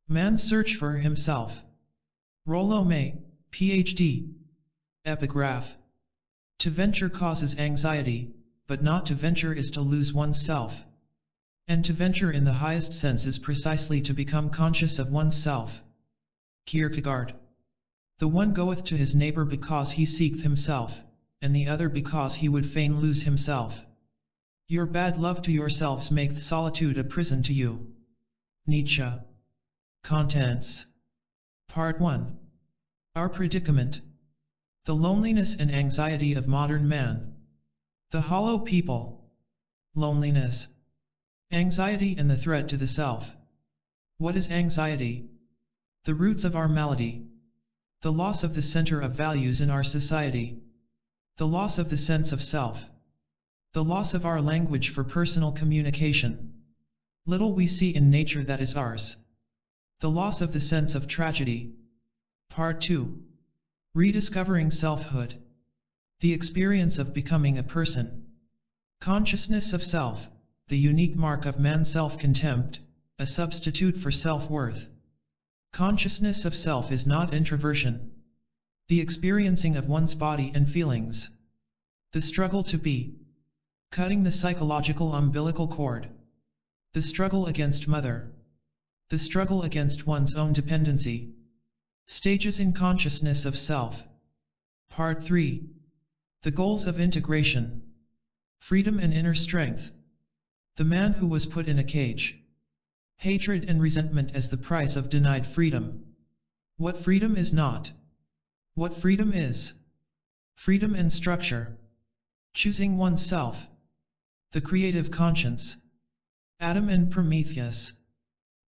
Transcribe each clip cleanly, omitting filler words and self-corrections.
Man's Search for Himself. Rollo May, Ph.D. Epigraph. To venture causes anxiety, but not to venture is to lose oneself. And to venture in the highest sense is precisely to become conscious of oneself. Kierkegaard. The one goeth to his neighbor because he seeketh himself, and the other because he would fain lose himself. Your bad love to yourselves maketh solitude a prison to you. Nietzsche. Contents. Part 1. Our predicament. The loneliness and anxiety of modern man. The hollow people. Loneliness. Anxiety and the threat to the self. What is anxiety? The roots of our malady. The loss of the center of values in our society. The loss of the sense of self. The loss of our language for personal communication. Little we see in nature that is ours. The loss of the sense of tragedy. Part 2. Rediscovering selfhood. The experience of becoming a person. Consciousness of self, the unique mark of man's self-contempt, a substitute for self-worth. Consciousness of self is not introversion. The experiencing of one's body and feelings. The struggle to be. Cutting the psychological umbilical cord. The struggle against mother. The struggle against one's own dependency. Stages in consciousness of self. Part 3. The goals of integration. Freedom and inner strength. The man who was put in a cage. Hatred and resentment as the price of denied freedom. What freedom is not. What freedom is. Freedom and structure. Choosing oneself. The creative conscience. Adam and Prometheus.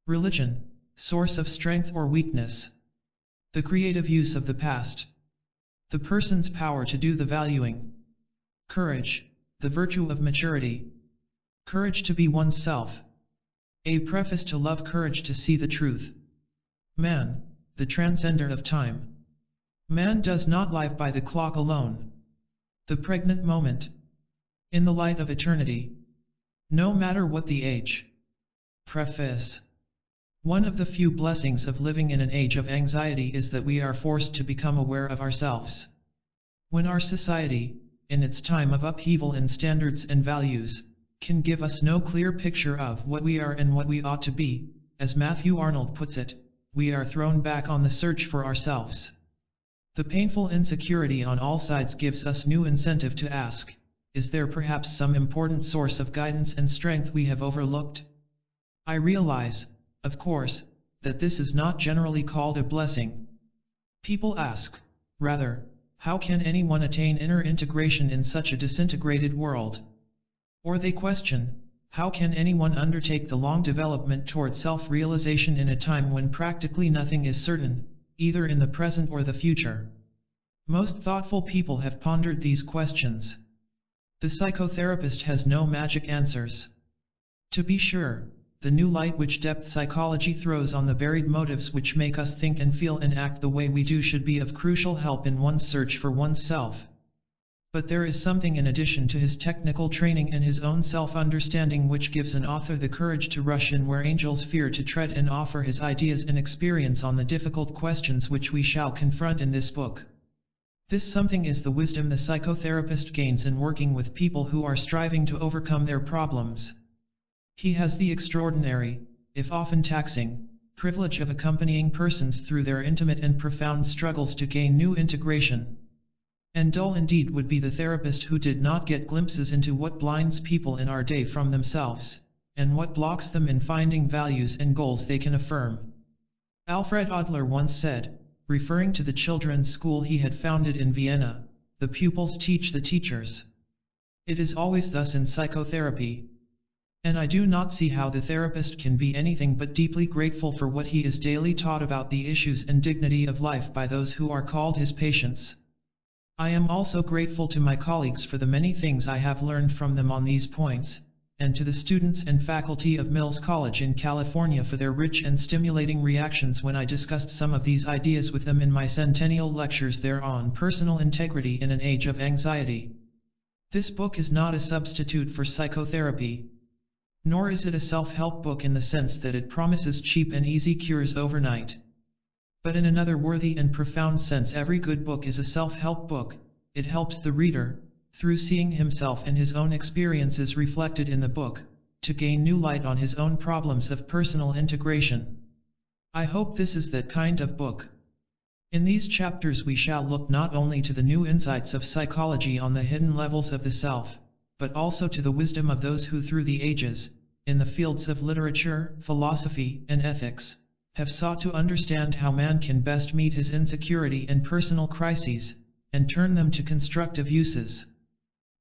Religion, source of strength or weakness. The creative use of the past. The person's power to do the valuing. Courage, the virtue of maturity. Courage to be oneself. A preface to love, courage to see the truth. Man, the transcender of time. Man does not live by the clock alone. The pregnant moment. In the light of eternity. No matter what the age. Preface. One of the few blessings of living in an age of anxiety is that we are forced to become aware of ourselves. When our society, in its time of upheaval in standards and values, can give us no clear picture of what we are and what we ought to be, as Matthew Arnold puts it, we are thrown back on the search for ourselves. The painful insecurity on all sides gives us new incentive to ask, is there perhaps some important source of guidance and strength we have overlooked? I realize, of course, that this is not generally called a blessing. People ask, rather, how can anyone attain inner integration in such a disintegrated world? Or they question, how can anyone undertake the long development toward self-realization in a time when practically nothing is certain, either in the present or the future? Most thoughtful people have pondered these questions. The psychotherapist has no magic answers. To be sure, the new light which depth psychology throws on the buried motives which make us think and feel and act the way we do should be of crucial help in one's search for oneself. But there is something in addition to his technical training and his own self-understanding which gives an author the courage to rush in where angels fear to tread and offer his ideas and experience on the difficult questions which we shall confront in this book. This something is the wisdom the psychotherapist gains in working with people who are striving to overcome their problems. He has the extraordinary, if often taxing, privilege of accompanying persons through their intimate and profound struggles to gain new integration. And dull indeed would be the therapist who did not get glimpses into what blinds people in our day from themselves, and what blocks them in finding values and goals they can affirm. Alfred Adler once said, referring to the children's school he had founded in Vienna, the pupils teach the teachers. It is always thus in psychotherapy. And I do not see how the therapist can be anything but deeply grateful for what he is daily taught about the issues and dignity of life by those who are called his patients. I am also grateful to my colleagues for the many things I have learned from them on these points, and to the students and faculty of Mills College in California for their rich and stimulating reactions when I discussed some of these ideas with them in my centennial lectures there on personal integrity in an age of anxiety. This book is not a substitute for psychotherapy. Nor is it a self-help book in the sense that it promises cheap and easy cures overnight. But in another worthy and profound sense, every good book is a self-help book. It helps the reader, through seeing himself and his own experiences reflected in the book, to gain new light on his own problems of personal integration. I hope this is that kind of book. In these chapters we shall look not only to the new insights of psychology on the hidden levels of the self, but also to the wisdom of those who through the ages, in the fields of literature, philosophy, and ethics, have sought to understand how man can best meet his insecurity and personal crises, and turn them to constructive uses.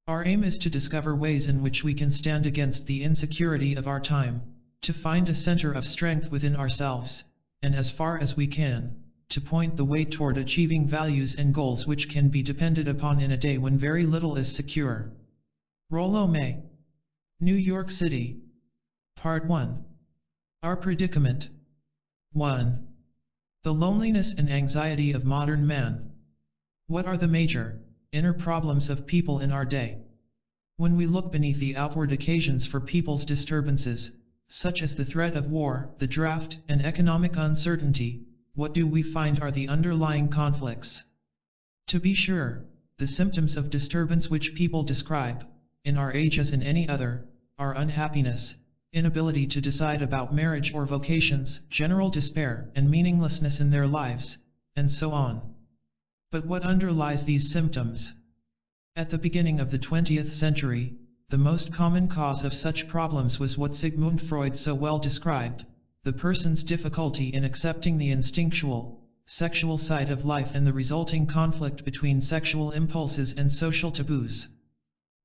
Our aim is to discover ways in which we can stand against the insecurity of our time, to find a center of strength within ourselves, and as far as we can, to point the way toward achieving values and goals which can be depended upon in a day when very little is secure. Rollo May, New York City. Part 1. Our Predicament. 1. The loneliness and anxiety of modern man. What are the major, inner problems of people in our day? When we look beneath the outward occasions for people's disturbances, such as the threat of war, the draft, and economic uncertainty, what do we find are the underlying conflicts? To be sure, the symptoms of disturbance which people describe, in our age as in any other, are unhappiness, inability to decide about marriage or vocations, general despair and meaninglessness in their lives, and so on. But what underlies these symptoms? At the beginning of the 20th century, the most common cause of such problems was what Sigmund Freud so well described, the person's difficulty in accepting the instinctual, sexual side of life and the resulting conflict between sexual impulses and social taboos.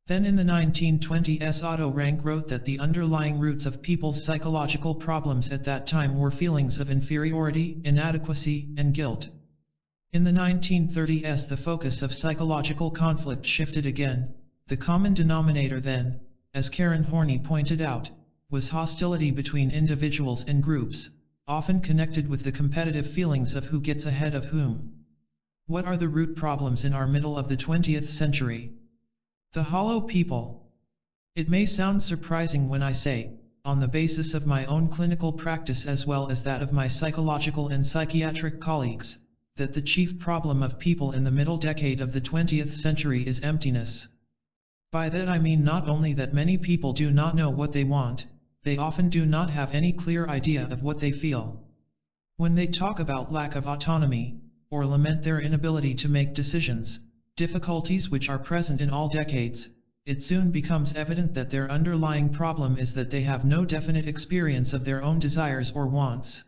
Then in the 1920s Otto Rank wrote that the underlying roots of people's psychological problems at that time were feelings of inferiority, inadequacy, and guilt. In the 1930s the focus of psychological conflict shifted again. The common denominator then, as Karen Horney pointed out, was hostility between individuals and groups, often connected with the competitive feelings of who gets ahead of whom. What are the root problems in our middle of the 20th century? The hollow people. It may sound surprising when I say, on the basis of my own clinical practice as well as that of my psychological and psychiatric colleagues, that the chief problem of people in the middle decade of the 20th century is emptiness. By that I mean not only that many people do not know what they want, they often do not have any clear idea of what they feel. When they talk about lack of autonomy, or lament their inability to make decisions, difficulties which are present in all decades, it soon becomes evident that their underlying problem is that they have no definite experience of their own desires or wants.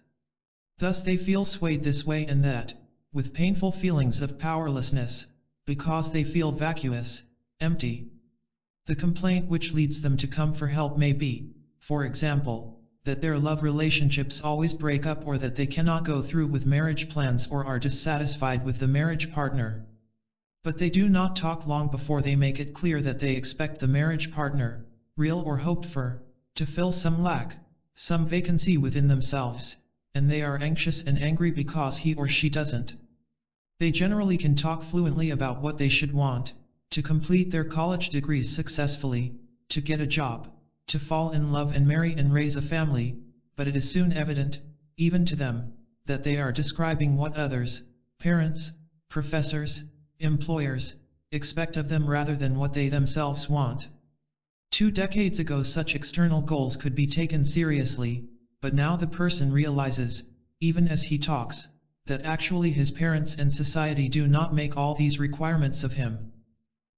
Thus they feel swayed this way and that, with painful feelings of powerlessness, because they feel vacuous, empty. The complaint which leads them to come for help may be, for example, that their love relationships always break up or that they cannot go through with marriage plans or are dissatisfied with the marriage partner. But they do not talk long before they make it clear that they expect the marriage partner, real or hoped for, to fill some lack, some vacancy within themselves, and they are anxious and angry because he or she doesn't. They generally can talk fluently about what they should want, to complete their college degrees successfully, to get a job, to fall in love and marry and raise a family, but it is soon evident, even to them, that they are describing what others, parents, professors, employers, expect of them rather than what they themselves want. 2 decades ago such external goals could be taken seriously, but now the person realizes, even as he talks, that actually his parents and society do not make all these requirements of him.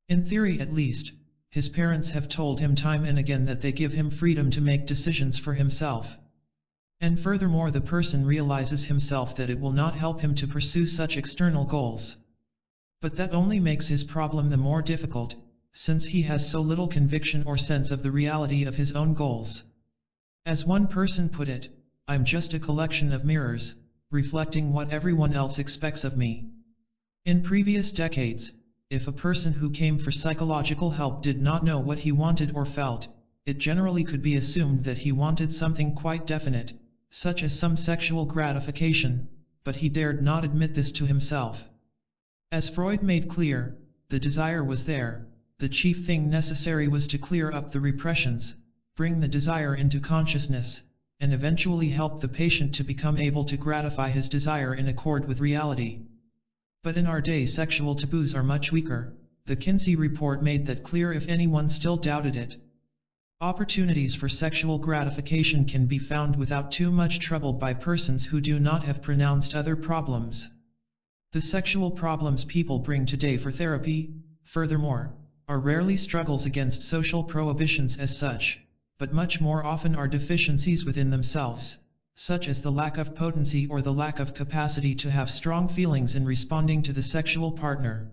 In theory at least, his parents have told him time and again that they give him freedom to make decisions for himself. And furthermore the person realizes himself that it will not help him to pursue such external goals. But that only makes his problem the more difficult, since he has so little conviction or sense of the reality of his own goals. As one person put it, I'm just a collection of mirrors, reflecting what everyone else expects of me. In previous decades, if a person who came for psychological help did not know what he wanted or felt, it generally could be assumed that he wanted something quite definite, such as some sexual gratification, but he dared not admit this to himself. As Freud made clear, the desire was there, the chief thing necessary was to clear up the repressions, bring the desire into consciousness, and eventually help the patient to become able to gratify his desire in accord with reality. But in our day, sexual taboos are much weaker. The Kinsey report made that clear if anyone still doubted it. Opportunities for sexual gratification can be found without too much trouble by persons who do not have pronounced other problems. The sexual problems people bring today for therapy, furthermore, are rarely struggles against social prohibitions as such, but much more often are deficiencies within themselves, such as the lack of potency or the lack of capacity to have strong feelings in responding to the sexual partner.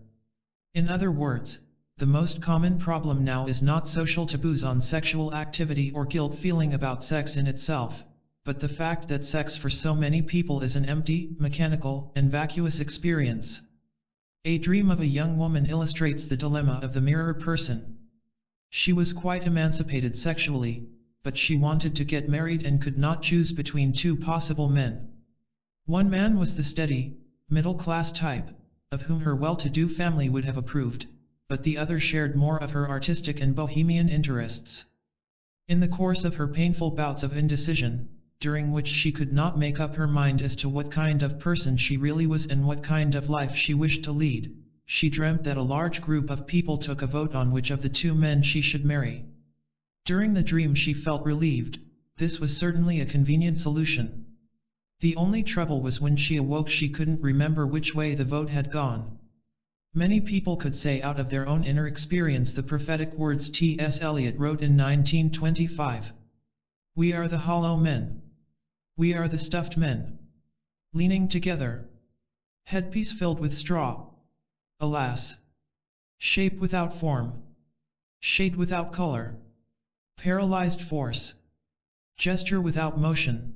In other words, the most common problem now is not social taboos on sexual activity or guilt feeling about sex in itself, but the fact that sex for so many people is an empty, mechanical, and vacuous experience. A dream of a young woman illustrates the dilemma of the mirror person. She was quite emancipated sexually, but she wanted to get married and could not choose between two possible men. One man was the steady, middle-class type, of whom her well-to-do family would have approved, but the other shared more of her artistic and bohemian interests. In the course of her painful bouts of indecision, during which she could not make up her mind as to what kind of person she really was and what kind of life she wished to lead, she dreamt that a large group of people took a vote on which of the two men she should marry. During the dream she felt relieved. This was certainly a convenient solution. The only trouble was when she awoke she couldn't remember which way the vote had gone. Many people could say out of their own inner experience the prophetic words T.S. Eliot wrote in 1925. "We are the hollow men. We are the stuffed men. Leaning together. Headpiece filled with straw. Alas! Shape without form. Shade without color. Paralyzed force. Gesture without motion."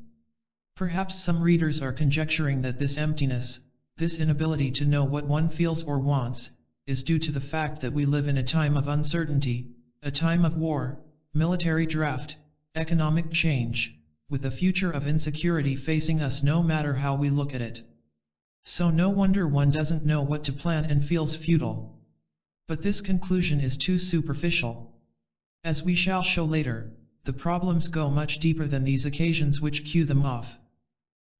Perhaps some readers are conjecturing that this emptiness, this inability to know what one feels or wants, is due to the fact that we live in a time of uncertainty, a time of war, military draft, economic change, with a future of insecurity facing us no matter how we look at it. So no wonder one doesn't know what to plan and feels futile. But this conclusion is too superficial. As we shall show later, the problems go much deeper than these occasions which cue them off.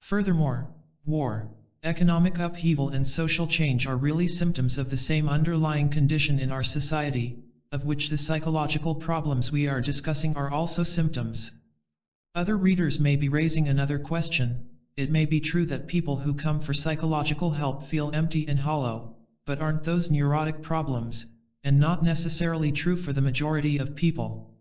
Furthermore, war, economic upheaval and social change are really symptoms of the same underlying condition in our society, of which the psychological problems we are discussing are also symptoms. Other readers may be raising another question. It may be true that people who come for psychological help feel empty and hollow, but aren't those neurotic problems, and not necessarily true for the majority of people?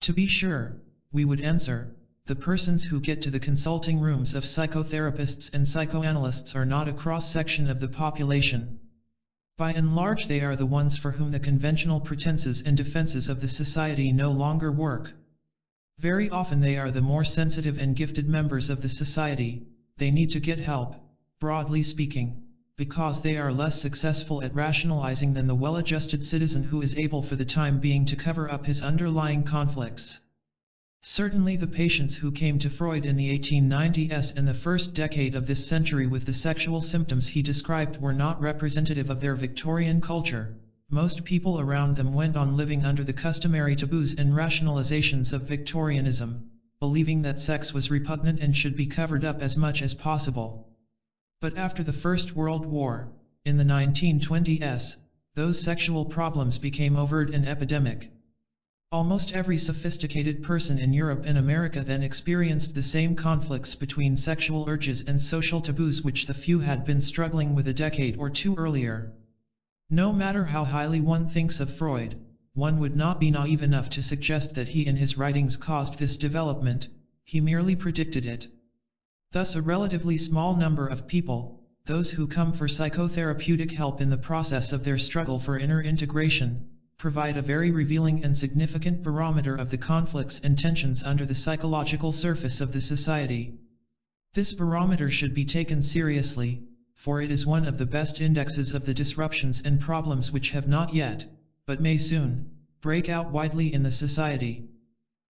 To be sure, we would answer, the persons who get to the consulting rooms of psychotherapists and psychoanalysts are not a cross-section of the population. By and large they are the ones for whom the conventional pretenses and defenses of the society no longer work. Very often they are the more sensitive and gifted members of the society. They need to get help, broadly speaking, because they are less successful at rationalizing than the well-adjusted citizen who is able for the time being to cover up his underlying conflicts. Certainly the patients who came to Freud in the 1890s and the first decade of this century with the sexual symptoms he described were not representative of their Victorian culture. Most people around them went on living under the customary taboos and rationalizations of Victorianism, believing that sex was repugnant and should be covered up as much as possible. But after the First World War, in the 1920s, those sexual problems became overt and epidemic. Almost every sophisticated person in Europe and America then experienced the same conflicts between sexual urges and social taboos which the few had been struggling with a decade or two earlier. No matter how highly one thinks of Freud, one would not be naive enough to suggest that he in his writings caused this development. He merely predicted it. Thus a relatively small number of people, those who come for psychotherapeutic help in the process of their struggle for inner integration, provide a very revealing and significant barometer of the conflicts and tensions under the psychological surface of the society. This barometer should be taken seriously, for it is one of the best indexes of the disruptions and problems which have not yet, but may soon, break out widely in the society.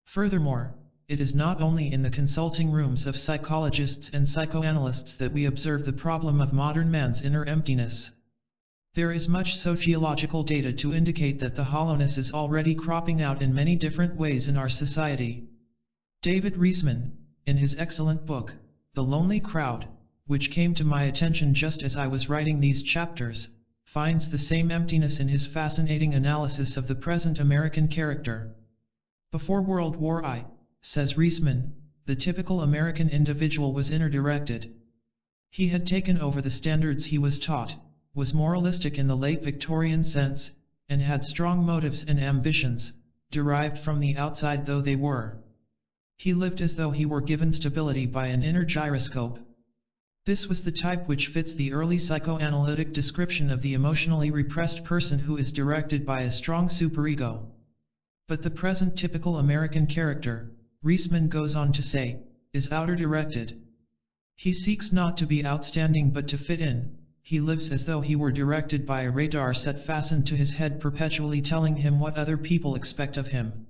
Furthermore, it is not only in the consulting rooms of psychologists and psychoanalysts that we observe the problem of modern man's inner emptiness. There is much sociological data to indicate that the hollowness is already cropping out in many different ways in our society. David Reisman, in his excellent book, The Lonely Crowd, which came to my attention just as I was writing these chapters, finds the same emptiness in his fascinating analysis of the present American character. Before World War I, says Reisman, the typical American individual was inner-directed. He had taken over the standards he was taught, was moralistic in the late Victorian sense, and had strong motives and ambitions, derived from the outside though they were. He lived as though he were given stability by an inner gyroscope. This was the type which fits the early psychoanalytic description of the emotionally repressed person who is directed by a strong superego. But the present typical American character, Reisman goes on to say, is outer-directed. He seeks not to be outstanding but to fit in. He lives as though he were directed by a radar set fastened to his head, perpetually telling him what other people expect of him.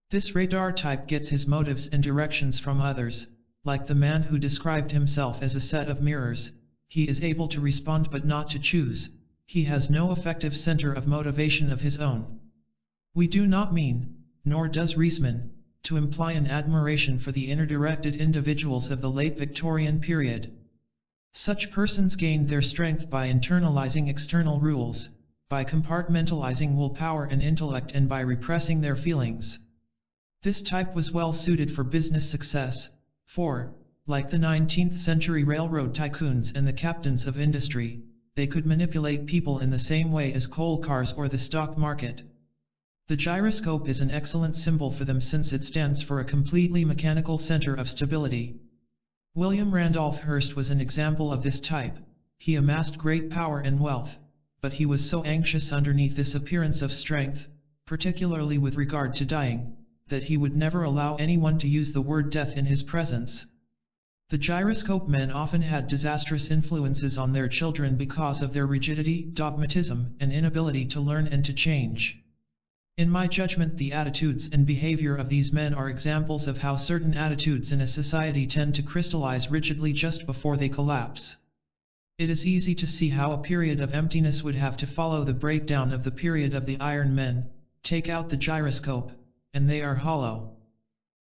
This radar type gets his motives and directions from others. Like the man who described himself as a set of mirrors, he is able to respond but not to choose. He has no effective center of motivation of his own. We do not mean, nor does Reisman, to imply an admiration for the inner-directed individuals of the late Victorian period. Such persons gained their strength by internalizing external rules, by compartmentalizing willpower and intellect, and by repressing their feelings. This type was well suited for business success, for, like the 19th century railroad tycoons and the captains of industry, they could manipulate people in the same way as coal cars or the stock market. The gyroscope is an excellent symbol for them since it stands for a completely mechanical center of stability. William Randolph Hearst was an example of this type. He amassed great power and wealth, but he was so anxious underneath this appearance of strength, particularly with regard to dying, that he would never allow anyone to use the word death in his presence. The gyroscope men often had disastrous influences on their children because of their rigidity, dogmatism, and inability to learn and to change. In my judgment, the attitudes and behavior of these men are examples of how certain attitudes in a society tend to crystallize rigidly just before they collapse. It is easy to see how a period of emptiness would have to follow the breakdown of the period of the Iron Men. Take out the gyroscope, and they are hollow.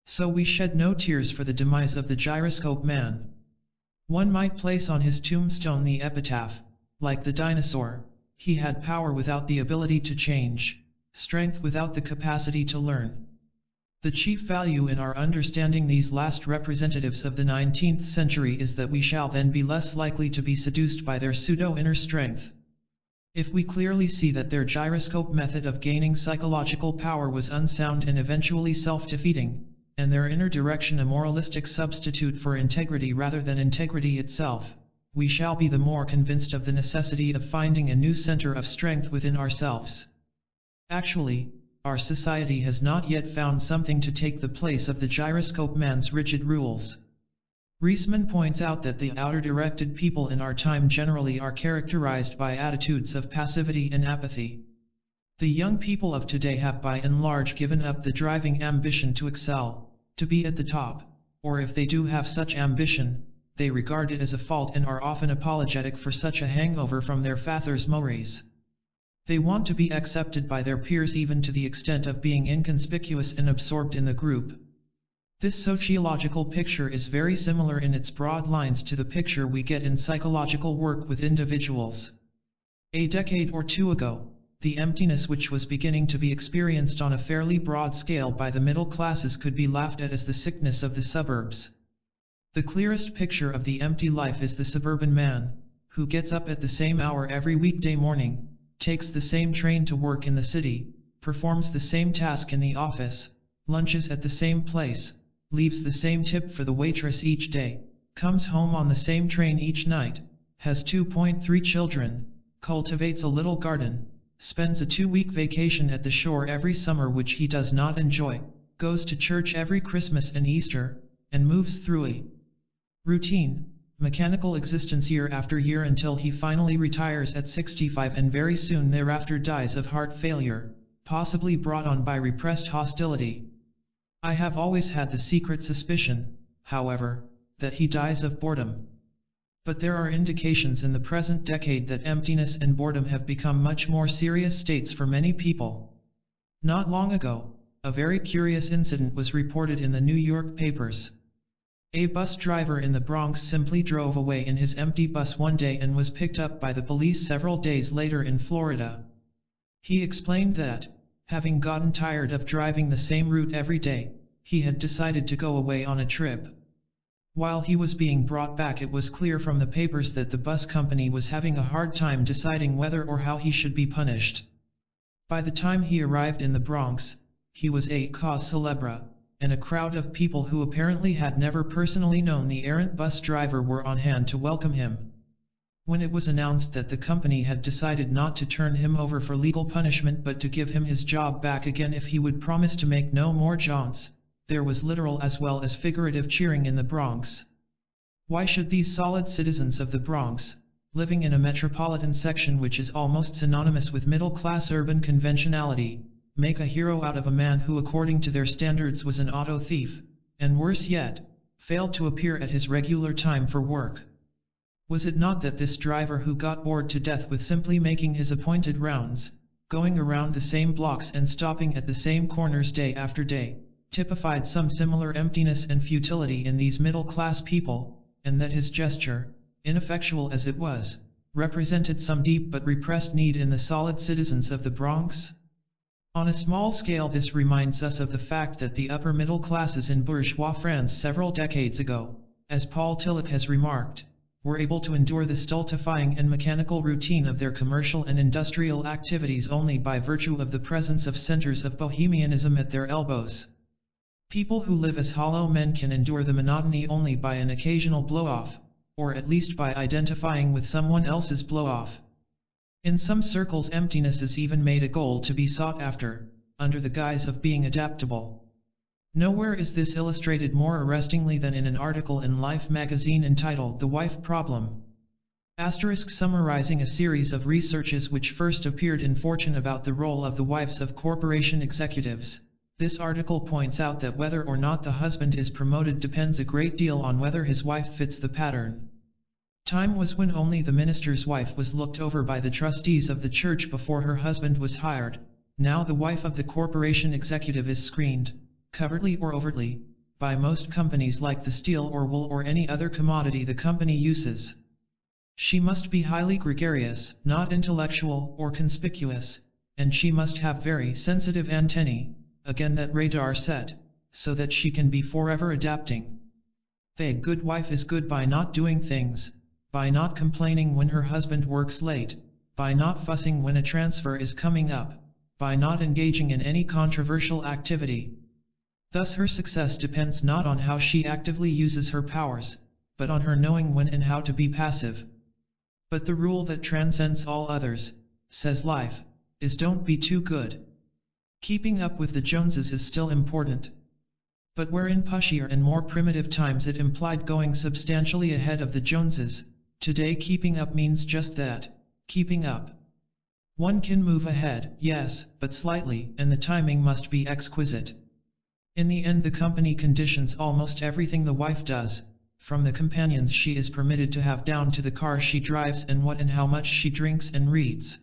So we shed no tears for the demise of the gyroscope man. One might place on his tombstone the epitaph, like the dinosaur, he had power without the ability to change, strength without the capacity to learn. The chief value in our understanding these last representatives of the 19th century is that we shall then be less likely to be seduced by their pseudo-inner strength. If we clearly see that their gyroscope method of gaining psychological power was unsound and eventually self-defeating, and their inner direction a moralistic substitute for integrity rather than integrity itself, we shall be the more convinced of the necessity of finding a new center of strength within ourselves. Actually, our society has not yet found something to take the place of the gyroscope man's rigid rules. Reisman points out that the outer-directed people in our time generally are characterized by attitudes of passivity and apathy. The young people of today have by and large given up the driving ambition to excel, to be at the top, or if they do have such ambition, they regard it as a fault and are often apologetic for such a hangover from their fathers' mores. They want to be accepted by their peers even to the extent of being inconspicuous and absorbed in the group. This sociological picture is very similar in its broad lines to the picture we get in psychological work with individuals. A decade or two ago, the emptiness which was beginning to be experienced on a fairly broad scale by the middle classes could be laughed at as the sickness of the suburbs. The clearest picture of the empty life is the suburban man, who gets up at the same hour every weekday morning, takes the same train to work in the city, performs the same task in the office, lunches at the same place, leaves the same tip for the waitress each day, comes home on the same train each night, has 2.3 children, cultivates a little garden, spends a 2-week vacation at the shore every summer which he does not enjoy, goes to church every Christmas and Easter, and moves through a routine, mechanical existence year after year until he finally retires at 65 and very soon thereafter dies of heart failure, possibly brought on by repressed hostility. I have always had the secret suspicion, however, that he dies of boredom. But there are indications in the present decade that emptiness and boredom have become much more serious states for many people. Not long ago, a very curious incident was reported in the New York papers. A bus driver in the Bronx simply drove away in his empty bus one day and was picked up by the police several days later in Florida. He explained that, having gotten tired of driving the same route every day, he had decided to go away on a trip. While he was being brought back, it was clear from the papers that the bus company was having a hard time deciding whether or how he should be punished. By the time he arrived in the Bronx, he was a cause célèbre, and a crowd of people who apparently had never personally known the errant bus driver were on hand to welcome him. When it was announced that the company had decided not to turn him over for legal punishment but to give him his job back again if he would promise to make no more jaunts, there was literal as well as figurative cheering in the Bronx. Why should these solid citizens of the Bronx, living in a metropolitan section which is almost synonymous with middle-class urban conventionality, make a hero out of a man who according to their standards was an auto thief, and worse yet, failed to appear at his regular time for work? Was it not that this driver who got bored to death with simply making his appointed rounds, going around the same blocks and stopping at the same corners day after day, typified some similar emptiness and futility in these middle-class people, and that his gesture, ineffectual as it was, represented some deep but repressed need in the solid citizens of the Bronx? On a small scale, this reminds us of the fact that the upper middle classes in bourgeois France several decades ago, as Paul Tillich has remarked, were able to endure the stultifying and mechanical routine of their commercial and industrial activities only by virtue of the presence of centers of bohemianism at their elbows. People who live as hollow men can endure the monotony only by an occasional blow-off, or at least by identifying with someone else's blow-off. In some circles, emptiness is even made a goal to be sought after, under the guise of being adaptable. Nowhere is this illustrated more arrestingly than in an article in Life magazine entitled The Wife Problem. Summarizing a series of researches which first appeared in Fortune about the role of the wives of corporation executives. This article points out that whether or not the husband is promoted depends a great deal on whether his wife fits the pattern. Time was when only the minister's wife was looked over by the trustees of the church before her husband was hired. Now the wife of the corporation executive is screened, covertly or overtly, by most companies like the steel or wool or any other commodity the company uses. She must be highly gregarious, not intellectual or conspicuous, and she must have very sensitive antennae, again that radar set, so that she can be forever adapting. The good wife is good by not doing things, by not complaining when her husband works late, by not fussing when a transfer is coming up, by not engaging in any controversial activity. Thus her success depends not on how she actively uses her powers, but on her knowing when and how to be passive. But the rule that transcends all others, says Life, is don't be too good. Keeping up with the Joneses is still important. But where in pushier and more primitive times it implied going substantially ahead of the Joneses, today keeping up means just that, keeping up. One can move ahead, yes, but slightly, and the timing must be exquisite. In the end, the company conditions almost everything the wife does, from the companions she is permitted to have down to the car she drives and what and how much she drinks and reads.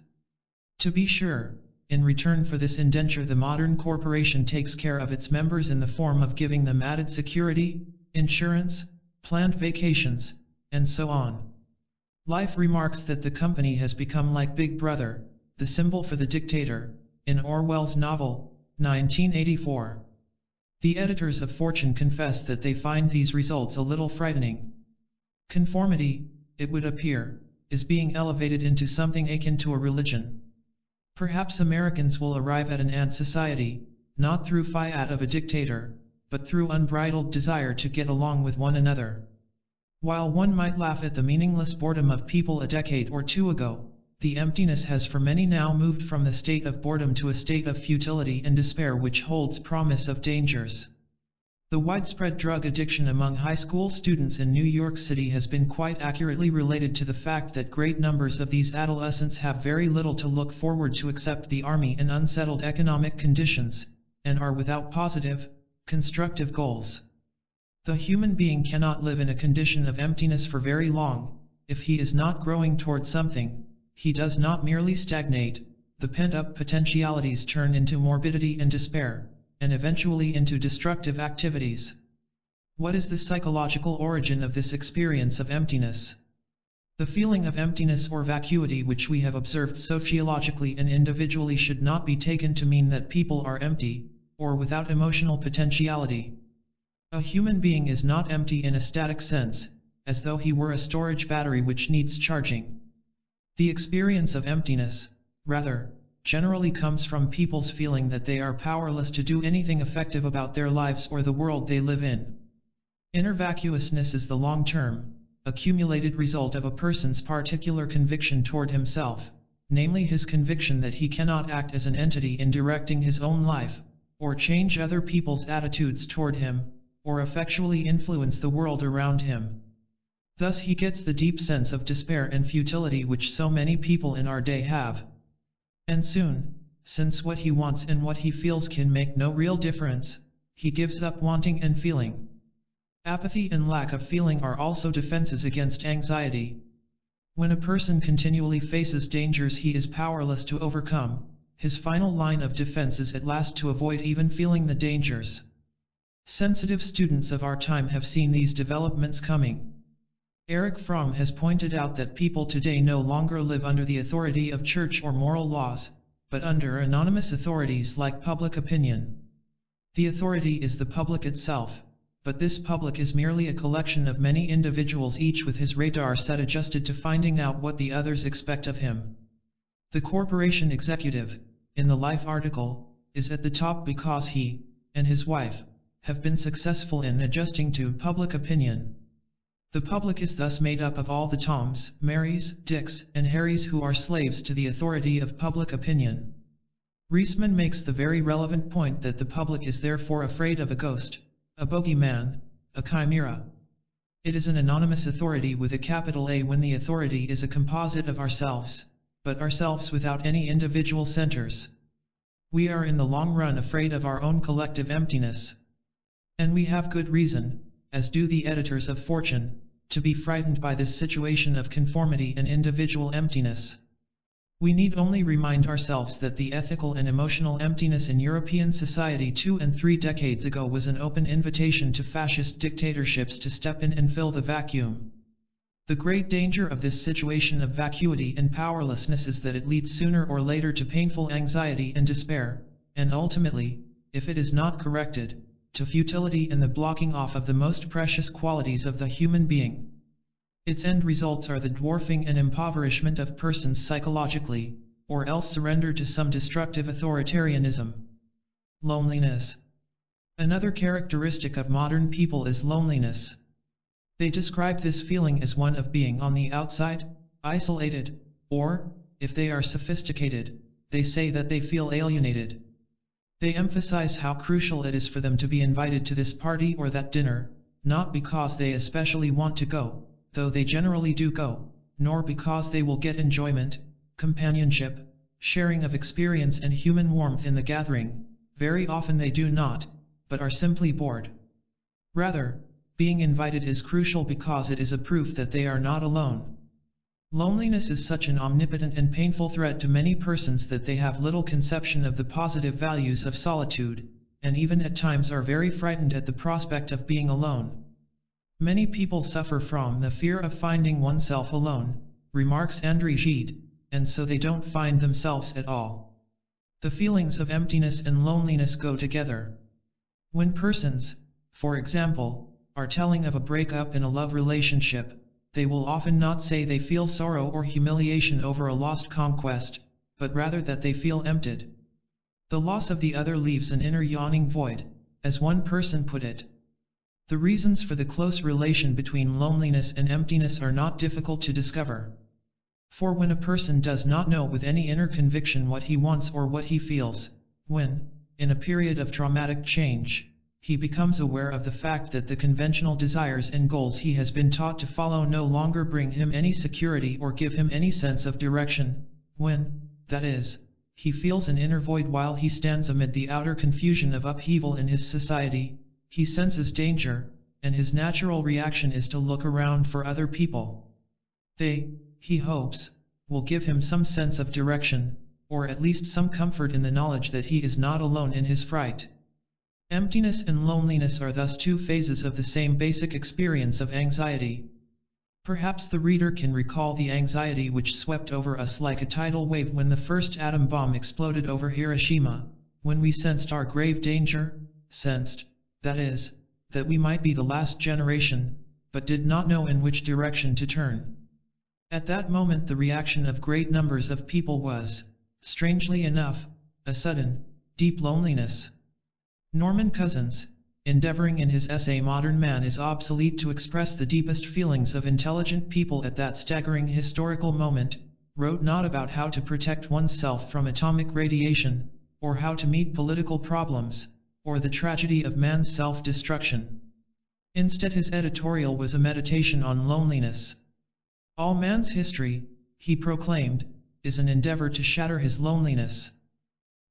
To be sure, in return for this indenture the modern corporation takes care of its members in the form of giving them added security, insurance, planned vacations, and so on. Life remarks that the company has become like Big Brother, the symbol for the dictator, in Orwell's novel, 1984. The editors of Fortune confess that they find these results a little frightening. Conformity, it would appear, is being elevated into something akin to a religion. Perhaps Americans will arrive at an ant society, not through fiat of a dictator, but through unbridled desire to get along with one another. While one might laugh at the meaningless boredom of people a decade or two ago, the emptiness has for many now moved from the state of boredom to a state of futility and despair which holds promise of dangers. The widespread drug addiction among high school students in New York City has been quite accurately related to the fact that great numbers of these adolescents have very little to look forward to except the army and unsettled economic conditions, and are without positive, constructive goals. The human being cannot live in a condition of emptiness for very long, if he is not growing toward something, he does not merely stagnate, the pent-up potentialities turn into morbidity and despair, and eventually into destructive activities. What is the psychological origin of this experience of emptiness? The feeling of emptiness or vacuity which we have observed sociologically and individually should not be taken to mean that people are empty, or without emotional potentiality. A human being is not empty in a static sense, as though he were a storage battery which needs charging. The experience of emptiness, rather, generally comes from people's feeling that they are powerless to do anything effective about their lives or the world they live in. Inner vacuousness is the long-term, accumulated result of a person's particular conviction toward himself, namely his conviction that he cannot act as an entity in directing his own life, or change other people's attitudes toward him, or effectually influence the world around him. Thus he gets the deep sense of despair and futility which so many people in our day have. And soon, since what he wants and what he feels can make no real difference, he gives up wanting and feeling. Apathy and lack of feeling are also defenses against anxiety. When a person continually faces dangers he is powerless to overcome, his final line of defense is at last to avoid even feeling the dangers. Sensitive students of our time have seen these developments coming. Erich Fromm has pointed out that people today no longer live under the authority of church or moral laws, but under anonymous authorities like public opinion. The authority is the public itself, but this public is merely a collection of many individuals, each with his radar set adjusted to finding out what the others expect of him. The corporation executive, in the Life article, is at the top because he, and his wife, have been successful in adjusting to public opinion. The public is thus made up of all the Toms, Marys, Dicks, and Harrys who are slaves to the authority of public opinion. Reisman makes the very relevant point that the public is therefore afraid of a ghost, a bogeyman, a chimera. It is an anonymous authority with a capital A when the authority is a composite of ourselves, but ourselves without any individual centers. We are in the long run afraid of our own collective emptiness. And we have good reason, as do the editors of Fortune, to be frightened by this situation of conformity and individual emptiness. We need only remind ourselves that the ethical and emotional emptiness in European society 2 and 3 decades ago was an open invitation to fascist dictatorships to step in and fill the vacuum. The great danger of this situation of vacuity and powerlessness is that it leads sooner or later to painful anxiety and despair, and ultimately, if it is not corrected, to futility and the blocking off of the most precious qualities of the human being. Its end results are the dwarfing and impoverishment of persons psychologically, or else surrender to some destructive authoritarianism. Loneliness. Another characteristic of modern people is loneliness. They describe this feeling as one of being on the outside, isolated, or, if they are sophisticated, they say that they feel alienated. They emphasize how crucial it is for them to be invited to this party or that dinner, not because they especially want to go, though they generally do go, nor because they will get enjoyment, companionship, sharing of experience and human warmth in the gathering. Very often they do not, but are simply bored. Rather, being invited is crucial because it is a proof that they are not alone. Loneliness is such an omnipotent and painful threat to many persons that they have little conception of the positive values of solitude, and even at times are very frightened at the prospect of being alone. Many people suffer from the fear of finding oneself alone, remarks André Gide, and so they don't find themselves at all. The feelings of emptiness and loneliness go together. When persons, for example, are telling of a breakup in a love relationship, they will often not say they feel sorrow or humiliation over a lost conquest, but rather that they feel emptied. The loss of the other leaves an inner yawning void, as one person put it. The reasons for the close relation between loneliness and emptiness are not difficult to discover. For when a person does not know with any inner conviction what he wants or what he feels, when, in a period of traumatic change, he becomes aware of the fact that the conventional desires and goals he has been taught to follow no longer bring him any security or give him any sense of direction, when, that is, he feels an inner void while he stands amid the outer confusion of upheaval in his society, he senses danger, and his natural reaction is to look around for other people. They, he hopes, will give him some sense of direction, or at least some comfort in the knowledge that he is not alone in his fright. Emptiness and loneliness are thus two phases of the same basic experience of anxiety. Perhaps the reader can recall the anxiety which swept over us like a tidal wave when the first atom bomb exploded over Hiroshima, when we sensed our grave danger, that is, that we might be the last generation, but did not know in which direction to turn. At that moment the reaction of great numbers of people was, strangely enough, a sudden, deep loneliness. Norman Cousins, endeavoring in his essay Modern Man is Obsolete to express the deepest feelings of intelligent people at that staggering historical moment, wrote not about how to protect oneself from atomic radiation, or how to meet political problems, or the tragedy of man's self-destruction. Instead his editorial was a meditation on loneliness. All man's history, he proclaimed, is an endeavor to shatter his loneliness.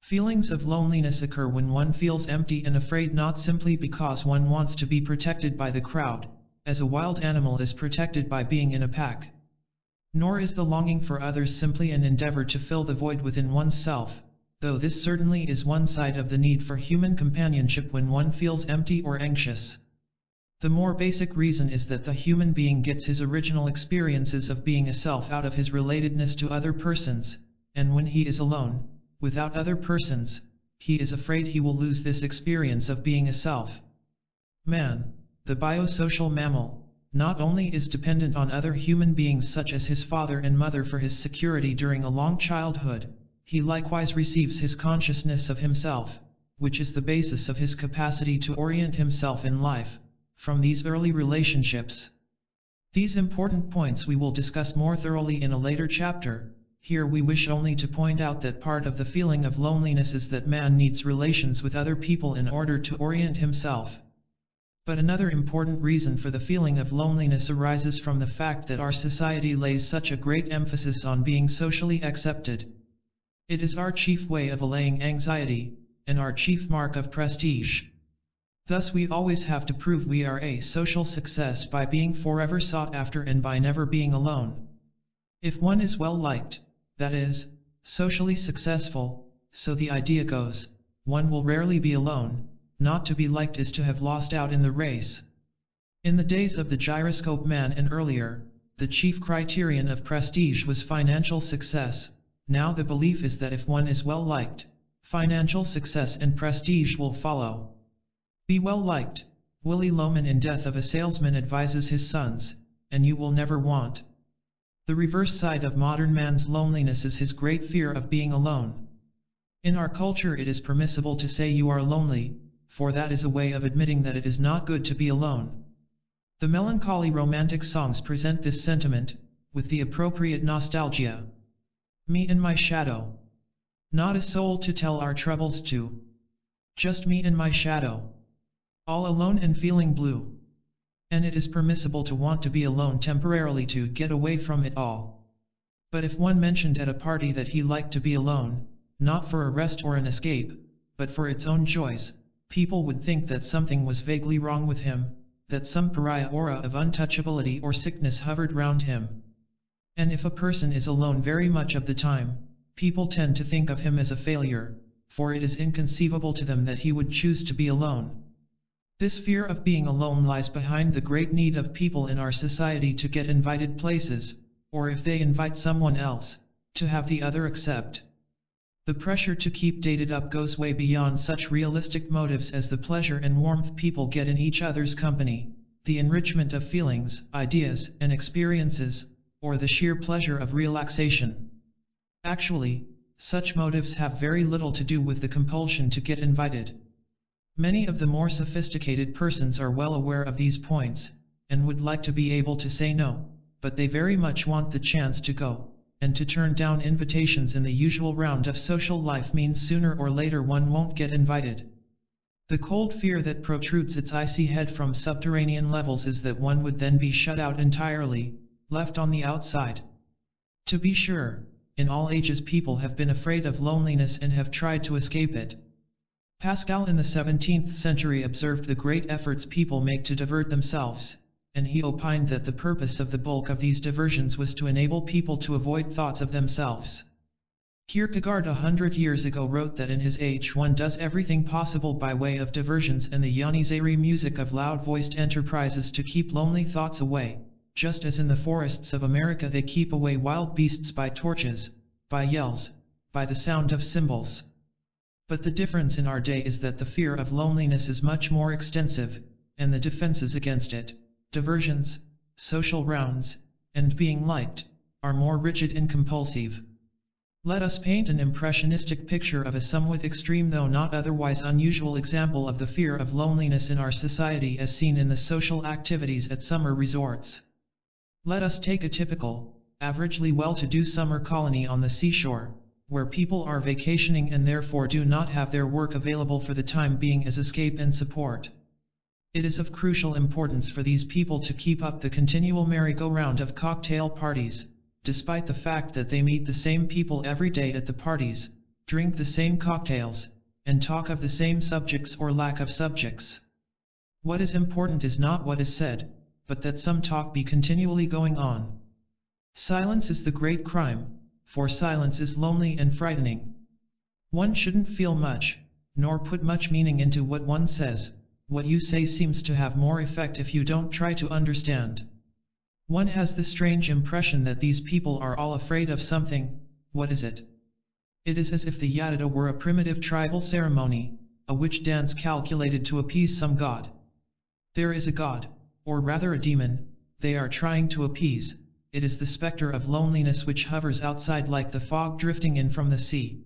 Feelings of loneliness occur when one feels empty and afraid, not simply because one wants to be protected by the crowd, as a wild animal is protected by being in a pack. Nor is the longing for others simply an endeavor to fill the void within oneself, though this certainly is one side of the need for human companionship when one feels empty or anxious. The more basic reason is that the human being gets his original experiences of being a self out of his relatedness to other persons, and when he is alone, without other persons, he is afraid he will lose this experience of being a self. Man, the biosocial mammal, not only is dependent on other human beings such as his father and mother for his security during a long childhood, he likewise receives his consciousness of himself, which is the basis of his capacity to orient himself in life, from these early relationships. These important points we will discuss more thoroughly in a later chapter. Here we wish only to point out that part of the feeling of loneliness is that man needs relations with other people in order to orient himself. But another important reason for the feeling of loneliness arises from the fact that our society lays such a great emphasis on being socially accepted. It is our chief way of allaying anxiety, and our chief mark of prestige. Thus we always have to prove we are a social success by being forever sought after and by never being alone. If one is well liked, that is, socially successful, so the idea goes, one will rarely be alone. Not to be liked is to have lost out in the race. In the days of the gyroscope man and earlier, the chief criterion of prestige was financial success. Now the belief is that if one is well liked, financial success and prestige will follow. Be well liked, Willy Loman in Death of a Salesman advises his sons, and you will never want. The reverse side of modern man's loneliness is his great fear of being alone. In our culture it is permissible to say you are lonely, for that is a way of admitting that it is not good to be alone. The melancholy romantic songs present this sentiment, with the appropriate nostalgia. Me and my shadow. Not a soul to tell our troubles to. Just me and my shadow. All alone and feeling blue. And it is permissible to want to be alone temporarily to get away from it all. But if one mentioned at a party that he liked to be alone, not for a rest or an escape, but for its own joys, people would think that something was vaguely wrong with him, that some pariah aura of untouchability or sickness hovered round him. And if a person is alone very much of the time, people tend to think of him as a failure, for it is inconceivable to them that he would choose to be alone. This fear of being alone lies behind the great need of people in our society to get invited places, or if they invite someone else, to have the other accept. The pressure to keep dated up goes way beyond such realistic motives as the pleasure and warmth people get in each other's company, the enrichment of feelings, ideas, and experiences, or the sheer pleasure of relaxation. Actually, such motives have very little to do with the compulsion to get invited. Many of the more sophisticated persons are well aware of these points, and would like to be able to say no, but they very much want the chance to go, and to turn down invitations in the usual round of social life means sooner or later one won't get invited. The cold fear that protrudes its icy head from subterranean levels is that one would then be shut out entirely, left on the outside. To be sure, in all ages people have been afraid of loneliness and have tried to escape it. Pascal in the 17th century observed the great efforts people make to divert themselves, and he opined that the purpose of the bulk of these diversions was to enable people to avoid thoughts of themselves. Kierkegaard 100 years ago wrote that in his age one does everything possible by way of diversions and the Janissary music of loud-voiced enterprises to keep lonely thoughts away, just as in the forests of America they keep away wild beasts by torches, by yells, by the sound of cymbals. But the difference in our day is that the fear of loneliness is much more extensive, and the defenses against it, diversions, social rounds, and being liked, are more rigid and compulsive. Let us paint an impressionistic picture of a somewhat extreme though not otherwise unusual example of the fear of loneliness in our society as seen in the social activities at summer resorts. Let us take a typical, averagely well-to-do summer colony on the seashore, where people are vacationing and therefore do not have their work available for the time being as escape and support. It is of crucial importance for these people to keep up the continual merry-go-round of cocktail parties, despite the fact that they meet the same people every day at the parties, drink the same cocktails, and talk of the same subjects or lack of subjects. What is important is not what is said, but that some talk be continually going on. Silence is the great crime, for silence is lonely and frightening. One shouldn't feel much, nor put much meaning into what one says. What you say seems to have more effect if you don't try to understand. One has the strange impression that these people are all afraid of something. What is it? It is as if the yatata were a primitive tribal ceremony, a witch dance calculated to appease some god. There is a god, or rather a demon, they are trying to appease. It is the specter of loneliness which hovers outside like the fog drifting in from the sea.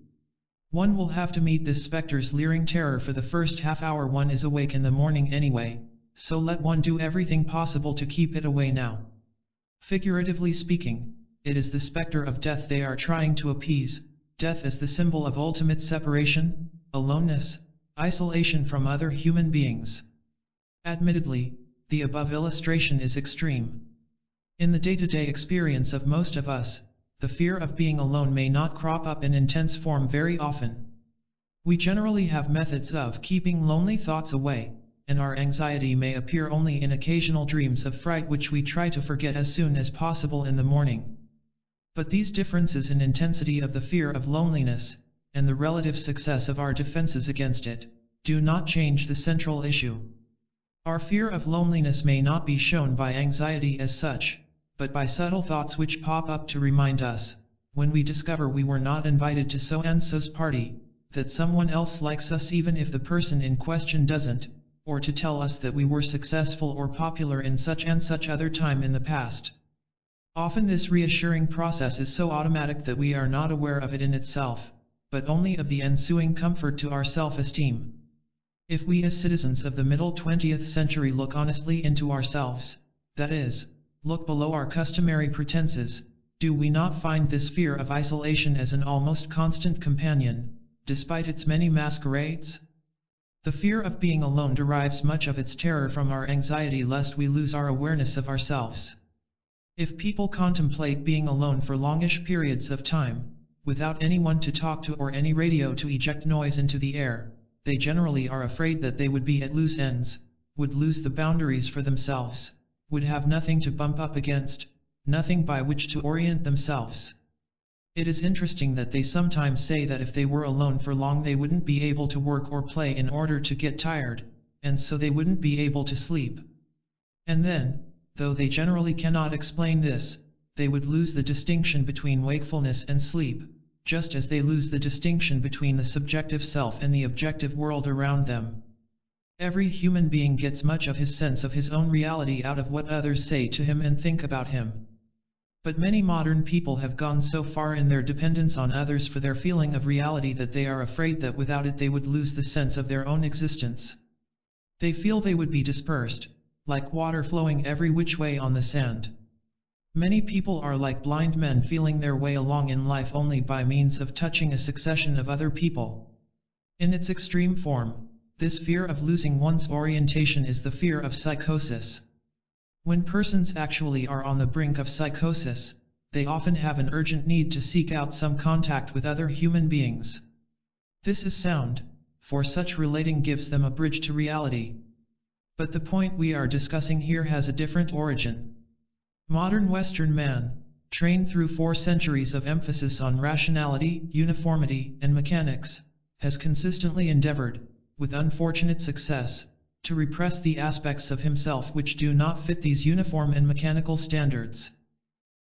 One will have to meet this specter's leering terror for the first half hour one is awake in the morning anyway, so let one do everything possible to keep it away now. Figuratively speaking, it is the specter of death they are trying to appease, death as the symbol of ultimate separation, aloneness, isolation from other human beings. Admittedly, the above illustration is extreme. In the day-to-day experience of most of us, the fear of being alone may not crop up in intense form very often. We generally have methods of keeping lonely thoughts away, and our anxiety may appear only in occasional dreams of fright which we try to forget as soon as possible in the morning. But these differences in intensity of the fear of loneliness, and the relative success of our defenses against it, do not change the central issue. Our fear of loneliness may not be shown by anxiety as such, but by subtle thoughts which pop up to remind us, when we discover we were not invited to so-and-so's party, that someone else likes us even if the person in question doesn't, or to tell us that we were successful or popular in such and such other time in the past. Often this reassuring process is so automatic that we are not aware of it in itself, but only of the ensuing comfort to our self-esteem. If we as citizens of the middle 20th century look honestly into ourselves, that is, look below our customary pretenses, do we not find this fear of isolation as an almost constant companion, despite its many masquerades? The fear of being alone derives much of its terror from our anxiety lest we lose our awareness of ourselves. If people contemplate being alone for longish periods of time, without anyone to talk to or any radio to eject noise into the air, they generally are afraid that they would be at loose ends, would lose the boundaries for themselves, would have nothing to bump up against, nothing by which to orient themselves. It is interesting that they sometimes say that if they were alone for long they wouldn't be able to work or play in order to get tired, and so they wouldn't be able to sleep. And then, though they generally cannot explain this, they would lose the distinction between wakefulness and sleep, just as they lose the distinction between the subjective self and the objective world around them. Every human being gets much of his sense of his own reality out of what others say to him and think about him. But many modern people have gone so far in their dependence on others for their feeling of reality that they are afraid that without it they would lose the sense of their own existence. They feel they would be dispersed, like water flowing every which way on the sand. Many people are like blind men feeling their way along in life only by means of touching a succession of other people. In its extreme form, this fear of losing one's orientation is the fear of psychosis. When persons actually are on the brink of psychosis, they often have an urgent need to seek out some contact with other human beings. This is sound, for such relating gives them a bridge to reality. But the point we are discussing here has a different origin. Modern Western man, trained through 4 centuries of emphasis on rationality, uniformity, and mechanics, has consistently endeavored, with unfortunate success, to repress the aspects of himself which do not fit these uniform and mechanical standards.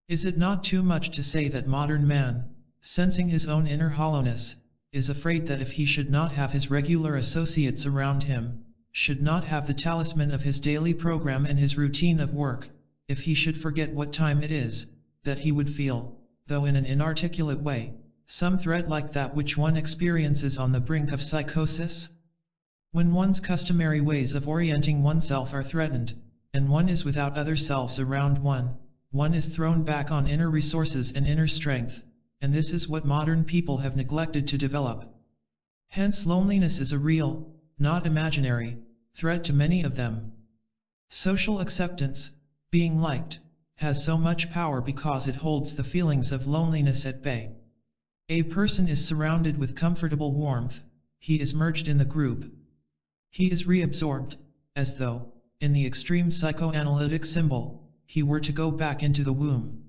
Is it not too much to say that modern man, sensing his own inner hollowness, is afraid that if he should not have his regular associates around him, should not have the talisman of his daily program and his routine of work, if he should forget what time it is, that he would feel, though in an inarticulate way, some threat like that which one experiences on the brink of psychosis? When one's customary ways of orienting oneself are threatened, and one is without other selves around one is thrown back on inner resources and inner strength, and this is what modern people have neglected to develop. Hence loneliness is a real, not imaginary, threat to many of them. Social acceptance, being liked, has so much power because it holds the feelings of loneliness at bay. A person is surrounded with comfortable warmth, he is merged in the group. He is reabsorbed, as though, in the extreme psychoanalytic symbol, he were to go back into the womb.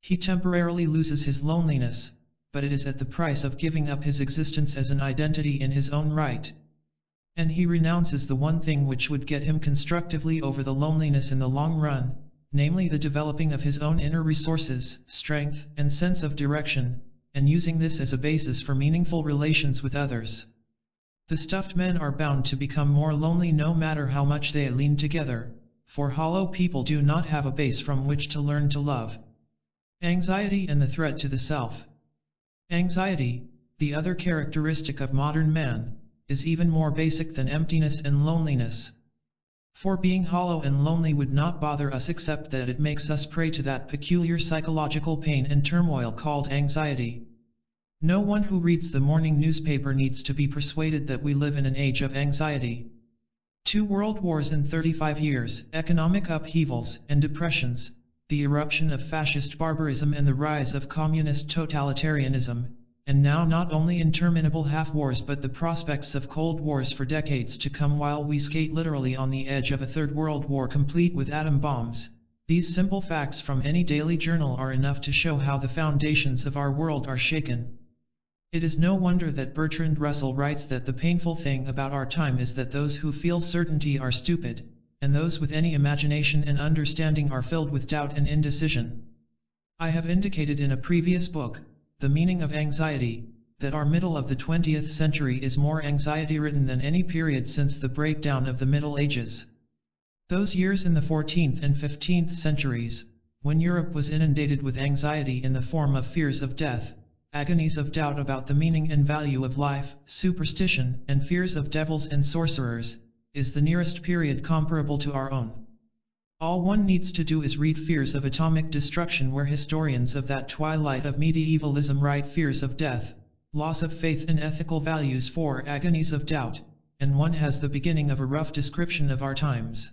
He temporarily loses his loneliness, but it is at the price of giving up his existence as an identity in his own right. And he renounces the one thing which would get him constructively over the loneliness in the long run, namely the developing of his own inner resources, strength, and sense of direction, and using this as a basis for meaningful relations with others. The stuffed men are bound to become more lonely no matter how much they lean together, for hollow people do not have a base from which to learn to love. Anxiety and the threat to the self. Anxiety, the other characteristic of modern man, is even more basic than emptiness and loneliness. For being hollow and lonely would not bother us except that it makes us prey to that peculiar psychological pain and turmoil called anxiety. No one who reads the morning newspaper needs to be persuaded that we live in an age of anxiety. 2 world wars in 35 years, economic upheavals and depressions, the eruption of fascist barbarism and the rise of communist totalitarianism, and now not only interminable half-wars but the prospects of cold wars for decades to come while we skate literally on the edge of a 3rd world war complete with atom bombs. These simple facts from any daily journal are enough to show how the foundations of our world are shaken. It is no wonder that Bertrand Russell writes that the painful thing about our time is that those who feel certainty are stupid, and those with any imagination and understanding are filled with doubt and indecision. I have indicated in a previous book, The Meaning of Anxiety, that our middle of the 20th century is more anxiety-ridden than any period since the breakdown of the Middle Ages. Those years in the 14th and 15th centuries, when Europe was inundated with anxiety in the form of fears of death, agonies of doubt about the meaning and value of life, superstition, and fears of devils and sorcerers, is the nearest period comparable to our own. All one needs to do is read Fears of Atomic Destruction, where historians of that twilight of medievalism write fears of death, loss of faith in ethical values for agonies of doubt, and one has the beginning of a rough description of our times.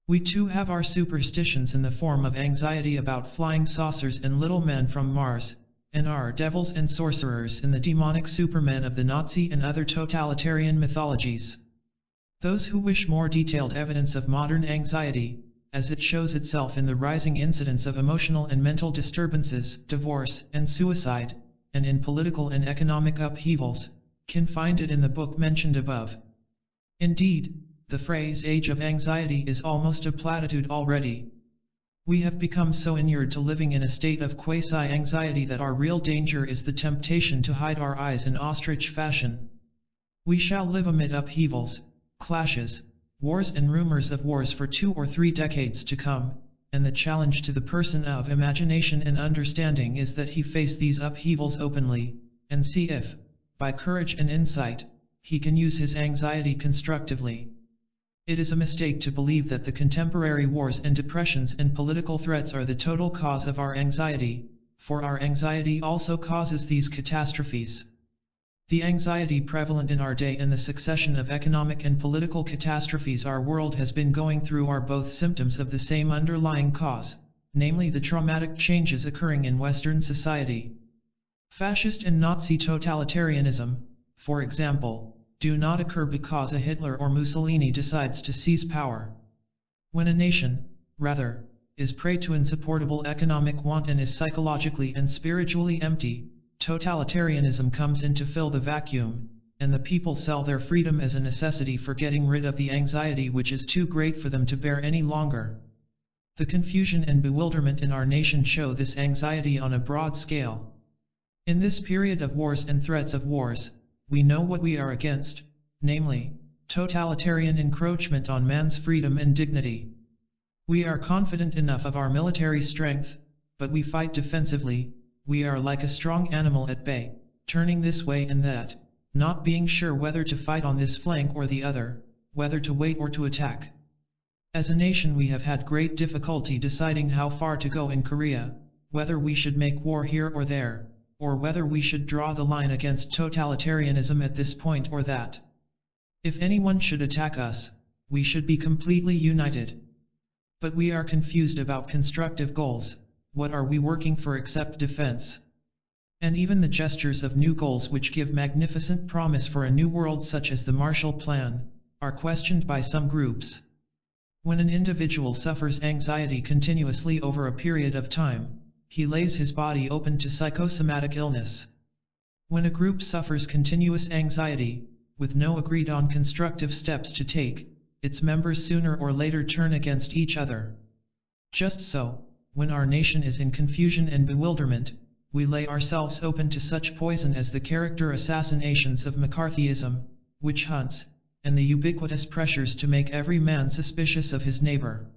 We too have our superstitions in the form of anxiety about flying saucers and little men from Mars, and our devils and sorcerers in the demonic supermen of the Nazi and other totalitarian mythologies. Those who wish more detailed evidence of modern anxiety, as it shows itself in the rising incidence of emotional and mental disturbances, divorce, and suicide, and in political and economic upheavals, can find it in the book mentioned above. Indeed, the phrase age of anxiety is almost a platitude already. We have become so inured to living in a state of quasi-anxiety that our real danger is the temptation to hide our eyes in ostrich fashion. We shall live amid upheavals, clashes, wars and rumors of wars for 2 or 3 decades to come, and the challenge to the person of imagination and understanding is that he face these upheavals openly, and see if, by courage and insight, he can use his anxiety constructively. It is a mistake to believe that the contemporary wars and depressions and political threats are the total cause of our anxiety, for our anxiety also causes these catastrophes. The anxiety prevalent in our day and the succession of economic and political catastrophes our world has been going through are both symptoms of the same underlying cause, namely the traumatic changes occurring in Western society. Fascist and Nazi totalitarianism, for example, do not occur because a Hitler or Mussolini decides to seize power. When a nation, rather, is prey to insupportable economic want and is psychologically and spiritually empty, totalitarianism comes in to fill the vacuum, and the people sell their freedom as a necessity for getting rid of the anxiety which is too great for them to bear any longer. The confusion and bewilderment in our nation show this anxiety on a broad scale. In this period of wars and threats of wars, we know what we are against, namely, totalitarian encroachment on man's freedom and dignity. We are confident enough of our military strength, but we fight defensively. We are like a strong animal at bay, turning this way and that, not being sure whether to fight on this flank or the other, whether to wait or to attack. As a nation we have had great difficulty deciding how far to go in Korea, whether we should make war here or there, or whether we should draw the line against totalitarianism at this point or that. If anyone should attack us, we should be completely united. But we are confused about constructive goals. What are we working for except defense? And even the gestures of new goals which give magnificent promise for a new world such as the Marshall Plan, are questioned by some groups. When an individual suffers anxiety continuously over a period of time, he lays his body open to psychosomatic illness. When a group suffers continuous anxiety, with no agreed on constructive steps to take, its members sooner or later turn against each other. Just so, when our nation is in confusion and bewilderment, we lay ourselves open to such poison as the character assassinations of McCarthyism, witch hunts, and the ubiquitous pressures to make every man suspicious of his neighbor.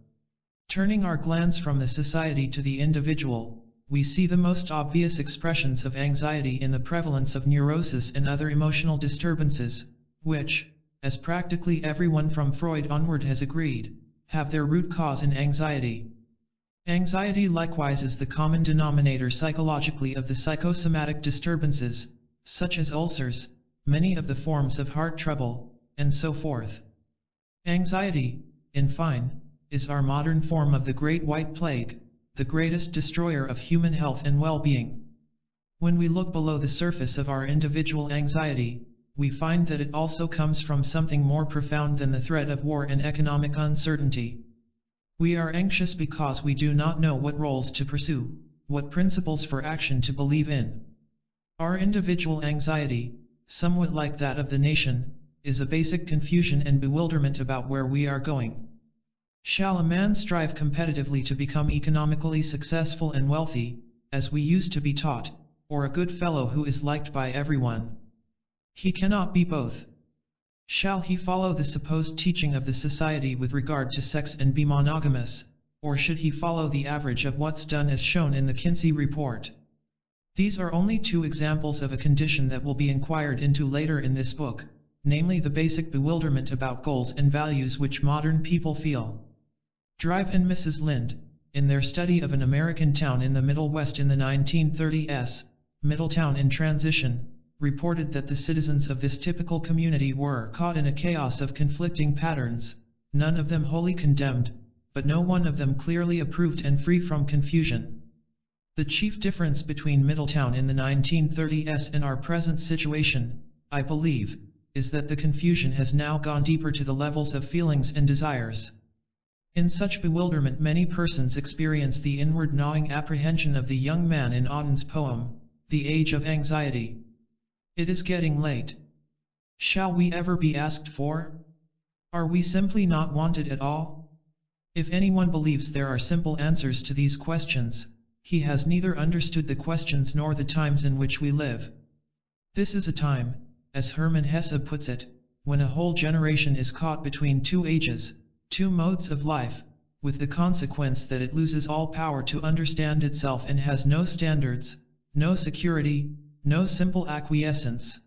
Turning our glance from the society to the individual, we see the most obvious expressions of anxiety in the prevalence of neurosis and other emotional disturbances, which, as practically everyone from Freud onward has agreed, have their root cause in anxiety. Anxiety likewise is the common denominator psychologically of the psychosomatic disturbances, such as ulcers, many of the forms of heart trouble, and so forth. Anxiety, in fine, is our modern form of the Great White Plague, the greatest destroyer of human health and well-being. When we look below the surface of our individual anxiety, we find that it also comes from something more profound than the threat of war and economic uncertainty. We are anxious because we do not know what roles to pursue, what principles for action to believe in. Our individual anxiety, somewhat like that of the nation, is a basic confusion and bewilderment about where we are going. Shall a man strive competitively to become economically successful and wealthy, as we used to be taught, or a good fellow who is liked by everyone? He cannot be both. Shall he follow the supposed teaching of the society with regard to sex and be monogamous, or should he follow the average of what's done as shown in the Kinsey report? These are only two examples of a condition that will be inquired into later in this book, namely the basic bewilderment about goals and values which modern people feel. Drive and Mrs. Lind, in their study of an American town in the Middle West in the 1930s, Middletown in Transition, reported that the citizens of this typical community were caught in a chaos of conflicting patterns, none of them wholly condemned, but no one of them clearly approved and free from confusion. The chief difference between Middletown in the 1930s and our present situation, I believe, is that the confusion has now gone deeper to the levels of feelings and desires. In such bewilderment many persons experience the inward gnawing apprehension of the young man in Auden's poem, The Age of Anxiety. It is getting late. Shall we ever be asked for? Are we simply not wanted at all? If anyone believes there are simple answers to these questions, he has neither understood the questions nor the times in which we live. This is a time, as Hermann Hesse puts it, when a whole generation is caught between two ages, two modes of life, with the consequence that it loses all power to understand itself and has no standards, no security, no simple acquiescence.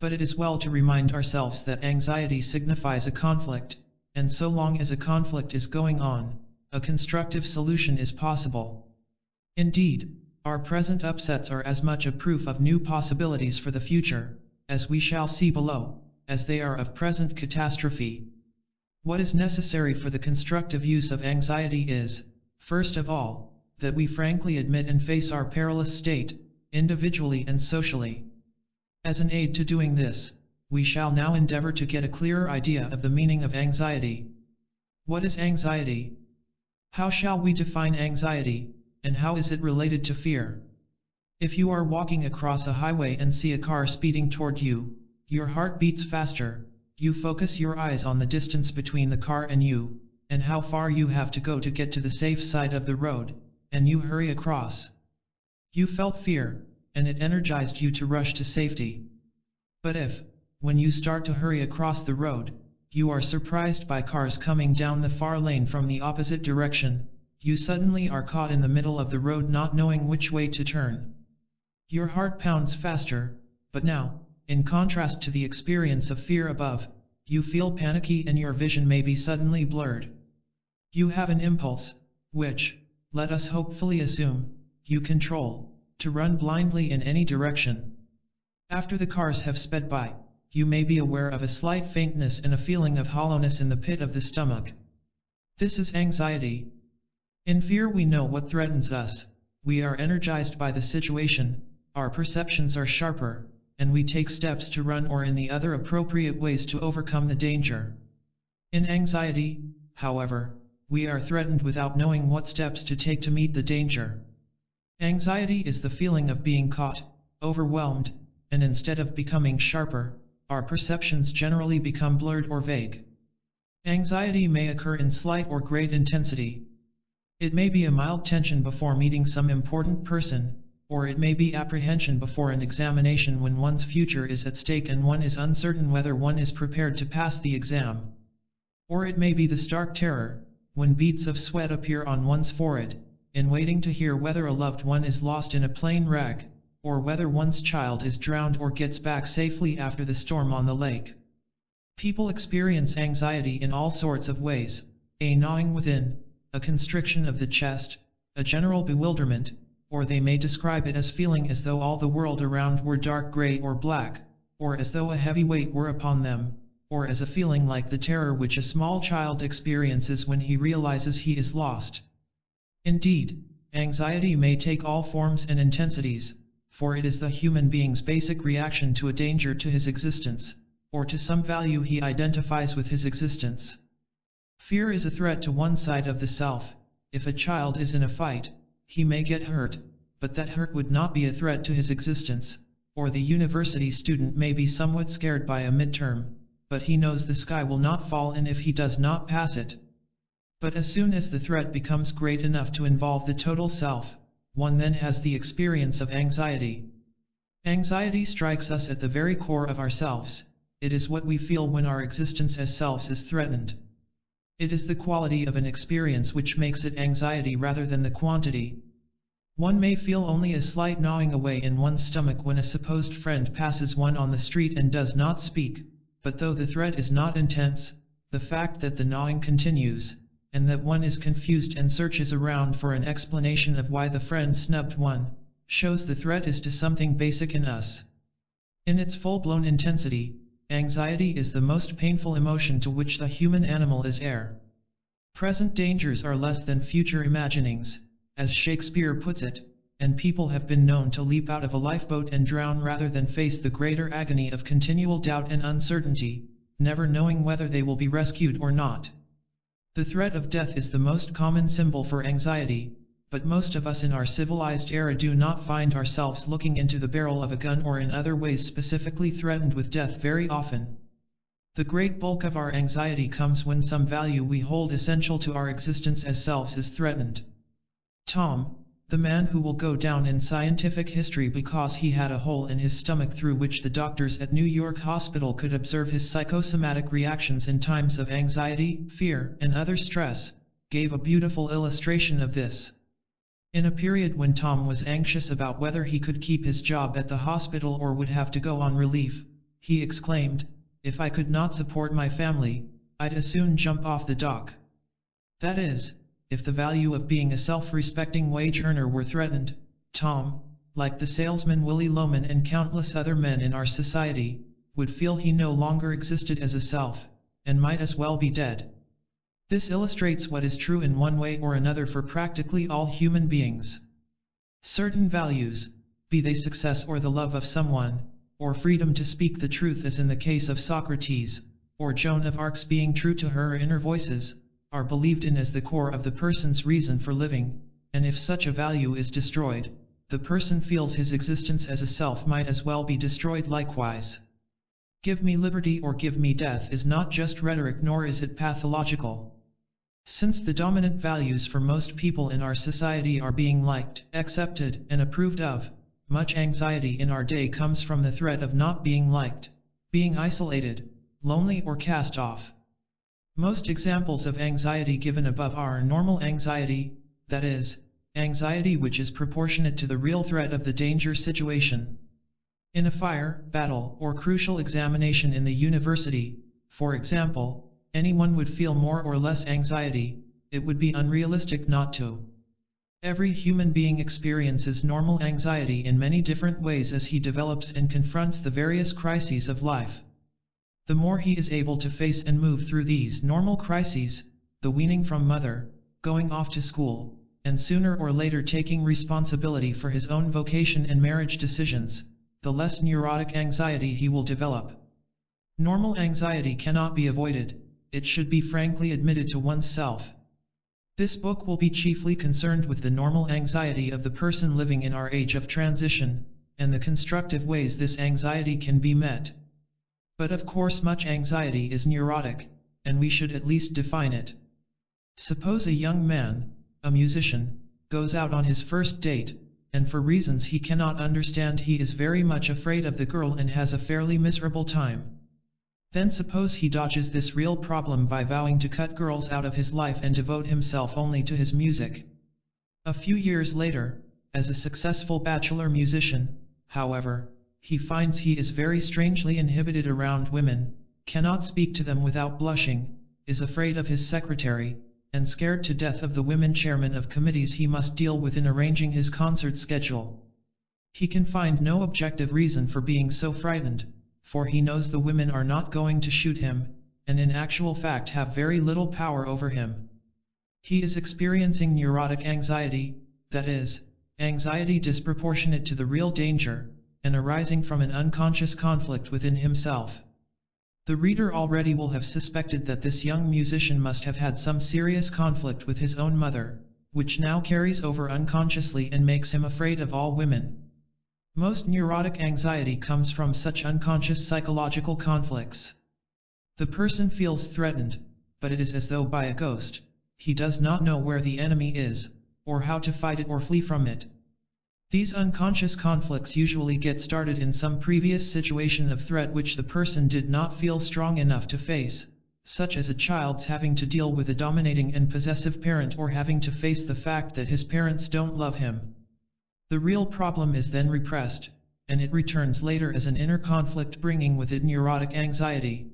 But it is well to remind ourselves that anxiety signifies a conflict, and so long as a conflict is going on, a constructive solution is possible. Indeed, our present upsets are as much a proof of new possibilities for the future, as we shall see below, as they are of present catastrophe. What is necessary for the constructive use of anxiety is, first of all, that we frankly admit and face our perilous state, individually and socially. As an aid to doing this, we shall now endeavor to get a clearer idea of the meaning of anxiety. What is anxiety? How shall we define anxiety, and how is it related to fear? If you are walking across a highway and see a car speeding toward you, your heart beats faster, you focus your eyes on the distance between the car and you, and how far you have to go to get to the safe side of the road, and you hurry across. You felt fear, and it energized you to rush to safety. But if, when you start to hurry across the road, you are surprised by cars coming down the far lane from the opposite direction, you suddenly are caught in the middle of the road not knowing which way to turn. Your heart pounds faster, but now, in contrast to the experience of fear above, you feel panicky and your vision may be suddenly blurred. You have an impulse, which, let us hopefully assume, you control, to run blindly in any direction. After the cars have sped by, you may be aware of a slight faintness and a feeling of hollowness in the pit of the stomach. This is anxiety. In fear we know what threatens us, we are energized by the situation, our perceptions are sharper, and we take steps to run or in the other appropriate ways to overcome the danger. In anxiety, however, we are threatened without knowing what steps to take to meet the danger. Anxiety is the feeling of being caught, overwhelmed, and instead of becoming sharper, our perceptions generally become blurred or vague. Anxiety may occur in slight or great intensity. It may be a mild tension before meeting some important person, or it may be apprehension before an examination when one's future is at stake and one is uncertain whether one is prepared to pass the exam. Or it may be the stark terror, when beads of sweat appear on one's forehead, in waiting to hear whether a loved one is lost in a plane wreck, or whether one's child is drowned or gets back safely after the storm on the lake. People experience anxiety in all sorts of ways, a gnawing within, a constriction of the chest, a general bewilderment, or they may describe it as feeling as though all the world around were dark gray or black, or as though a heavy weight were upon them, or as a feeling like the terror which a small child experiences when he realizes he is lost. Indeed, anxiety may take all forms and intensities, for it is the human being's basic reaction to a danger to his existence, or to some value he identifies with his existence. Fear is a threat to one side of the self. If a child is in a fight, he may get hurt, but that hurt would not be a threat to his existence, or the university student may be somewhat scared by a midterm, but he knows the sky will not fall in if he does not pass it. But as soon as the threat becomes great enough to involve the total self, one then has the experience of anxiety. Anxiety strikes us at the very core of ourselves. It is what we feel when our existence as selves is threatened. It is the quality of an experience which makes it anxiety rather than the quantity. One may feel only a slight gnawing away in one's stomach when a supposed friend passes one on the street and does not speak, but though the threat is not intense, the fact that the gnawing continues, and that one is confused and searches around for an explanation of why the friend snubbed one, shows the threat is to something basic in us. In its full-blown intensity, anxiety is the most painful emotion to which the human animal is heir. Present dangers are less than future imaginings, as Shakespeare puts it, and people have been known to leap out of a lifeboat and drown rather than face the greater agony of continual doubt and uncertainty, never knowing whether they will be rescued or not. The threat of death is the most common symbol for anxiety, but most of us in our civilized era do not find ourselves looking into the barrel of a gun or in other ways specifically threatened with death very often. The great bulk of our anxiety comes when some value we hold essential to our existence as selves is threatened. Tom, the man who will go down in scientific history because he had a hole in his stomach through which the doctors at New York Hospital could observe his psychosomatic reactions in times of anxiety, fear, and other stress, gave a beautiful illustration of this. In a period when Tom was anxious about whether he could keep his job at the hospital or would have to go on relief, he exclaimed, "If I could not support my family, I'd as soon jump off the dock." That is, if the value of being a self-respecting wage earner were threatened, Tom, like the salesman Willy Loman and countless other men in our society, would feel he no longer existed as a self, and might as well be dead. This illustrates what is true in one way or another for practically all human beings. Certain values, be they success or the love of someone, or freedom to speak the truth as in the case of Socrates, or Joan of Arc's being true to her inner voices, are believed in as the core of the person's reason for living, and if such a value is destroyed, the person feels his existence as a self might as well be destroyed likewise. Give me liberty or give me death is not just rhetoric, nor is it pathological. Since the dominant values for most people in our society are being liked, accepted, and approved of, much anxiety in our day comes from the threat of not being liked, being isolated, lonely, or cast off. Most examples of anxiety given above are normal anxiety, that is, anxiety which is proportionate to the real threat of the danger situation. In a fire, battle, or crucial examination in the university, for example, anyone would feel more or less anxiety. It would be unrealistic not to. Every human being experiences normal anxiety in many different ways as he develops and confronts the various crises of life. The more he is able to face and move through these normal crises, the weaning from mother, going off to school, and sooner or later taking responsibility for his own vocation and marriage decisions, the less neurotic anxiety he will develop. Normal anxiety cannot be avoided, it should be frankly admitted to oneself. This book will be chiefly concerned with the normal anxiety of the person living in our age of transition, and the constructive ways this anxiety can be met. But of course much anxiety is neurotic, and we should at least define it. Suppose a young man, a musician, goes out on his first date, and for reasons he cannot understand he is very much afraid of the girl and has a fairly miserable time. Then suppose he dodges this real problem by vowing to cut girls out of his life and devote himself only to his music. A few years later, as a successful bachelor musician, however, he finds he is very strangely inhibited around women, cannot speak to them without blushing, is afraid of his secretary, and scared to death of the women chairmen of committees he must deal with in arranging his concert schedule. He can find no objective reason for being so frightened, for he knows the women are not going to shoot him, and in actual fact have very little power over him. He is experiencing neurotic anxiety, that is, anxiety disproportionate to the real danger, and arising from an unconscious conflict within himself. The reader already will have suspected that this young musician must have had some serious conflict with his own mother, which now carries over unconsciously and makes him afraid of all women. Most neurotic anxiety comes from such unconscious psychological conflicts. The person feels threatened, but it is as though by a ghost. He does not know where the enemy is, or how to fight it or flee from it. These unconscious conflicts usually get started in some previous situation of threat which the person did not feel strong enough to face, such as a child's having to deal with a dominating and possessive parent or having to face the fact that his parents don't love him. The real problem is then repressed, and it returns later as an inner conflict bringing with it neurotic anxiety.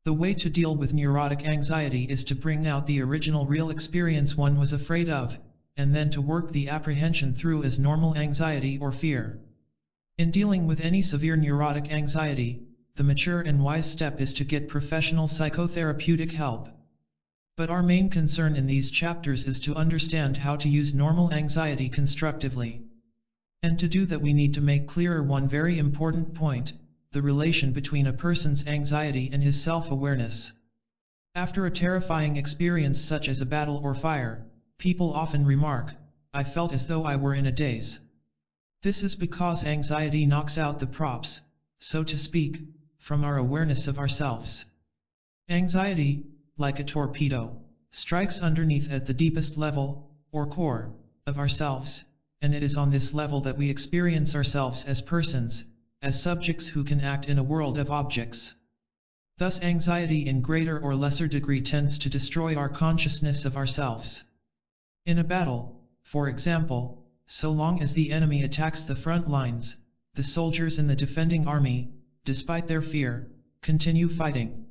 The way to deal with neurotic anxiety is to bring out the original real experience one was afraid of, and then to work the apprehension through as normal anxiety or fear. In dealing with any severe neurotic anxiety, the mature and wise step is to get professional psychotherapeutic help. But our main concern in these chapters is to understand how to use normal anxiety constructively. And to do that we need to make clearer one very important point, the relation between a person's anxiety and his self-awareness. After a terrifying experience such as a battle or fire, people often remark, "I felt as though I were in a daze." This is because anxiety knocks out the props, so to speak, from our awareness of ourselves. Anxiety, like a torpedo, strikes underneath at the deepest level, or core, of ourselves, and it is on this level that we experience ourselves as persons, as subjects who can act in a world of objects. Thus anxiety in greater or lesser degree tends to destroy our consciousness of ourselves. In a battle, for example, so long as the enemy attacks the front lines, the soldiers in the defending army, despite their fear, continue fighting.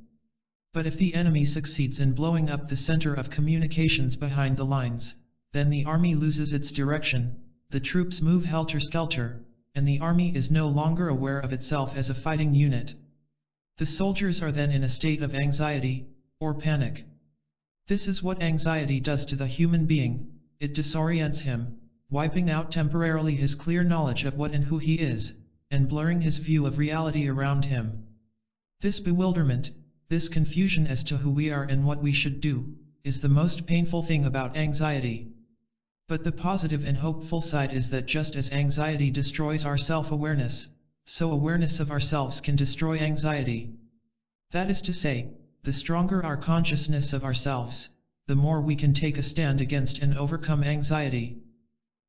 But if the enemy succeeds in blowing up the center of communications behind the lines, then the army loses its direction, the troops move helter-skelter, and the army is no longer aware of itself as a fighting unit. The soldiers are then in a state of anxiety, or panic. This is what anxiety does to the human being, it disorients him, wiping out temporarily his clear knowledge of what and who he is, and blurring his view of reality around him. This bewilderment, this confusion as to who we are and what we should do, is the most painful thing about anxiety. But the positive and hopeful side is that just as anxiety destroys our self-awareness, so awareness of ourselves can destroy anxiety. That is to say, the stronger our consciousness of ourselves, the more we can take a stand against and overcome anxiety.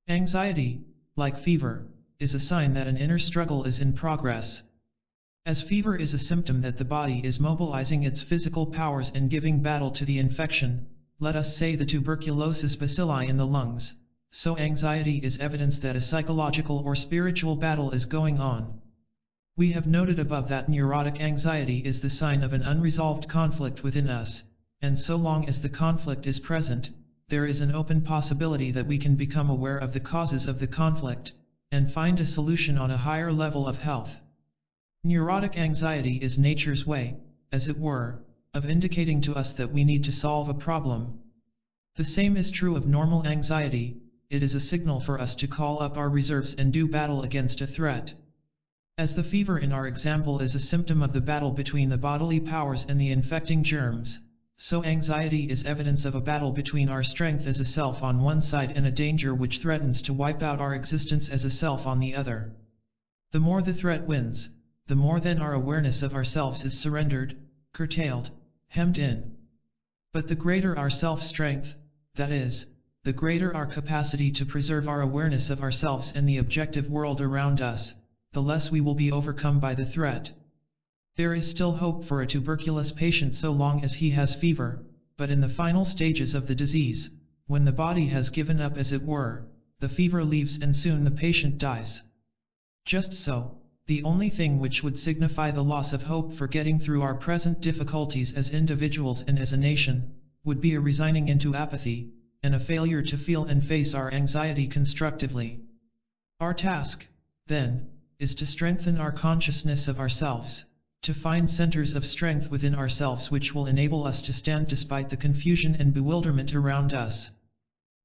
Anxiety, like fever, is a sign that an inner struggle is in progress. As fever is a symptom that the body is mobilizing its physical powers and giving battle to the infection, let us say the tuberculosis bacilli in the lungs, so anxiety is evidence that a psychological or spiritual battle is going on. We have noted above that neurotic anxiety is the sign of an unresolved conflict within us, and so long as the conflict is present, there is an open possibility that we can become aware of the causes of the conflict, and find a solution on a higher level of health. Neurotic anxiety is nature's way, as it were, of indicating to us that we need to solve a problem. The same is true of normal anxiety, it is a signal for us to call up our reserves and do battle against a threat. As the fever in our example is a symptom of the battle between the bodily powers and the infecting germs, so anxiety is evidence of a battle between our strength as a self on one side and a danger which threatens to wipe out our existence as a self on the other. The more the threat wins, the more then our awareness of ourselves is surrendered, curtailed, hemmed in. But the greater our self-strength, that is, the greater our capacity to preserve our awareness of ourselves and the objective world around us, the less we will be overcome by the threat. There is still hope for a tuberculous patient so long as he has fever, but in the final stages of the disease, when the body has given up as it were, the fever leaves and soon the patient dies. Just so, the only thing which would signify the loss of hope for getting through our present difficulties as individuals and as a nation, would be a resigning into apathy, and a failure to feel and face our anxiety constructively. Our task, then, is to strengthen our consciousness of ourselves, to find centers of strength within ourselves which will enable us to stand despite the confusion and bewilderment around us.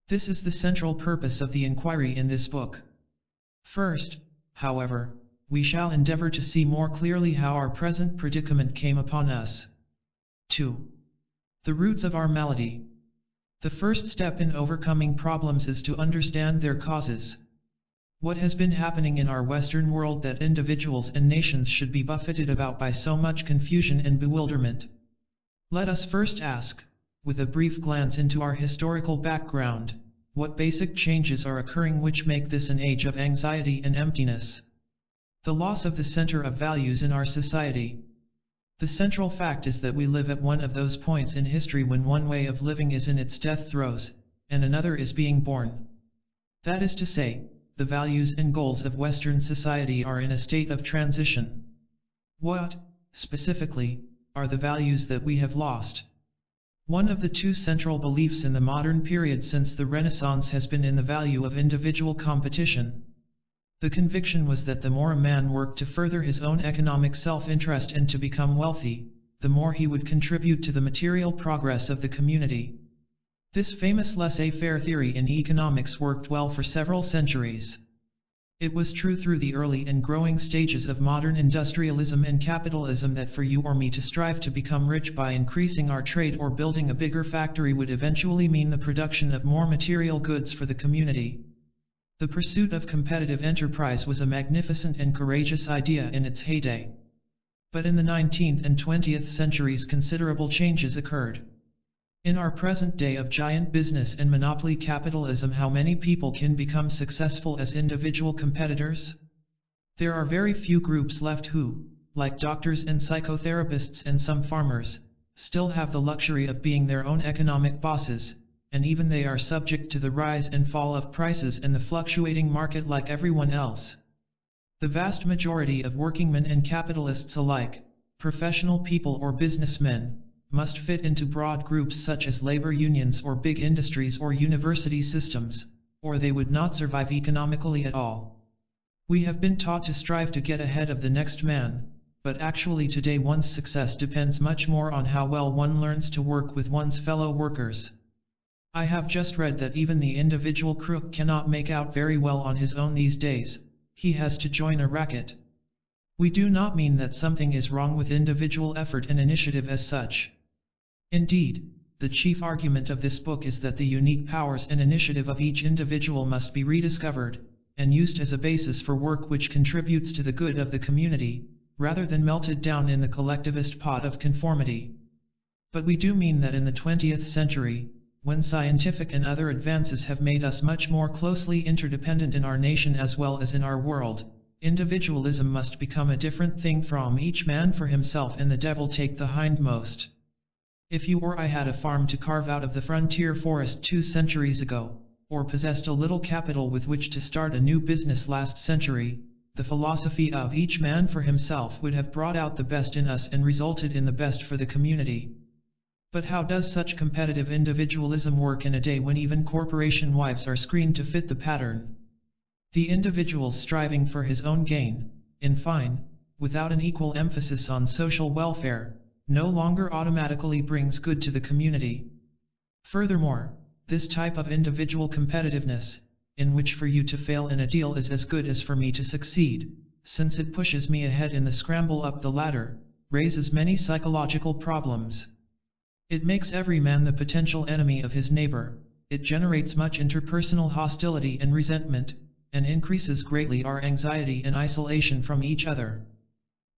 This is the central purpose of the inquiry in this book. First, however, we shall endeavor to see more clearly how our present predicament came upon us. 2. The roots of our malady. The first step in overcoming problems is to understand their causes. What has been happening in our Western world that individuals and nations should be buffeted about by so much confusion and bewilderment? Let us first ask, with a brief glance into our historical background, what basic changes are occurring which make this an age of anxiety and emptiness? The loss of the center of values in our society. The central fact is that we live at one of those points in history when one way of living is in its death throes, and another is being born. That is to say, the values and goals of Western society are in a state of transition. What, specifically, are the values that we have lost? One of the two central beliefs in the modern period since the Renaissance has been in the value of individual competition. The conviction was that the more a man worked to further his own economic self-interest and to become wealthy, the more he would contribute to the material progress of the community. This famous laissez-faire theory in economics worked well for several centuries. It was true through the early and growing stages of modern industrialism and capitalism that for you or me to strive to become rich by increasing our trade or building a bigger factory would eventually mean the production of more material goods for the community. The pursuit of competitive enterprise was a magnificent and courageous idea in its heyday. But in the 19th and 20th centuries considerable changes occurred. In our present day of giant business and monopoly capitalism, how many people can become successful as individual competitors? There are very few groups left who, like doctors and psychotherapists and some farmers, still have the luxury of being their own economic bosses, and even they are subject to the rise and fall of prices and the fluctuating market like everyone else. The vast majority of workingmen and capitalists alike, professional people or businessmen, must fit into broad groups such as labor unions or big industries or university systems, or they would not survive economically at all. We have been taught to strive to get ahead of the next man, but actually today one's success depends much more on how well one learns to work with one's fellow workers. I have just read that even the individual crook cannot make out very well on his own these days. He has to join a racket, We do not mean that something is wrong with individual effort and initiative as such. Indeed, the chief argument of this book is that the unique powers and initiative of each individual must be rediscovered, and used as a basis for work which contributes to the good of the community, rather than melted down in the collectivist pot of conformity. But we do mean that in the 20th century, when scientific and other advances have made us much more closely interdependent in our nation as well as in our world, individualism must become a different thing from each man for himself and the devil take the hindmost. If you or I had a farm to carve out of the frontier forest 2 centuries ago, or possessed a little capital with which to start a new business last century, the philosophy of each man for himself would have brought out the best in us and resulted in the best for the community. But how does such competitive individualism work in a day when even corporation wives are screened to fit the pattern? The individual striving for his own gain, in fine, without an equal emphasis on social welfare, no longer automatically brings good to the community. Furthermore, this type of individual competitiveness, in which for you to fail in a deal is as good as for me to succeed, since it pushes me ahead in the scramble up the ladder, raises many psychological problems. It makes every man the potential enemy of his neighbor, it generates much interpersonal hostility and resentment, and increases greatly our anxiety and isolation from each other.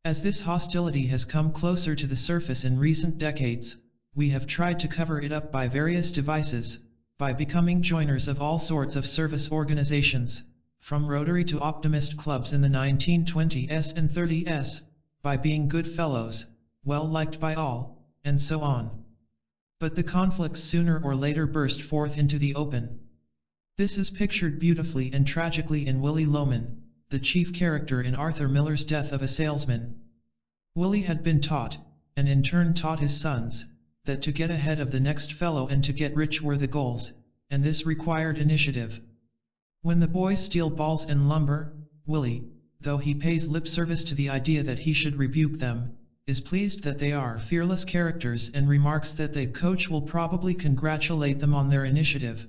As this hostility has come closer to the surface in recent decades, we have tried to cover it up by various devices, by becoming joiners of all sorts of service organizations, from Rotary to Optimist clubs in the 1920s and 30s, by being good fellows, well liked by all, and so on. But the conflicts sooner or later burst forth into the open. This is pictured beautifully and tragically in Willie Loman, the chief character in Arthur Miller's Death of a Salesman. Willie had been taught, and in turn taught his sons, that to get ahead of the next fellow and to get rich were the goals, and this required initiative. When the boys steal balls and lumber, Willie, though he pays lip service to the idea that he should rebuke them, is pleased that they are fearless characters and remarks that the coach will probably congratulate them on their initiative.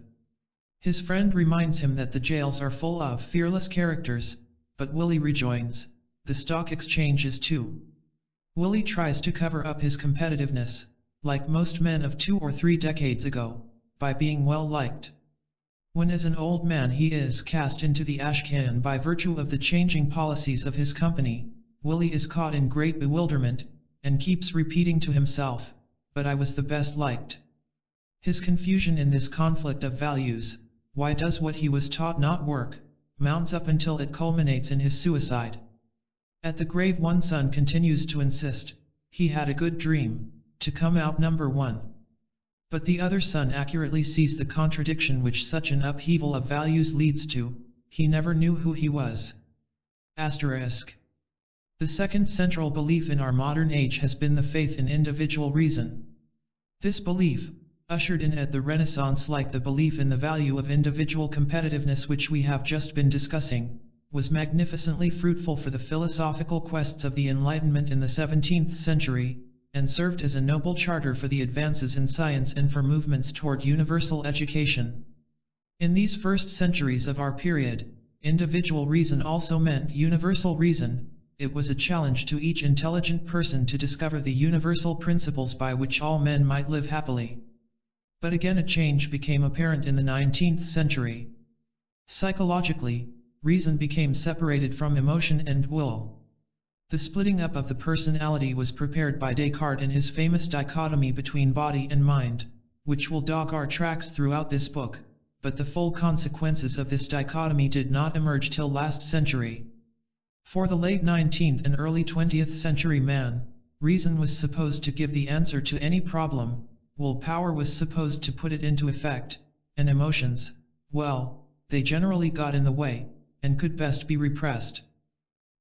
His friend reminds him that the jails are full of fearless characters, but Willie rejoins, the stock exchange is too. Willie tries to cover up his competitiveness, like most men of 2 or 3 decades ago, by being well liked. When as an old man he is cast into the ash can by virtue of the changing policies of his company, Willie is caught in great bewilderment, and keeps repeating to himself, "But I was the best liked." His confusion in this conflict of values, why does what he was taught not work, mounts up until it culminates in his suicide. At the grave one son continues to insist, he had a good dream, to come out number 1. But the other son accurately sees the contradiction which such an upheaval of values leads to, he never knew who he was. Asterisk. The second central belief in our modern age has been the faith in individual reason. This belief, ushered in at the Renaissance like the belief in the value of individual competitiveness which we have just been discussing, was magnificently fruitful for the philosophical quests of the Enlightenment in the 17th century, and served as a noble charter for the advances in science and for movements toward universal education. In these first centuries of our period, individual reason also meant universal reason. It was a challenge to each intelligent person to discover the universal principles by which all men might live happily. But again a change became apparent in the 19th century. Psychologically, reason became separated from emotion and will. The splitting up of the personality was prepared by Descartes in his famous dichotomy between body and mind, which will dog our tracks throughout this book, but the full consequences of this dichotomy did not emerge till last century. For the late 19th and early 20th century man, reason was supposed to give the answer to any problem, willpower was supposed to put it into effect, and emotions, well, they generally got in the way, and could best be repressed.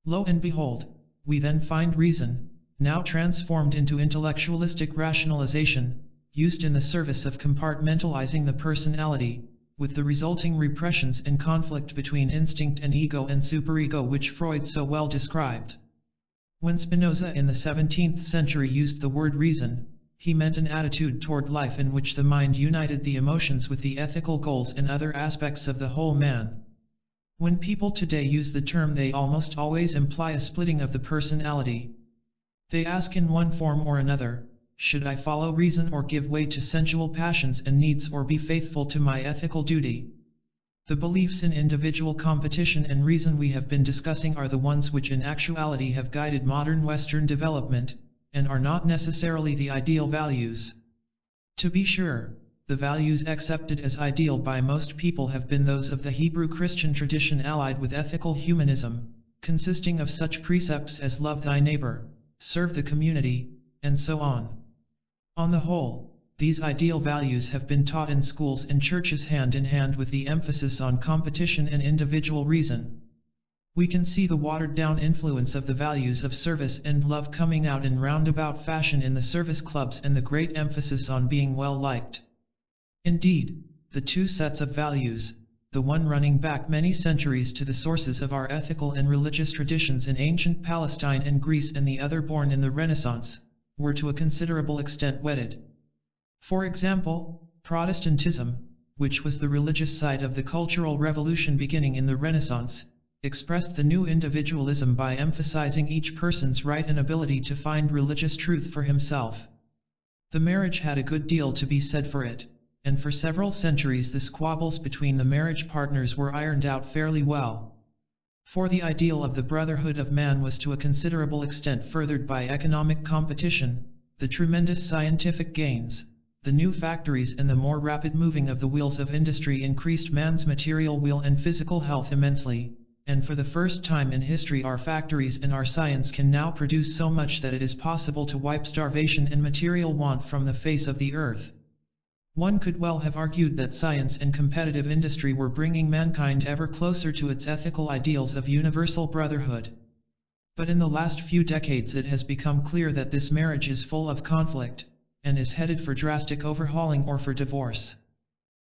Lo and behold, we then find reason, now transformed into intellectualistic rationalization, used in the service of compartmentalizing the personality, with the resulting repressions and conflict between instinct and ego and superego which Freud so well described. When Spinoza in the 17th century used the word reason, he meant an attitude toward life in which the mind united the emotions with the ethical goals and other aspects of the whole man. When people today use the term, they almost always imply a splitting of the personality. They ask in one form or another, should I follow reason or give way to sensual passions and needs, or be faithful to my ethical duty? The beliefs in individual competition and reason we have been discussing are the ones which in actuality have guided modern Western development, and are not necessarily the ideal values. To be sure, the values accepted as ideal by most people have been those of the Hebrew Christian tradition allied with ethical humanism, consisting of such precepts as love thy neighbor, serve the community, and so on. On the whole, these ideal values have been taught in schools and churches hand in hand with the emphasis on competition and individual reason. We can see the watered-down influence of the values of service and love coming out in roundabout fashion in the service clubs and the great emphasis on being well liked. Indeed, the two sets of values, the one running back many centuries to the sources of our ethical and religious traditions in ancient Palestine and Greece, and the other born in the Renaissance, were to a considerable extent wedded. For example, Protestantism, which was the religious side of the Cultural Revolution beginning in the Renaissance, expressed the new individualism by emphasizing each person's right and ability to find religious truth for himself. The marriage had a good deal to be said for it, and for several centuries the squabbles between the marriage partners were ironed out fairly well. For the ideal of the brotherhood of man was to a considerable extent furthered by economic competition, the tremendous scientific gains, the new factories and the more rapid moving of the wheels of industry increased man's material weal and physical health immensely, and for the first time in history our factories and our science can now produce so much that it is possible to wipe starvation and material want from the face of the earth. One could well have argued that science and competitive industry were bringing mankind ever closer to its ethical ideals of universal brotherhood. But in the last few decades it has become clear that this marriage is full of conflict, and is headed for drastic overhauling or for divorce.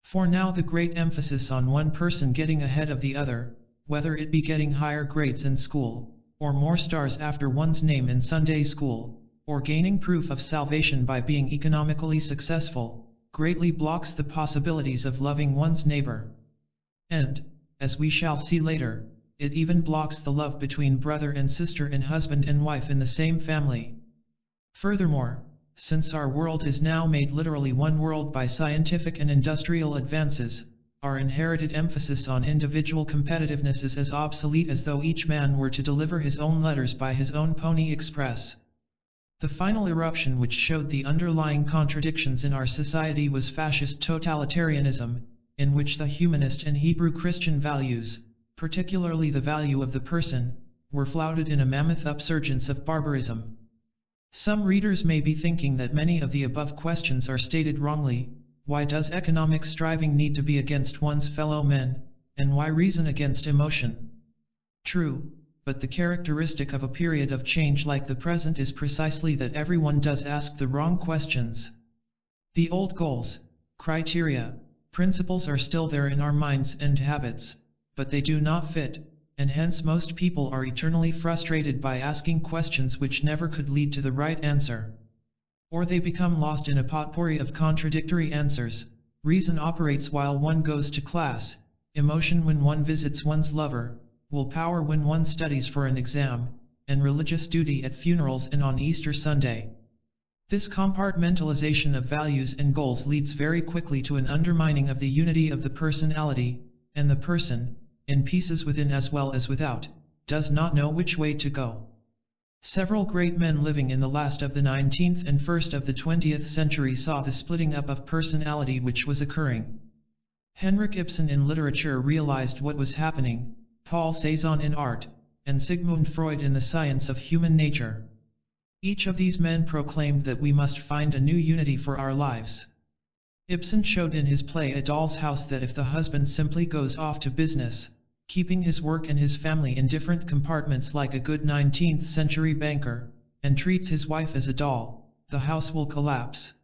For now the great emphasis on one person getting ahead of the other, whether it be getting higher grades in school, or more stars after one's name in Sunday school, or gaining proof of salvation by being economically successful, greatly blocks the possibilities of loving one's neighbor. And, as we shall see later, it even blocks the love between brother and sister and husband and wife in the same family. Furthermore, since our world is now made literally one world by scientific and industrial advances, our inherited emphasis on individual competitiveness is as obsolete as though each man were to deliver his own letters by his own pony express. The final eruption which showed the underlying contradictions in our society was fascist totalitarianism, in which the humanist and Hebrew Christian values, particularly the value of the person, were flouted in a mammoth upsurgence of barbarism. Some readers may be thinking that many of the above questions are stated wrongly. Why does economic striving need to be against one's fellow men, and why reason against emotion? True, but the characteristic of a period of change like the present is precisely that everyone does ask the wrong questions. The old goals, criteria, principles are still there in our minds and habits, but they do not fit, and hence most people are eternally frustrated by asking questions which never could lead to the right answer. Or they become lost in a potpourri of contradictory answers. Reason operates while one goes to class, emotion when one visits one's lover, willpower when one studies for an exam, and religious duty at funerals and on Easter Sunday. This compartmentalization of values and goals leads very quickly to an undermining of the unity of the personality, and the person, in pieces within as well as without, does not know which way to go. Several great men living in the last of the 19th and first of the 20th century saw the splitting up of personality which was occurring. Henrik Ibsen in literature realized what was happening, Paul Cézanne in art, and Sigmund Freud in the science of human nature. Each of these men proclaimed that we must find a new unity for our lives. Ibsen showed in his play A Doll's House that if the husband simply goes off to business, keeping his work and his family in different compartments like a good 19th century banker, and treats his wife as a doll, the house will collapse.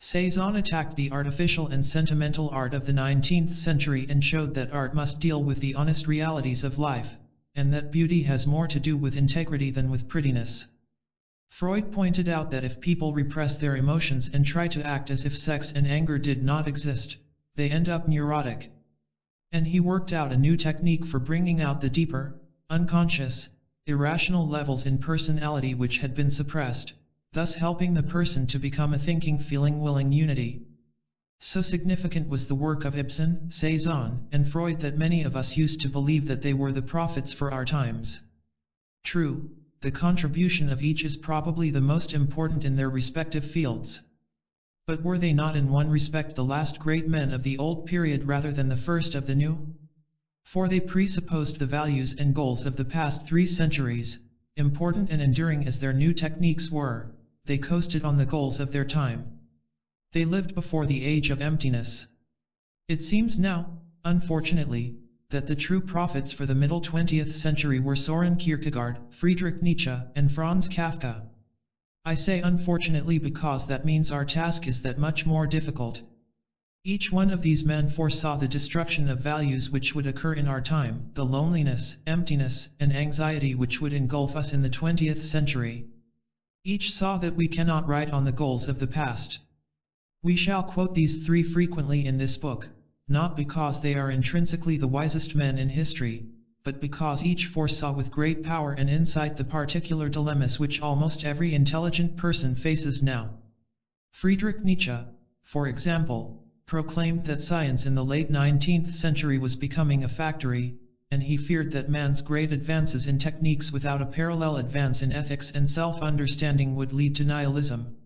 Cézanne attacked the artificial and sentimental art of the 19th century and showed that art must deal with the honest realities of life, and that beauty has more to do with integrity than with prettiness. Freud pointed out that if people repress their emotions and try to act as if sex and anger did not exist, they end up neurotic. And he worked out a new technique for bringing out the deeper, unconscious, irrational levels in personality which had been suppressed, thus helping the person to become a thinking, feeling, willing unity. So significant was the work of Ibsen, Cezanne, and Freud that many of us used to believe that they were the prophets for our times. True, the contribution of each is probably the most important in their respective fields. But were they not in one respect the last great men of the old period rather than the first of the new? For they presupposed the values and goals of the past 3 centuries, important and enduring as their new techniques were, they coasted on the goals of their time. They lived before the age of emptiness. It seems now, unfortunately, that the true prophets for the middle 20th century were Soren Kierkegaard, Friedrich Nietzsche, and Franz Kafka. I say unfortunately because that means our task is that much more difficult. Each one of these men foresaw the destruction of values which would occur in our time, the loneliness, emptiness, and anxiety which would engulf us in the 20th century. Each saw that we cannot write on the goals of the past. We shall quote these 3 frequently in this book, not because they are intrinsically the wisest men in history, but because each foresaw with great power and insight the particular dilemmas which almost every intelligent person faces now. Friedrich Nietzsche, for example, proclaimed that science in the late 19th century was becoming a factory, and he feared that man's great advances in techniques without a parallel advance in ethics and self-understanding would lead to nihilism.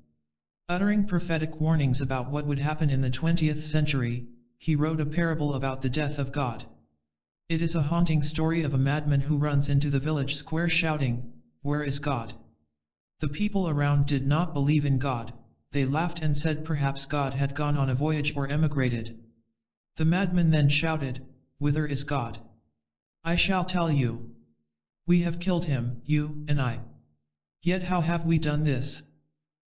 Uttering prophetic warnings about what would happen in the 20th century, he wrote a parable about the death of God. It is a haunting story of a madman who runs into the village square shouting, "Where is God?" The people around did not believe in God. They laughed and said perhaps God had gone on a voyage or emigrated. The madman then shouted, "Whither is God? I shall tell you. We have killed him, you and I. Yet how have we done this?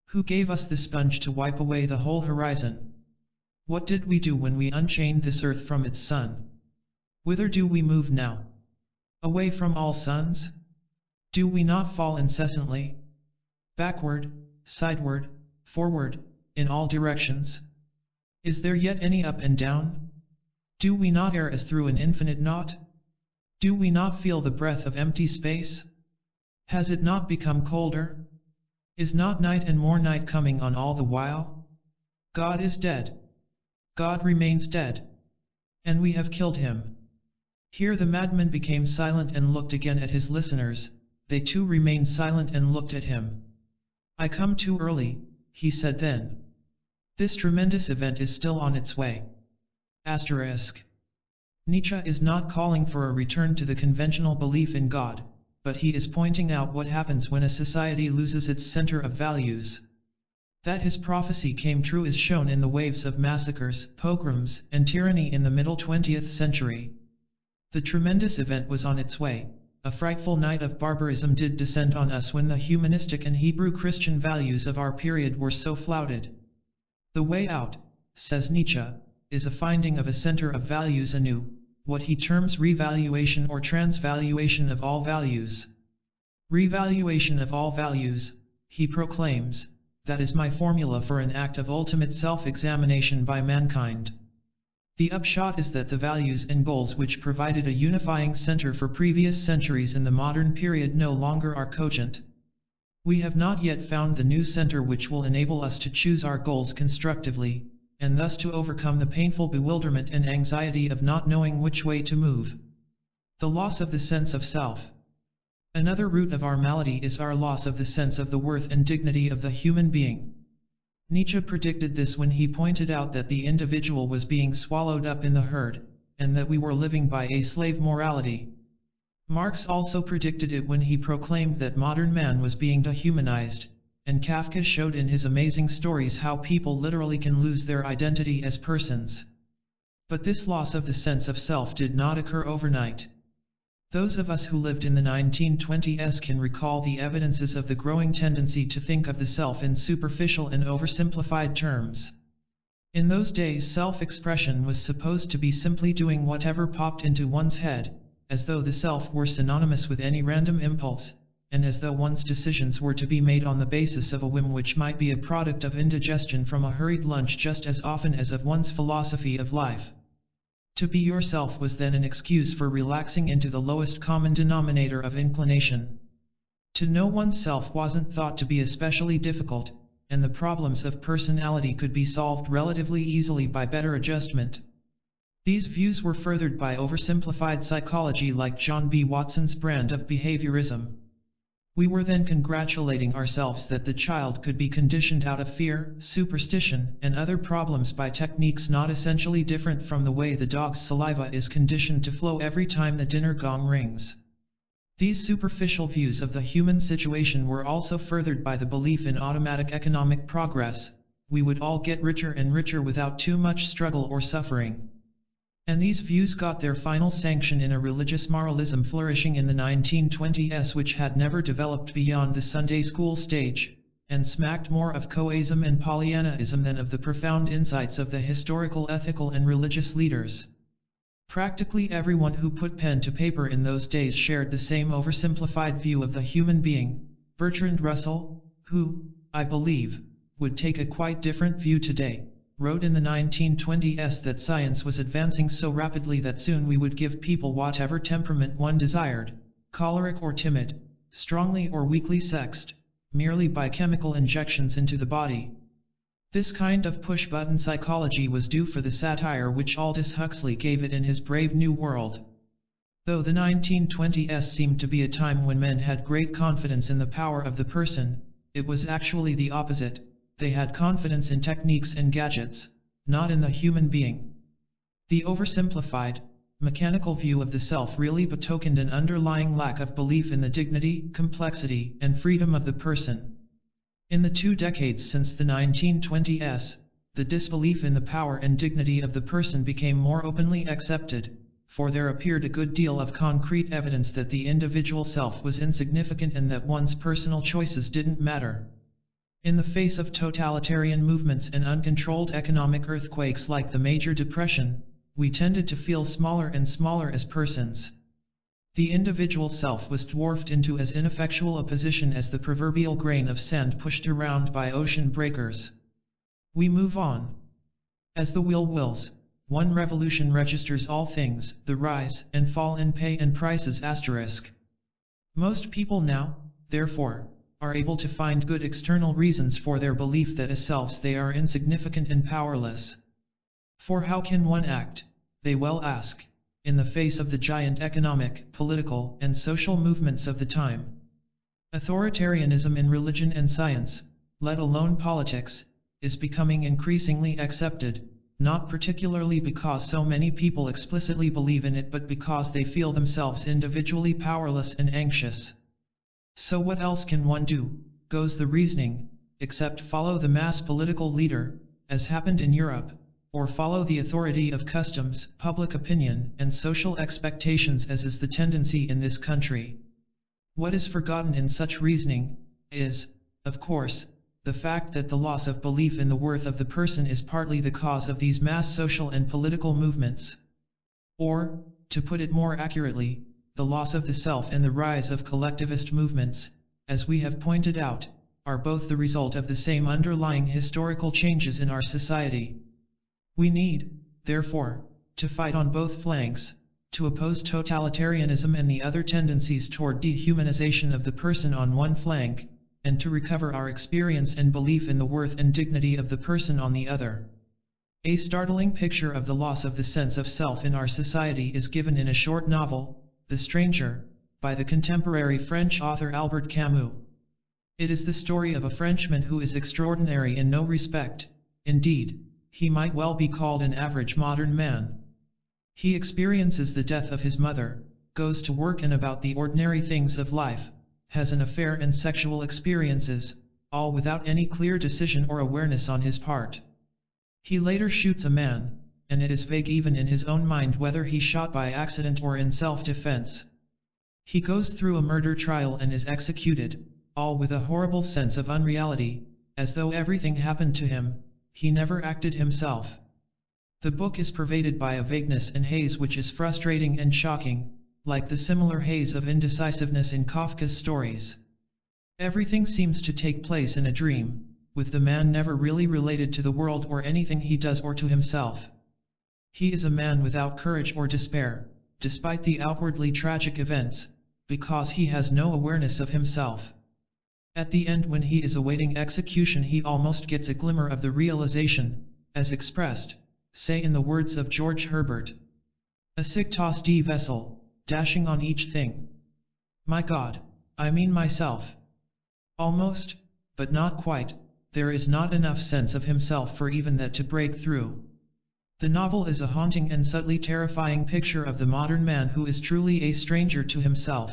Who gave us the sponge to wipe away the whole horizon? What did we do when we unchained this earth from its sun? Whither do we move now? Away from all suns? Do we not fall incessantly? Backward, sideward, forward, in all directions? Is there yet any up and down? Do we not err as through an infinite knot? Do we not feel the breath of empty space? Has it not become colder? Is not night and more night coming on all the while? God is dead. God remains dead. And we have killed him." Here the madman became silent and looked again at his listeners. They too remained silent and looked at him. "I come too early," he said then. "This tremendous event is still on its way." Asterisk. Nietzsche is not calling for a return to the conventional belief in God, but he is pointing out what happens when a society loses its center of values. That his prophecy came true is shown in the waves of massacres, pogroms, and tyranny in the middle 20th century. The tremendous event was on its way. A frightful night of barbarism did descend on us when the humanistic and Hebrew Christian values of our period were so flouted. The way out, says Nietzsche, is a finding of a center of values anew, what he terms revaluation or transvaluation of all values. Revaluation of all values, he proclaims, that is my formula for an act of ultimate self-examination by mankind. The upshot is that the values and goals which provided a unifying center for previous centuries in the modern period no longer are cogent. We have not yet found the new center which will enable us to choose our goals constructively, and thus to overcome the painful bewilderment and anxiety of not knowing which way to move. The loss of the sense of self. Another root of our malady is our loss of the sense of the worth and dignity of the human being. Nietzsche predicted this when he pointed out that the individual was being swallowed up in the herd, and that we were living by a slave morality. Marx also predicted it when he proclaimed that modern man was being dehumanized, and Kafka showed in his amazing stories how people literally can lose their identity as persons. But this loss of the sense of self did not occur overnight. Those of us who lived in the 1920s can recall the evidences of the growing tendency to think of the self in superficial and oversimplified terms. In those days, self-expression was supposed to be simply doing whatever popped into one's head, as though the self were synonymous with any random impulse, and as though one's decisions were to be made on the basis of a whim which might be a product of indigestion from a hurried lunch just as often as of one's philosophy of life. To be yourself was then an excuse for relaxing into the lowest common denominator of inclination. To know oneself wasn't thought to be especially difficult, and the problems of personality could be solved relatively easily by better adjustment. These views were furthered by oversimplified psychology like John B. Watson's brand of behaviorism. We were then congratulating ourselves that the child could be conditioned out of fear, superstition, and other problems by techniques not essentially different from the way the dog's saliva is conditioned to flow every time the dinner gong rings. These superficial views of the human situation were also furthered by the belief in automatic economic progress. We would all get richer and richer without too much struggle or suffering. And these views got their final sanction in a religious moralism flourishing in the 1920s, which had never developed beyond the Sunday school stage, and smacked more of Coaism and Pollyannaism than of the profound insights of the historical, ethical, and religious leaders. Practically everyone who put pen to paper in those days shared the same oversimplified view of the human being. Bertrand Russell, who, I believe, would take a quite different view today, wrote in the 1920s that science was advancing so rapidly that soon we would give people whatever temperament one desired, choleric or timid, strongly or weakly sexed, merely by chemical injections into the body. This kind of push-button psychology was due for the satire which Aldous Huxley gave it in his Brave New World. Though the 1920s seemed to be a time when men had great confidence in the power of the person, it was actually the opposite. They had confidence in techniques and gadgets, not in the human being. The oversimplified, mechanical view of the self really betokened an underlying lack of belief in the dignity, complexity, and freedom of the person. In the 2 decades since the 1920s, the disbelief in the power and dignity of the person became more openly accepted, for there appeared a good deal of concrete evidence that the individual self was insignificant and that one's personal choices didn't matter. In the face of totalitarian movements and uncontrolled economic earthquakes like the Major Depression, we tended to feel smaller and smaller as persons. The individual self was dwarfed into as ineffectual a position as the proverbial grain of sand pushed around by ocean breakers. We move on. As the wheel whirls, one revolution registers all things, the rise and fall in pay and prices asterisk. Most people now, therefore, are able to find good external reasons for their belief that as selves they are insignificant and powerless. For how can one act, they well ask, in the face of the giant economic, political, and social movements of the time? Authoritarianism in religion and science, let alone politics, is becoming increasingly accepted, not particularly because so many people explicitly believe in it but because they feel themselves individually powerless and anxious. So what else can one do, goes the reasoning, except follow the mass political leader, as happened in Europe, or follow the authority of customs, public opinion, and social expectations as is the tendency in this country? What is forgotten in such reasoning, is, of course, the fact that the loss of belief in the worth of the person is partly the cause of these mass social and political movements. Or, to put it more accurately, the loss of the self and the rise of collectivist movements, as we have pointed out, are both the result of the same underlying historical changes in our society. We need, therefore, to fight on both flanks, to oppose totalitarianism and the other tendencies toward dehumanization of the person on one flank, and to recover our experience and belief in the worth and dignity of the person on the other. A startling picture of the loss of the sense of self in our society is given in a short novel, The Stranger, by the contemporary French author Albert Camus. It is the story of a Frenchman who is extraordinary in no respect. Indeed, he might well be called an average modern man. He experiences the death of his mother, goes to work and about the ordinary things of life, has an affair and sexual experiences, all without any clear decision or awareness on his part. He later shoots a man, and it is vague even in his own mind whether he shot by accident or in self-defense. He goes through a murder trial and is executed, all with a horrible sense of unreality, as though everything happened to him, he never acted himself. The book is pervaded by a vagueness and haze which is frustrating and shocking, like the similar haze of indecisiveness in Kafka's stories. Everything seems to take place in a dream, with the man never really related to the world or anything he does or to himself. He is a man without courage or despair, despite the outwardly tragic events, because he has no awareness of himself. At the end, when he is awaiting execution, he almost gets a glimmer of the realization, as expressed, say in the words of George Herbert. A sick tossed vessel, dashing on each thing. My God, I mean myself. Almost, but not quite, there is not enough sense of himself for even that to break through. The novel is a haunting and subtly terrifying picture of the modern man who is truly a stranger to himself.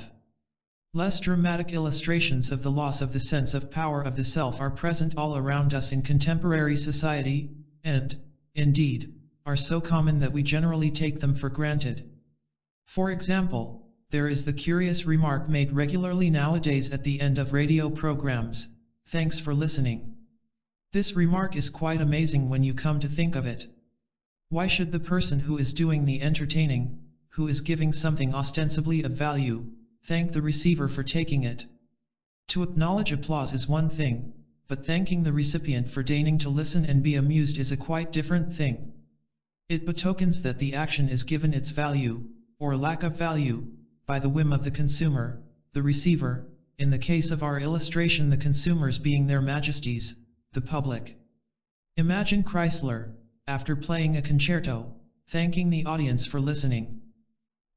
Less dramatic illustrations of the loss of the sense of power of the self are present all around us in contemporary society, and, indeed, are so common that we generally take them for granted. For example, there is the curious remark made regularly nowadays at the end of radio programs, "Thanks for listening." This remark is quite amazing when you come to think of it. Why should the person who is doing the entertaining, who is giving something ostensibly of value, thank the receiver for taking it? To acknowledge applause is one thing, but thanking the recipient for deigning to listen and be amused is a quite different thing. It betokens that the action is given its value, or lack of value, by the whim of the consumer, the receiver, in the case of our illustration the consumers being their majesties, the public. Imagine Chrysler, after playing a concerto, thanking the audience for listening.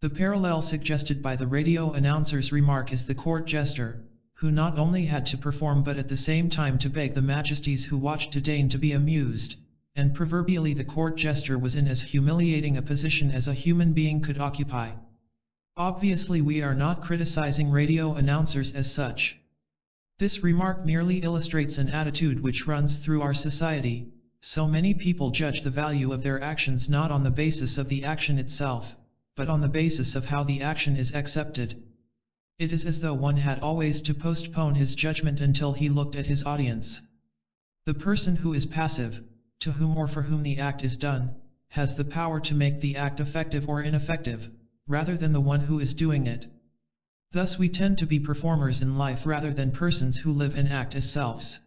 The parallel suggested by the radio announcer's remark is the court jester, who not only had to perform but at the same time to beg the majesties who watched to deign to be amused, and proverbially the court jester was in as humiliating a position as a human being could occupy. Obviously we are not criticizing radio announcers as such. This remark merely illustrates an attitude which runs through our society. So many people judge the value of their actions not on the basis of the action itself, but on the basis of how the action is accepted. It is as though one had always to postpone his judgment until he looked at his audience. The person who is passive, to whom or for whom the act is done, has the power to make the act effective or ineffective, rather than the one who is doing it. Thus we tend to be performers in life rather than persons who live and act as selves.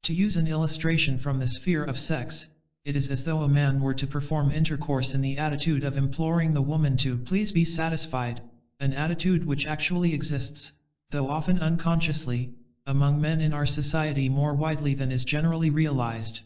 To use an illustration from the sphere of sex, it is as though a man were to perform intercourse in the attitude of imploring the woman to please be satisfied, an attitude which actually exists, though often unconsciously, among men in our society more widely than is generally realized.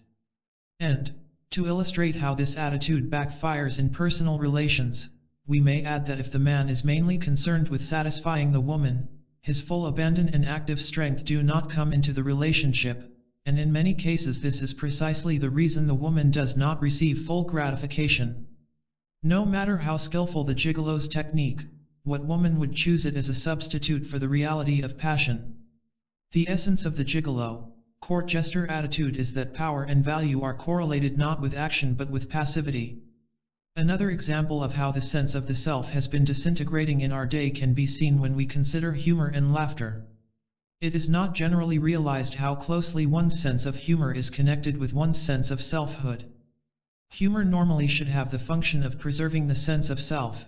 And, to illustrate how this attitude backfires in personal relations, we may add that if the man is mainly concerned with satisfying the woman, his full abandon and active strength do not come into the relationship, and in many cases this is precisely the reason the woman does not receive full gratification. No matter how skillful the gigolo's technique, what woman would choose it as a substitute for the reality of passion? The essence of the gigolo, court jester attitude is that power and value are correlated not with action but with passivity. Another example of how the sense of the self has been disintegrating in our day can be seen when we consider humor and laughter. It is not generally realized how closely one's sense of humor is connected with one's sense of selfhood. Humor normally should have the function of preserving the sense of self.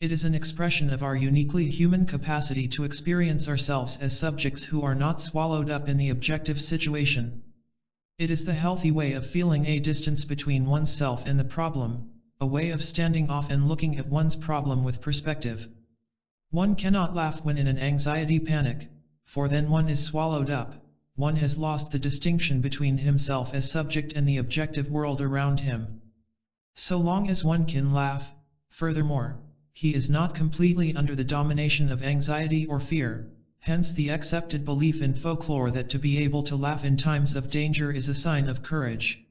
It is an expression of our uniquely human capacity to experience ourselves as subjects who are not swallowed up in the objective situation. It is the healthy way of feeling a distance between oneself and the problem, a way of standing off and looking at one's problem with perspective. One cannot laugh when in an anxiety panic, for then one is swallowed up, one has lost the distinction between himself as subject and the objective world around him. So long as one can laugh, furthermore, he is not completely under the domination of anxiety or fear, hence the accepted belief in folklore that to be able to laugh in times of danger is a sign of courage.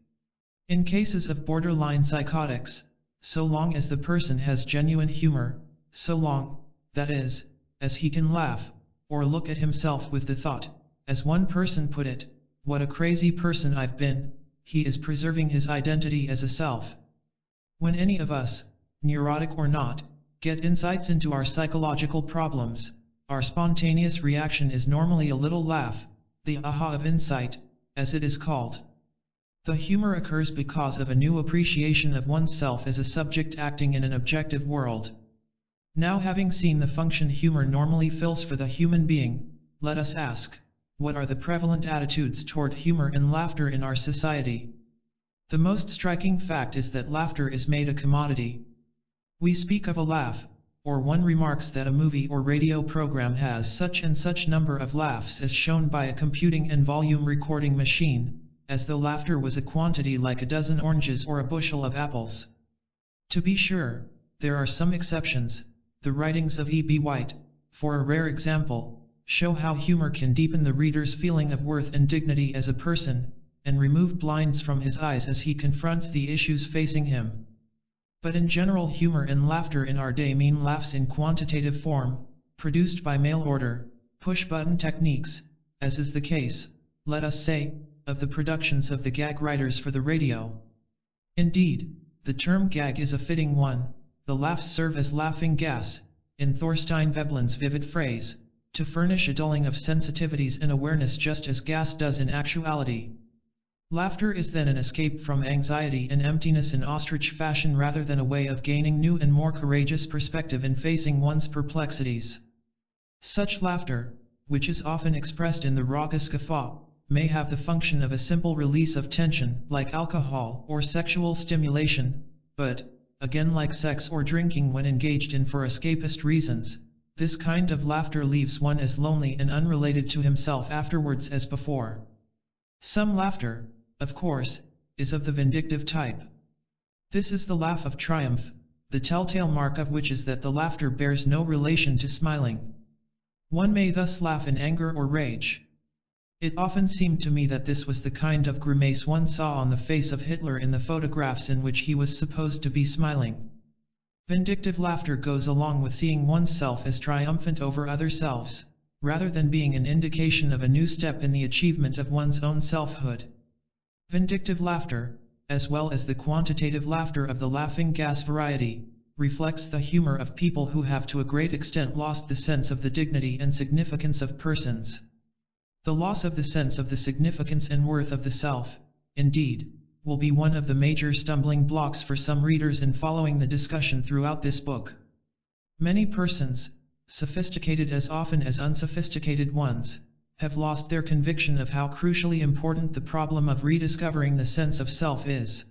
In cases of borderline psychotics, so long as the person has genuine humor, so long, that is, as he can laugh, or look at himself with the thought, as one person put it, "What a crazy person I've been," he is preserving his identity as a self. When any of us, neurotic or not, get insights into our psychological problems, our spontaneous reaction is normally a little laugh, the aha of insight, as it is called. The humor occurs because of a new appreciation of oneself as a subject acting in an objective world. Now, having seen the function humor normally fills for the human being, let us ask, what are the prevalent attitudes toward humor and laughter in our society? The most striking fact is that laughter is made a commodity. We speak of a laugh, or one remarks that a movie or radio program has such and such number of laughs as shown by a computing and volume recording machine, as though laughter was a quantity like a dozen oranges or a bushel of apples. To be sure, there are some exceptions. The writings of E.B. White, for a rare example, show how humor can deepen the reader's feeling of worth and dignity as a person, and remove blinds from his eyes as he confronts the issues facing him. But in general, humor and laughter in our day mean laughs in quantitative form, produced by mail order, push-button techniques, as is the case, let us say, of the productions of the gag writers for the radio. Indeed, the term gag is a fitting one. The laughs serve as laughing gas, in Thorstein Veblen's vivid phrase, to furnish a dulling of sensitivities and awareness just as gas does in actuality. Laughter is then an escape from anxiety and emptiness in ostrich fashion rather than a way of gaining new and more courageous perspective in facing one's perplexities. Such laughter, which is often expressed in the raucous guffaw, may have the function of a simple release of tension, like alcohol or sexual stimulation, but, again like sex or drinking when engaged in for escapist reasons, this kind of laughter leaves one as lonely and unrelated to himself afterwards as before. Some laughter, of course, is of the vindictive type. This is the laugh of triumph, the telltale mark of which is that the laughter bears no relation to smiling. One may thus laugh in anger or rage. It often seemed to me that this was the kind of grimace one saw on the face of Hitler in the photographs in which he was supposed to be smiling. Vindictive laughter goes along with seeing oneself as triumphant over other selves, rather than being an indication of a new step in the achievement of one's own selfhood. Vindictive laughter, as well as the quantitative laughter of the laughing gas variety, reflects the humor of people who have to a great extent lost the sense of the dignity and significance of persons. The loss of the sense of the significance and worth of the self, indeed, will be one of the major stumbling blocks for some readers in following the discussion throughout this book. Many persons, sophisticated as often as unsophisticated ones, have lost their conviction of how crucially important the problem of rediscovering the sense of self is.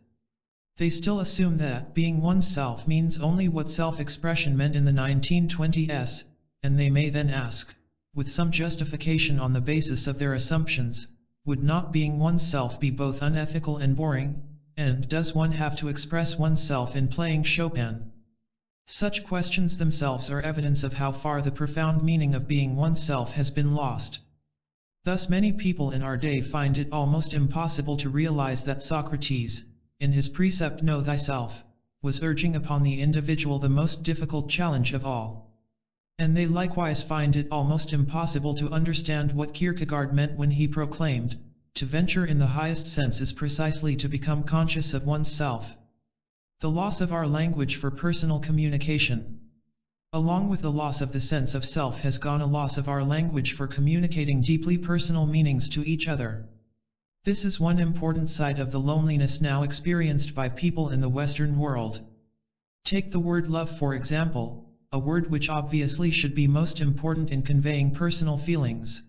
They still assume that being oneself means only what self-expression meant in the 1920s, and they may then ask, with some justification on the basis of their assumptions, would not being oneself be both unethical and boring, and does one have to express oneself in playing Chopin? Such questions themselves are evidence of how far the profound meaning of being oneself has been lost. Thus many people in our day find it almost impossible to realize that Socrates, in his precept Know Thyself, was urging upon the individual the most difficult challenge of all. And they likewise find it almost impossible to understand what Kierkegaard meant when he proclaimed, to venture in the highest sense is precisely to become conscious of oneself. The loss of our language for personal communication. Along with the loss of the sense of self has gone a loss of our language for communicating deeply personal meanings to each other. This is one important side of the loneliness now experienced by people in the Western world. Take the word love for example, a word which obviously should be most important in conveying personal feelings.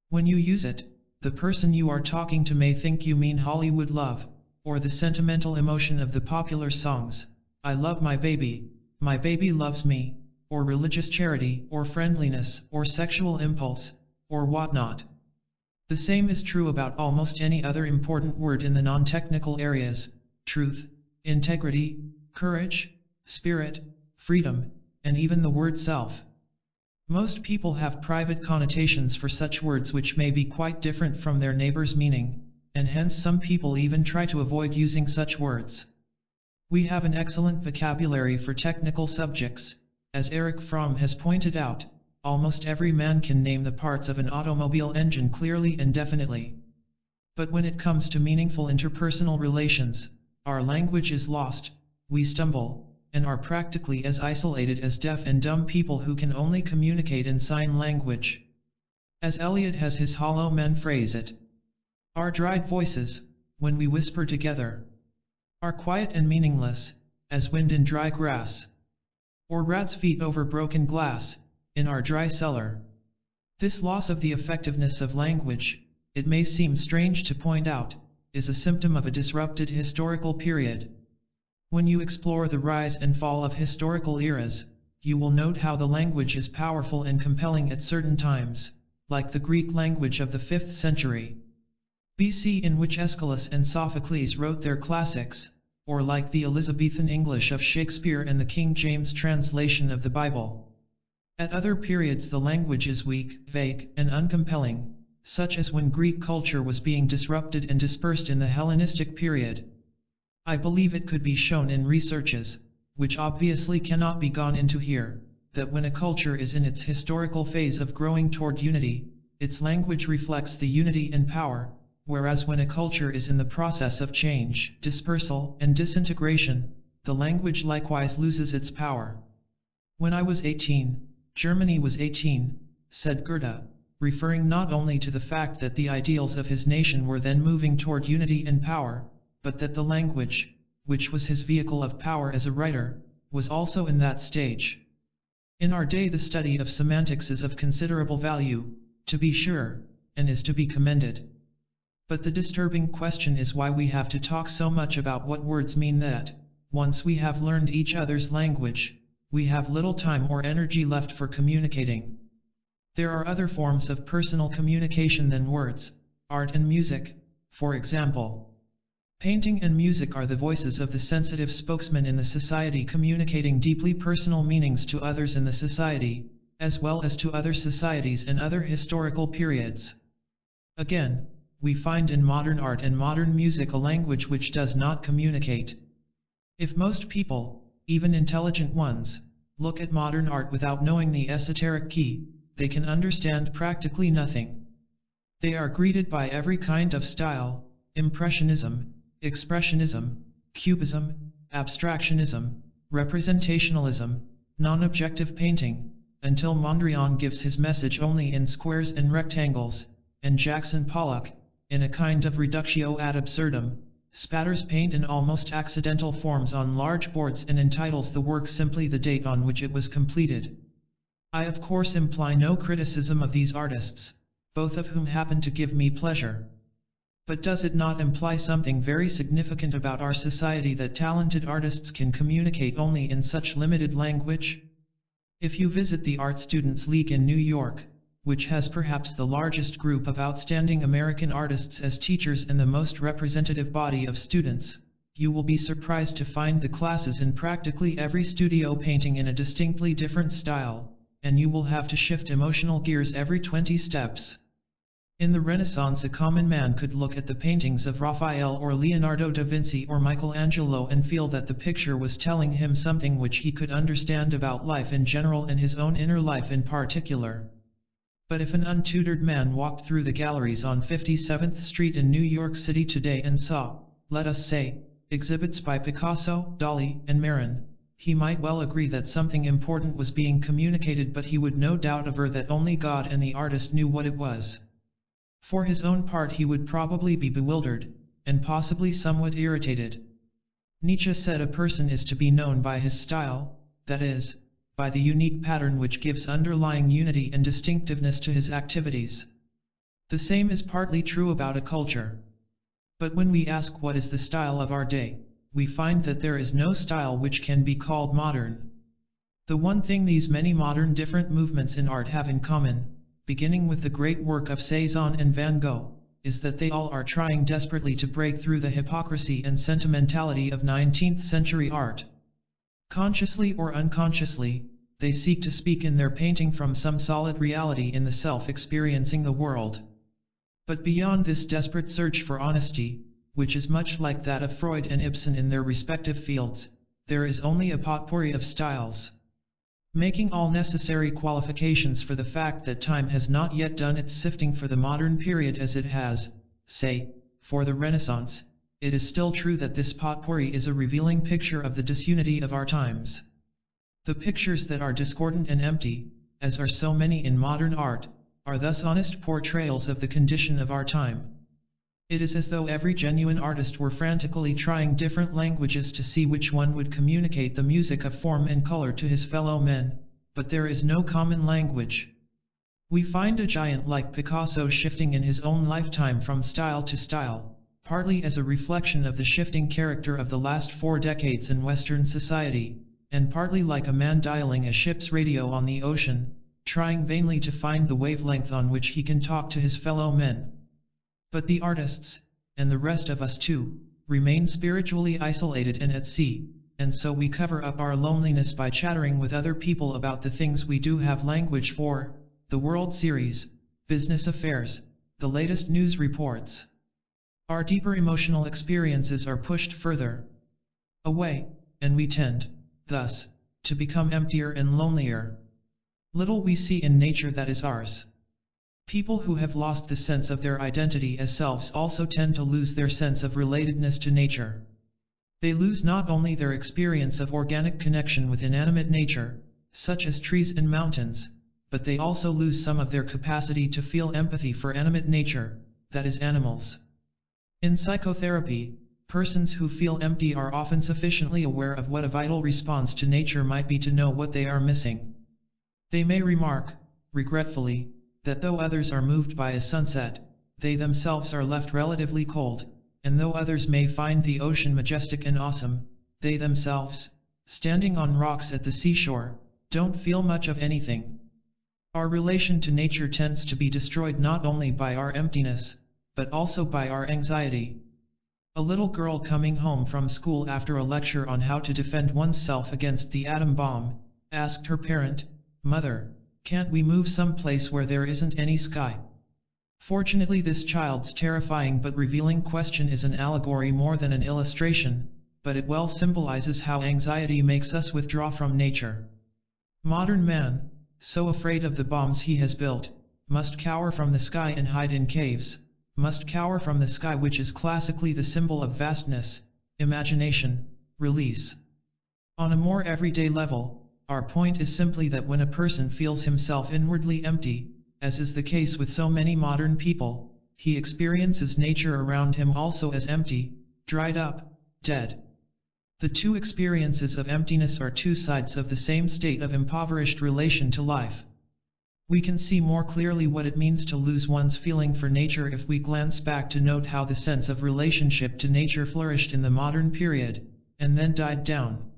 When you use it, the person you are talking to may think you mean Hollywood love, or the sentimental emotion of the popular songs, I love my baby loves me, or religious charity, or friendliness, or sexual impulse, or whatnot. The same is true about almost any other important word in the non-technical areas: truth, integrity, courage, spirit, freedom, and even the word self. Most people have private connotations for such words which may be quite different from their neighbor's meaning, and hence some people even try to avoid using such words. We have an excellent vocabulary for technical subjects. As Erich Fromm has pointed out, almost every man can name the parts of an automobile engine clearly and definitely. But when it comes to meaningful interpersonal relations, our language is lost, we stumble, and are practically as isolated as deaf and dumb people who can only communicate in sign language. As Eliot has his hollow men phrase it, our dried voices, when we whisper together, are quiet and meaningless, as wind in dry grass, or rats' feet over broken glass, in our dry cellar. This loss of the effectiveness of language, it may seem strange to point out, is a symptom of a disrupted historical period. When you explore the rise and fall of historical eras, you will note how the language is powerful and compelling at certain times, like the Greek language of the 5th century BC, in which Aeschylus and Sophocles wrote their classics, or like the Elizabethan English of Shakespeare and the King James translation of the Bible. At other periods the language is weak, vague, and uncompelling, such as when Greek culture was being disrupted and dispersed in the Hellenistic period. I believe it could be shown in researches, which obviously cannot be gone into here, that when a culture is in its historical phase of growing toward unity, its language reflects the unity and power, whereas when a culture is in the process of change, dispersal, and disintegration, the language likewise loses its power. When I was 18, Germany was 18, said Goethe, referring not only to the fact that the ideals of his nation were then moving toward unity and power, but that the language, which was his vehicle of power as a writer, was also in that stage. In our day the study of semantics is of considerable value, to be sure, and is to be commended. But the disturbing question is why we have to talk so much about what words mean that, once we have learned each other's language, we have little time or energy left for communicating. There are other forms of personal communication than words, art and music, for example. Painting and music are the voices of the sensitive spokesman in the society, communicating deeply personal meanings to others in the society, as well as to other societies and other historical periods. Again, we find in modern art and modern music a language which does not communicate. If most people, even intelligent ones, look at modern art without knowing the esoteric key, they can understand practically nothing. They are greeted by every kind of style: impressionism, expressionism, cubism, abstractionism, representationalism, non-objective painting, until Mondrian gives his message only in squares and rectangles, and Jackson Pollock, in a kind of reductio ad absurdum, spatters paint in almost accidental forms on large boards and entitles the work simply the date on which it was completed. I of course imply no criticism of these artists, both of whom happen to give me pleasure. But does it not imply something very significant about our society that talented artists can communicate only in such limited language? If you visit the Art Students League in New York, which has perhaps the largest group of outstanding American artists as teachers and the most representative body of students, you will be surprised to find the classes in practically every studio painting in a distinctly different style, and you will have to shift emotional gears every 20 steps. In the Renaissance, a common man could look at the paintings of Raphael or Leonardo da Vinci or Michelangelo and feel that the picture was telling him something which he could understand about life in general and his own inner life in particular. But if an untutored man walked through the galleries on 57th Street in New York City today and saw, let us say, exhibits by Picasso, Dali, and Marin, he might well agree that something important was being communicated, but he would no doubt aver that only God and the artist knew what it was. For his own part he would probably be bewildered, and possibly somewhat irritated. Nietzsche said a person is to be known by his style, that is, by the unique pattern which gives underlying unity and distinctiveness to his activities. The same is partly true about a culture. But when we ask what is the style of our day, we find that there is no style which can be called modern. The one thing these many modern different movements in art have in common, beginning with the great work of Cézanne and Van Gogh, is that they all are trying desperately to break through the hypocrisy and sentimentality of 19th century art. Consciously or unconsciously, they seek to speak in their painting from some solid reality in the self experiencing the world. But beyond this desperate search for honesty, which is much like that of Freud and Ibsen in their respective fields, there is only a potpourri of styles. Making all necessary qualifications for the fact that time has not yet done its sifting for the modern period as it has, say, for the Renaissance, it is still true that this potpourri is a revealing picture of the disunity of our times. The pictures that are discordant and empty, as are so many in modern art, are thus honest portrayals of the condition of our time. It is as though every genuine artist were frantically trying different languages to see which one would communicate the music of form and color to his fellow men, but there is no common language. We find a giant like Picasso shifting in his own lifetime from style to style, partly as a reflection of the shifting character of the last 4 decades in Western society, and partly like a man dialing a ship's radio on the ocean, trying vainly to find the wavelength on which he can talk to his fellow men. But the artists, and the rest of us too, remain spiritually isolated and at sea, and so we cover up our loneliness by chattering with other people about the things we do have language for, the World Series, business affairs, the latest news reports. Our deeper emotional experiences are pushed further away, and we tend, thus, to become emptier and lonelier. Little we see in nature that is ours. People who have lost the sense of their identity as selves also tend to lose their sense of relatedness to nature. They lose not only their experience of organic connection with inanimate nature, such as trees and mountains, but they also lose some of their capacity to feel empathy for animate nature, that is animals. In psychotherapy, persons who feel empty are often sufficiently aware of what a vital response to nature might be to know what they are missing. They may remark, regretfully, that though others are moved by a sunset, they themselves are left relatively cold, and though others may find the ocean majestic and awesome, they themselves, standing on rocks at the seashore, don't feel much of anything. Our relation to nature tends to be destroyed not only by our emptiness, but also by our anxiety. A little girl coming home from school after a lecture on how to defend oneself against the atom bomb, asked her parent, "Mother, can't we move someplace where there isn't any sky?" Fortunately, this child's terrifying but revealing question is an allegory more than an illustration, but it well symbolizes how anxiety makes us withdraw from nature. Modern man, so afraid of the bombs he has built, must cower from the sky and hide in caves, must cower from the sky, which is classically the symbol of vastness, imagination, release. On a more everyday level, our point is simply that when a person feels himself inwardly empty, as is the case with so many modern people, he experiences nature around him also as empty, dried up, dead. The two experiences of emptiness are two sides of the same state of impoverished relation to life. We can see more clearly what it means to lose one's feeling for nature if we glance back to note how the sense of relationship to nature flourished in the modern period, and then died down.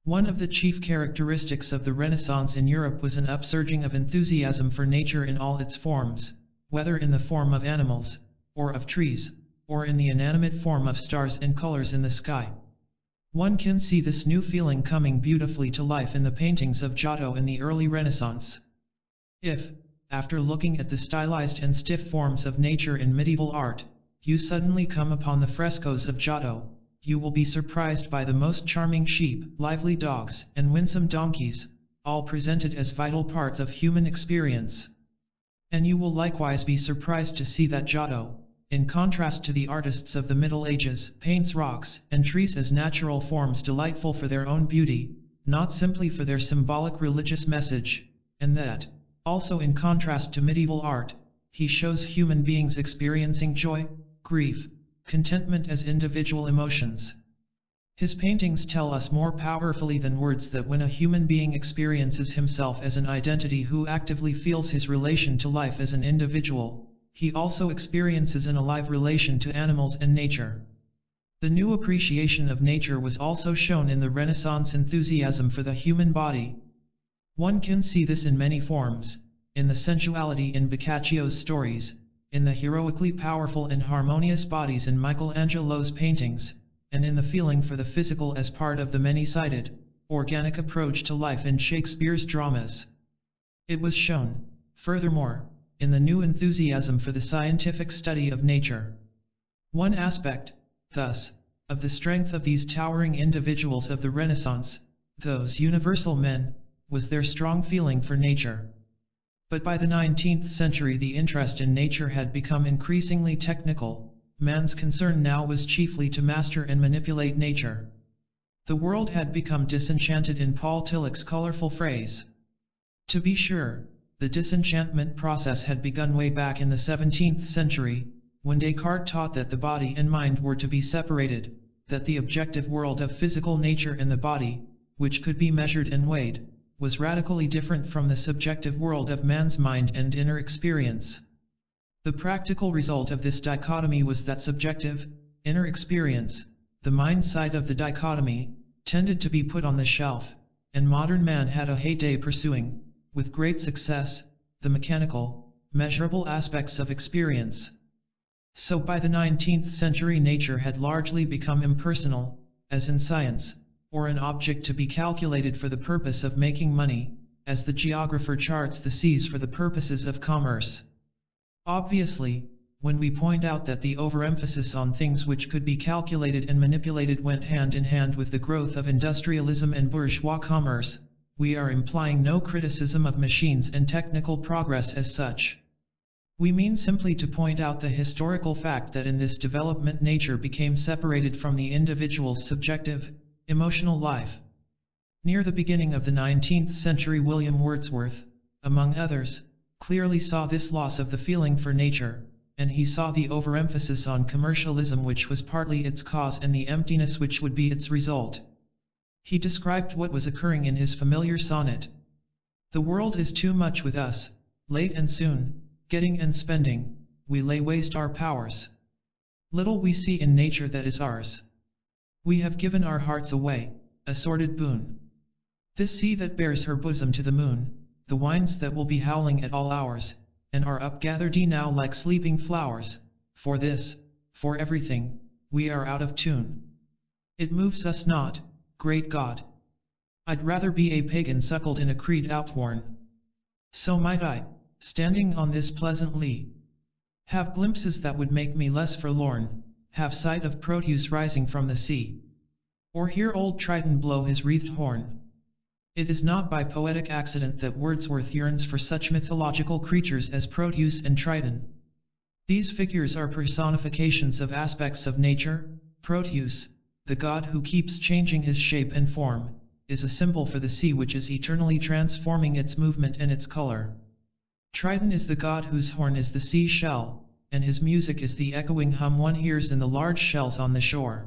One of the chief characteristics of the Renaissance in Europe was an upsurging of enthusiasm for nature in all its forms, whether in the form of animals, or of trees, or in the inanimate form of stars and colors in the sky. One can see this new feeling coming beautifully to life in the paintings of Giotto in the early Renaissance. If, after looking at the stylized and stiff forms of nature in medieval art, you suddenly come upon the frescoes of Giotto, you will be surprised by the most charming sheep, lively dogs, and winsome donkeys, all presented as vital parts of human experience. And you will likewise be surprised to see that Giotto, in contrast to the artists of the Middle Ages, paints rocks and trees as natural forms delightful for their own beauty, not simply for their symbolic religious message, and that, also in contrast to medieval art, he shows human beings experiencing joy, grief, contentment as individual emotions. His paintings tell us more powerfully than words that when a human being experiences himself as an identity who actively feels his relation to life as an individual, he also experiences an alive relation to animals and nature. The new appreciation of nature was also shown in the Renaissance enthusiasm for the human body. One can see this in many forms, in the sensuality in Boccaccio's stories, in the heroically powerful and harmonious bodies in Michelangelo's paintings, and in the feeling for the physical as part of the many-sided, organic approach to life in Shakespeare's dramas. It was shown, furthermore, in the new enthusiasm for the scientific study of nature. One aspect, thus, of the strength of these towering individuals of the Renaissance, those universal men, was their strong feeling for nature. But by the 19th century the interest in nature had become increasingly technical. Man's concern now was chiefly to master and manipulate nature. The world had become disenchanted, in Paul Tillich's colorful phrase. To be sure, the disenchantment process had begun way back in the 17th century, when Descartes taught that the body and mind were to be separated, that the objective world of physical nature and the body, which could be measured and weighed, was radically different from the subjective world of man's mind and inner experience. The practical result of this dichotomy was that subjective, inner experience, the mind side of the dichotomy, tended to be put on the shelf, and modern man had a heyday pursuing, with great success, the mechanical, measurable aspects of experience. So by the 19th century nature had largely become impersonal, as in science, or an object to be calculated for the purpose of making money, as the geographer charts the seas for the purposes of commerce. Obviously, when we point out that the overemphasis on things which could be calculated and manipulated went hand in hand with the growth of industrialism and bourgeois commerce, we are implying no criticism of machines and technical progress as such. We mean simply to point out the historical fact that in this development nature became separated from the individual's subjective, emotional life. Near the beginning of the 19th century, William Wordsworth, among others, clearly saw this loss of the feeling for nature, and he saw the overemphasis on commercialism which was partly its cause and the emptiness which would be its result. He described what was occurring in his familiar sonnet. The world is too much with us, late and soon, getting and spending, we lay waste our powers. Little we see in nature that is ours. We have given our hearts away, a sordid boon. This sea that bears her bosom to the moon, the winds that will be howling at all hours, and are upgathered now like sleeping flowers, for this, for everything, we are out of tune. It moves us not, great God. I'd rather be a pagan suckled in a creed outworn. So might I, standing on this pleasant lea, have glimpses that would make me less forlorn, have sight of Proteus rising from the sea, or hear old Triton blow his wreathed horn. It is not by poetic accident that Wordsworth yearns for such mythological creatures as Proteus and Triton. These figures are personifications of aspects of nature. Proteus, the god who keeps changing his shape and form, is a symbol for the sea which is eternally transforming its movement and its color. Triton is the god whose horn is the sea shell, and his music is the echoing hum one hears in the large shells on the shore.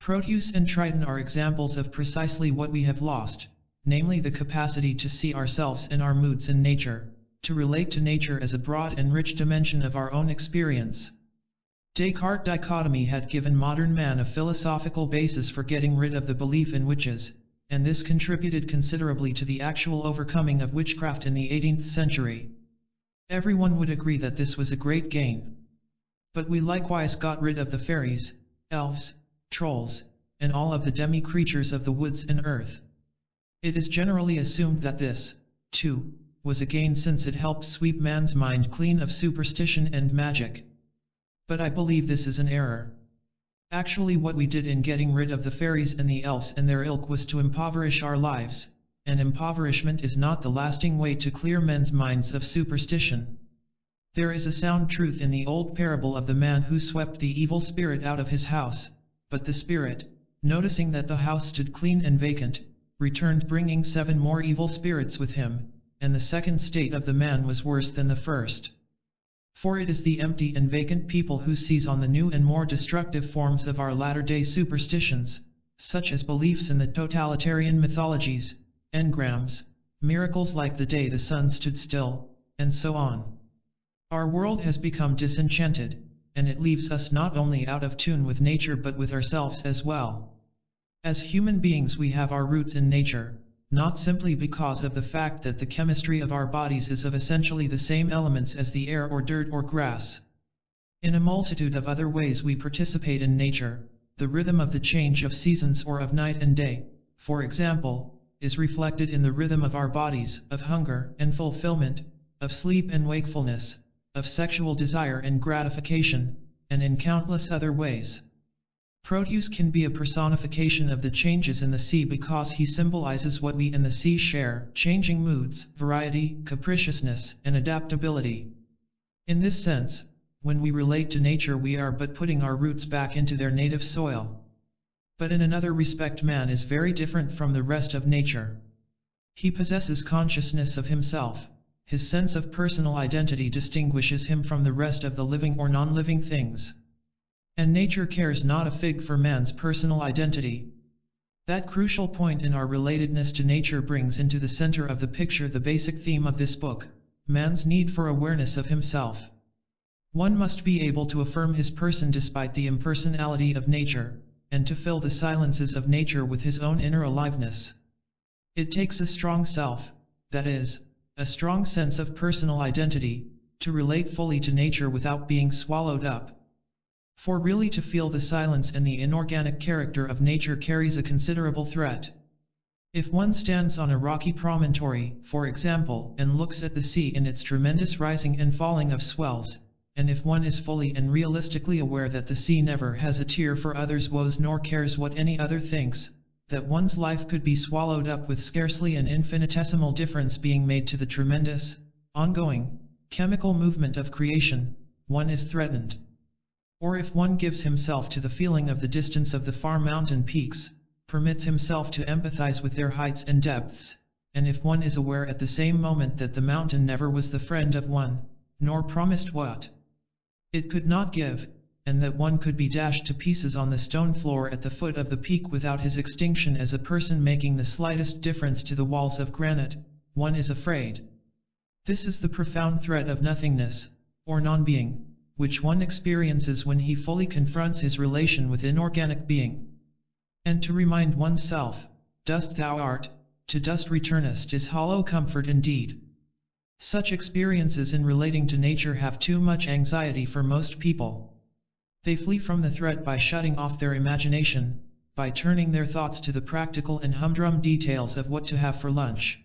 Proteus and Triton are examples of precisely what we have lost, namely the capacity to see ourselves and our moods in nature, to relate to nature as a broad and rich dimension of our own experience. Descartes' dichotomy had given modern man a philosophical basis for getting rid of the belief in witches, and this contributed considerably to the actual overcoming of witchcraft in the 18th century. Everyone would agree that this was a great gain. But we likewise got rid of the fairies, elves, trolls, and all of the demi-creatures of the woods and earth. It is generally assumed that this, too, was a gain since it helped sweep man's mind clean of superstition and magic. But I believe this is an error. Actually, what we did in getting rid of the fairies and the elves and their ilk was to impoverish our lives, and impoverishment is not the lasting way to clear men's minds of superstition. There is a sound truth in the old parable of the man who swept the evil spirit out of his house, but the spirit, noticing that the house stood clean and vacant, returned bringing 7 more evil spirits with him, and the second state of the man was worse than the first. For it is the empty and vacant people who seize on the new and more destructive forms of our latter-day superstitions, such as beliefs in the totalitarian mythologies, engrams, miracles like the day the sun stood still, and so on. Our world has become disenchanted, and it leaves us not only out of tune with nature but with ourselves as well. As human beings we have our roots in nature, not simply because of the fact that the chemistry of our bodies is of essentially the same elements as the air or dirt or grass. In a multitude of other ways we participate in nature. The rhythm of the change of seasons or of night and day, for example, is reflected in the rhythm of our bodies, of hunger and fulfillment, of sleep and wakefulness, of sexual desire and gratification, and in countless other ways. Proteus can be a personification of the changes in the sea because he symbolizes what we in the sea share: changing moods, variety, capriciousness, and adaptability. In this sense, when we relate to nature we are but putting our roots back into their native soil. But in another respect man is very different from the rest of nature. He possesses consciousness of himself. His sense of personal identity distinguishes him from the rest of the living or non-living things. And nature cares not a fig for man's personal identity. That crucial point in our relatedness to nature brings into the center of the picture the basic theme of this book: man's need for awareness of himself. One must be able to affirm his person despite the impersonality of nature, and to fill the silences of nature with his own inner aliveness. It takes a strong self, that is, a strong sense of personal identity, to relate fully to nature without being swallowed up. For really to feel the silence and the inorganic character of nature carries a considerable threat. If one stands on a rocky promontory, for example, and looks at the sea in its tremendous rising and falling of swells, and if one is fully and realistically aware that the sea never has a tear for others' woes nor cares what any other thinks, that one's life could be swallowed up with scarcely an infinitesimal difference being made to the tremendous, ongoing, chemical movement of creation, one is threatened. Or if one gives himself to the feeling of the distance of the far mountain peaks, permits himself to empathize with their heights and depths, and if one is aware at the same moment that the mountain never was the friend of one, nor promised what it could not give, and that one could be dashed to pieces on the stone floor at the foot of the peak without his extinction as a person making the slightest difference to the walls of granite, one is afraid. This is the profound threat of nothingness, or non-being, which one experiences when he fully confronts his relation with inorganic being. And to remind oneself, dust thou art, to dust returnest is hollow comfort indeed. Such experiences in relating to nature have too much anxiety for most people. They flee from the threat by shutting off their imagination, by turning their thoughts to the practical and humdrum details of what to have for lunch.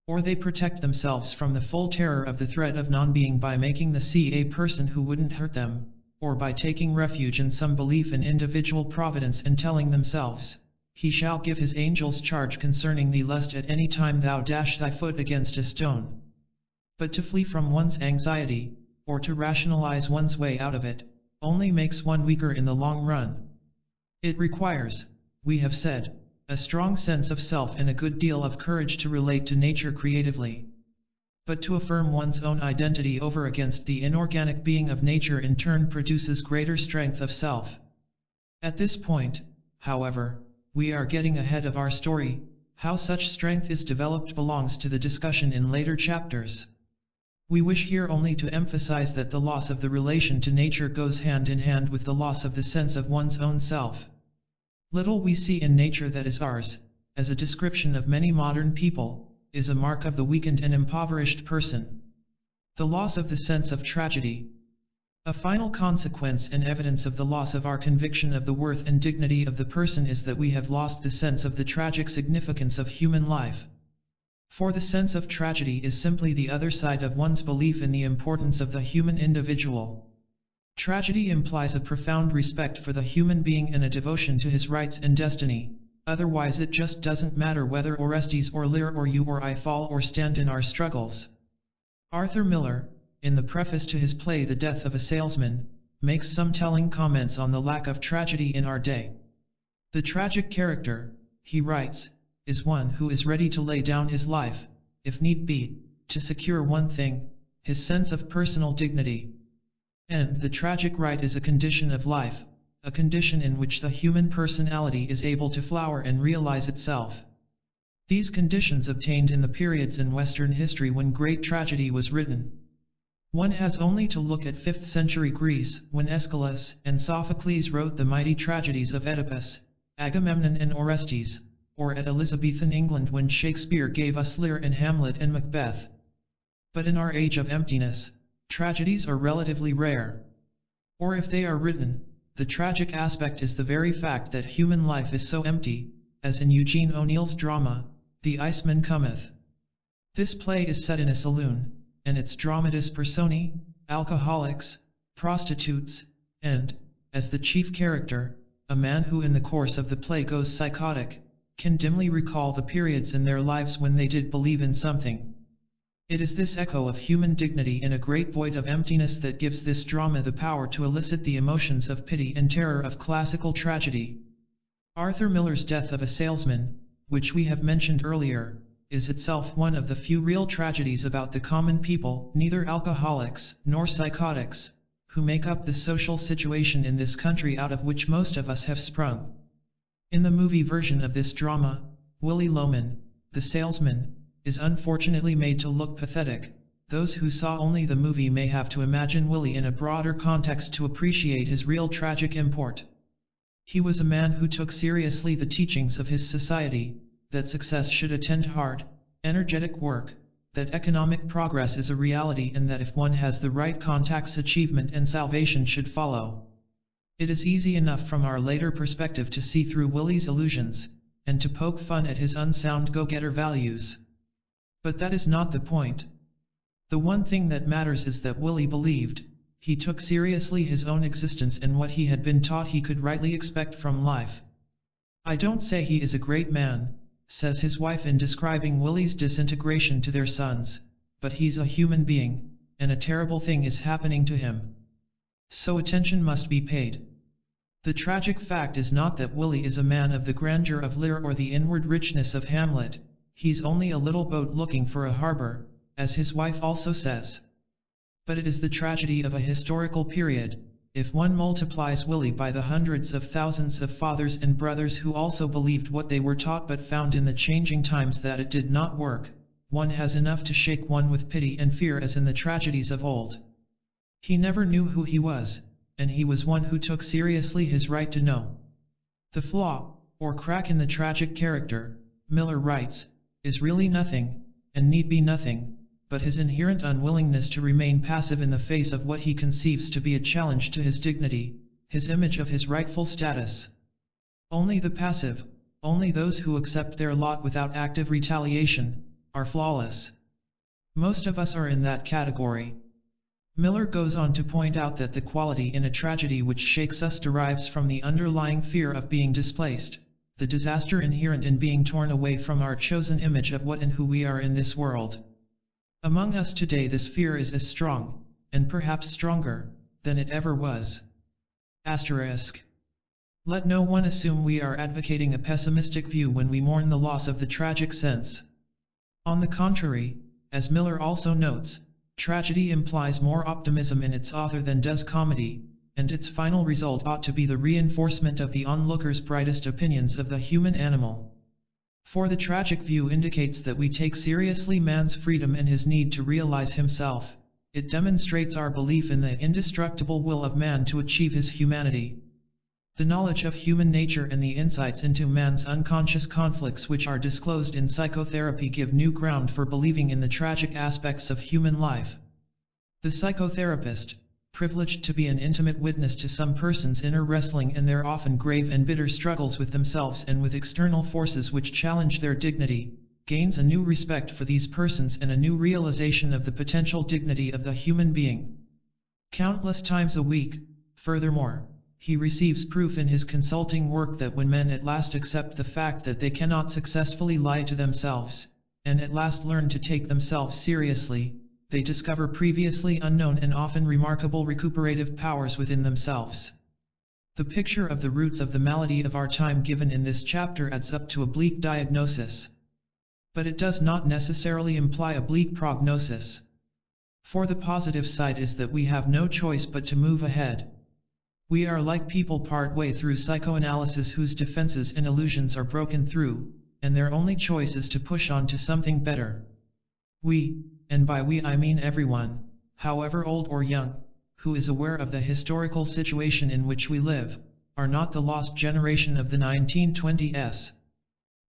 Or they protect themselves from the full terror of the threat of non-being by making the sea a person who wouldn't hurt them, or by taking refuge in some belief in individual providence and telling themselves, "He shall give his angels charge concerning thee lest at any time thou dash thy foot against a stone." But to flee from one's anxiety, or to rationalize one's way out of it, only makes one weaker in the long run. It requires, we have said, a strong sense of self and a good deal of courage to relate to nature creatively. But to affirm one's own identity over against the inorganic being of nature in turn produces greater strength of self. At this point, however, we are getting ahead of our story. How such strength is developed belongs to the discussion in later chapters. We wish here only to emphasize that the loss of the relation to nature goes hand in hand with the loss of the sense of one's own self. Little we see in nature that is ours, as a description of many modern people, is a mark of the weakened and impoverished person. The loss of the sense of tragedy. A final consequence and evidence of the loss of our conviction of the worth and dignity of the person is that we have lost the sense of the tragic significance of human life. For the sense of tragedy is simply the other side of one's belief in the importance of the human individual. Tragedy implies a profound respect for the human being and a devotion to his rights and destiny, otherwise it just doesn't matter whether Orestes or Lear or you or I fall or stand in our struggles. Arthur Miller, in the preface to his play The Death of a Salesman, makes some telling comments on the lack of tragedy in our day. The tragic character, he writes, is one who is ready to lay down his life, if need be, to secure one thing, his sense of personal dignity. And the tragic right is a condition of life, a condition in which the human personality is able to flower and realize itself. These conditions obtained in the periods in Western history when great tragedy was written. One has only to look at 5th century Greece, when Aeschylus and Sophocles wrote the mighty tragedies of Oedipus, Agamemnon and Orestes, or at Elizabethan England when Shakespeare gave us Lear and Hamlet and Macbeth. But in our age of emptiness, tragedies are relatively rare. Or if they are written, the tragic aspect is the very fact that human life is so empty, as in Eugene O'Neill's drama, The Iceman Cometh. This play is set in a saloon, and its dramatis personae, alcoholics, prostitutes, and, as the chief character, a man who in the course of the play goes psychotic, can dimly recall the periods in their lives when they did believe in something. It is this echo of human dignity in a great void of emptiness that gives this drama the power to elicit the emotions of pity and terror of classical tragedy. Arthur Miller's Death of a Salesman, which we have mentioned earlier, is itself one of the few real tragedies about the common people, neither alcoholics nor psychotics, who make up the social situation in this country out of which most of us have sprung. In the movie version of this drama, Willy Loman, the salesman, is unfortunately made to look pathetic, those who saw only the movie may have to imagine Willie in a broader context to appreciate his real tragic import. He was a man who took seriously the teachings of his society, that success should attend hard, energetic work, that economic progress is a reality and that if one has the right contacts achievement and salvation should follow. It is easy enough from our later perspective to see through Willie's illusions, and to poke fun at his unsound go-getter values. But that is not the point. The one thing that matters is that Willie believed, he took seriously his own existence and what he had been taught he could rightly expect from life. "I don't say he is a great man," says his wife in describing Willie's disintegration to their sons, "but he's a human being, and a terrible thing is happening to him. So attention must be paid." The tragic fact is not that Willie is a man of the grandeur of Lear or the inward richness of Hamlet, he's only a little boat looking for a harbor, as his wife also says. But it is the tragedy of a historical period. If one multiplies Willie by the hundreds of thousands of fathers and brothers who also believed what they were taught but found in the changing times that it did not work, one has enough to shake one with pity and fear as in the tragedies of old. He never knew who he was, and he was one who took seriously his right to know. The flaw, or crack in the tragic character, Miller writes, is really nothing, and need be nothing, but his inherent unwillingness to remain passive in the face of what he conceives to be a challenge to his dignity, his image of his rightful status. Only the passive, only those who accept their lot without active retaliation, are flawless. Most of us are in that category. Miller goes on to point out that the quality in a tragedy which shakes us derives from the underlying fear of being displaced, the disaster inherent in being torn away from our chosen image of what and who we are in this world. Among us today this fear is as strong, and perhaps stronger, than it ever was. Asterisk. Let no one assume we are advocating a pessimistic view when we mourn the loss of the tragic sense. On the contrary, as Miller also notes, tragedy implies more optimism in its author than does comedy, and its final result ought to be the reinforcement of the onlooker's brightest opinions of the human animal. For the tragic view indicates that we take seriously man's freedom and his need to realize himself. It demonstrates our belief in the indestructible will of man to achieve his humanity. The knowledge of human nature and the insights into man's unconscious conflicts which are disclosed in psychotherapy give new ground for believing in the tragic aspects of human life. The psychotherapist, privileged to be an intimate witness to some person's inner wrestling and their often grave and bitter struggles with themselves and with external forces which challenge their dignity, gains a new respect for these persons and a new realization of the potential dignity of the human being. Countless times a week, furthermore, he receives proof in his consulting work that when men at last accept the fact that they cannot successfully lie to themselves, and at last learn to take themselves seriously, they discover previously unknown and often remarkable recuperative powers within themselves. The picture of the roots of the malady of our time given in this chapter adds up to a bleak diagnosis. But it does not necessarily imply a bleak prognosis. For the positive side is that we have no choice but to move ahead. We are like people part way through psychoanalysis whose defenses and illusions are broken through, and their only choice is to push on to something better. We, and by we I mean everyone, however old or young, who is aware of the historical situation in which we live, are not the lost generation of the 1920s.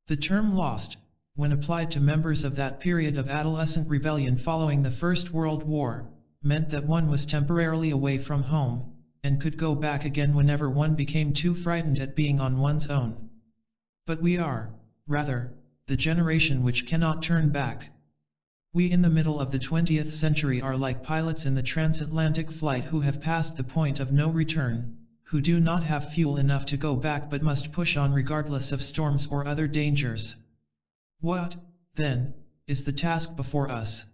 The term lost, when applied to members of that period of adolescent rebellion following the First World War, meant that one was temporarily away from home, and could go back again whenever one became too frightened at being on one's own. But we are, rather, the generation which cannot turn back. We in the middle of the 20th century are like pilots in the transatlantic flight who have passed the point of no return, who do not have fuel enough to go back but must push on regardless of storms or other dangers. What, then, is the task before us?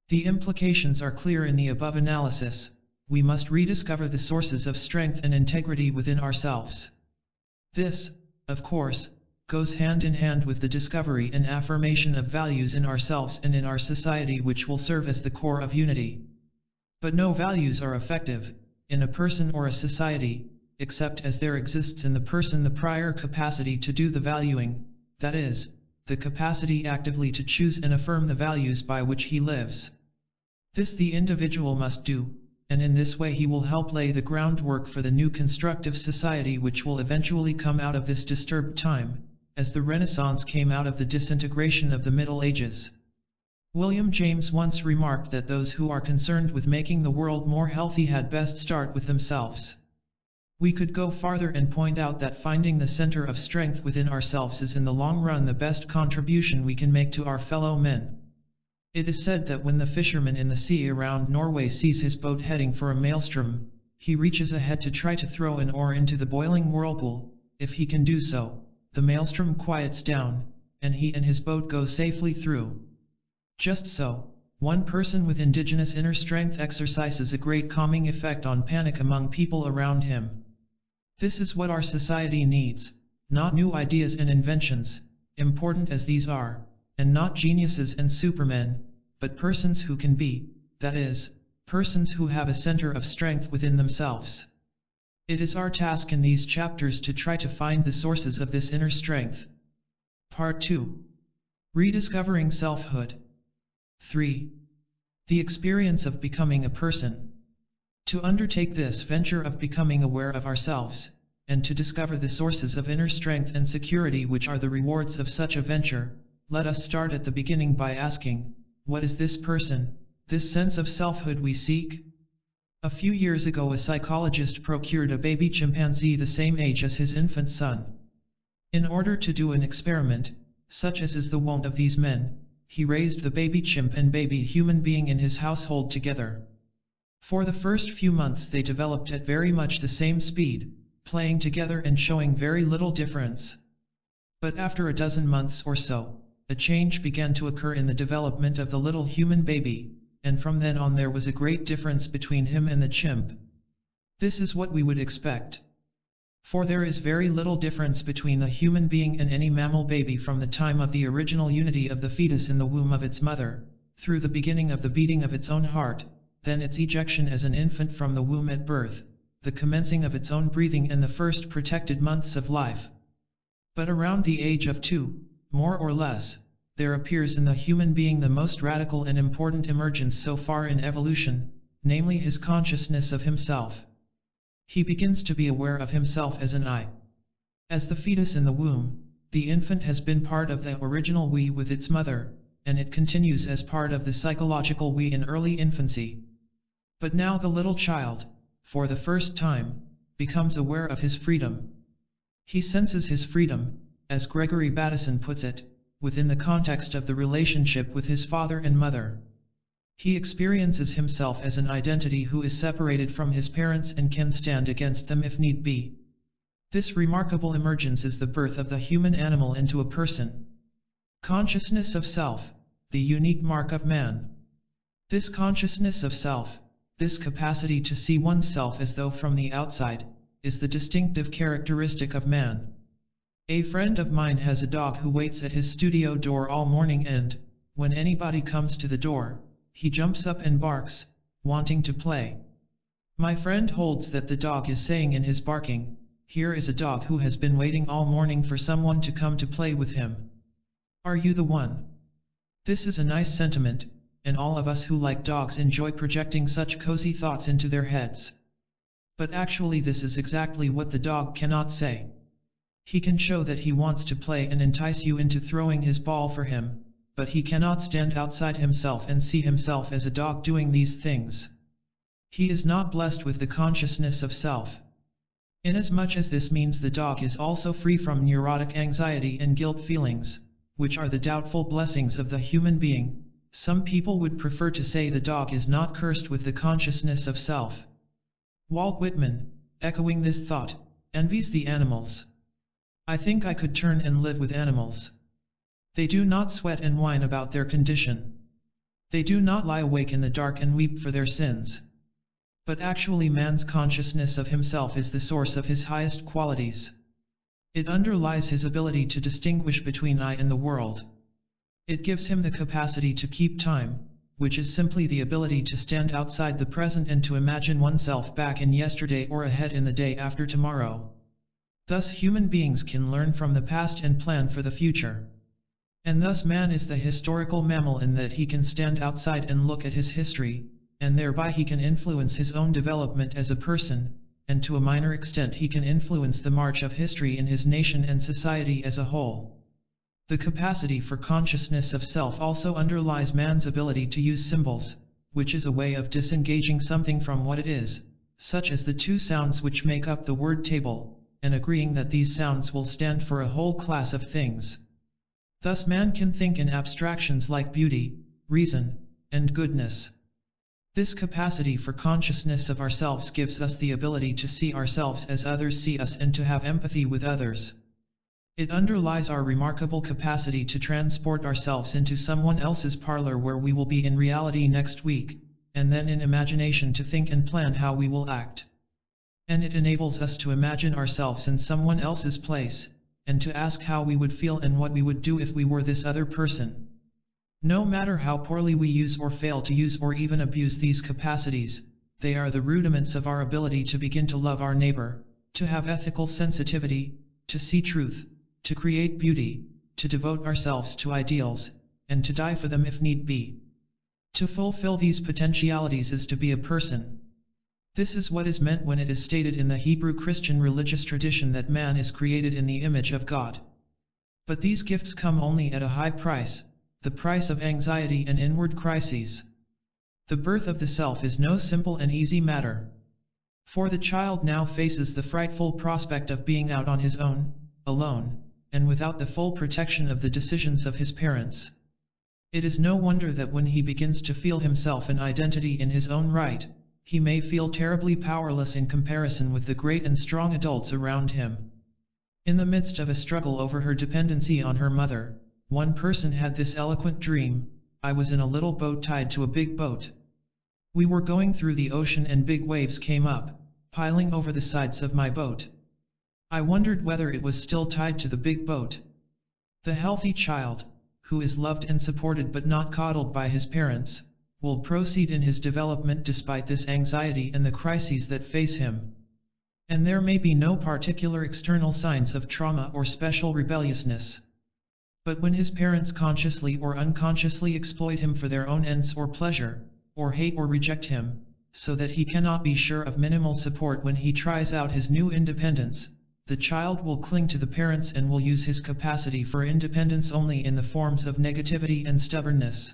The implications are clear in the above analysis. We must rediscover the sources of strength and integrity within ourselves. This, of course, goes hand in hand with the discovery and affirmation of values in ourselves and in our society which will serve as the core of unity. But no values are effective, in a person or a society, except as there exists in the person the prior capacity to do the valuing, that is, the capacity actively to choose and affirm the values by which he lives. This the individual must do, and in this way he will help lay the groundwork for the new constructive society which will eventually come out of this disturbed time, as the Renaissance came out of the disintegration of the Middle Ages. William James once remarked that those who are concerned with making the world more healthy had best start with themselves. We could go farther and point out that finding the center of strength within ourselves is in the long run the best contribution we can make to our fellow men. It is said that when the fisherman in the sea around Norway sees his boat heading for a maelstrom, he reaches ahead to try to throw an oar into the boiling whirlpool. If he can do so, the maelstrom quiets down, and he and his boat go safely through. Just so, one person with indigenous inner strength exercises a great calming effect on panic among people around him. This is what our society needs, not new ideas and inventions, important as these are, and not geniuses and supermen, but persons who can be, that is, persons who have a center of strength within themselves. It is our task in these chapters to try to find the sources of this inner strength. Part 2. Rediscovering Selfhood. 3. The experience of becoming a person. To undertake this venture of becoming aware of ourselves, and to discover the sources of inner strength and security which are the rewards of such a venture, let us start at the beginning by asking, what is this person, this sense of selfhood we seek? A few years ago a psychologist procured a baby chimpanzee the same age as his infant son. In order to do an experiment, such as is the wont of these men, he raised the baby chimp and baby human being in his household together. For the first few months they developed at very much the same speed, playing together and showing very little difference. But after a dozen months or so, a change began to occur in the development of the little human baby, and from then on there was a great difference between him and the chimp. This is what we would expect. For there is very little difference between the human being and any mammal baby from the time of the original unity of the fetus in the womb of its mother, through the beginning of the beating of its own heart, then its ejection as an infant from the womb at birth, the commencing of its own breathing and the first protected months of life. But around the age of 2, more or less, there appears in the human being the most radical and important emergence so far in evolution, namely his consciousness of himself. He begins to be aware of himself as an I. As the fetus in the womb, the infant has been part of the original we with its mother, and it continues as part of the psychological we in early infancy. But now the little child, for the first time, becomes aware of his freedom. He senses his freedom, as Gregory Bateson puts it, within the context of the relationship with his father and mother. He experiences himself as an identity who is separated from his parents and can stand against them if need be. This remarkable emergence is the birth of the human animal into a person. Consciousness of self, the unique mark of man. This consciousness of self, this capacity to see oneself as though from the outside, is the distinctive characteristic of man. A friend of mine has a dog who waits at his studio door all morning and, when anybody comes to the door, he jumps up and barks, wanting to play. My friend holds that the dog is saying in his barking, "Here is a dog who has been waiting all morning for someone to come to play with him. Are you the one?" This is a nice sentiment, and all of us who like dogs enjoy projecting such cozy thoughts into their heads. But actually this is exactly what the dog cannot say. He can show that he wants to play and entice you into throwing his ball for him, but he cannot stand outside himself and see himself as a dog doing these things. He is not blessed with the consciousness of self. Inasmuch as this means the dog is also free from neurotic anxiety and guilt feelings, which are the doubtful blessings of the human being, some people would prefer to say the dog is not cursed with the consciousness of self. Walt Whitman, echoing this thought, envies the animals. I think I could turn and live with animals. They do not sweat and whine about their condition. They do not lie awake in the dark and weep for their sins. But actually man's consciousness of himself is the source of his highest qualities. It underlies his ability to distinguish between I and the world. It gives him the capacity to keep time, which is simply the ability to stand outside the present and to imagine oneself back in yesterday or ahead in the day after tomorrow. Thus human beings can learn from the past and plan for the future. And thus man is the historical mammal in that he can stand outside and look at his history, and thereby he can influence his own development as a person, and to a minor extent he can influence the march of history in his nation and society as a whole. The capacity for consciousness of self also underlies man's ability to use symbols, which is a way of disengaging something from what it is, such as the two sounds which make up the word table, and agreeing that these sounds will stand for a whole class of things. Thus man can think in abstractions like beauty, reason, and goodness. This capacity for consciousness of ourselves gives us the ability to see ourselves as others see us and to have empathy with others. It underlies our remarkable capacity to transport ourselves into someone else's parlor where we will be in reality next week, and then in imagination to think and plan how we will act. And it enables us to imagine ourselves in someone else's place, and to ask how we would feel and what we would do if we were this other person. No matter how poorly we use or fail to use or even abuse these capacities, they are the rudiments of our ability to begin to love our neighbor, to have ethical sensitivity, to see truth, to create beauty, to devote ourselves to ideals, and to die for them if need be. To fulfill these potentialities is to be a person. This is what is meant when it is stated in the Hebrew Christian religious tradition that man is created in the image of God. But these gifts come only at a high price, the price of anxiety and inward crises. The birth of the self is no simple and easy matter. For the child now faces the frightful prospect of being out on his own, alone, and without the full protection of the decisions of his parents. It is no wonder that when he begins to feel himself an identity in his own right, he may feel terribly powerless in comparison with the great and strong adults around him. In the midst of a struggle over her dependency on her mother, one person had this eloquent dream: I was in a little boat tied to a big boat. We were going through the ocean and big waves came up, piling over the sides of my boat. I wondered whether it was still tied to the big boat. The healthy child, who is loved and supported but not coddled by his parents, will proceed in his development despite this anxiety and the crises that face him. And there may be no particular external signs of trauma or special rebelliousness. But when his parents consciously or unconsciously exploit him for their own ends or pleasure, or hate or reject him, so that he cannot be sure of minimal support when he tries out his new independence, the child will cling to the parents and will use his capacity for independence only in the forms of negativity and stubbornness.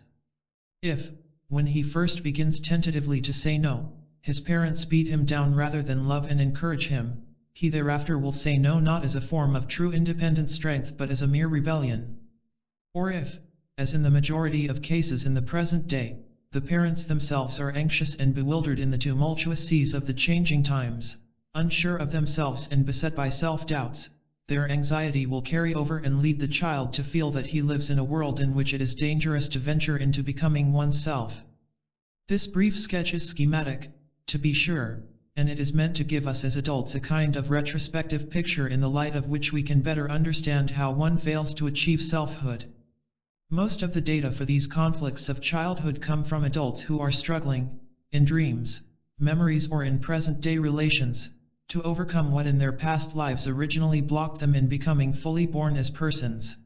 If, when he first begins tentatively to say no, his parents beat him down rather than love and encourage him, he thereafter will say no not as a form of true independent strength but as a mere rebellion. Or if, as in the majority of cases in the present day, the parents themselves are anxious and bewildered in the tumultuous seas of the changing times, unsure of themselves and beset by self-doubts, their anxiety will carry over and lead the child to feel that he lives in a world in which it is dangerous to venture into becoming oneself. This brief sketch is schematic, to be sure, and it is meant to give us as adults a kind of retrospective picture in the light of which we can better understand how one fails to achieve selfhood. Most of the data for these conflicts of childhood come from adults who are struggling, in dreams, memories or in present-day relations, to overcome what in their past lives originally blocked them in becoming fully born as persons.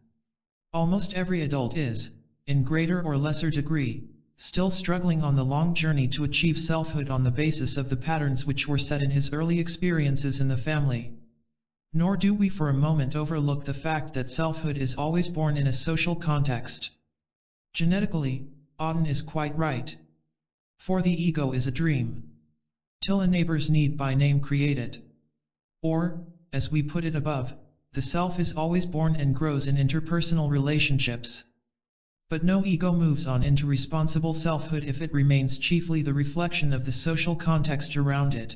Almost every adult is, in greater or lesser degree, still struggling on the long journey to achieve selfhood on the basis of the patterns which were set in his early experiences in the family. Nor do we for a moment overlook the fact that selfhood is always born in a social context. Genetically, Auden is quite right. For the ego is a dream, till a neighbor's need by name create it. Or, as we put it above, the self is always born and grows in interpersonal relationships. But no ego moves on into responsible selfhood if it remains chiefly the reflection of the social context around it.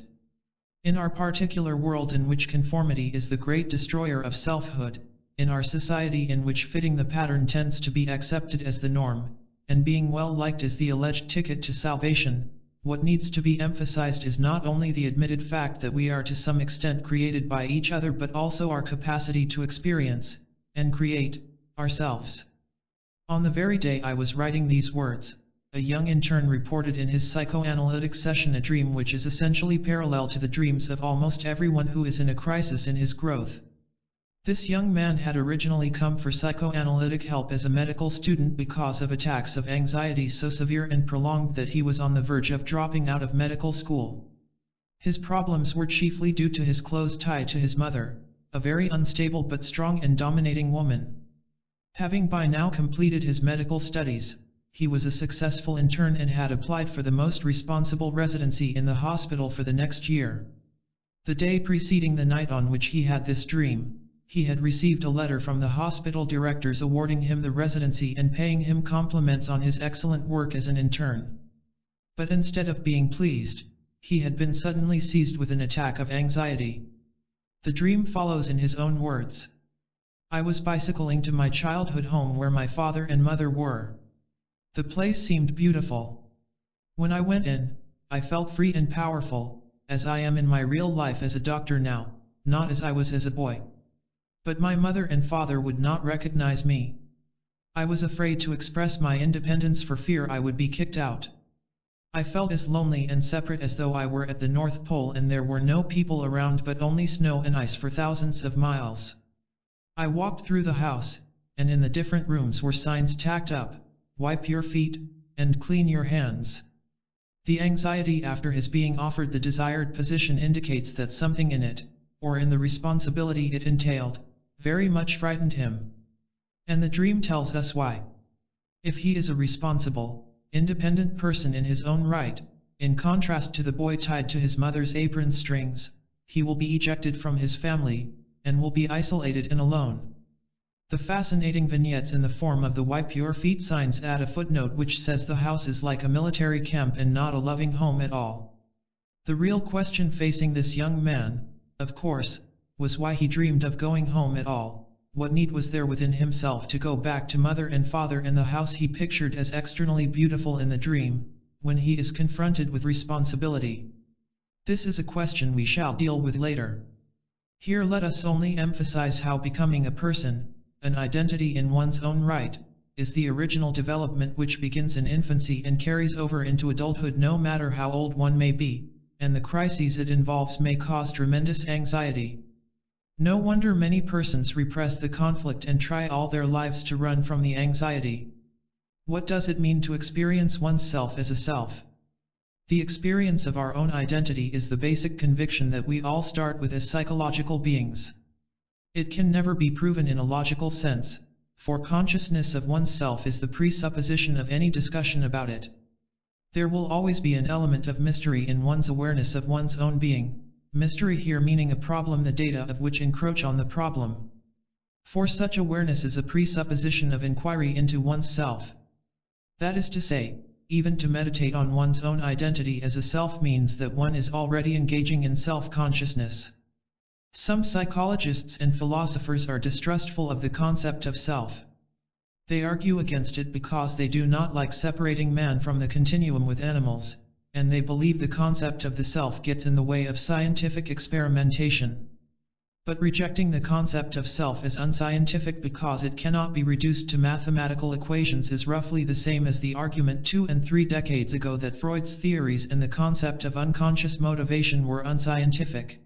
In our particular world in which conformity is the great destroyer of selfhood, in our society in which fitting the pattern tends to be accepted as the norm, and being well liked is the alleged ticket to salvation, what needs to be emphasized is not only the admitted fact that we are to some extent created by each other but also our capacity to experience, and create, ourselves. On the very day I was writing these words, a young intern reported in his psychoanalytic session a dream which is essentially parallel to the dreams of almost everyone who is in a crisis in his growth. This young man had originally come for psychoanalytic help as a medical student because of attacks of anxiety so severe and prolonged that he was on the verge of dropping out of medical school. His problems were chiefly due to his close tie to his mother, a very unstable but strong and dominating woman. Having by now completed his medical studies, he was a successful intern and had applied for the most responsible residency in the hospital for the next year. The day preceding the night on which he had this dream, he had received a letter from the hospital directors awarding him the residency and paying him compliments on his excellent work as an intern. But instead of being pleased, he had been suddenly seized with an attack of anxiety. The dream follows in his own words. I was bicycling to my childhood home where my father and mother were. The place seemed beautiful. When I went in, I felt free and powerful, as I am in my real life as a doctor now, not as I was as a boy. But my mother and father would not recognize me. I was afraid to express my independence for fear I would be kicked out. I felt as lonely and separate as though I were at the North Pole and there were no people around but only snow and ice for thousands of miles. I walked through the house, and in the different rooms were signs tacked up, wipe your feet, and clean your hands. The anxiety after his being offered the desired position indicates that something in it, or in the responsibility it entailed, very much frightened him. And the dream tells us why. If he is a responsible, independent person in his own right, in contrast to the boy tied to his mother's apron strings, he will be ejected from his family, and will be isolated and alone. The fascinating vignettes in the form of the wipe your feet signs add a footnote which says the house is like a military camp and not a loving home at all. The real question facing this young man, of course, was why he dreamed of going home at all. What need was there within himself to go back to mother and father and the house he pictured as externally beautiful in the dream, when he is confronted with responsibility? This is a question we shall deal with later. Here let us only emphasize how becoming a person, an identity in one's own right, is the original development which begins in infancy and carries over into adulthood no matter how old one may be, and the crises it involves may cause tremendous anxiety. No wonder many persons repress the conflict and try all their lives to run from the anxiety. What does it mean to experience oneself as a self? The experience of our own identity is the basic conviction that we all start with as psychological beings. It can never be proven in a logical sense, for consciousness of oneself is the presupposition of any discussion about it. There will always be an element of mystery in one's awareness of one's own being. Mystery here meaning a problem the data of which encroach on the problem. For such awareness is a presupposition of inquiry into one's self. That is to say, even to meditate on one's own identity as a self means that one is already engaging in self-consciousness. Some psychologists and philosophers are distrustful of the concept of self. They argue against it because they do not like separating man from the continuum with animals, and they believe the concept of the self gets in the way of scientific experimentation. But rejecting the concept of self as unscientific because it cannot be reduced to mathematical equations is roughly the same as the argument 2 and 3 decades ago that Freud's theories and the concept of unconscious motivation were unscientific.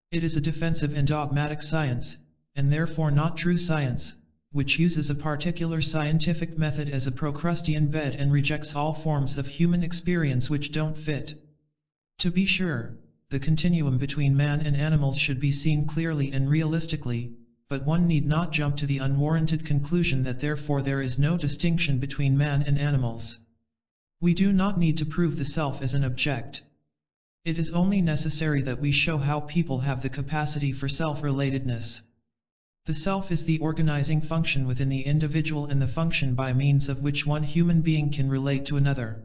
It is a defensive and dogmatic science, and therefore not true science, which uses a particular scientific method as a Procrustean bed and rejects all forms of human experience which don't fit. To be sure, the continuum between man and animals should be seen clearly and realistically, but one need not jump to the unwarranted conclusion that therefore there is no distinction between man and animals. We do not need to prove the self as an object. It is only necessary that we show how people have the capacity for self-relatedness. The self is the organizing function within the individual and the function by means of which one human being can relate to another.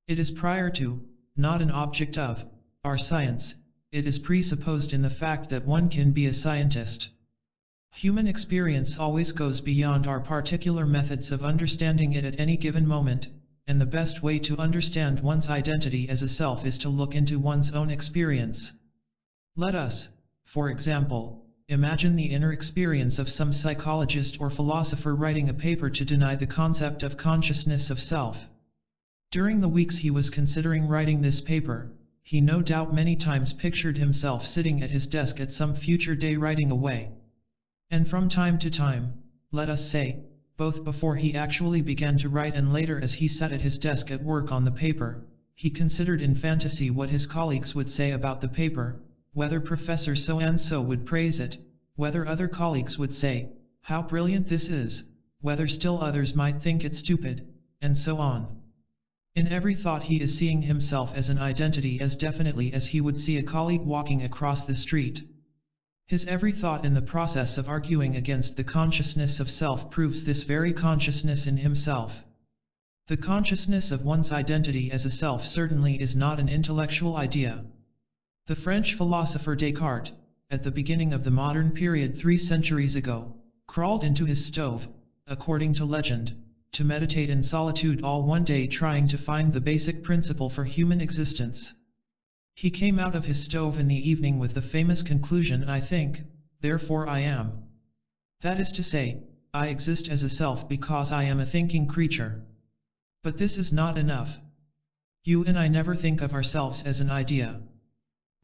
It is prior to, not an object of, our science. It is presupposed in the fact that one can be a scientist. Human experience always goes beyond our particular methods of understanding it at any given moment, and the best way to understand one's identity as a self is to look into one's own experience. Let us, for example, imagine the inner experience of some psychologist or philosopher writing a paper to deny the concept of consciousness of self. During the weeks he was considering writing this paper, he no doubt many times pictured himself sitting at his desk at some future day writing away. And from time to time, let us say, both before he actually began to write and later as he sat at his desk at work on the paper, he considered in fantasy what his colleagues would say about the paper, whether Professor so-and-so would praise it, whether other colleagues would say, "How brilliant this is," whether still others might think it stupid, and so on. In every thought he is seeing himself as an identity as definitely as he would see a colleague walking across the street. His every thought in the process of arguing against the consciousness of self proves this very consciousness in himself. The consciousness of one's identity as a self certainly is not an intellectual idea. The French philosopher Descartes, at the beginning of the modern period 3 centuries ago, crawled into his stove, according to legend, to meditate in solitude all one day trying to find the basic principle for human existence. He came out of his stove in the evening with the famous conclusion, "I think, therefore I am." That is to say, I exist as a self because I am a thinking creature. But this is not enough. You and I never think of ourselves as an idea.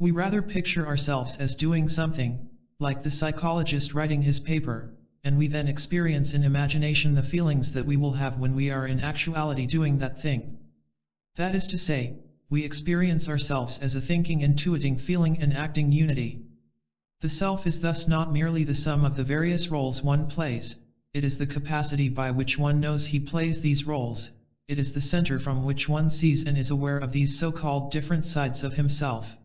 We rather picture ourselves as doing something, like the psychologist writing his paper, and we then experience in imagination the feelings that we will have when we are in actuality doing that thing. That is to say, we experience ourselves as a thinking, intuiting, feeling and acting unity. The self is thus not merely the sum of the various roles one plays, it is the capacity by which one knows he plays these roles, it is the center from which one sees and is aware of these so-called different sides of himself.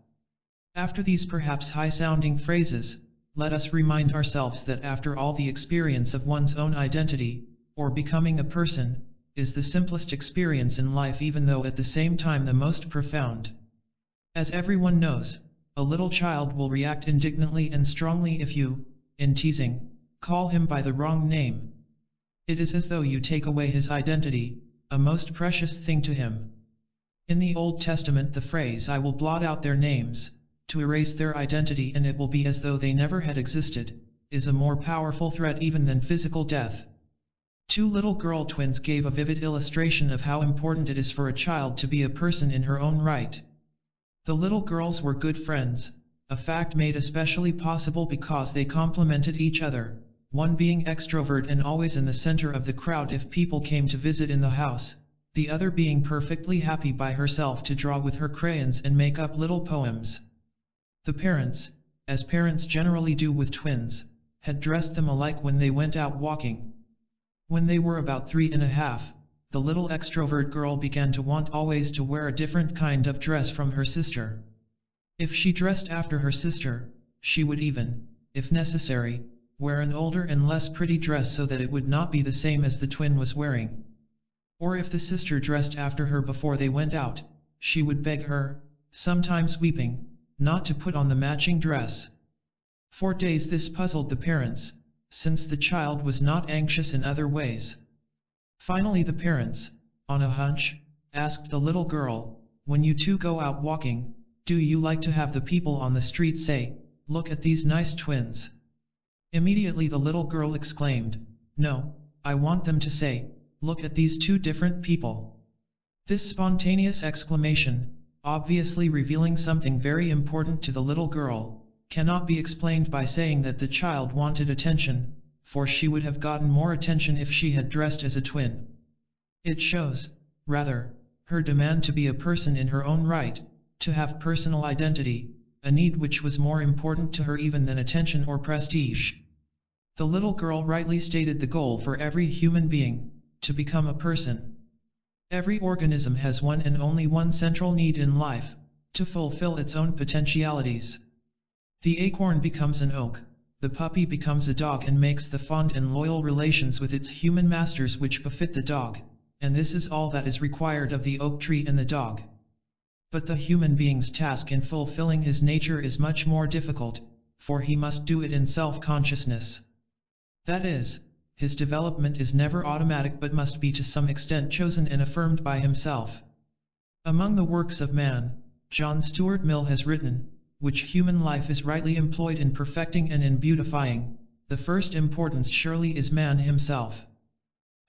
After these perhaps high-sounding phrases, let us remind ourselves that after all the experience of one's own identity, or becoming a person, is the simplest experience in life, even though at the same time the most profound. As everyone knows, a little child will react indignantly and strongly if you, in teasing, call him by the wrong name. It is as though you take away his identity, a most precious thing to him. In the Old Testament the phrase "I will blot out their names," to erase their identity and it will be as though they never had existed, is a more powerful threat even than physical death. 2 little girl twins gave a vivid illustration of how important it is for a child to be a person in her own right. The little girls were good friends, a fact made especially possible because they complemented each other, one being extrovert and always in the center of the crowd if people came to visit in the house, the other being perfectly happy by herself to draw with her crayons and make up little poems. The parents, as parents generally do with twins, had dressed them alike when they went out walking. When they were about 3½, the little extrovert girl began to want always to wear a different kind of dress from her sister. If she dressed after her sister, she would even, if necessary, wear an older and less pretty dress so that it would not be the same as the twin was wearing. Or if the sister dressed after her before they went out, she would beg her, sometimes weeping, not to put on the matching dress. For days this puzzled the parents, since the child was not anxious in other ways. Finally the parents, on a hunch, asked the little girl, "When you two go out walking, do you like to have the people on the street say, 'Look at these nice twins'?" Immediately the little girl exclaimed, "No, I want them to say, 'Look at these 2 different people.'" This spontaneous exclamation, obviously revealing something very important to the little girl, cannot be explained by saying that the child wanted attention, for she would have gotten more attention if she had dressed as a twin. It shows, rather, her demand to be a person in her own right, to have personal identity, a need which was more important to her even than attention or prestige. The little girl rightly stated the goal for every human being, to become a person. Every organism has one and only one central need in life, to fulfill its own potentialities. The acorn becomes an oak, the puppy becomes a dog and makes the fond and loyal relations with its human masters which befit the dog, and this is all that is required of the oak tree and the dog. But the human being's task in fulfilling his nature is much more difficult, for he must do it in self-consciousness. That is, his development is never automatic but must be to some extent chosen and affirmed by himself. Among the works of man, John Stuart Mill has written, which human life is rightly employed in perfecting and in beautifying, the first importance surely is man himself.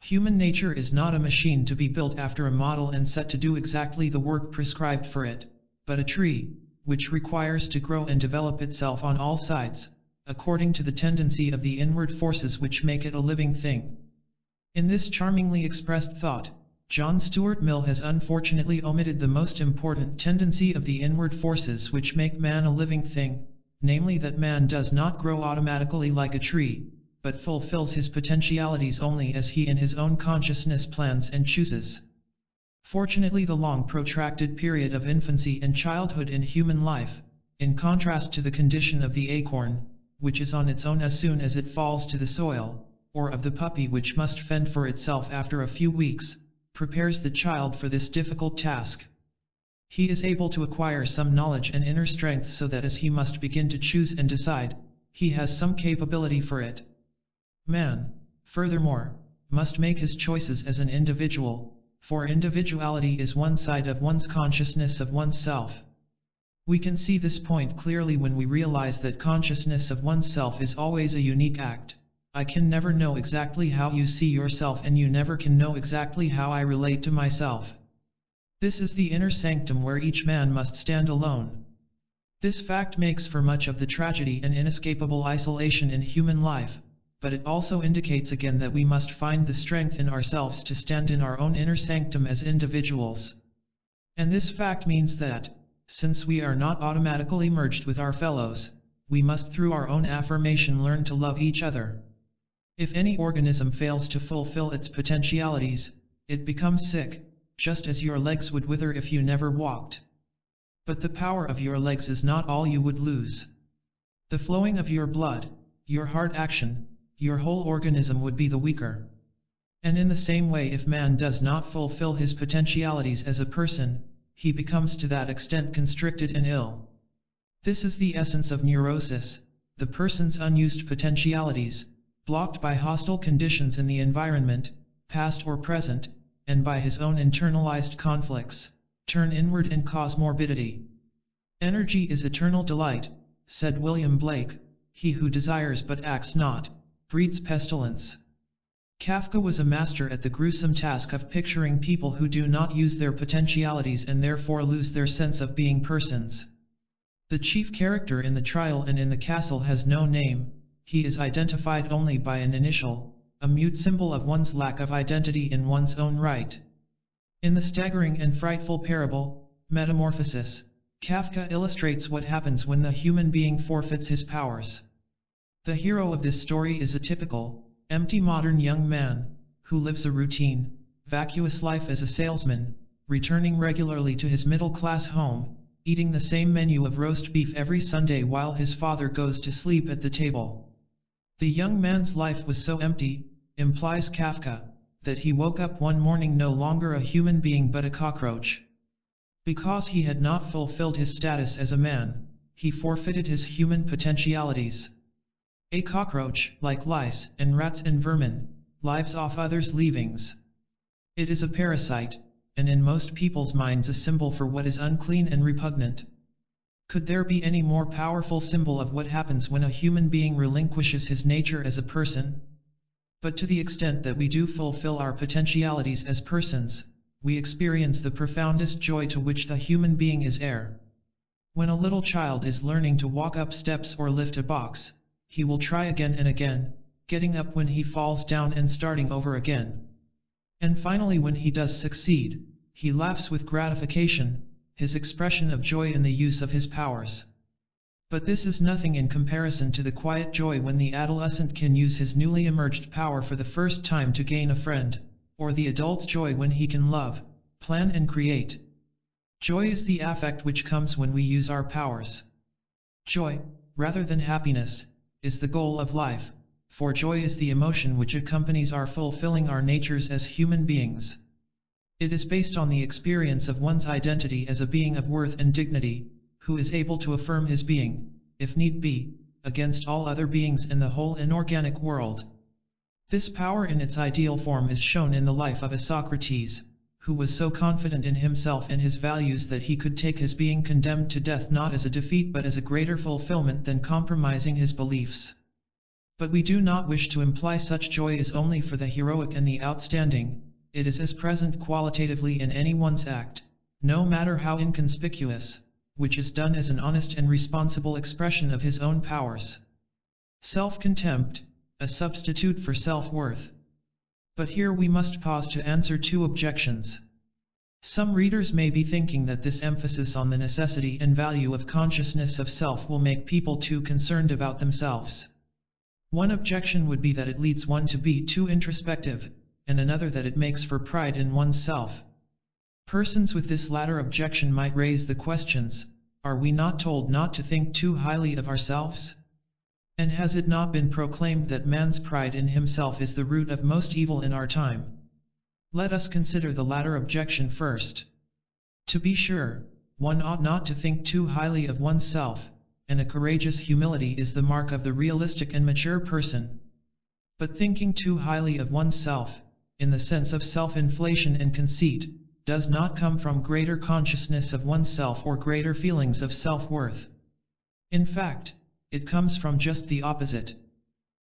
Human nature is not a machine to be built after a model and set to do exactly the work prescribed for it, but a tree, which requires to grow and develop itself on all sides, according to the tendency of the inward forces which make it a living thing. In this charmingly expressed thought, John Stuart Mill has unfortunately omitted the most important tendency of the inward forces which make man a living thing, namely that man does not grow automatically like a tree, but fulfills his potentialities only as he in his own consciousness plans and chooses. Fortunately, the long protracted period of infancy and childhood in human life, in contrast to the condition of the acorn, which is on its own as soon as it falls to the soil, or of the puppy which must fend for itself after a few weeks, prepares the child for this difficult task. He is able to acquire some knowledge and inner strength so that as he must begin to choose and decide, he has some capability for it. Man, furthermore, must make his choices as an individual, for individuality is one side of one's consciousness of oneself. We can see this point clearly when we realize that consciousness of oneself is always a unique act. I can never know exactly how you see yourself, and you never can know exactly how I relate to myself. This is the inner sanctum where each man must stand alone. This fact makes for much of the tragedy and inescapable isolation in human life, but it also indicates again that we must find the strength in ourselves to stand in our own inner sanctum as individuals. And this fact means that, since we are not automatically merged with our fellows, we must through our own affirmation learn to love each other. If any organism fails to fulfill its potentialities, it becomes sick, just as your legs would wither if you never walked. But the power of your legs is not all you would lose. The flowing of your blood, your heart action, your whole organism would be the weaker. And in the same way, if man does not fulfill his potentialities as a person, he becomes to that extent constricted and ill. This is the essence of neurosis, the person's unused potentialities, blocked by hostile conditions in the environment, past or present, and by his own internalized conflicts, turn inward and cause morbidity. Energy is eternal delight, said William Blake. He who desires but acts not, breeds pestilence. Kafka was a master at the gruesome task of picturing people who do not use their potentialities and therefore lose their sense of being persons. The chief character in the trial and in the castle has no name. He is identified only by an initial, a mute symbol of one's lack of identity in one's own right. In the staggering and frightful parable, Metamorphosis, Kafka illustrates what happens when the human being forfeits his powers. The hero of this story is a typical, empty modern young man, who lives a routine, vacuous life as a salesman, returning regularly to his middle-class home, eating the same menu of roast beef every Sunday while his father goes to sleep at the table. The young man's life was so empty, implies Kafka, that he woke up one morning no longer a human being but a cockroach. Because he had not fulfilled his status as a man, he forfeited his human potentialities. A cockroach, like lice and rats and vermin, lives off others' leavings. It is a parasite, and in most people's minds a symbol for what is unclean and repugnant. Could there be any more powerful symbol of what happens when a human being relinquishes his nature as a person? But to the extent that we do fulfill our potentialities as persons, we experience the profoundest joy to which the human being is heir. When a little child is learning to walk up steps or lift a box, he will try again and again, getting up when he falls down and starting over again. And finally, when he does succeed, he laughs with gratification, his expression of joy in the use of his powers. But this is nothing in comparison to the quiet joy when the adolescent can use his newly emerged power for the first time to gain a friend, or the adult's joy when he can love, plan and create. Joy is the affect which comes when we use our powers. Joy, rather than happiness, is the goal of life, for joy is the emotion which accompanies our fulfilling our natures as human beings. It is based on the experience of one's identity as a being of worth and dignity, who is able to affirm his being, if need be, against all other beings in the whole inorganic world. This power in its ideal form is shown in the life of a Socrates, who was so confident in himself and his values that he could take his being condemned to death not as a defeat but as a greater fulfillment than compromising his beliefs. But we do not wish to imply such joy is only for the heroic and the outstanding. It is as present qualitatively in anyone's act, no matter how inconspicuous, which is done as an honest and responsible expression of his own powers. Self-contempt, a substitute for self-worth. But here we must pause to answer two objections. Some readers may be thinking that this emphasis on the necessity and value of consciousness of self will make people too concerned about themselves. One objection would be that it leads one to be too introspective, and another that it makes for pride in oneself. Persons with this latter objection might raise the questions, are we not told not to think too highly of ourselves? And has it not been proclaimed that man's pride in himself is the root of most evil in our time? Let us consider the latter objection first. To be sure, one ought not to think too highly of oneself, and a courageous humility is the mark of the realistic and mature person. But thinking too highly of oneself, in the sense of self-inflation and conceit, does not come from greater consciousness of oneself or greater feelings of self-worth. In fact, it comes from just the opposite.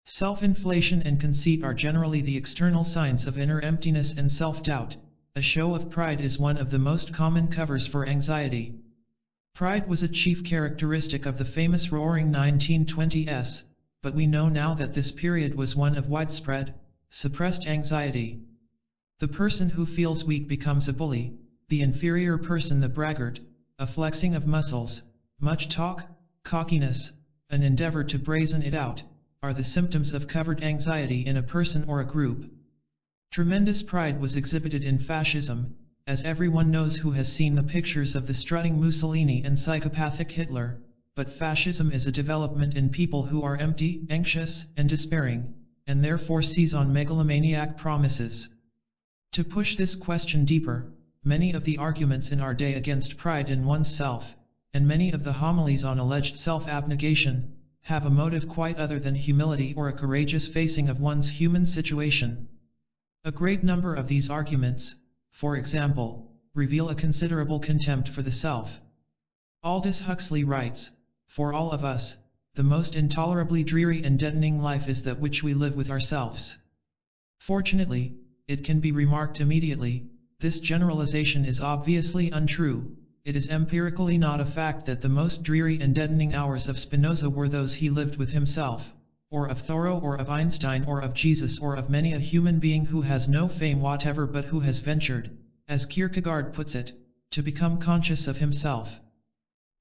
Self-inflation and conceit are generally the external signs of inner emptiness and self-doubt. A show of pride is one of the most common covers for anxiety. Pride was a chief characteristic of the famous Roaring 1920s, but we know now that this period was one of widespread, suppressed anxiety. The person who feels weak becomes a bully, the inferior person the braggart, a flexing of muscles, much talk, cockiness, an endeavor to brazen it out, are the symptoms of covered anxiety in a person or a group. Tremendous pride was exhibited in fascism, as everyone knows who has seen the pictures of the strutting Mussolini and psychopathic Hitler, but fascism is a development in people who are empty, anxious, and despairing, and therefore seize on megalomaniac promises. To push this question deeper, many of the arguments in our day against pride in oneself, and many of the homilies on alleged self-abnegation, have a motive quite other than humility or a courageous facing of one's human situation. A great number of these arguments, for example, reveal a considerable contempt for the self. Aldous Huxley writes, "For all of us, the most intolerably dreary and deadening life is that which we live with ourselves." Fortunately, it can be remarked immediately, this generalization is obviously untrue. It is empirically not a fact that the most dreary and deadening hours of Spinoza were those he lived with himself, or of Thoreau or of Einstein or of Jesus or of many a human being who has no fame whatever but who has ventured, as Kierkegaard puts it, to become conscious of himself.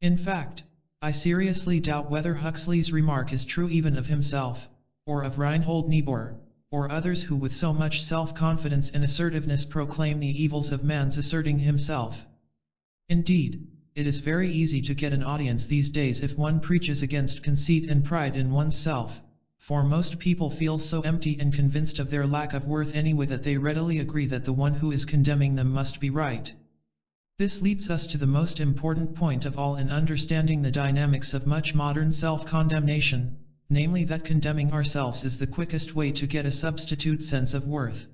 In fact, I seriously doubt whether Huxley's remark is true even of himself, or of Reinhold Niebuhr, or others who with so much self-confidence and assertiveness proclaim the evils of man's asserting himself. Indeed, it is very easy to get an audience these days if one preaches against conceit and pride in oneself, for most people feel so empty and convinced of their lack of worth anyway that they readily agree that the one who is condemning them must be right. This leads us to the most important point of all in understanding the dynamics of much modern self-condemnation, namely that condemning ourselves is the quickest way to get a substitute sense of worth.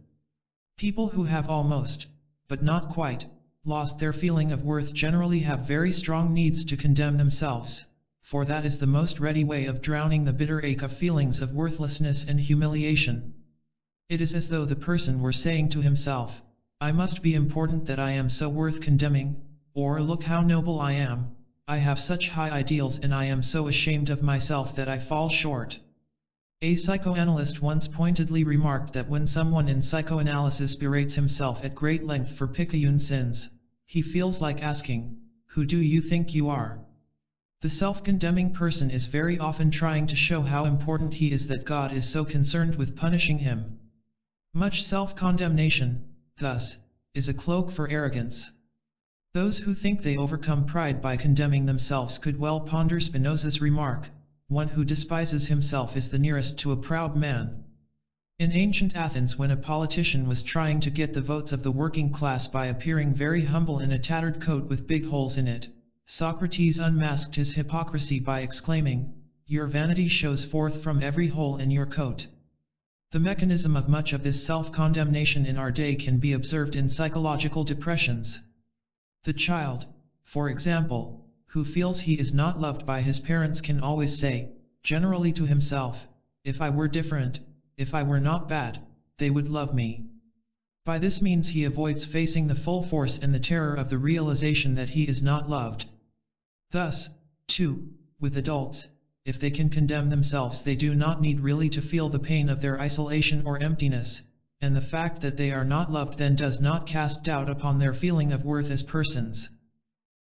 People who have almost, but not quite, lost their feeling of worth generally have very strong needs to condemn themselves, for that is the most ready way of drowning the bitter ache of feelings of worthlessness and humiliation. It is as though the person were saying to himself, "I must be important that I am so worth condemning," or "Look how noble I am, I have such high ideals and I am so ashamed of myself that I fall short." A psychoanalyst once pointedly remarked that when someone in psychoanalysis berates himself at great length for picayune sins, he feels like asking, "Who do you think you are?" The self-condemning person is very often trying to show how important he is that God is so concerned with punishing him. Much self-condemnation, thus, is a cloak for arrogance. Those who think they overcome pride by condemning themselves could well ponder Spinoza's remark, "One who despises himself is the nearest to a proud man." In ancient Athens, when a politician was trying to get the votes of the working class by appearing very humble in a tattered coat with big holes in it, Socrates unmasked his hypocrisy by exclaiming, "Your vanity shows forth from every hole in your coat." The mechanism of much of this self-condemnation in our day can be observed in psychological depressions. The child, for example, who feels he is not loved by his parents can always say, generally to himself, "If I were different, if I were not bad, they would love me." By this means he avoids facing the full force and the terror of the realization that he is not loved. Thus, too, with adults, if they can condemn themselves, they do not need really to feel the pain of their isolation or emptiness, and the fact that they are not loved then does not cast doubt upon their feeling of worth as persons.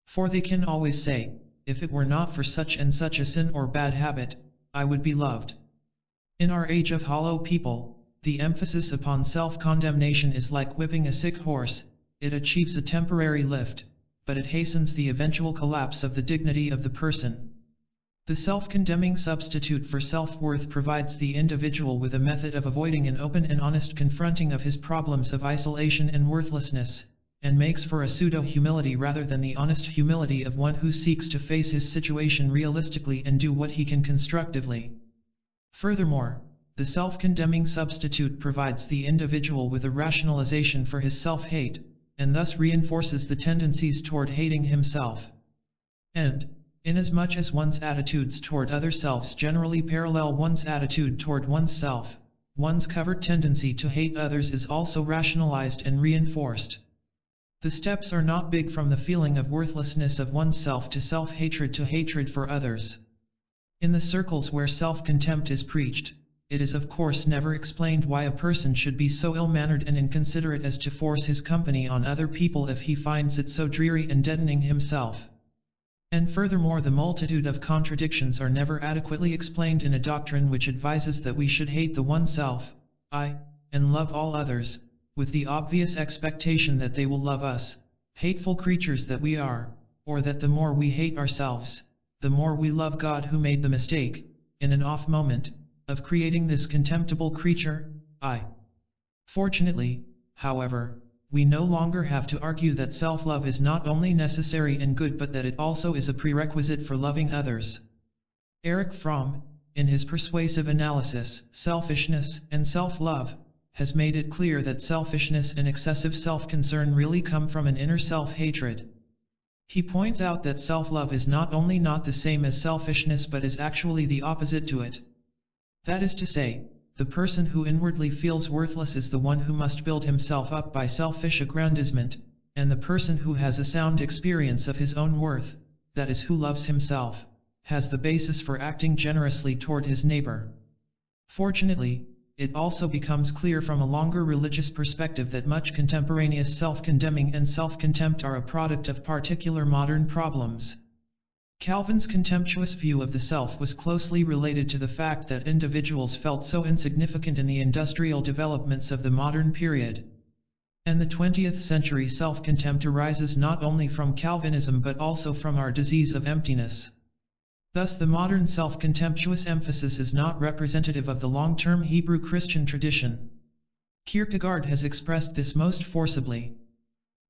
For they can always say, if it were not for such and such a sin or bad habit, I would be loved. In our age of hollow people, the emphasis upon self-condemnation is like whipping a sick horse. It achieves a temporary lift, but it hastens the eventual collapse of the dignity of the person. The self-condemning substitute for self-worth provides the individual with a method of avoiding an open and honest confronting of his problems of isolation and worthlessness, and makes for a pseudo-humility rather than the honest humility of one who seeks to face his situation realistically and do what he can constructively. Furthermore, the self-condemning substitute provides the individual with a rationalization for his self-hate, and thus reinforces the tendencies toward hating himself. And, inasmuch as one's attitudes toward other selves generally parallel one's attitude toward oneself, one's covert tendency to hate others is also rationalized and reinforced. The steps are not big from the feeling of worthlessness of oneself to self-hatred to hatred for others. In the circles where self-contempt is preached, it is of course never explained why a person should be so ill-mannered and inconsiderate as to force his company on other people if he finds it so dreary and deadening himself. And furthermore, the multitude of contradictions are never adequately explained in a doctrine which advises that we should hate the oneself, I, and love all others, with the obvious expectation that they will love us, hateful creatures that we are, or that the more we hate ourselves, the more we love God who made the mistake, in an off moment, of creating this contemptible creature, I. Fortunately, however, we no longer have to argue that self-love is not only necessary and good but that it also is a prerequisite for loving others. Erich Fromm, in his persuasive analysis, Selfishness and Self-Love, has made it clear that selfishness and excessive self-concern really come from an inner self-hatred. He points out that self-love is not only not the same as selfishness but is actually the opposite to it. That is to say, the person who inwardly feels worthless is the one who must build himself up by selfish aggrandizement, and the person who has a sound experience of his own worth, that is who loves himself, has the basis for acting generously toward his neighbor. Fortunately, it also becomes clear from a longer religious perspective that much contemporaneous self-condemning and self-contempt are a product of particular modern problems. Calvin's contemptuous view of the self was closely related to the fact that individuals felt so insignificant in the industrial developments of the modern period. And the 20th century self-contempt arises not only from Calvinism but also from our disease of emptiness. Thus the modern self-contemptuous emphasis is not representative of the long-term Hebrew Christian tradition. Kierkegaard has expressed this most forcibly.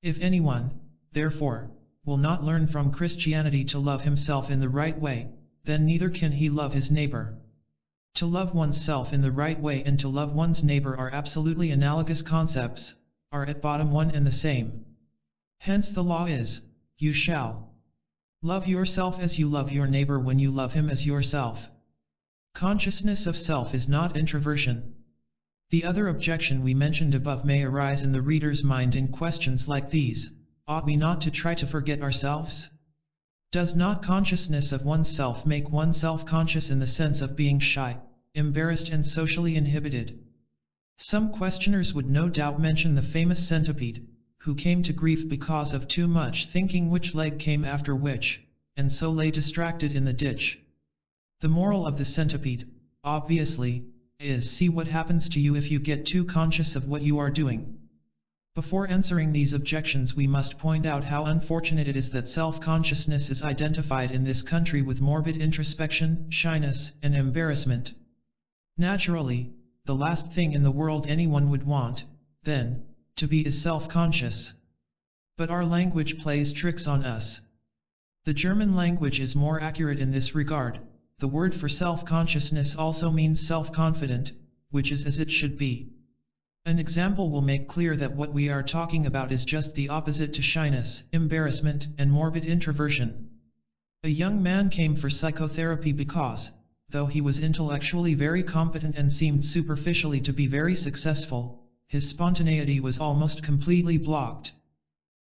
If anyone, therefore, will not learn from Christianity to love himself in the right way, then neither can he love his neighbor. To love oneself in the right way and to love one's neighbor are absolutely analogous concepts, are at bottom one and the same. Hence the law is, you shall love yourself as you love your neighbor when you love him as yourself. Consciousness of self is not introversion. The other objection we mentioned above may arise in the reader's mind in questions like these. Ought we not to try to forget ourselves? Does not consciousness of oneself make oneself conscious in the sense of being shy, embarrassed and socially inhibited? Some questioners would no doubt mention the famous centipede, who came to grief because of too much thinking which leg came after which, and so lay distracted in the ditch. The moral of the centipede, obviously, is see what happens to you if you get too conscious of what you are doing. Before answering these objections, we must point out how unfortunate it is that self-consciousness is identified in this country with morbid introspection, shyness, and embarrassment. Naturally, the last thing in the world anyone would want, then, to be is self-conscious. But our language plays tricks on us. The German language is more accurate in this regard. The word for self-consciousness also means self-confident, which is as it should be. An example will make clear that what we are talking about is just the opposite to shyness, embarrassment, and morbid introversion. A young man came for psychotherapy because, though he was intellectually very competent and seemed superficially to be very successful, his spontaneity was almost completely blocked.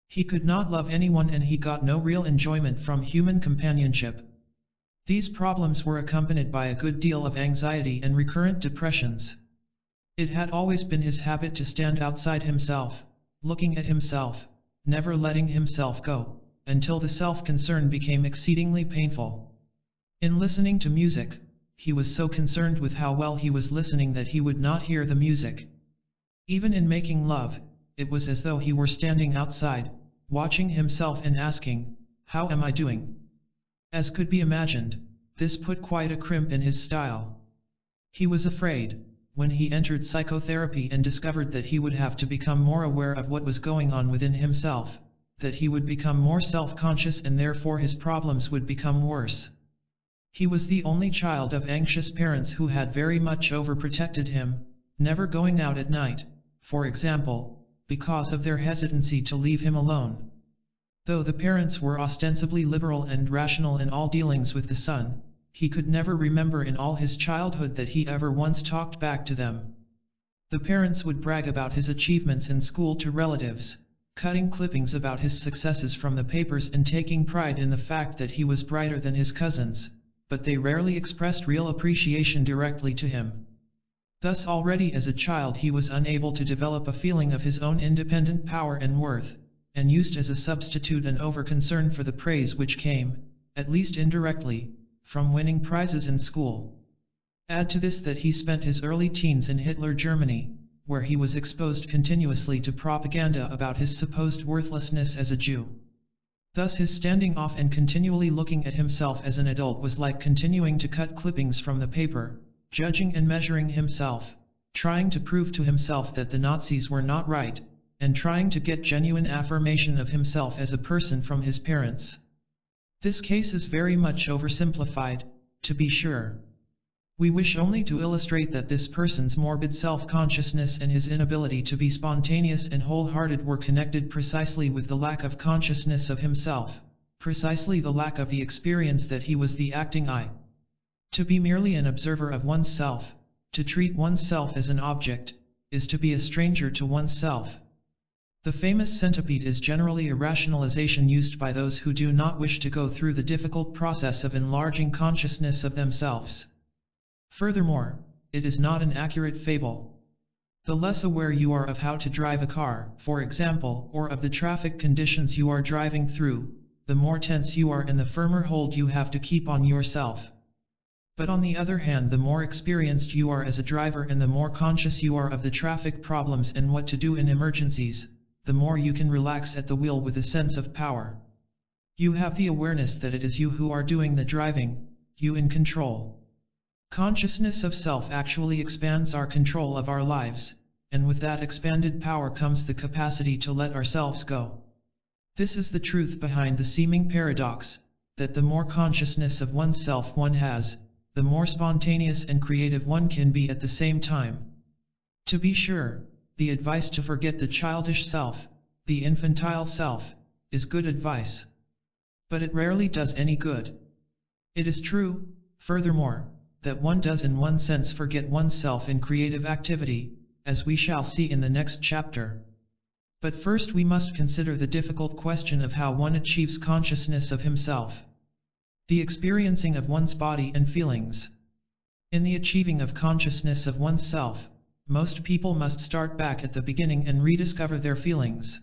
He could not love anyone and he got no real enjoyment from human companionship. These problems were accompanied by a good deal of anxiety and recurrent depressions. It had always been his habit to stand outside himself, looking at himself, never letting himself go, until the self-concern became exceedingly painful. In listening to music, he was so concerned with how well he was listening that he would not hear the music. Even in making love, it was as though he were standing outside, watching himself and asking, "How am I doing?" As could be imagined, this put quite a crimp in his style. He was afraid, when he entered psychotherapy and discovered that he would have to become more aware of what was going on within himself, that he would become more self-conscious and therefore his problems would become worse. He was the only child of anxious parents who had very much overprotected him, never going out at night, for example, because of their hesitancy to leave him alone. Though the parents were ostensibly liberal and rational in all dealings with the son, he could never remember in all his childhood that he ever once talked back to them. The parents would brag about his achievements in school to relatives, cutting clippings about his successes from the papers and taking pride in the fact that he was brighter than his cousins, but they rarely expressed real appreciation directly to him. Thus already as a child he was unable to develop a feeling of his own independent power and worth, and used as a substitute an over-concern for the praise which came, at least indirectly, from winning prizes in school. Add to this that he spent his early teens in Hitler Germany, where he was exposed continuously to propaganda about his supposed worthlessness as a Jew. Thus his standing off and continually looking at himself as an adult was like continuing to cut clippings from the paper, judging and measuring himself, trying to prove to himself that the Nazis were not right, and trying to get genuine affirmation of himself as a person from his parents. This case is very much oversimplified, to be sure. We wish only to illustrate that this person's morbid self-consciousness and his inability to be spontaneous and wholehearted were connected precisely with the lack of consciousness of himself, precisely the lack of the experience that he was the acting I. To be merely an observer of oneself, to treat oneself as an object, is to be a stranger to oneself. The famous centipede is generally a rationalization used by those who do not wish to go through the difficult process of enlarging consciousness of themselves. Furthermore, it is not an accurate fable. The less aware you are of how to drive a car, for example, or of the traffic conditions you are driving through, the more tense you are and the firmer hold you have to keep on yourself. But on the other hand, the more experienced you are as a driver and the more conscious you are of the traffic problems and what to do in emergencies, the more you can relax at the wheel with a sense of power. You have the awareness that it is you who are doing the driving, you in control. Consciousness of self actually expands our control of our lives, and with that expanded power comes the capacity to let ourselves go. This is the truth behind the seeming paradox, that the more consciousness of oneself one has, the more spontaneous and creative one can be at the same time. To be sure, the advice to forget the childish self, the infantile self, is good advice. But it rarely does any good. It is true, furthermore, that one does in one sense forget oneself in creative activity, as we shall see in the next chapter. But first we must consider the difficult question of how one achieves consciousness of himself. The experiencing of one's body and feelings. In the achieving of consciousness of oneself, most people must start back at the beginning and rediscover their feelings.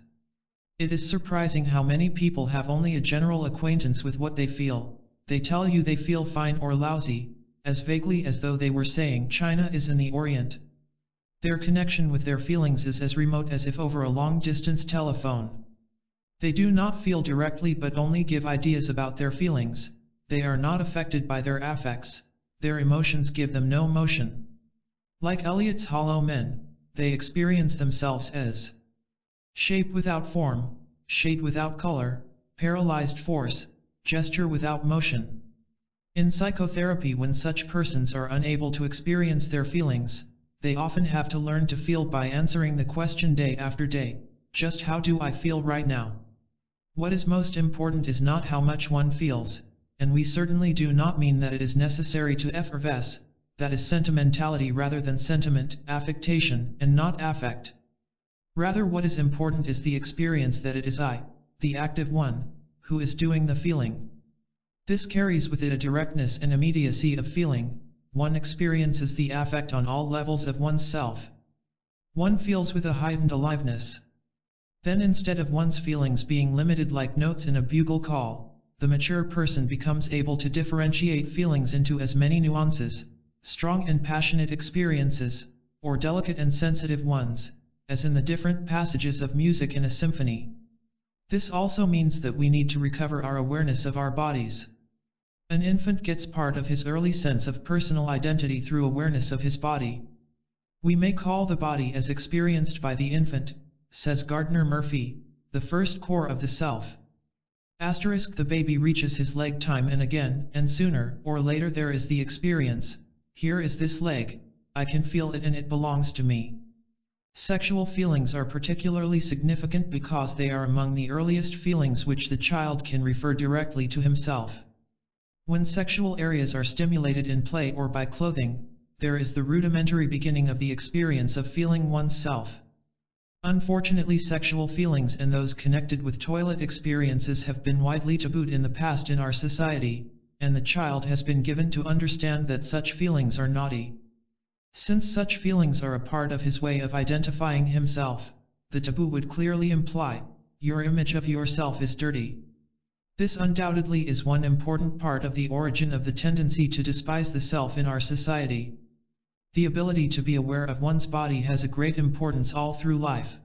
It is surprising how many people have only a general acquaintance with what they feel. They tell you they feel fine or lousy, as vaguely as though they were saying China is in the Orient. Their connection with their feelings is as remote as if over a long-distance telephone. They do not feel directly but only give ideas about their feelings. They are not affected by their affects. Their emotions give them no motion. Like Eliot's hollow men, they experience themselves as shape without form, shade without color, paralyzed force, gesture without motion. In psychotherapy, when such persons are unable to experience their feelings, they often have to learn to feel by answering the question day after day, just how do I feel right now? What is most important is not how much one feels, and we certainly do not mean that it is necessary to effervesce, that is sentimentality rather than sentiment, affectation, and not affect. Rather, what is important is the experience that it is I, the active one, who is doing the feeling. This carries with it a directness and immediacy of feeling. One experiences the affect on all levels of one's self. One feels with a heightened aliveness. Then instead of one's feelings being limited like notes in a bugle call, the mature person becomes able to differentiate feelings into as many nuances, strong and passionate experiences, or delicate and sensitive ones, as in the different passages of music in a symphony. This also means that we need to recover our awareness of our bodies. An infant gets part of his early sense of personal identity through awareness of his body. We may call the body as experienced by the infant, says Gardner Murphy, the first core of the self. The baby reaches his leg time and again, and sooner or later there is the experience, here is this leg, I can feel it and it belongs to me. Sexual feelings are particularly significant because they are among the earliest feelings which the child can refer directly to himself. When sexual areas are stimulated in play or by clothing, there is the rudimentary beginning of the experience of feeling oneself. Unfortunately, sexual feelings and those connected with toilet experiences have been widely tabooed in the past in our society, and the child has been given to understand that such feelings are naughty. Since such feelings are a part of his way of identifying himself, the taboo would clearly imply, your image of yourself is dirty. This undoubtedly is one important part of the origin of the tendency to despise the self in our society. The ability to be aware of one's body has a great importance all through life.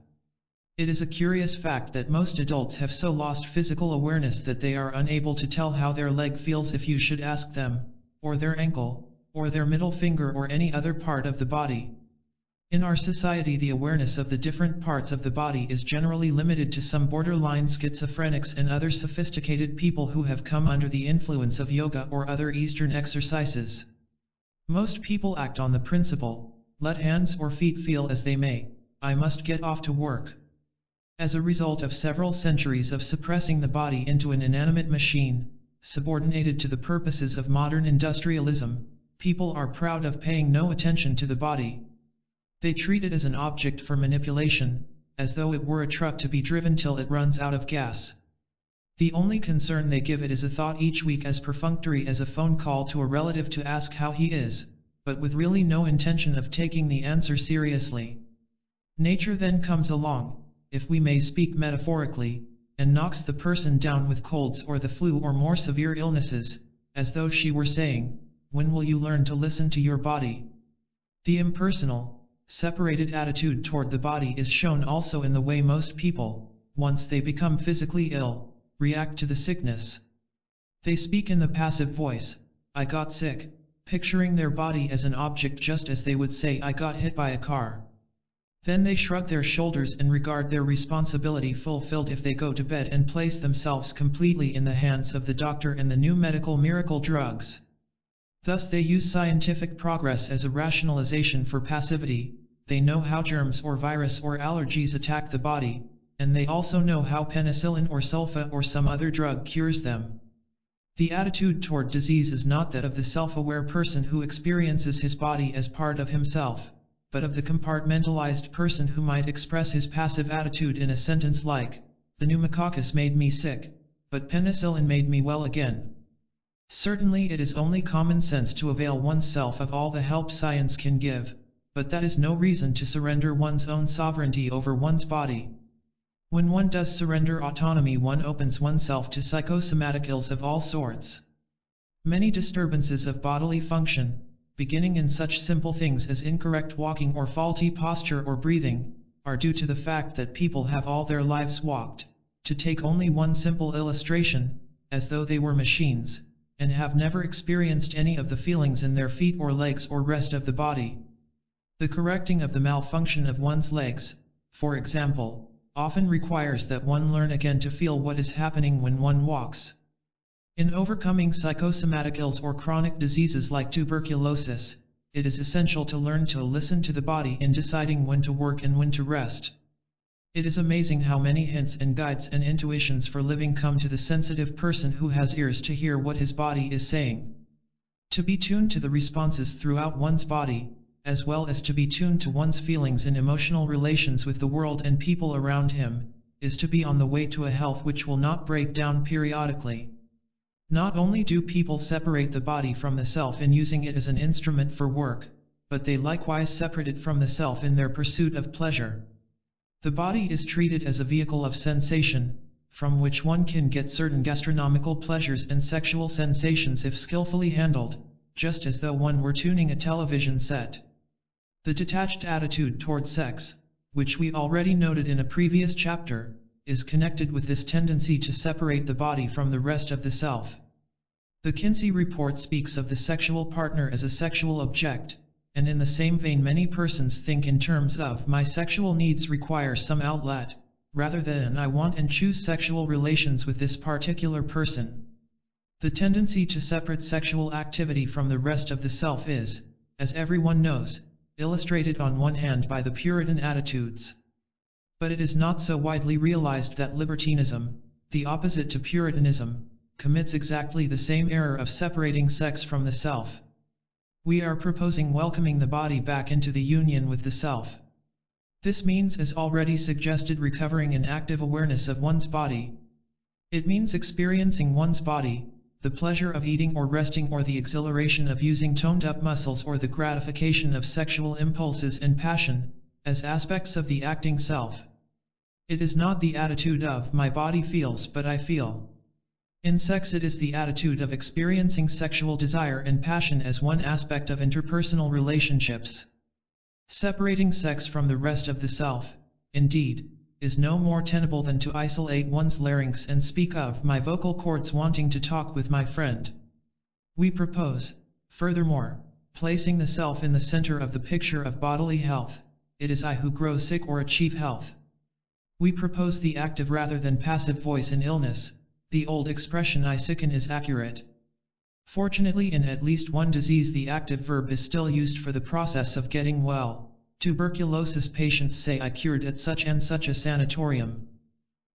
It is a curious fact that most adults have so lost physical awareness that they are unable to tell how their leg feels if you should ask them, or their ankle, or their middle finger or any other part of the body. In our society, the awareness of the different parts of the body is generally limited to some borderline schizophrenics and other sophisticated people who have come under the influence of yoga or other Eastern exercises. Most people act on the principle, let hands or feet feel as they may, I must get off to work. As a result of several centuries of suppressing the body into an inanimate machine, subordinated to the purposes of modern industrialism, people are proud of paying no attention to the body. They treat it as an object for manipulation, as though it were a truck to be driven till it runs out of gas. The only concern they give it is a thought each week as perfunctory as a phone call to a relative to ask how he is, but with really no intention of taking the answer seriously. Nature then comes along, if we may speak metaphorically, and knocks the person down with colds or the flu or more severe illnesses, as though she were saying, when will you learn to listen to your body? The impersonal, separated attitude toward the body is shown also in the way most people, once they become physically ill, react to the sickness. They speak in the passive voice, I got sick, picturing their body as an object just as they would say I got hit by a car. Then they shrug their shoulders and regard their responsibility fulfilled if they go to bed and place themselves completely in the hands of the doctor and the new medical miracle drugs. Thus they use scientific progress as a rationalization for passivity. They know how germs or virus or allergies attack the body, and they also know how penicillin or sulfa or some other drug cures them. The attitude toward disease is not that of the self-aware person who experiences his body as part of himself, but of the compartmentalized person who might express his passive attitude in a sentence like, the pneumococcus made me sick, but penicillin made me well again. Certainly it is only common sense to avail oneself of all the help science can give, but that is no reason to surrender one's own sovereignty over one's body. When one does surrender autonomy, one opens oneself to psychosomatic ills of all sorts. Many disturbances of bodily function, beginning in such simple things as incorrect walking or faulty posture or breathing, are due to the fact that people have all their lives walked, to take only one simple illustration, as though they were machines, and have never experienced any of the feelings in their feet or legs or rest of the body. The correcting of the malfunction of one's legs, for example, often requires that one learn again to feel what is happening when one walks. In overcoming psychosomatic ills or chronic diseases like tuberculosis, it is essential to learn to listen to the body in deciding when to work and when to rest. It is amazing how many hints and guides and intuitions for living come to the sensitive person who has ears to hear what his body is saying. To be tuned to the responses throughout one's body, as well as to be tuned to one's feelings in emotional relations with the world and people around him, is to be on the way to a health which will not break down periodically. Not only do people separate the body from the self in using it as an instrument for work, but they likewise separate it from the self in their pursuit of pleasure. The body is treated as a vehicle of sensation, from which one can get certain gastronomical pleasures and sexual sensations if skillfully handled, just as though one were tuning a television set. The detached attitude toward sex, which we already noted in a previous chapter, is connected with this tendency to separate the body from the rest of the self. The Kinsey report speaks of the sexual partner as a sexual object, and in the same vein many persons think in terms of my sexual needs require some outlet, rather than I want and choose sexual relations with this particular person. The tendency to separate sexual activity from the rest of the self is, as everyone knows, illustrated on one hand by the Puritan attitudes. But it is not so widely realized that libertinism, the opposite to Puritanism, commits exactly the same error of separating sex from the self. We are proposing welcoming the body back into the union with the self. This means, as already suggested, recovering an active awareness of one's body. It means experiencing one's body, the pleasure of eating or resting or the exhilaration of using toned-up muscles or the gratification of sexual impulses and passion, as aspects of the acting self. It is not the attitude of my body feels but I feel. In sex it is the attitude of experiencing sexual desire and passion as one aspect of interpersonal relationships. Separating sex from the rest of the self, indeed, is no more tenable than to isolate one's larynx and speak of my vocal cords wanting to talk with my friend. We propose, furthermore, placing the self in the center of the picture of bodily health. It is I who grow sick or achieve health. We propose the active rather than passive voice in illness. The old expression I sicken is accurate. Fortunately, in at least one disease the active verb is still used for the process of getting well. Tuberculosis patients say I cured at such and such a sanatorium.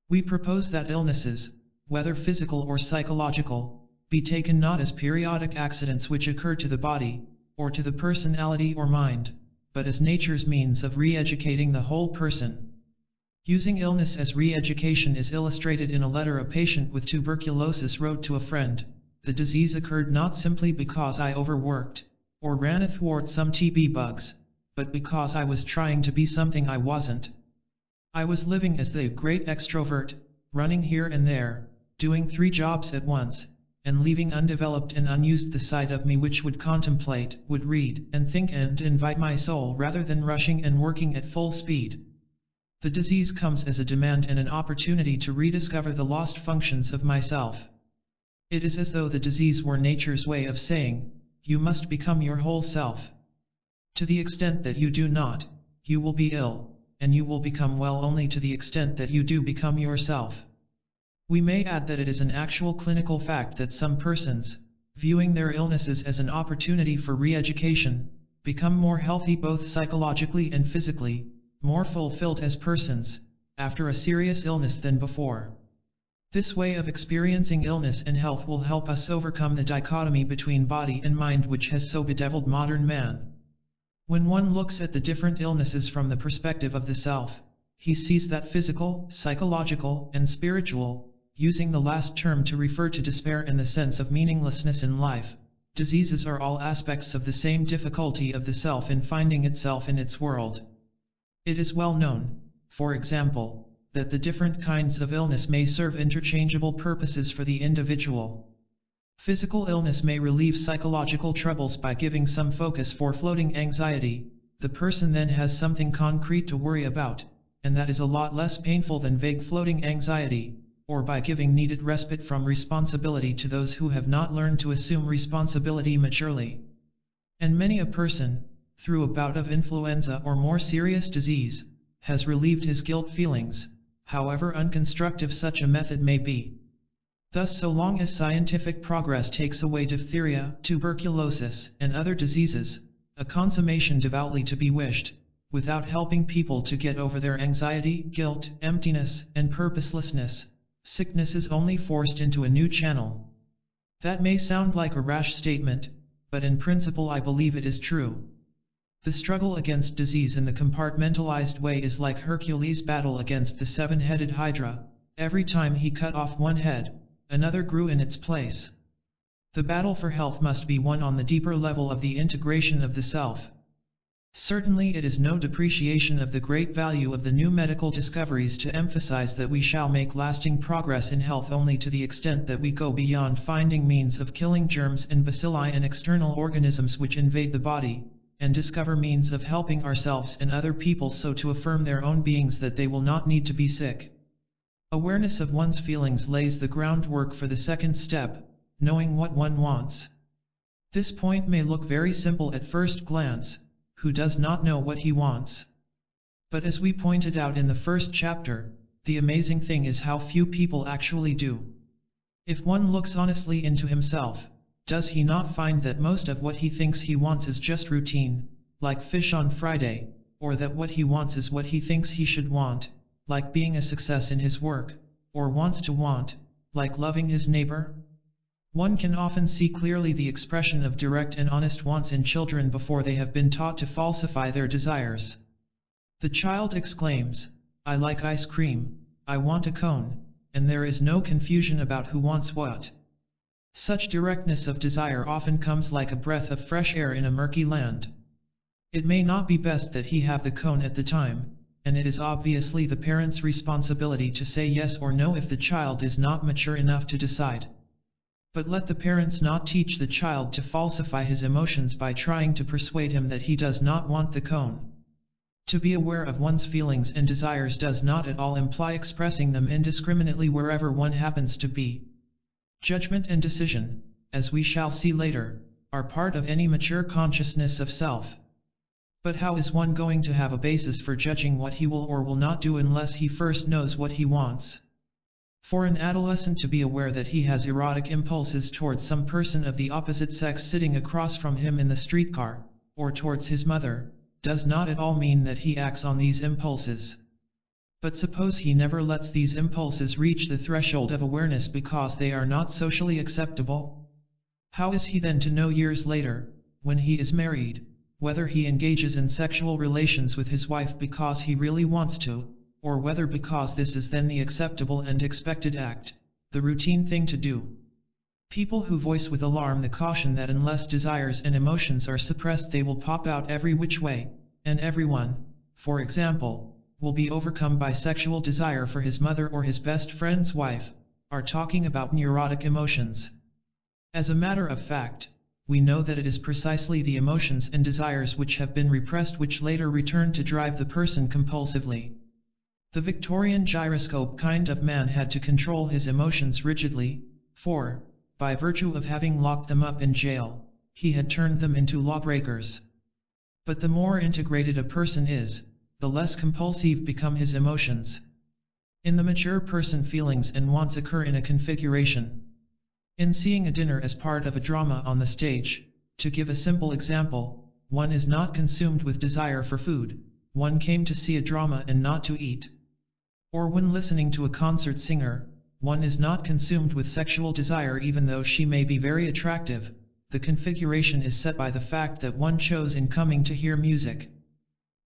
We propose that illnesses, whether physical or psychological, be taken not as periodic accidents which occur to the body, or to the personality or mind, but as nature's means of re-educating the whole person. Using illness as re-education is illustrated in a letter a patient with tuberculosis wrote to a friend. The disease occurred not simply because I overworked, or ran athwart some TB bugs, but because I was trying to be something I wasn't. I was living as the great extrovert, running here and there, doing 3 jobs at once, and leaving undeveloped and unused the side of me which would contemplate, would read, and think and invite my soul rather than rushing and working at full speed. The disease comes as a demand and an opportunity to rediscover the lost functions of myself. It is as though the disease were nature's way of saying, you must become your whole self. To the extent that you do not, you will be ill, and you will become well only to the extent that you do become yourself. We may add that it is an actual clinical fact that some persons, viewing their illnesses as an opportunity for re-education, become more healthy both psychologically and physically, more fulfilled as persons, after a serious illness than before. This way of experiencing illness and health will help us overcome the dichotomy between body and mind which has so bedeviled modern man. When one looks at the different illnesses from the perspective of the self, he sees that physical, psychological, and spiritual, using the last term to refer to despair and the sense of meaninglessness in life, diseases are all aspects of the same difficulty of the self in finding itself in its world. It is well known, for example, that the different kinds of illness may serve interchangeable purposes for the individual. Physical illness may relieve psychological troubles by giving some focus for floating anxiety. The person then has something concrete to worry about, and that is a lot less painful than vague floating anxiety, or by giving needed respite from responsibility to those who have not learned to assume responsibility maturely. And many a person, through a bout of influenza or more serious disease, has relieved his guilt feelings, however unconstructive such a method may be. Thus, so long as scientific progress takes away diphtheria, tuberculosis, and other diseases, a consummation devoutly to be wished, without helping people to get over their anxiety, guilt, emptiness, and purposelessness, sickness is only forced into a new channel. That may sound like a rash statement, but in principle I believe it is true. The struggle against disease in the compartmentalized way is like Hercules' battle against the 7-headed Hydra. Every time he cut off one head, another grew in its place. The battle for health must be won on the deeper level of the integration of the self. Certainly it is no depreciation of the great value of the new medical discoveries to emphasize that we shall make lasting progress in health only to the extent that we go beyond finding means of killing germs and bacilli and external organisms which invade the body, and discover means of helping ourselves and other people so to affirm their own beings that they will not need to be sick. Awareness of one's feelings lays the groundwork for the second step, knowing what one wants. This point may look very simple at first glance. Who does not know what he wants? But as we pointed out in the first chapter, the amazing thing is how few people actually do. If one looks honestly into himself, does he not find that most of what he thinks he wants is just routine, like fish on Friday, or that what he wants is what he thinks he should want, like being a success in his work, or wants to want, like loving his neighbor? One can often see clearly the expression of direct and honest wants in children before they have been taught to falsify their desires. The child exclaims, "I like ice cream, I want a cone," and there is no confusion about who wants what. Such directness of desire often comes like a breath of fresh air in a murky land. It may not be best that he have the cone at the time, and it is obviously the parent's responsibility to say yes or no if the child is not mature enough to decide. But let the parents not teach the child to falsify his emotions by trying to persuade him that he does not want the cone. To be aware of one's feelings and desires does not at all imply expressing them indiscriminately wherever one happens to be. Judgment and decision, as we shall see later, are part of any mature consciousness of self. But how is one going to have a basis for judging what he will or will not do unless he first knows what he wants? For an adolescent to be aware that he has erotic impulses towards some person of the opposite sex sitting across from him in the streetcar, or towards his mother, does not at all mean that he acts on these impulses. But suppose he never lets these impulses reach the threshold of awareness because they are not socially acceptable? How is he then to know years later, when he is married, whether he engages in sexual relations with his wife because he really wants to, or whether because this is then the acceptable and expected act, the routine thing to do? People who voice with alarm the caution that unless desires and emotions are suppressed they will pop out every which way, and everyone, for example, will be overcome by sexual desire for his mother or his best friend's wife, are talking about neurotic emotions. As a matter of fact, we know that it is precisely the emotions and desires which have been repressed which later return to drive the person compulsively. The Victorian gyroscope kind of man had to control his emotions rigidly, for, by virtue of having locked them up in jail, he had turned them into lawbreakers. But the more integrated a person is, the less compulsive become his emotions. In the mature person, feelings and wants occur in a configuration. In seeing a dinner as part of a drama on the stage, to give a simple example, one is not consumed with desire for food, one came to see a drama and not to eat. Or when listening to a concert singer, one is not consumed with sexual desire even though she may be very attractive. The configuration is set by the fact that one chose in coming to hear music.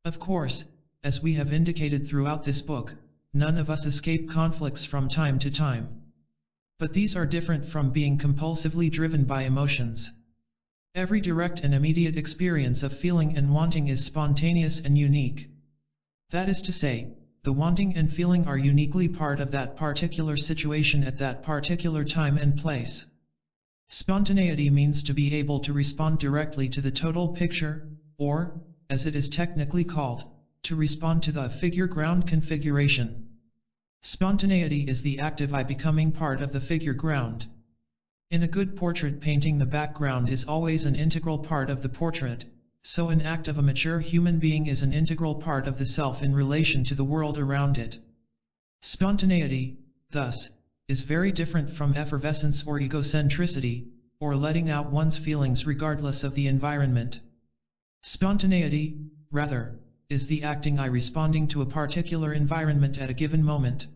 Of course, as we have indicated throughout this book, none of us escape conflicts from time to time. But these are different from being compulsively driven by emotions. Every direct and immediate experience of feeling and wanting is spontaneous and unique. That is to say, the wanting and feeling are uniquely part of that particular situation at that particular time and place. Spontaneity means to be able to respond directly to the total picture, or, as it is technically called, to respond to the figure ground configuration. Spontaneity is the active I becoming part of the figure ground. In a good portrait painting, the background is always an integral part of the portrait, so an act of a mature human being is an integral part of the self in relation to the world around it. Spontaneity, thus, is very different from effervescence or egocentricity, or letting out one's feelings regardless of the environment. Spontaneity, rather, is the acting I responding to a particular environment at a given moment.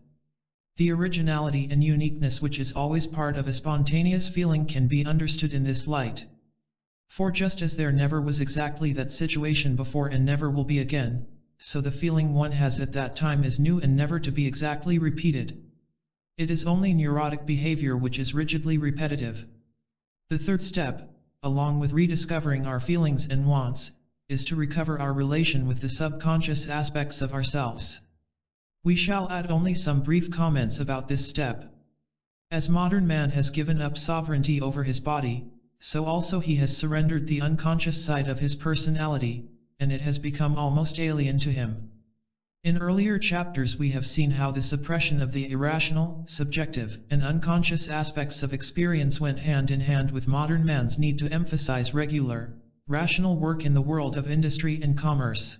The originality and uniqueness which is always part of a spontaneous feeling can be understood in this light. For just as there never was exactly that situation before and never will be again, so the feeling one has at that time is new and never to be exactly repeated. It is only neurotic behavior which is rigidly repetitive. The third step, along with rediscovering our feelings and wants, is to recover our relation with the subconscious aspects of ourselves. We shall add only some brief comments about this step. As modern man has given up sovereignty over his body, so also he has surrendered the unconscious side of his personality, and it has become almost alien to him. In earlier chapters we have seen how the suppression of the irrational, subjective, and unconscious aspects of experience went hand in hand with modern man's need to emphasize regular, rational work in the world of industry and commerce.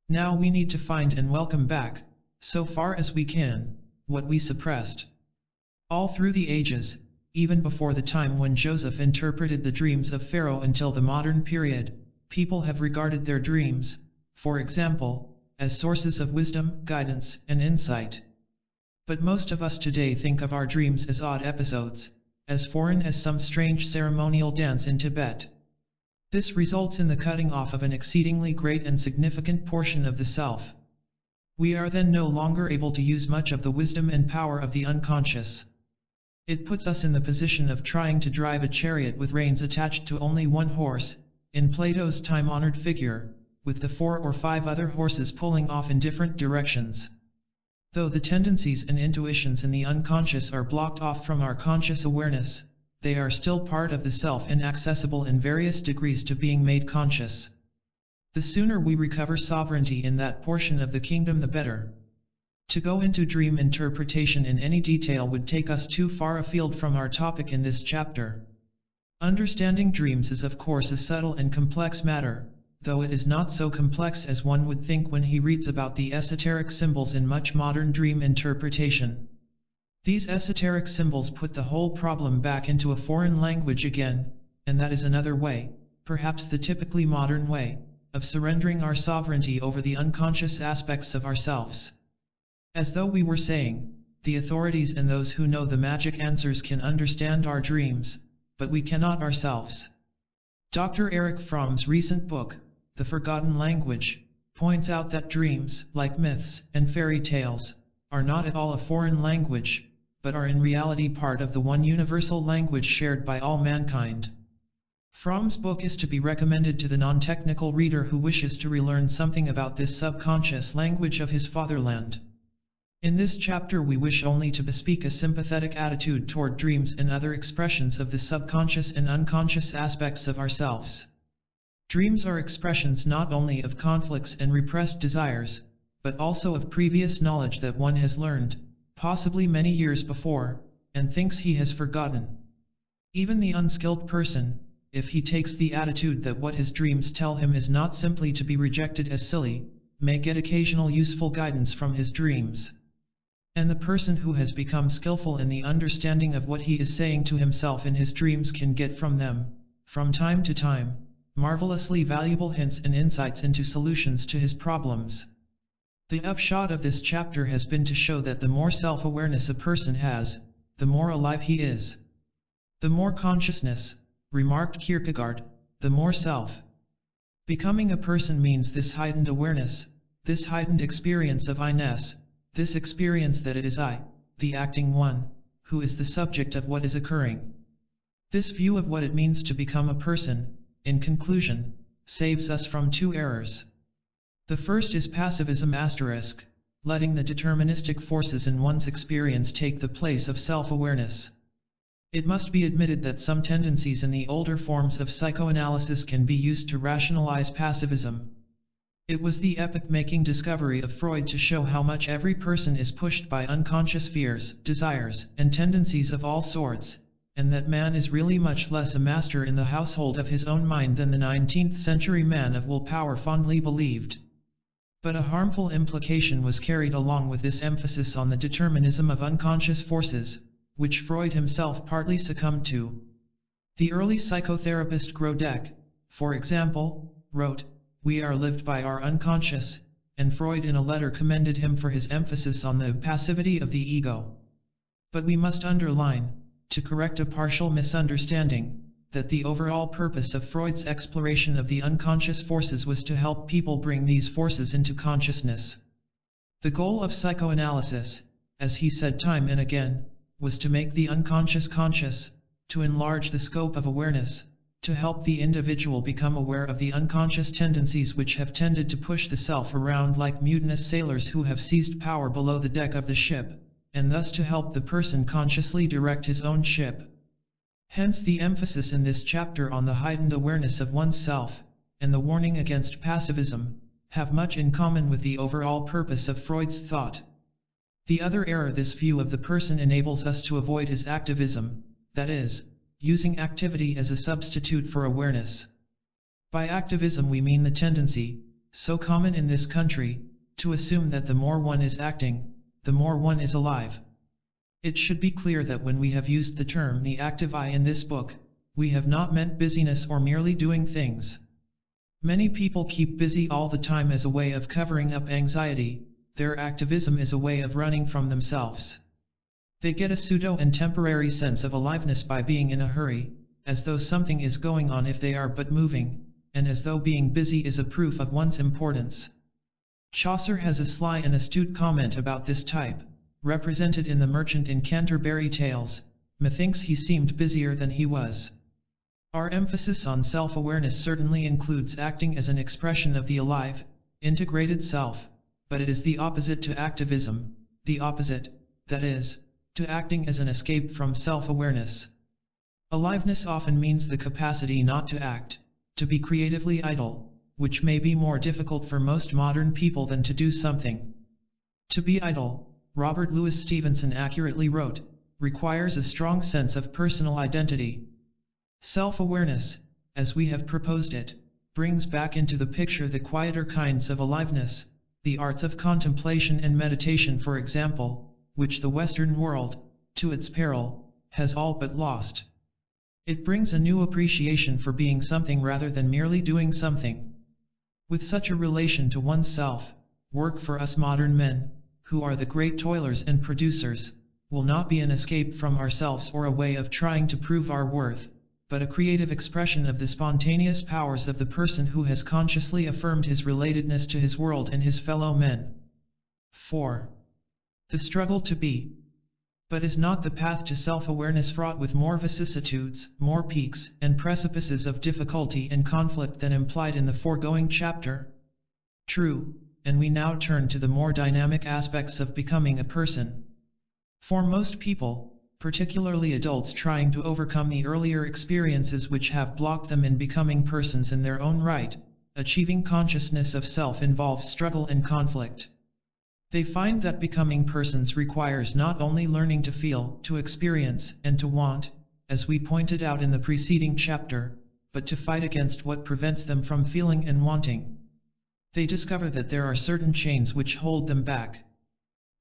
Now we need to find and welcome back, so far as we can, what we suppressed. All through the ages, even before the time when Joseph interpreted the dreams of Pharaoh until the modern period, people have regarded their dreams, for example, as sources of wisdom, guidance, and insight. But most of us today think of our dreams as odd episodes, as foreign as some strange ceremonial dance in Tibet. This results in the cutting off of an exceedingly great and significant portion of the self. We are then no longer able to use much of the wisdom and power of the unconscious. It puts us in the position of trying to drive a chariot with reins attached to only one horse, in Plato's time-honored figure, with the 4 or 5 other horses pulling off in different directions. Though the tendencies and intuitions in the unconscious are blocked off from our conscious awareness, they are still part of the self and accessible in various degrees to being made conscious. The sooner we recover sovereignty in that portion of the kingdom the better. To go into dream interpretation in any detail would take us too far afield from our topic in this chapter. Understanding dreams is of course a subtle and complex matter, though it is not so complex as one would think when he reads about the esoteric symbols in much modern dream interpretation. These esoteric symbols put the whole problem back into a foreign language again, and that is another way, perhaps the typically modern way, of surrendering our sovereignty over the unconscious aspects of ourselves. As though we were saying, the authorities and those who know the magic answers can understand our dreams, but we cannot ourselves. Dr. Erich Fromm's recent book, The Forgotten Language, points out that dreams, like myths and fairy tales, are not at all a foreign language, but are in reality part of the one universal language shared by all mankind. Fromm's book is to be recommended to the non-technical reader who wishes to relearn something about this subconscious language of his fatherland. In this chapter we wish only to bespeak a sympathetic attitude toward dreams and other expressions of the subconscious and unconscious aspects of ourselves. Dreams are expressions not only of conflicts and repressed desires, but also of previous knowledge that one has learned, possibly many years before, and thinks he has forgotten. Even the unskilled person, if he takes the attitude that what his dreams tell him is not simply to be rejected as silly, may get occasional useful guidance from his dreams. And the person who has become skillful in the understanding of what he is saying to himself in his dreams can get from them, from time to time, marvelously valuable hints and insights into solutions to his problems. The upshot of this chapter has been to show that the more self-awareness a person has, the more alive he is. The more consciousness, remarked Kierkegaard, the more self. Becoming a person means this heightened awareness, this heightened experience of I-ness, this experience that it is I, the acting one, who is the subject of what is occurring. This view of what it means to become a person, in conclusion, saves us from 2 errors. The first is passivism *, letting the deterministic forces in one's experience take the place of self-awareness. It must be admitted that some tendencies in the older forms of psychoanalysis can be used to rationalize passivism. It was the epoch-making discovery of Freud to show how much every person is pushed by unconscious fears, desires, and tendencies of all sorts, and that man is really much less a master in the household of his own mind than the 19th century man of willpower fondly believed. But a harmful implication was carried along with this emphasis on the determinism of unconscious forces, which Freud himself partly succumbed to. The early psychotherapist Grodek, for example, wrote, "We are lived by our unconscious," and Freud in a letter commended him for his emphasis on the passivity of the ego. But we must underline, to correct a partial misunderstanding, that the overall purpose of Freud's exploration of the unconscious forces was to help people bring these forces into consciousness. The goal of psychoanalysis, as he said time and again, was to make the unconscious conscious, to enlarge the scope of awareness, to help the individual become aware of the unconscious tendencies which have tended to push the self around like mutinous sailors who have seized power below the deck of the ship, and thus to help the person consciously direct his own ship. Hence the emphasis in this chapter on the heightened awareness of oneself, and the warning against passivism, have much in common with the overall purpose of Freud's thought. The other error this view of the person enables us to avoid is activism, that is, using activity as a substitute for awareness. By activism we mean the tendency, so common in this country, to assume that the more one is acting, the more one is alive. It should be clear that when we have used the term the active I in this book, we have not meant busyness or merely doing things. Many people keep busy all the time as a way of covering up anxiety. Their activism is a way of running from themselves. They get a pseudo and temporary sense of aliveness by being in a hurry, as though something is going on if they are but moving, and as though being busy is a proof of one's importance. Chaucer has a sly and astute comment about this type, represented in the Merchant in Canterbury Tales: "Methinks he seemed busier than he was." Our emphasis on self-awareness certainly includes acting as an expression of the alive, integrated self, but it is the opposite to activism, the opposite, that is, to acting as an escape from self-awareness. Aliveness often means the capacity not to act, to be creatively idle, which may be more difficult for most modern people than to do something. To be idle, Robert Louis Stevenson accurately wrote, requires a strong sense of personal identity. Self-awareness, as we have proposed it, brings back into the picture the quieter kinds of aliveness, the arts of contemplation and meditation, for example, which the Western world, to its peril, has all but lost. It brings a new appreciation for being something rather than merely doing something. With such a relation to oneself, work for us modern men, who are the great toilers and producers, will not be an escape from ourselves or a way of trying to prove our worth, but a creative expression of the spontaneous powers of the person who has consciously affirmed his relatedness to his world and his fellow men. 4. The struggle to be. But is not the path to self-awareness fraught with more vicissitudes, more peaks and precipices of difficulty and conflict than implied in the foregoing chapter? True, and we now turn to the more dynamic aspects of becoming a person. For most people, particularly adults trying to overcome the earlier experiences which have blocked them in becoming persons in their own right, achieving consciousness of self involves struggle and conflict. They find that becoming persons requires not only learning to feel, to experience, and to want, as we pointed out in the preceding chapter, but to fight against what prevents them from feeling and wanting. They discover that there are certain chains which hold them back.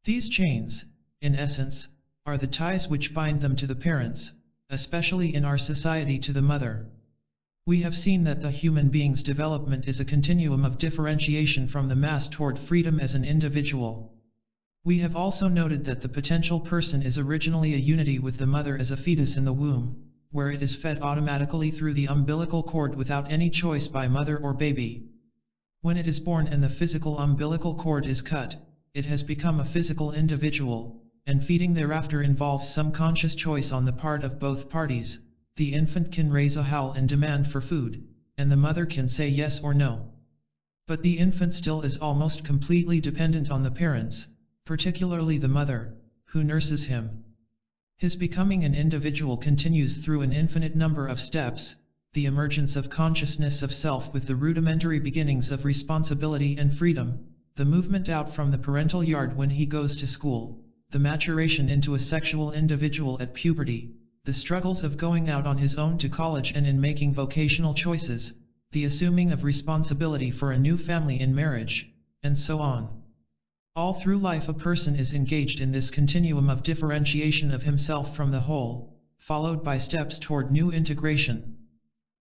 These chains, in essence, are the ties which bind them to the parents, especially in our society to the mother. We have seen that the human being's development is a continuum of differentiation from the mass toward freedom as an individual. We have also noted that the potential person is originally a unity with the mother as a fetus in the womb, where it is fed automatically through the umbilical cord without any choice by mother or baby. When it is born and the physical umbilical cord is cut, it has become a physical individual, and feeding thereafter involves some conscious choice on the part of both parties. The infant can raise a howl and demand for food, and the mother can say yes or no. But the infant still is almost completely dependent on the parents, particularly the mother, who nurses him. His becoming an individual continues through an infinite number of steps: the emergence of consciousness of self with the rudimentary beginnings of responsibility and freedom, the movement out from the parental yard when he goes to school, the maturation into a sexual individual at puberty, the struggles of going out on his own to college and in making vocational choices, the assuming of responsibility for a new family in marriage, and so on. All through life a person is engaged in this continuum of differentiation of himself from the whole, followed by steps toward new integration.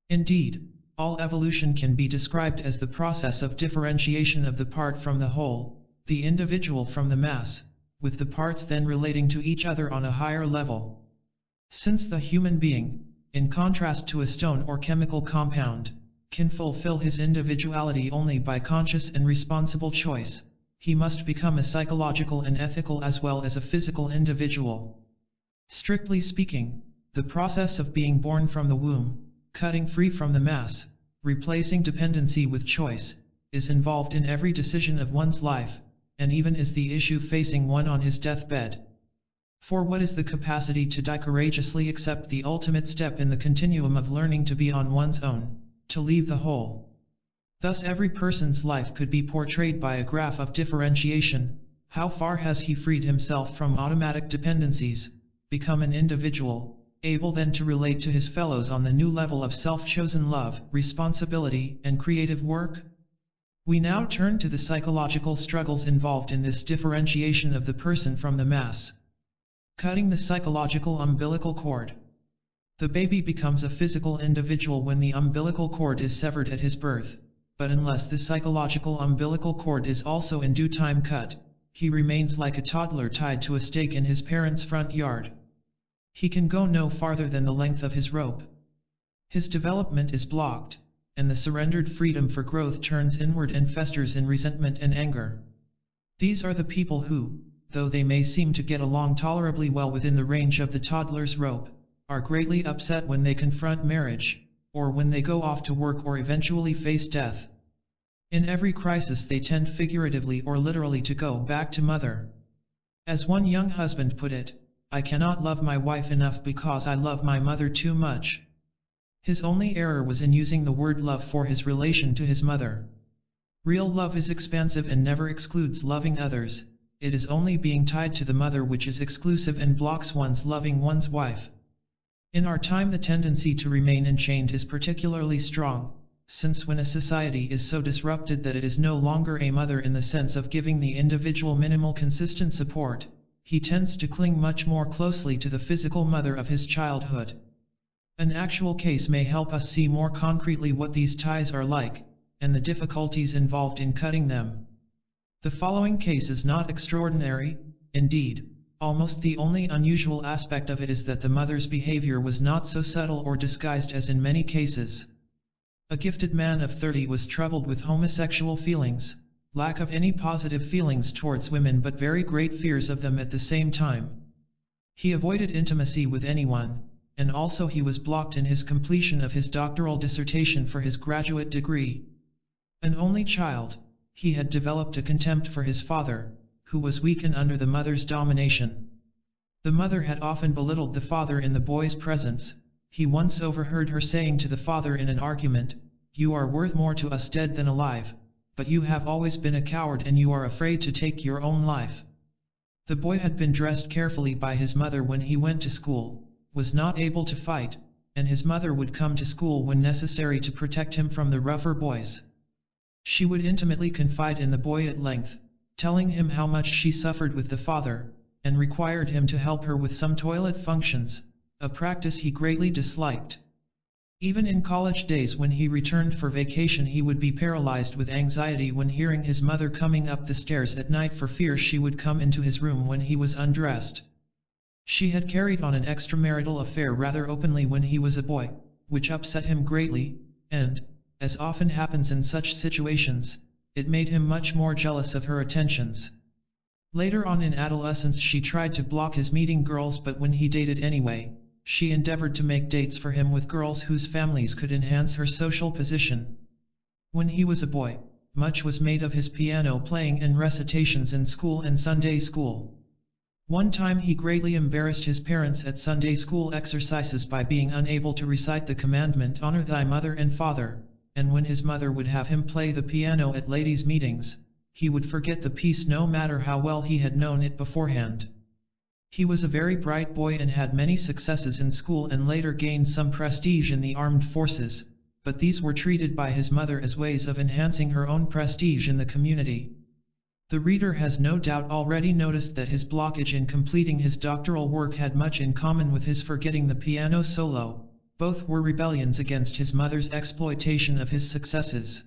Indeed, all evolution can be described as the process of differentiation of the part from the whole, the individual from the mass, with the parts then relating to each other on a higher level. Since the human being, in contrast to a stone or chemical compound, can fulfill his individuality only by conscious and responsible choice, he must become a psychological and ethical as well as a physical individual. Strictly speaking, the process of being born from the womb, cutting free from the mass, replacing dependency with choice, is involved in every decision of one's life, and even is the issue facing one on his deathbed. For what is the capacity to die courageously except the ultimate step in the continuum of learning to be on one's own, to leave the whole? Thus every person's life could be portrayed by a graph of differentiation. How far has he freed himself from automatic dependencies, become an individual, able then to relate to his fellows on the new level of self-chosen love, responsibility, and creative work? We now turn to the psychological struggles involved in this differentiation of the person from the mass. Cutting the psychological umbilical cord. The baby becomes a physical individual when the umbilical cord is severed at his birth, but unless the psychological umbilical cord is also in due time cut, he remains like a toddler tied to a stake in his parents' front yard. He can go no farther than the length of his rope. His development is blocked, and the surrendered freedom for growth turns inward and festers in resentment and anger. These are the people who, though they may seem to get along tolerably well within the range of the toddler's rope, are greatly upset when they confront marriage, or when they go off to work or eventually face death. In every crisis they tend figuratively or literally to go back to mother. As one young husband put it, "I cannot love my wife enough because I love my mother too much." His only error was in using the word love for his relation to his mother. Real love is expansive and never excludes loving others. It is only being tied to the mother which is exclusive and blocks one's loving one's wife. In our time the tendency to remain enchained is particularly strong, since when a society is so disrupted that it is no longer a mother in the sense of giving the individual minimal consistent support, he tends to cling much more closely to the physical mother of his childhood. An actual case may help us see more concretely what these ties are like, and the difficulties involved in cutting them. The following case is not extraordinary. Indeed, almost the only unusual aspect of it is that the mother's behavior was not so subtle or disguised as in many cases. A gifted man of 30 was troubled with homosexual feelings, lack of any positive feelings towards women but very great fears of them at the same time. He avoided intimacy with anyone, and also he was blocked in his completion of his doctoral dissertation for his graduate degree. An only child, he had developed a contempt for his father, who was weak and under the mother's domination. The mother had often belittled the father in the boy's presence. He once overheard her saying to the father in an argument, "You are worth more to us dead than alive, but you have always been a coward and you are afraid to take your own life." The boy had been dressed carefully by his mother when he went to school, was not able to fight, and his mother would come to school when necessary to protect him from the rougher boys. She would intimately confide in the boy at length, telling him how much she suffered with the father, and required him to help her with some toilet functions, a practice he greatly disliked. Even in college days when he returned for vacation he would be paralyzed with anxiety when hearing his mother coming up the stairs at night for fear she would come into his room when he was undressed. She had carried on an extramarital affair rather openly when he was a boy, which upset him greatly, and, as often happens in such situations, it made him much more jealous of her attentions. Later on in adolescence she tried to block his meeting girls, but when he dated anyway, she endeavored to make dates for him with girls whose families could enhance her social position. When he was a boy, much was made of his piano playing and recitations in school and Sunday school. One time he greatly embarrassed his parents at Sunday school exercises by being unable to recite the commandment, "Honor thy mother and father," and when his mother would have him play the piano at ladies' meetings, he would forget the piece no matter how well he had known it beforehand. He was a very bright boy and had many successes in school and later gained some prestige in the armed forces, but these were treated by his mother as ways of enhancing her own prestige in the community. The reader has no doubt already noticed that his blockage in completing his doctoral work had much in common with his forgetting the piano solo. Both were rebellions against his mother's exploitation of his successes.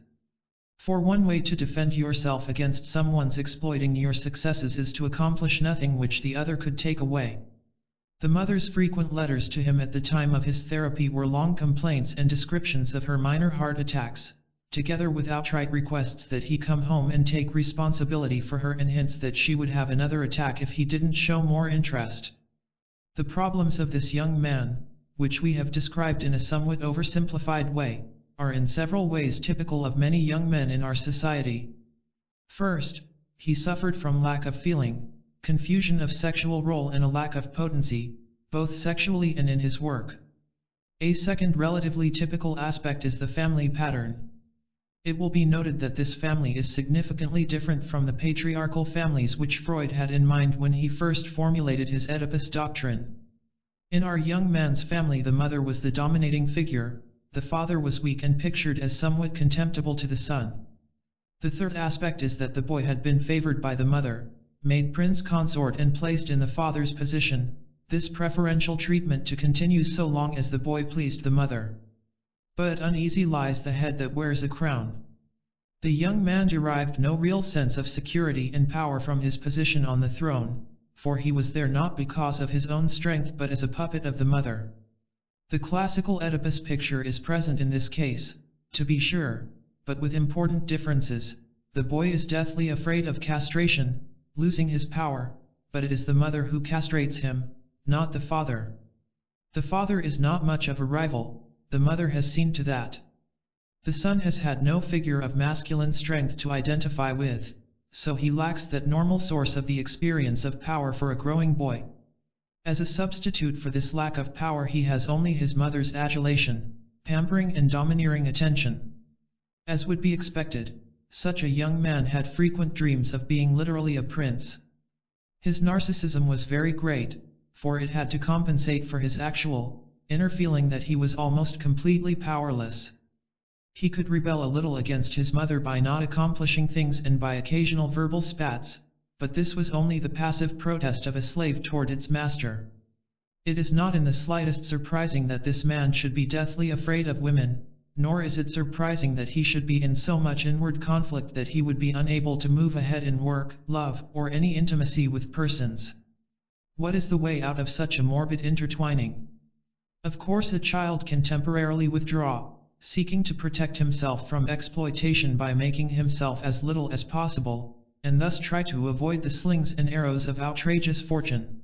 For one way to defend yourself against someone's exploiting your successes is to accomplish nothing which the other could take away. The mother's frequent letters to him at the time of his therapy were long complaints and descriptions of her minor heart attacks, together with outright requests that he come home and take responsibility for her and hints that she would have another attack if he didn't show more interest. The problems of this young man, which we have described in a somewhat oversimplified way, are in several ways typical of many young men in our society. First, he suffered from lack of feeling, confusion of sexual role and a lack of potency, both sexually and in his work. A second relatively typical aspect is the family pattern. It will be noted that this family is significantly different from the patriarchal families which Freud had in mind when he first formulated his Oedipus doctrine. In our young man's family, the mother was the dominating figure, the father was weak and pictured as somewhat contemptible to the son. The third aspect is that the boy had been favored by the mother, made prince consort and placed in the father's position, this preferential treatment to continue so long as the boy pleased the mother. But uneasy lies the head that wears a crown. The young man derived no real sense of security and power from his position on the throne, for he was there not because of his own strength but as a puppet of the mother. The classical Oedipus picture is present in this case, to be sure, but with important differences. The boy is deathly afraid of castration, losing his power, but it is the mother who castrates him, not the father. The father is not much of a rival, the mother has seen to that. The son has had no figure of masculine strength to identify with, so he lacks that normal source of the experience of power for a growing boy. As a substitute for this lack of power, he has only his mother's adulation, pampering and domineering attention. As would be expected, such a young man had frequent dreams of being literally a prince. His narcissism was very great, for it had to compensate for his actual, inner feeling that he was almost completely powerless. He could rebel a little against his mother by not accomplishing things and by occasional verbal spats, but this was only the passive protest of a slave toward its master. It is not in the slightest surprising that this man should be deathly afraid of women, nor is it surprising that he should be in so much inward conflict that he would be unable to move ahead in work, love, or any intimacy with persons. What is the way out of such a morbid intertwining? Of course, a child can temporarily withdraw, seeking to protect himself from exploitation by making himself as little as possible, and thus try to avoid the slings and arrows of outrageous fortune.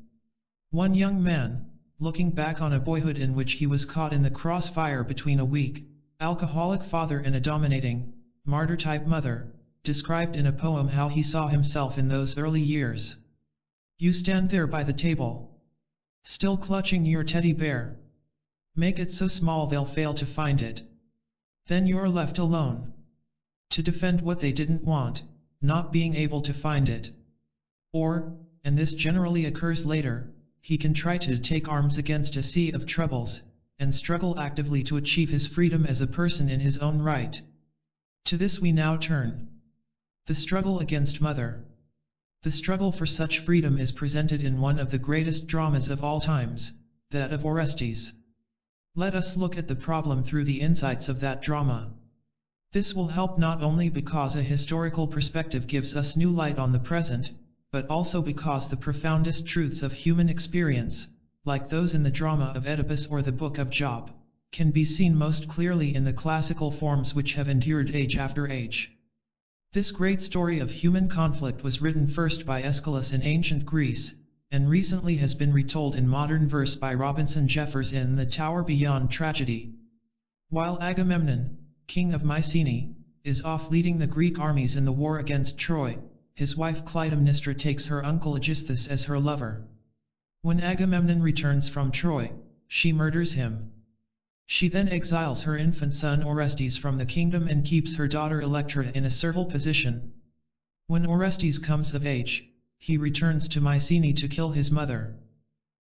One young man, looking back on a boyhood in which he was caught in the crossfire between a weak, alcoholic father and a dominating, martyr-type mother, described in a poem how he saw himself in those early years. You stand there by the table, still clutching your teddy bear. Make it so small they'll fail to find it. Then you're left alone to defend what they didn't want, not being able to find it. Or, and this generally occurs later, he can try to take arms against a sea of troubles, and struggle actively to achieve his freedom as a person in his own right. To this we now turn. The struggle against mother. The struggle for such freedom is presented in one of the greatest dramas of all times, that of Orestes. Let us look at the problem through the insights of that drama. This will help not only because a historical perspective gives us new light on the present, but also because the profoundest truths of human experience, like those in the drama of Oedipus or the book of Job, can be seen most clearly in the classical forms which have endured age after age. This great story of human conflict was written first by Aeschylus in ancient Greece, and recently has been retold in modern verse by Robinson Jeffers in The Tower Beyond Tragedy. While Agamemnon, king of Mycenae, is off leading the Greek armies in the war against Troy, his wife Clytemnestra takes her uncle Aegisthus as her lover. When Agamemnon returns from Troy, she murders him. She then exiles her infant son Orestes from the kingdom and keeps her daughter Electra in a servile position. When Orestes comes of age, he returns to Mycenae to kill his mother.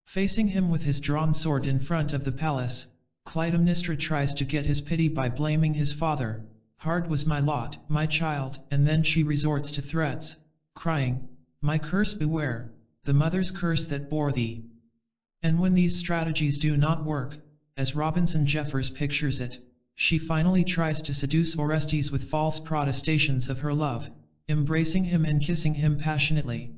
Facing him with his drawn sword in front of the palace, Clytemnestra tries to get his pity by blaming his father. Hard was my lot, my child, and then she resorts to threats, crying, "My curse beware, the mother's curse that bore thee." And when these strategies do not work, as Robinson Jeffers pictures it, she finally tries to seduce Orestes with false protestations of her love, embracing him and kissing him passionately.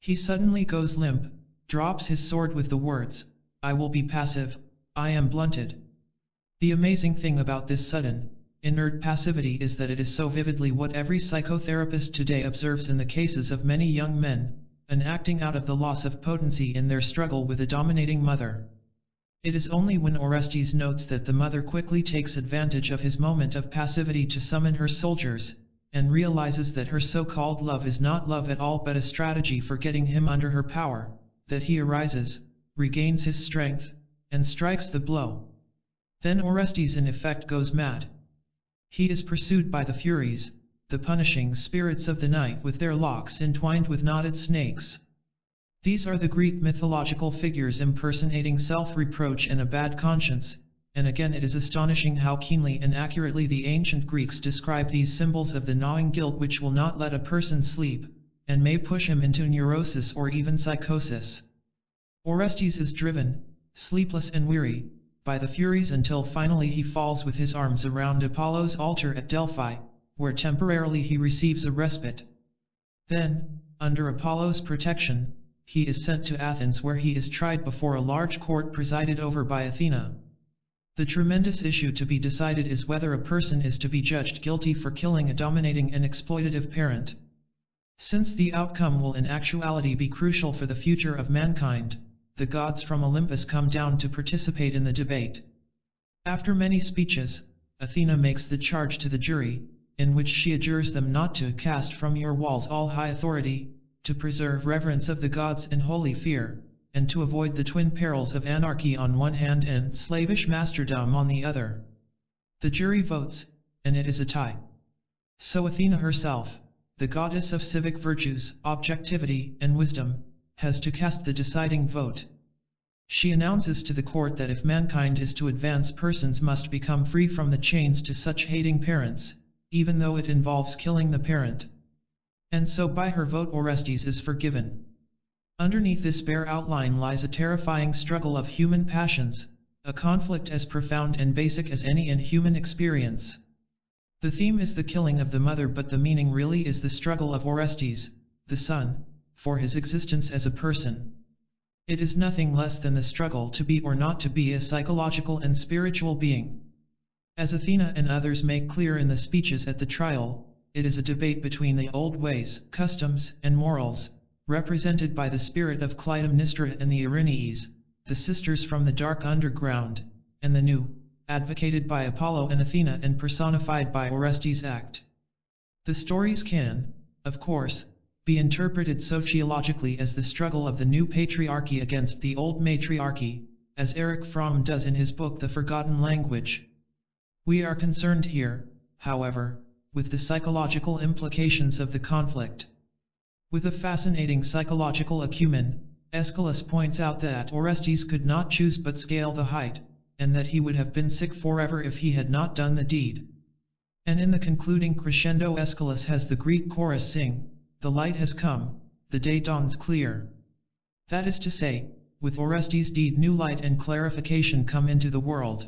He suddenly goes limp, drops his sword with the words, "I will be passive, I am blunted." The amazing thing about this sudden, inert passivity is that it is so vividly what every psychotherapist today observes in the cases of many young men, an acting out of the loss of potency in their struggle with a dominating mother. It is only when Orestes notes that the mother quickly takes advantage of his moment of passivity to summon her soldiers, and realizes that her so-called love is not love at all but a strategy for getting him under her power, that he arises, regains his strength, and strikes the blow. Then Orestes in effect goes mad. He is pursued by the Furies, the punishing spirits of the night with their locks entwined with knotted snakes. These are the Greek mythological figures impersonating self-reproach and a bad conscience, and again it is astonishing how keenly and accurately the ancient Greeks describe these symbols of the gnawing guilt which will not let a person sleep, and may push him into neurosis or even psychosis. Orestes is driven, sleepless and weary, by the Furies until finally he falls with his arms around Apollo's altar at Delphi, where temporarily he receives a respite. Then, under Apollo's protection, he is sent to Athens where he is tried before a large court presided over by Athena. The tremendous issue to be decided is whether a person is to be judged guilty for killing a dominating and exploitative parent. Since the outcome will in actuality be crucial for the future of mankind, the gods from Olympus come down to participate in the debate. After many speeches, Athena makes the charge to the jury, in which she adjures them not to cast from your walls all high authority, to preserve reverence of the gods and holy fear, and to avoid the twin perils of anarchy on one hand and slavish masterdom on the other. The jury votes, and it is a tie. So Athena herself, the goddess of civic virtues, objectivity, and wisdom, has to cast the deciding vote. She announces to the court that if mankind is to advance, persons must become free from the chains to such hating parents, even though it involves killing the parent. And so by her vote Orestes is forgiven. Underneath this bare outline lies a terrifying struggle of human passions, a conflict as profound and basic as any in human experience. The theme is the killing of the mother, but the meaning really is the struggle of Orestes, the son, for his existence as a person. It is nothing less than the struggle to be or not to be a psychological and spiritual being. As Athena and others make clear in the speeches at the trial, it is a debate between the old ways, customs, and morals, represented by the spirit of Clytemnestra and the Erinyes, the sisters from the dark underground, and the new, advocated by Apollo and Athena and personified by Orestes' act. The stories can, of course, be interpreted sociologically as the struggle of the new patriarchy against the old matriarchy, as Erich Fromm does in his book The Forgotten Language. We are concerned here, however, with the psychological implications of the conflict. With a fascinating psychological acumen, Aeschylus points out that Orestes could not choose but scale the height, and that he would have been sick forever if he had not done the deed. And in the concluding crescendo Aeschylus has the Greek chorus sing, "The light has come, the day dawns clear." That is to say, with Orestes' deed new light and clarification come into the world.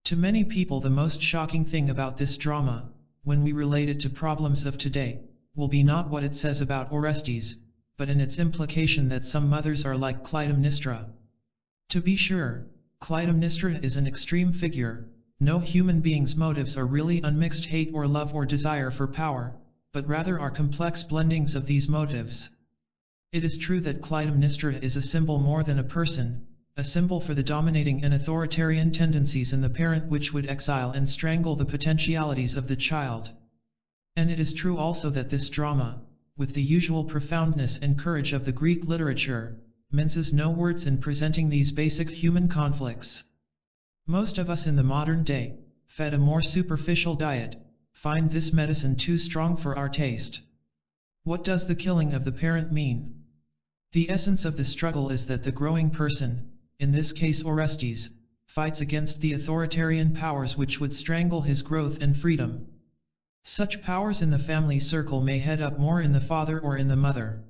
To many people the most shocking thing about this drama, when we relate it to problems of today, will be not what it says about Orestes, but in its implication that some mothers are like Clytemnestra. To be sure, Clytemnestra is an extreme figure. No human being's motives are really unmixed hate or love or desire for power, but rather are complex blendings of these motives. It is true that Clytemnestra is a symbol more than a person, a symbol for the dominating and authoritarian tendencies in the parent which would exile and strangle the potentialities of the child. And it is true also that this drama, with the usual profoundness and courage of the Greek literature, minces no words in presenting these basic human conflicts. Most of us in the modern day, fed a more superficial diet, find this medicine too strong for our taste. What does the killing of the parent mean? The essence of the struggle is that the growing person, in this case Orestes, fights against the authoritarian powers which would strangle his growth and freedom. Such powers in the family circle may head up more in the father or in the mother.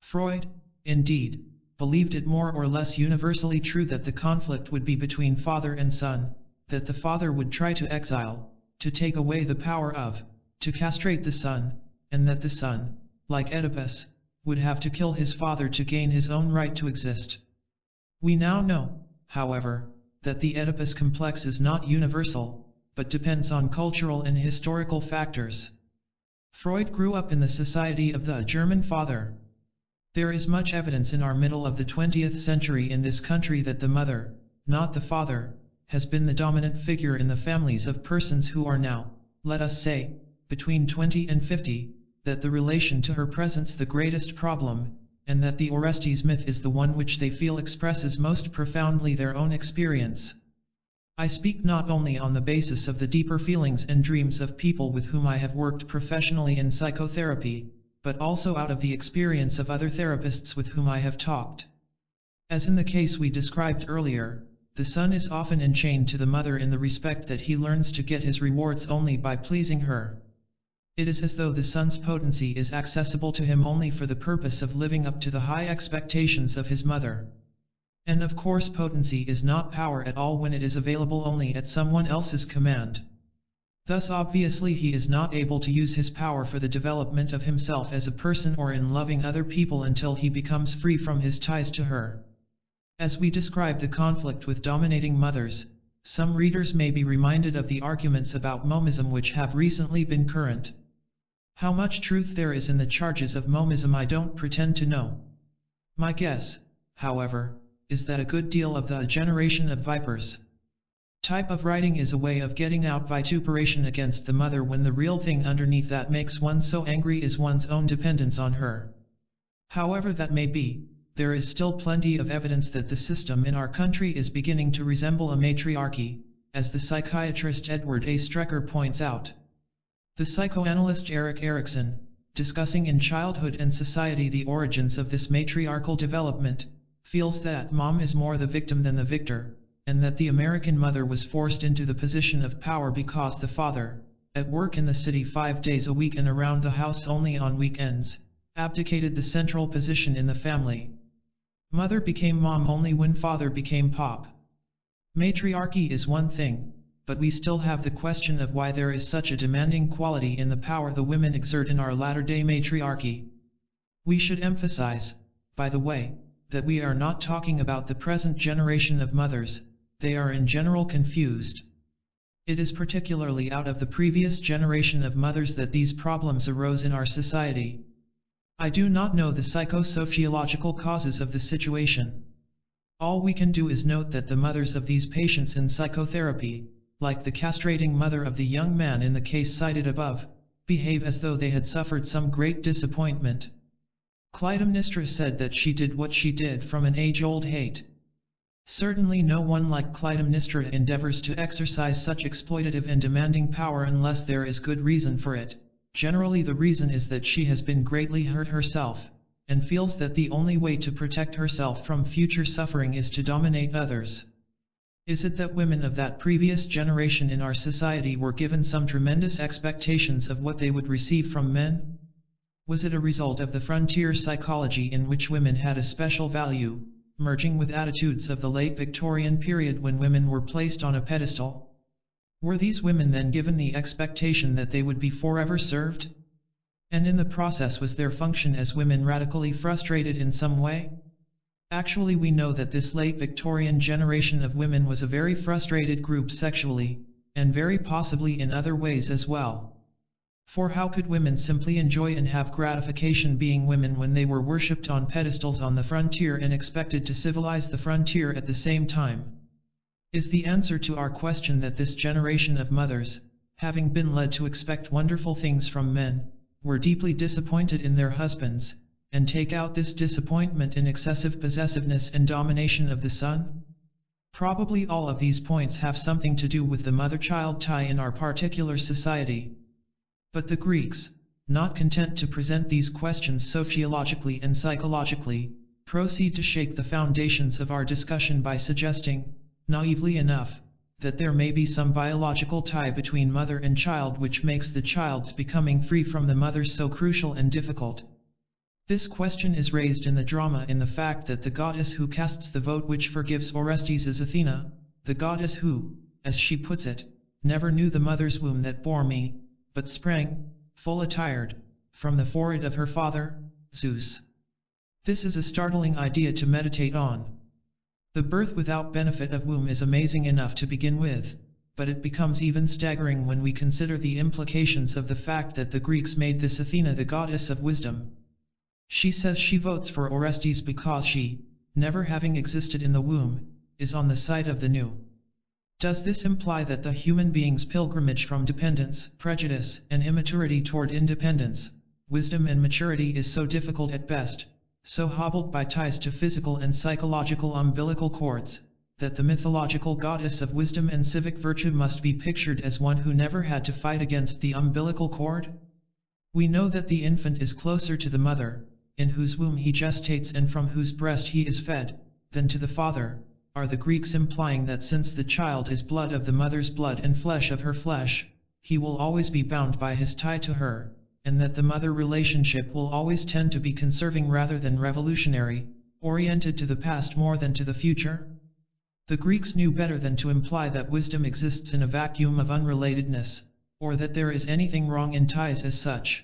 Freud, indeed, believed it more or less universally true that the conflict would be between father and son, that the father would try to exile, to take away the power of, to castrate the son, and that the son, like Oedipus, would have to kill his father to gain his own right to exist. We now know, however, that the Oedipus complex is not universal, but depends on cultural and historical factors. Freud grew up in the society of the German father. There is much evidence in our middle of the 20th century in this country that the mother, not the father, has been the dominant figure in the families of persons who are now, let us say, between 20 and 50, that the relation to her presents the greatest problem, and that the Orestes myth is the one which they feel expresses most profoundly their own experience. I speak not only on the basis of the deeper feelings and dreams of people with whom I have worked professionally in psychotherapy, but also out of the experience of other therapists with whom I have talked. As in the case we described earlier, the son is often enchained to the mother in the respect that he learns to get his rewards only by pleasing her. It is as though the son's potency is accessible to him only for the purpose of living up to the high expectations of his mother. And of course potency is not power at all when it is available only at someone else's command. Thus obviously he is not able to use his power for the development of himself as a person or in loving other people until he becomes free from his ties to her. As we describe the conflict with dominating mothers, some readers may be reminded of the arguments about momism which have recently been current. How much truth there is in the charges of momism I don't pretend to know. My guess, however, is that a good deal of the generation of vipers type of writing is a way of getting out vituperation against the mother when the real thing underneath that makes one so angry is one's own dependence on her. However that may be, there is still plenty of evidence that the system in our country is beginning to resemble a matriarchy, as the psychiatrist Edward A. Strecker points out. The psychoanalyst Erik Erikson, discussing in Childhood and Society the origins of this matriarchal development, feels that mom is more the victim than the victor, and that the American mother was forced into the position of power because the father, at work in the city 5 days a week and around the house only on weekends, abdicated the central position in the family. Mother became mom only when father became pop. Matriarchy is one thing, but we still have the question of why there is such a demanding quality in the power the women exert in our latter-day matriarchy. We should emphasize, by the way, that we are not talking about the present generation of mothers, they are in general confused. It is particularly out of the previous generation of mothers that these problems arose in our society. I do not know the psychosociological causes of the situation. All we can do is note that the mothers of these patients in psychotherapy, like the castrating mother of the young man in the case cited above, behave as though they had suffered some great disappointment. Clytemnestra said that she did what she did from an age-old hate. Certainly no one like Clytemnestra endeavors to exercise such exploitative and demanding power unless there is good reason for it. Generally the reason is that she has been greatly hurt herself, and feels that the only way to protect herself from future suffering is to dominate others. Is it that women of that previous generation in our society were given some tremendous expectations of what they would receive from men? Was it a result of the frontier psychology in which women had a special value, merging with attitudes of the late Victorian period when women were placed on a pedestal? Were these women then given the expectation that they would be forever served? And in the process was their function as women radically frustrated in some way? Actually we know that this late Victorian generation of women was a very frustrated group sexually, and very possibly in other ways as well. For how could women simply enjoy and have gratification being women when they were worshipped on pedestals on the frontier and expected to civilize the frontier at the same time? Is the answer to our question that this generation of mothers, having been led to expect wonderful things from men, were deeply disappointed in their husbands, and take out this disappointment in excessive possessiveness and domination of the son? Probably all of these points have something to do with the mother-child tie in our particular society. But the Greeks, not content to present these questions sociologically and psychologically, proceed to shake the foundations of our discussion by suggesting, naively enough, that there may be some biological tie between mother and child which makes the child's becoming free from the mother so crucial and difficult. This question is raised in the drama in the fact that the goddess who casts the vote which forgives Orestes is Athena, the goddess who, as she puts it, never knew the mother's womb that bore me, but sprang, full attired, from the forehead of her father, Zeus. This is a startling idea to meditate on. The birth without benefit of womb is amazing enough to begin with, but it becomes even staggering when we consider the implications of the fact that the Greeks made this Athena the goddess of wisdom. She says she votes for Orestes because she, never having existed in the womb, is on the side of the new. Does this imply that the human being's pilgrimage from dependence, prejudice, and immaturity toward independence, wisdom and maturity is so difficult at best, so hobbled by ties to physical and psychological umbilical cords, that the mythological goddess of wisdom and civic virtue must be pictured as one who never had to fight against the umbilical cord? We know that the infant is closer to the mother, in whose womb he gestates and from whose breast he is fed, than to the father, are the Greeks implying that since the child is blood of the mother's blood and flesh of her flesh, he will always be bound by his tie to her, and that the mother relationship will always tend to be conserving rather than revolutionary, oriented to the past more than to the future? The Greeks knew better than to imply that wisdom exists in a vacuum of unrelatedness, or that there is anything wrong in ties as such.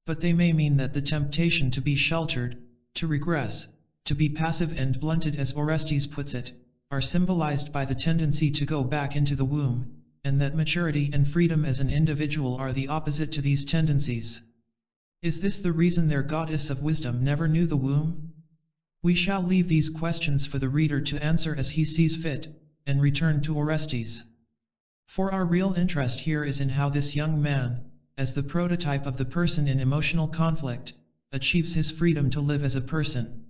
But they may mean that the temptation to be sheltered, to regress, to be passive and blunted as Orestes puts it, are symbolized by the tendency to go back into the womb, and that maturity and freedom as an individual are the opposite to these tendencies. Is this the reason their goddess of wisdom never knew the womb? We shall leave these questions for the reader to answer as he sees fit, and return to Orestes. For our real interest here is in how this young man, as the prototype of the person in emotional conflict, achieves his freedom to live as a person.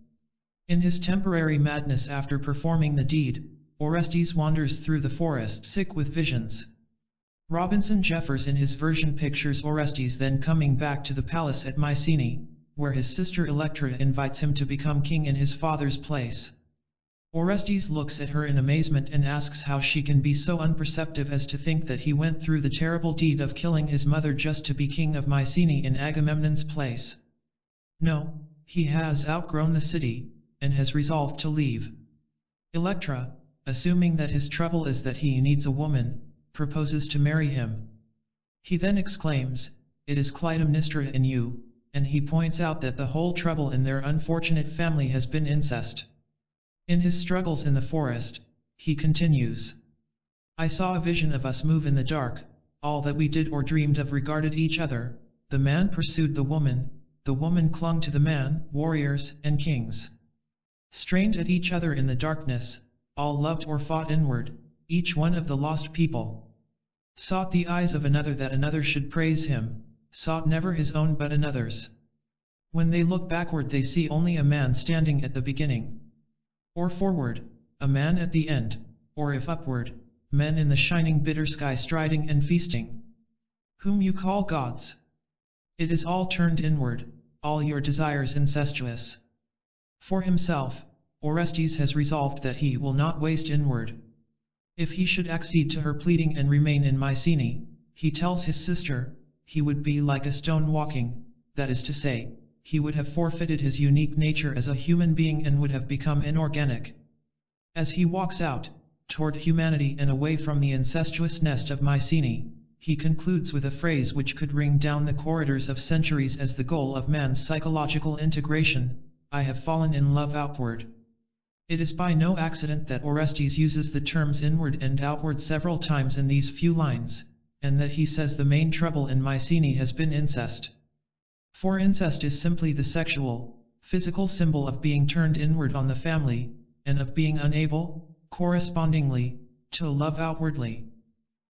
In his temporary madness after performing the deed, Orestes wanders through the forest sick with visions. Robinson Jeffers in his version pictures Orestes then coming back to the palace at Mycenae, where his sister Electra invites him to become king in his father's place. Orestes looks at her in amazement and asks how she can be so unperceptive as to think that he went through the terrible deed of killing his mother just to be king of Mycenae in Agamemnon's place. No, he has outgrown the city, and has resolved to leave. Electra, assuming that his trouble is that he needs a woman, proposes to marry him. He then exclaims, "It is Clytemnestra in you," and he points out that the whole trouble in their unfortunate family has been incest. In his struggles in the forest, he continues, "I saw a vision of us move in the dark, all that we did or dreamed of regarded each other, the man pursued the woman clung to the man, warriors and kings. Strained at each other in the darkness, all loved or fought inward, each one of the lost people. Sought the eyes of another that another should praise him, sought never his own but another's. When they look backward they see only a man standing at the beginning. Or forward, a man at the end, or if upward, men in the shining bitter sky striding and feasting. Whom you call gods. It is all turned inward, all your desires incestuous." For himself, Orestes has resolved that he will not waste inward. If he should accede to her pleading and remain in Mycenae, he tells his sister, he would be like a stone walking, that is to say, he would have forfeited his unique nature as a human being and would have become inorganic. As he walks out, toward humanity and away from the incestuous nest of Mycenae, he concludes with a phrase which could ring down the corridors of centuries as the goal of man's psychological integration: "I have fallen in love outward." It is by no accident that Orestes uses the terms inward and outward several times in these few lines, and that he says the main trouble in Mycenae has been incest. For incest is simply the sexual, physical symbol of being turned inward on the family, and of being unable, correspondingly, to love outwardly.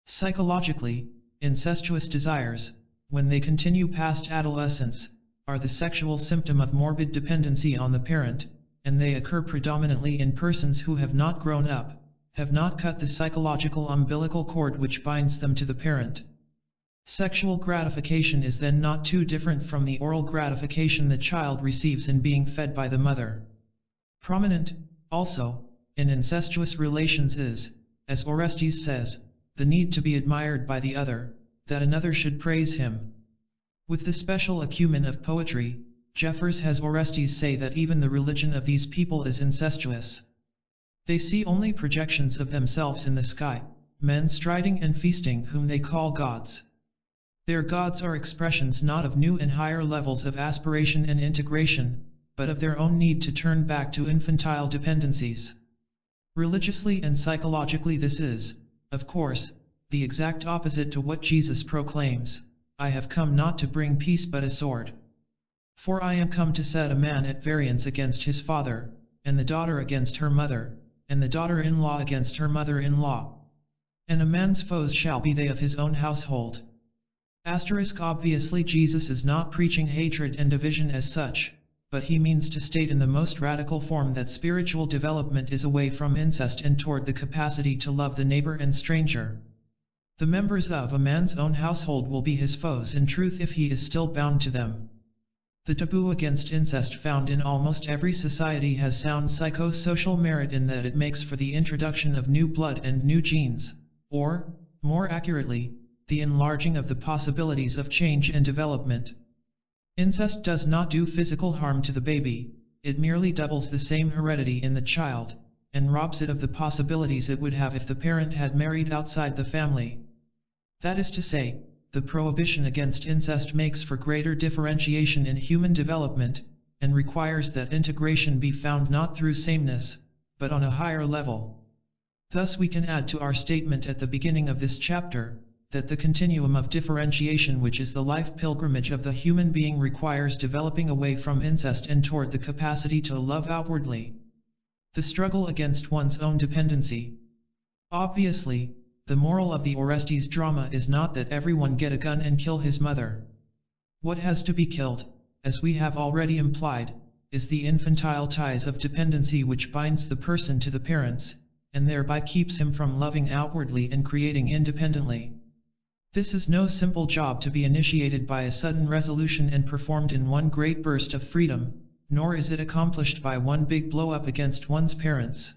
Psychologically, incestuous desires, when they continue past adolescence, are the sexual symptom of morbid dependency on the parent, and they occur predominantly in persons who have not grown up, have not cut the psychological umbilical cord which binds them to the parent. Sexual gratification is then not too different from the oral gratification the child receives in being fed by the mother. Prominent, also, in incestuous relations is, as Orestes says, the need to be admired by the other, that another should praise him. With the special acumen of poetry, Jeffers has Orestes say that even the religion of these people is incestuous. They see only projections of themselves in the sky, men striding and feasting whom they call gods. Their gods are expressions not of new and higher levels of aspiration and integration, but of their own need to turn back to infantile dependencies. Religiously and psychologically this is, of course, the exact opposite to what Jesus proclaims: "I have come not to bring peace but a sword. For I am come to set a man at variance against his father, and the daughter against her mother, and the daughter-in-law against her mother-in-law. And a man's foes shall be they of his own household. Obviously Jesus is not preaching hatred and division as such, but he means to state in the most radical form that spiritual development is away from incest and toward the capacity to love the neighbor and stranger. The members of a man's own household will be his foes in truth if he is still bound to them. The taboo against incest found in almost every society has sound psychosocial merit in that it makes for the introduction of new blood and new genes, or, more accurately, the enlarging of the possibilities of change and development. Incest does not do physical harm to the baby, it merely doubles the same heredity in the child, and robs it of the possibilities it would have if the parent had married outside the family. That is to say, the prohibition against incest makes for greater differentiation in human development, and requires that integration be found not through sameness, but on a higher level. Thus we can add to our statement at the beginning of this chapter, that the continuum of differentiation which is the life pilgrimage of the human being requires developing away from incest and toward the capacity to love outwardly. The struggle against one's own dependency. Obviously, the moral of the Orestes drama is not that everyone get a gun and kill his mother. What has to be killed, as we have already implied, is the infantile ties of dependency which binds the person to the parents, and thereby keeps him from loving outwardly and creating independently. This is no simple job to be initiated by a sudden resolution and performed in one great burst of freedom, nor is it accomplished by one big blow-up against one's parents.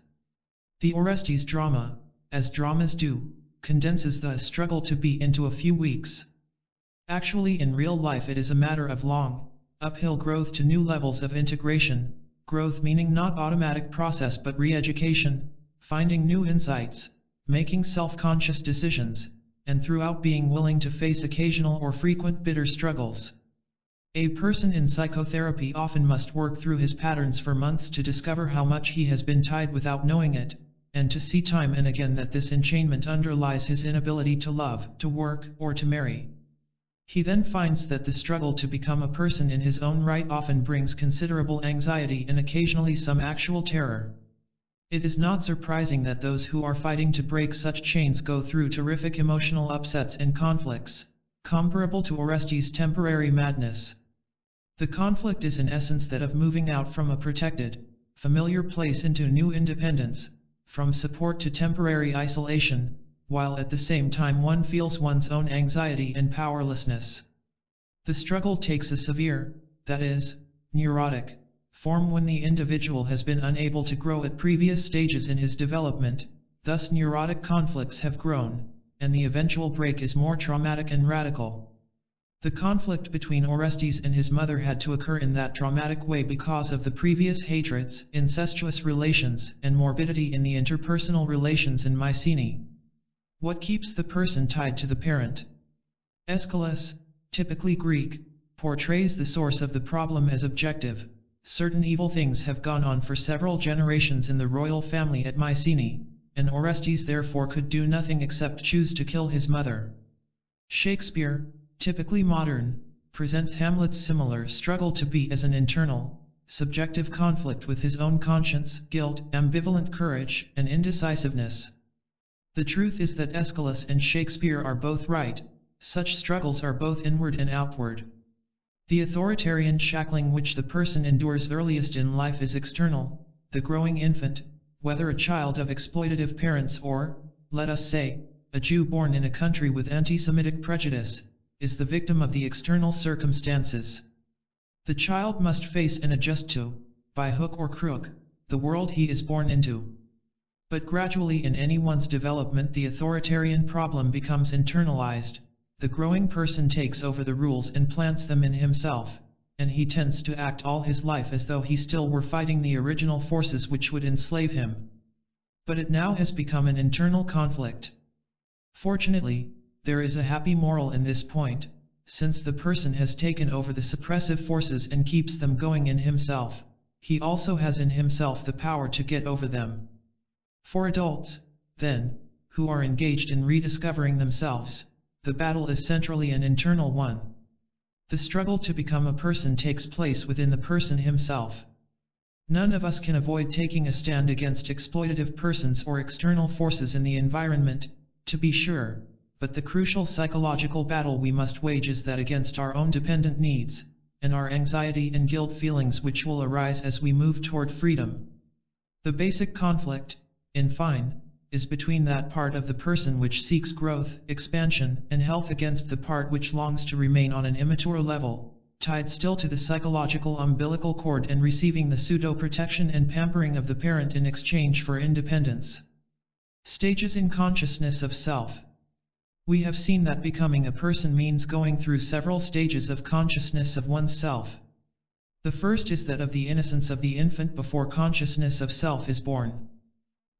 The Orestes drama, as dramas do, condenses the struggle to be into a few weeks. Actually in real life it is a matter of long, uphill growth to new levels of integration, growth meaning not automatic process but re-education, finding new insights, making self-conscious decisions, and throughout being willing to face occasional or frequent bitter struggles. A person in psychotherapy often must work through his patterns for months to discover how much he has been tied without knowing it, and to see time and again that this enchainment underlies his inability to love, to work, or to marry. He then finds that the struggle to become a person in his own right often brings considerable anxiety and occasionally some actual terror. It is not surprising that those who are fighting to break such chains go through terrific emotional upsets and conflicts, comparable to Orestes' temporary madness. The conflict is in essence that of moving out from a protected, familiar place into new independence, from support to temporary isolation, while at the same time one feels one's own anxiety and powerlessness. The struggle takes a severe, that is, neurotic, form when the individual has been unable to grow at previous stages in his development, thus neurotic conflicts have grown, and the eventual break is more traumatic and radical. The conflict between Orestes and his mother had to occur in that traumatic way because of the previous hatreds, incestuous relations, and morbidity in the interpersonal relations in Mycenae. What keeps the person tied to the parent? Aeschylus, typically Greek, portrays the source of the problem as objective. Certain evil things have gone on for several generations in the royal family at Mycenae, and Orestes therefore could do nothing except choose to kill his mother. Shakespeare, typically modern, presents Hamlet's similar struggle to be as an internal, subjective conflict with his own conscience, guilt, ambivalent courage, and indecisiveness. The truth is that Aeschylus and Shakespeare are both right, such struggles are both inward and outward. The authoritarian shackling which the person endures earliest in life is external. The growing infant, whether a child of exploitative parents or, let us say, a Jew born in a country with anti-Semitic prejudice, is the victim of the external circumstances. The child must face and adjust to, by hook or crook, the world he is born into. But gradually in anyone's development the authoritarian problem becomes internalized. The growing person takes over the rules and plants them in himself, and he tends to act all his life as though he still were fighting the original forces which would enslave him. But it now has become an internal conflict. Fortunately, there is a happy moral in this point, since the person has taken over the suppressive forces and keeps them going in himself, he also has in himself the power to get over them. For adults, then, who are engaged in rediscovering themselves, the battle is centrally an internal one. The struggle to become a person takes place within the person himself. None of us can avoid taking a stand against exploitative persons or external forces in the environment, to be sure, but the crucial psychological battle we must wage is that against our own dependent needs, and our anxiety and guilt feelings which will arise as we move toward freedom. The basic conflict, in fine, is between that part of the person which seeks growth, expansion, and health against the part which longs to remain on an immature level, tied still to the psychological umbilical cord and receiving the pseudo-protection and pampering of the parent in exchange for independence. Stages in consciousness of self. We have seen that becoming a person means going through several stages of consciousness of oneself. The first is that of the innocence of the infant before consciousness of self is born.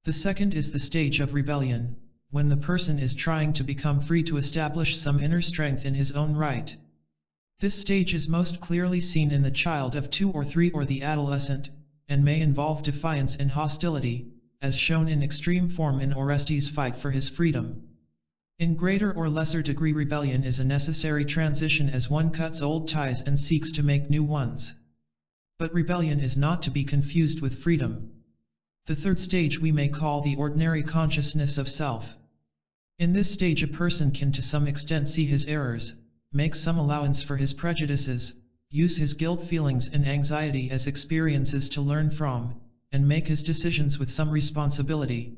The second is the stage of rebellion, when the person is trying to become free to establish some inner strength in his own right. This stage is most clearly seen in the child of 2 or 3 or the adolescent, and may involve defiance and hostility, as shown in extreme form in Orestes' fight for his freedom. In greater or lesser degree, rebellion is a necessary transition as one cuts old ties and seeks to make new ones. But rebellion is not to be confused with freedom. The third stage we may call the ordinary consciousness of self. In this stage a person can to some extent see his errors, make some allowance for his prejudices, use his guilt feelings and anxiety as experiences to learn from, and make his decisions with some responsibility.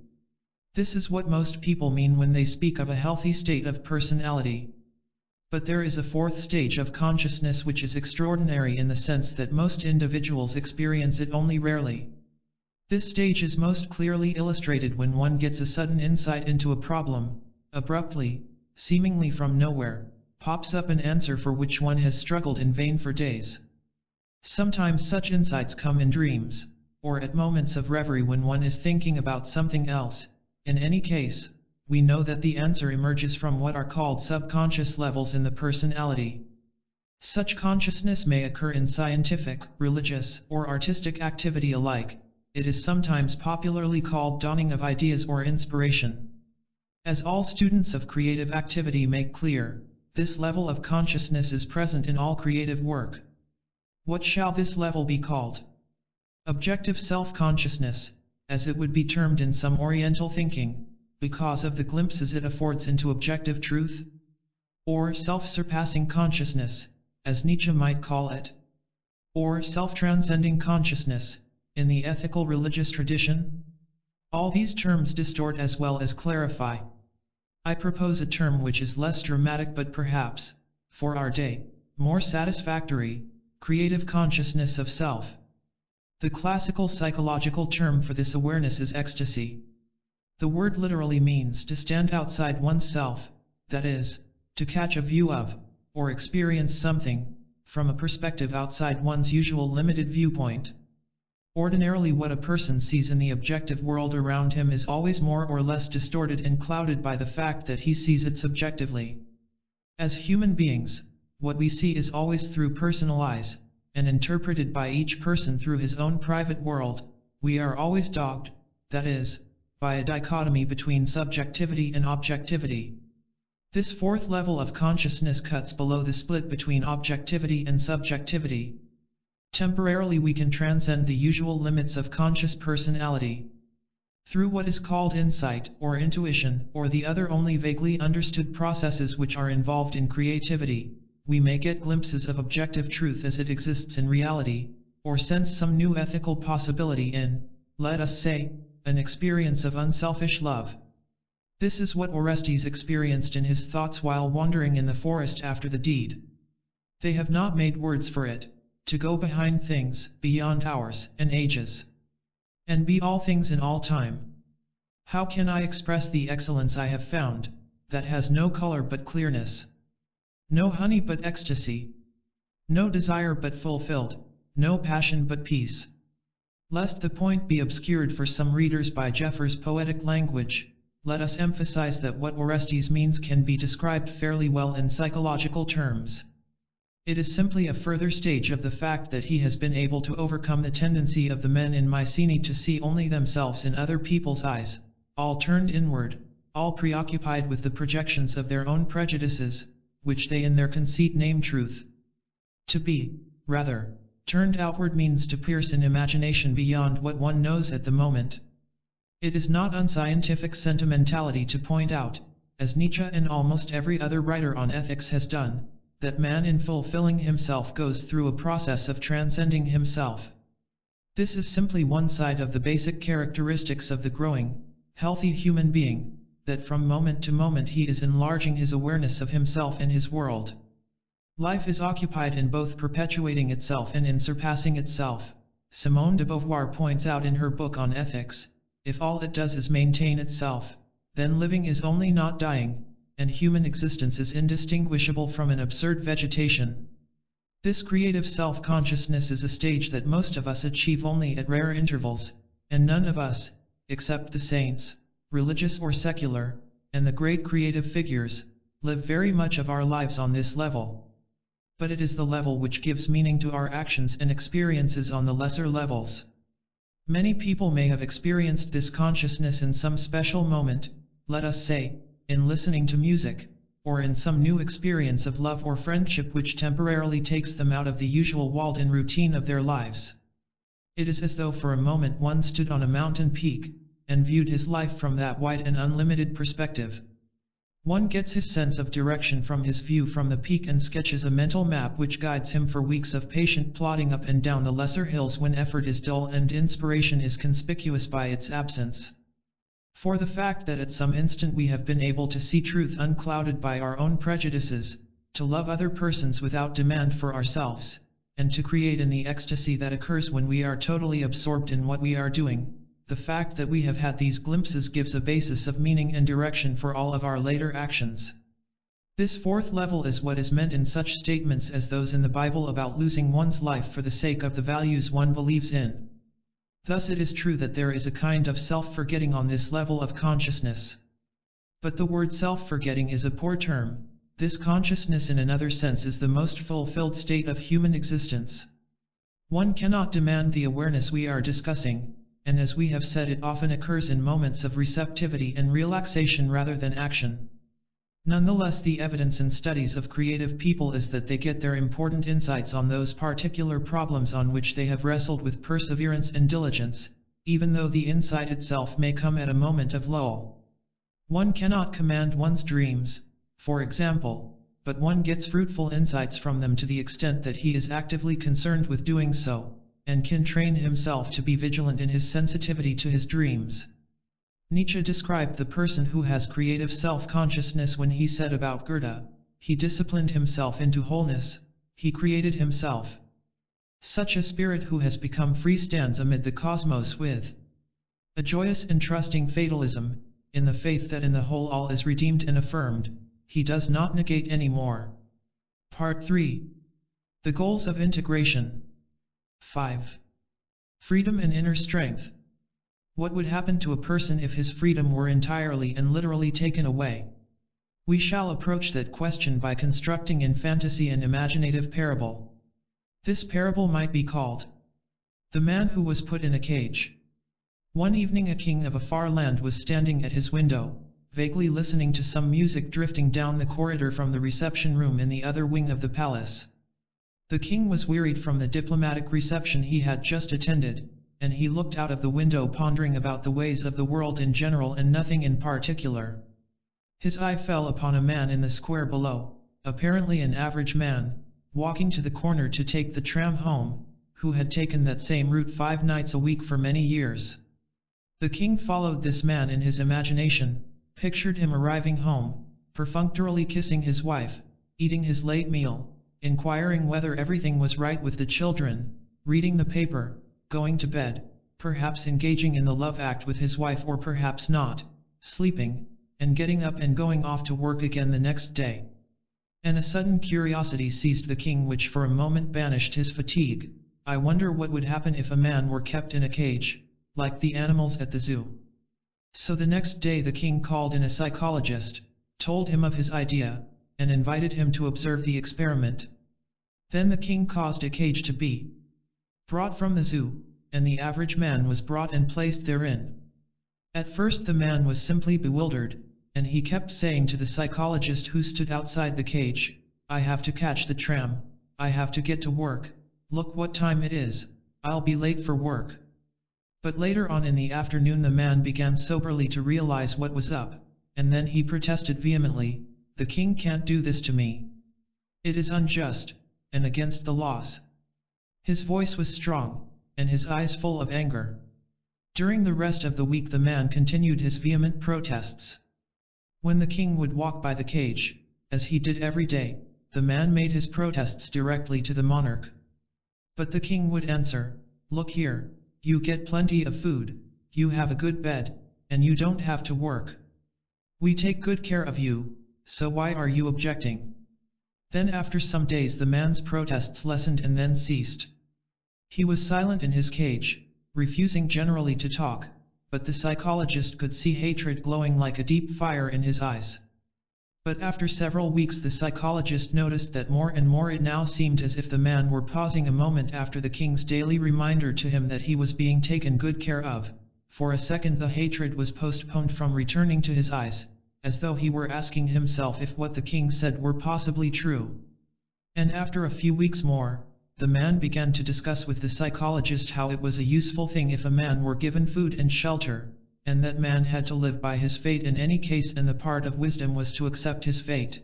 This is what most people mean when they speak of a healthy state of personality. But there is a fourth stage of consciousness which is extraordinary in the sense that most individuals experience it only rarely. This stage is most clearly illustrated when one gets a sudden insight into a problem, abruptly, seemingly from nowhere, pops up an answer for which one has struggled in vain for days. Sometimes such insights come in dreams, or at moments of reverie when one is thinking about something else. In any case, we know that the answer emerges from what are called subconscious levels in the personality. Such consciousness may occur in scientific, religious, or artistic activity alike. It is sometimes popularly called dawning of ideas or inspiration. As all students of creative activity make clear, this level of consciousness is present in all creative work. What shall this level be called? Objective self-consciousness, as it would be termed in some Oriental thinking, because of the glimpses it affords into objective truth? Or self-surpassing consciousness, as Nietzsche might call it? Or self-transcending consciousness, in the ethical religious tradition? All these terms distort as well as clarify. I propose a term which is less dramatic but perhaps, for our day, more satisfactory: creative consciousness of self. The classical psychological term for this awareness is ecstasy. The word literally means to stand outside oneself, that is, to catch a view of, or experience something, from a perspective outside one's usual limited viewpoint. Ordinarily what a person sees in the objective world around him is always more or less distorted and clouded by the fact that he sees it subjectively. As human beings, what we see is always through personal eyes, and interpreted by each person through his own private world. We are always dogged, that is, by a dichotomy between subjectivity and objectivity. This fourth level of consciousness cuts below the split between objectivity and subjectivity. Temporarily we can transcend the usual limits of conscious personality. Through what is called insight, or intuition, or the other only vaguely understood processes which are involved in creativity, we may get glimpses of objective truth as it exists in reality, or sense some new ethical possibility in, let us say, an experience of unselfish love. This is what Orestes experienced in his thoughts while wandering in the forest after the deed. They have not made words for it: to go behind things, beyond hours and ages, and be all things in all time. How can I express the excellence I have found, that has no color but clearness, no honey but ecstasy, no desire but fulfilled, no passion but peace? Lest the point be obscured for some readers by Jeffers' poetic language, let us emphasize that what Orestes means can be described fairly well in psychological terms. It is simply a further stage of the fact that he has been able to overcome the tendency of the men in Mycenae to see only themselves in other people's eyes, all turned inward, all preoccupied with the projections of their own prejudices, which they in their conceit name truth. To be, rather, turned outward means to pierce in imagination beyond what one knows at the moment. It is not unscientific sentimentality to point out, as Nietzsche and almost every other writer on ethics has done, that man in fulfilling himself goes through a process of transcending himself. This is simply one side of the basic characteristics of the growing, healthy human being, that from moment to moment he is enlarging his awareness of himself and his world. Life is occupied in both perpetuating itself and in surpassing itself. Simone de Beauvoir points out in her book on ethics, if all it does is maintain itself, then living is only not dying, and human existence is indistinguishable from an absurd vegetation. This creative self-consciousness is a stage that most of us achieve only at rare intervals, and none of us, except the saints, religious or secular, and the great creative figures, live very much of our lives on this level. But it is the level which gives meaning to our actions and experiences on the lesser levels. Many people may have experienced this consciousness in some special moment, let us say, in listening to music, or in some new experience of love or friendship which temporarily takes them out of the usual walled-in routine of their lives. It is as though for a moment one stood on a mountain peak, and viewed his life from that wide and unlimited perspective. One gets his sense of direction from his view from the peak and sketches a mental map which guides him for weeks of patient plodding up and down the lesser hills when effort is dull and inspiration is conspicuous by its absence. For the fact that at some instant we have been able to see truth unclouded by our own prejudices, to love other persons without demand for ourselves, and to create in the ecstasy that occurs when we are totally absorbed in what we are doing, the fact that we have had these glimpses gives a basis of meaning and direction for all of our later actions. This fourth level is what is meant in such statements as those in the Bible about losing one's life for the sake of the values one believes in. Thus it is true that there is a kind of self-forgetting on this level of consciousness. But the word self-forgetting is a poor term. This consciousness in another sense is the most fulfilled state of human existence. One cannot demand the awareness we are discussing, and as we have said, it often occurs in moments of receptivity and relaxation rather than action. Nonetheless, the evidence in studies of creative people is that they get their important insights on those particular problems on which they have wrestled with perseverance and diligence, even though the insight itself may come at a moment of lull. One cannot command one's dreams, for example, but one gets fruitful insights from them to the extent that he is actively concerned with doing so, and can train himself to be vigilant in his sensitivity to his dreams. Nietzsche described the person who has creative self-consciousness when he said about Goethe, he disciplined himself into wholeness, he created himself. Such a spirit who has become free stands amid the cosmos with a joyous and trusting fatalism, in the faith that in the whole all is redeemed and affirmed, he does not negate any more. Part 3. The goals of integration. 5. Freedom and inner strength. What would happen to a person if his freedom were entirely and literally taken away? We shall approach that question by constructing in fantasy an imaginative parable. This parable might be called The Man Who Was Put in a Cage. One evening a king of a far land was standing at his window, vaguely listening to some music drifting down the corridor from the reception room in the other wing of the palace. The king was wearied from the diplomatic reception he had just attended, and he looked out of the window pondering about the ways of the world in general and nothing in particular. His eye fell upon a man in the square below, apparently an average man, walking to the corner to take the tram home, who had taken that same route 5 nights a week for many years. The king followed this man in his imagination, pictured him arriving home, perfunctorily kissing his wife, eating his late meal, inquiring whether everything was right with the children, reading the paper, going to bed, perhaps engaging in the love act with his wife or perhaps not, sleeping, and getting up and going off to work again the next day. And a sudden curiosity seized the king which for a moment banished his fatigue. I wonder what would happen if a man were kept in a cage, like the animals at the zoo. So the next day the king called in a psychologist, told him of his idea, and invited him to observe the experiment. Then the king caused a cage to be brought from the zoo, and the average man was brought and placed therein. At first the man was simply bewildered, and he kept saying to the psychologist who stood outside the cage, I have to catch the tram, I have to get to work, look what time it is, I'll be late for work. But later on in the afternoon the man began soberly to realize what was up, and then he protested vehemently, the king can't do this to me. It is unjust, and against the laws. His voice was strong, and his eyes full of anger. During the rest of the week the man continued his vehement protests. When the king would walk by the cage, as he did every day, the man made his protests directly to the monarch. But the king would answer, look here, you get plenty of food, you have a good bed, and you don't have to work. We take good care of you, so why are you objecting? Then after some days the man's protests lessened and then ceased. He was silent in his cage, refusing generally to talk, but the psychologist could see hatred glowing like a deep fire in his eyes. But after several weeks the psychologist noticed that more and more it now seemed as if the man were pausing a moment after the king's daily reminder to him that he was being taken good care of. For a second the hatred was postponed from returning to his eyes, as though he were asking himself if what the king said were possibly true. And after a few weeks more, the man began to discuss with the psychologist how it was a useful thing if a man were given food and shelter, and that man had to live by his fate in any case, and the part of wisdom was to accept his fate.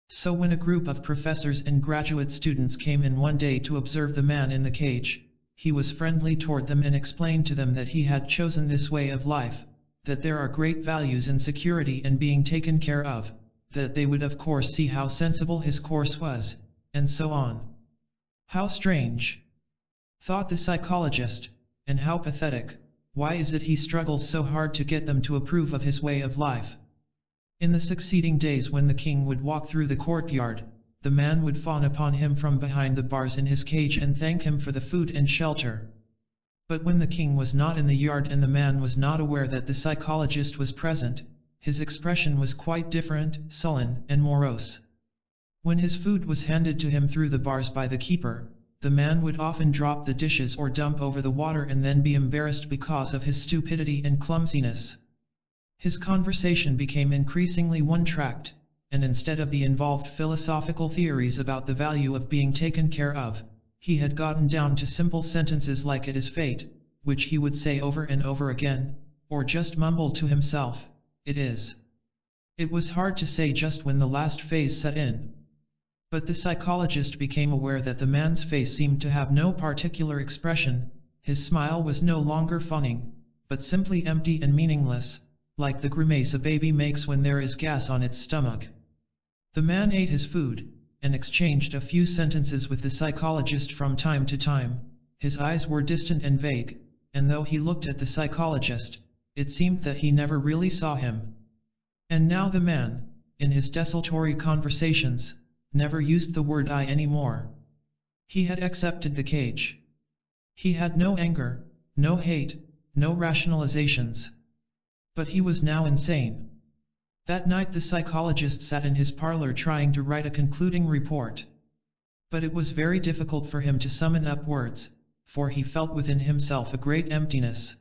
So when a group of professors and graduate students came in one day to observe the man in the cage, he was friendly toward them and explained to them that he had chosen this way of life, that there are great values in security and being taken care of, that they would of course see how sensible his course was, and so on. How strange, thought the psychologist, and how pathetic. Why is it he struggles so hard to get them to approve of his way of life? In the succeeding days when the king would walk through the courtyard, the man would fawn upon him from behind the bars in his cage and thank him for the food and shelter. But when the king was not in the yard and the man was not aware that the psychologist was present, his expression was quite different, sullen and morose. When his food was handed to him through the bars by the keeper, the man would often drop the dishes or dump over the water and then be embarrassed because of his stupidity and clumsiness. His conversation became increasingly one-tracked, and instead of the involved philosophical theories about the value of being taken care of, he had gotten down to simple sentences like it is fate, which he would say over and over again, or just mumble to himself, it is. It was hard to say just when the last phase set in. But the psychologist became aware that the man's face seemed to have no particular expression, his smile was no longer fawning, but simply empty and meaningless, like the grimace a baby makes when there is gas on its stomach. The man ate his food, and exchanged a few sentences with the psychologist from time to time. His eyes were distant and vague, and though he looked at the psychologist, it seemed that he never really saw him. And now the man, in his desultory conversations, never used the word I anymore. He had accepted the cage. He had no anger, no hate, no rationalizations. But he was now insane. That night the psychologist sat in his parlor trying to write a concluding report. But it was very difficult for him to summon up words, for he felt within himself a great emptiness.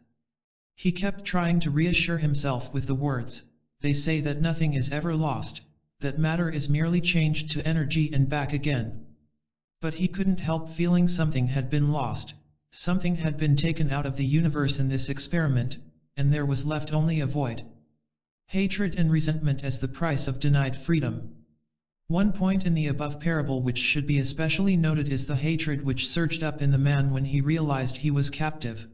He kept trying to reassure himself with the words, they say that nothing is ever lost, that matter is merely changed to energy and back again. But he couldn't help feeling something had been lost, something had been taken out of the universe in this experiment, and there was left only a void. Hatred and resentment as the price of denied freedom. One point in the above parable which should be especially noted is the hatred which surged up in the man when he realized he was captive.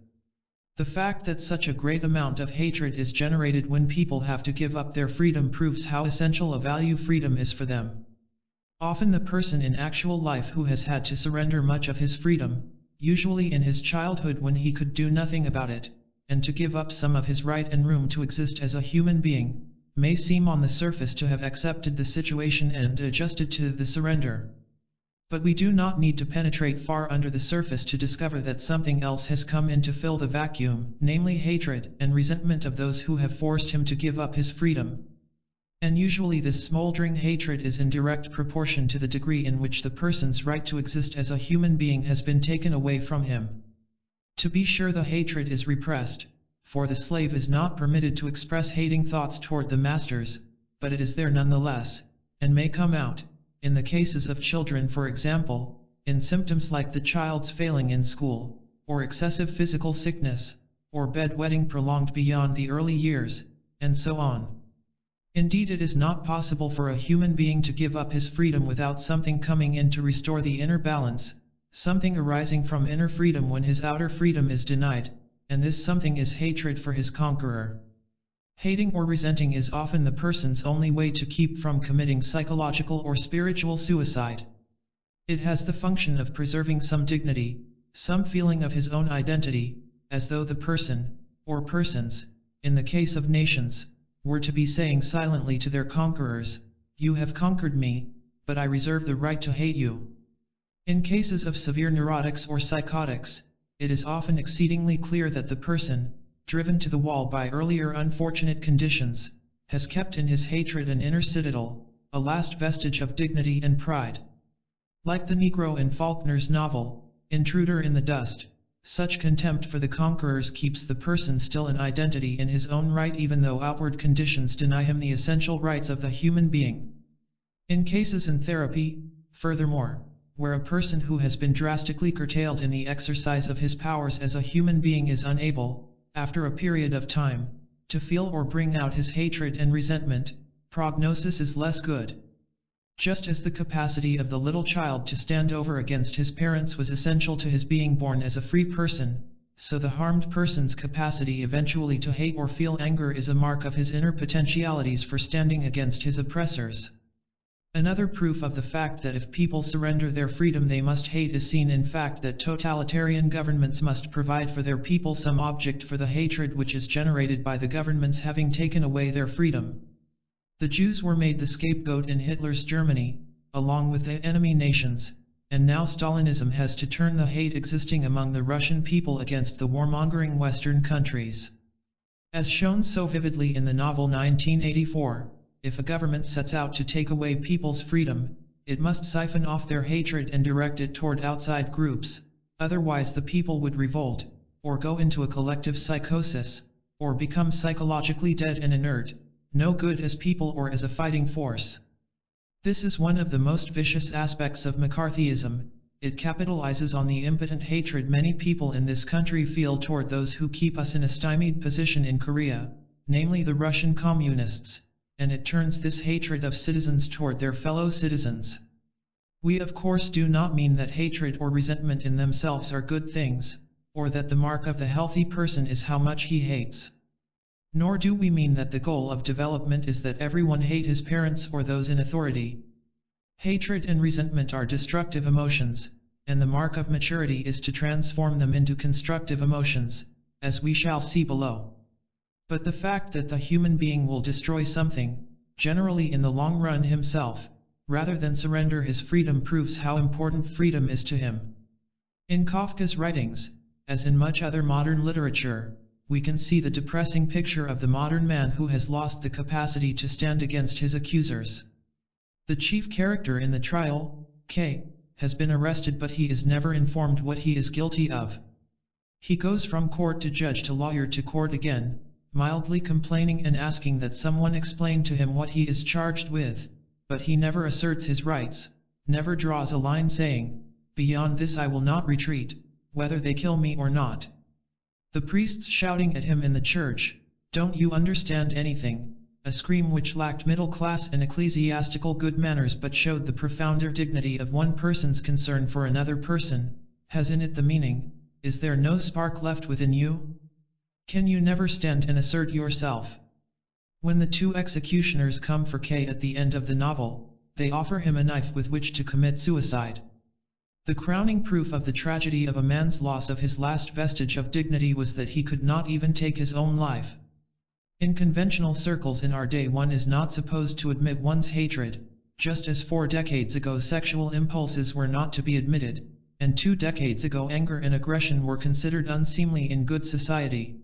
The fact that such a great amount of hatred is generated when people have to give up their freedom proves how essential a value freedom is for them. Often the person in actual life who has had to surrender much of his freedom, usually in his childhood when he could do nothing about it, and to give up some of his right and room to exist as a human being, may seem on the surface to have accepted the situation and adjusted to the surrender. But we do not need to penetrate far under the surface to discover that something else has come in to fill the vacuum, namely hatred and resentment of those who have forced him to give up his freedom. And usually this smoldering hatred is in direct proportion to the degree in which the person's right to exist as a human being has been taken away from him. To be sure, the hatred is repressed, for the slave is not permitted to express hating thoughts toward the masters, but it is there nonetheless, and may come out, in the cases of children for example, in symptoms like the child's failing in school, or excessive physical sickness, or bedwetting prolonged beyond the early years, and so on. Indeed, it is not possible for a human being to give up his freedom without something coming in to restore the inner balance, something arising from inner freedom when his outer freedom is denied, and this something is hatred for his conqueror. Hating or resenting is often the person's only way to keep from committing psychological or spiritual suicide. It has the function of preserving some dignity, some feeling of his own identity, as though the person, or persons, in the case of nations, were to be saying silently to their conquerors, "You have conquered me, but I reserve the right to hate you." In cases of severe neurotics or psychotics, it is often exceedingly clear that the person, driven to the wall by earlier unfortunate conditions, has kept in his hatred an inner citadel, a last vestige of dignity and pride. Like the Negro in Faulkner's novel, Intruder in the Dust, such contempt for the conquerors keeps the person still an identity in his own right even though outward conditions deny him the essential rights of the human being. In cases in therapy, furthermore, where a person who has been drastically curtailed in the exercise of his powers as a human being is unable, after a period of time, to feel or bring out his hatred and resentment, prognosis is less good. Just as the capacity of the little child to stand over against his parents was essential to his being born as a free person, so the harmed person's capacity eventually to hate or feel anger is a mark of his inner potentialities for standing against his oppressors. Another proof of the fact that if people surrender their freedom they must hate is seen in fact that totalitarian governments must provide for their people some object for the hatred which is generated by the governments having taken away their freedom. The Jews were made the scapegoat in Hitler's Germany, along with the enemy nations, and now Stalinism has to turn the hate existing among the Russian people against the warmongering Western countries. As shown so vividly in the novel 1984, if a government sets out to take away people's freedom, it must siphon off their hatred and direct it toward outside groups, otherwise the people would revolt, or go into a collective psychosis, or become psychologically dead and inert, no good as people or as a fighting force. This is one of the most vicious aspects of McCarthyism. It capitalizes on the impotent hatred many people in this country feel toward those who keep us in a stymied position in Korea, namely the Russian communists, and it turns this hatred of citizens toward their fellow citizens. We of course do not mean that hatred or resentment in themselves are good things, or that the mark of the healthy person is how much he hates. Nor do we mean that the goal of development is that everyone hate his parents or those in authority. Hatred and resentment are destructive emotions, and the mark of maturity is to transform them into constructive emotions, as we shall see below. But the fact that the human being will destroy something, generally in the long run himself, rather than surrender his freedom proves how important freedom is to him. In Kafka's writings, as in much other modern literature, we can see the depressing picture of the modern man who has lost the capacity to stand against his accusers. The chief character in the trial, K, has been arrested but he is never informed what he is guilty of. He goes from court to judge to lawyer to court again, mildly complaining and asking that someone explain to him what he is charged with, but he never asserts his rights, never draws a line saying, "Beyond this I will not retreat, whether they kill me or not." The priests shouting at him in the church, "Don't you understand anything?" a scream which lacked middle-class and ecclesiastical good manners but showed the profounder dignity of one person's concern for another person, has in it the meaning, "Is there no spark left within you? Can you never stand and assert yourself?" When the two executioners come for K at the end of the novel, they offer him a knife with which to commit suicide. The crowning proof of the tragedy of a man's loss of his last vestige of dignity was that he could not even take his own life. In conventional circles in our day one is not supposed to admit one's hatred, just as 4 decades ago sexual impulses were not to be admitted, and 2 decades ago anger and aggression were considered unseemly in good society.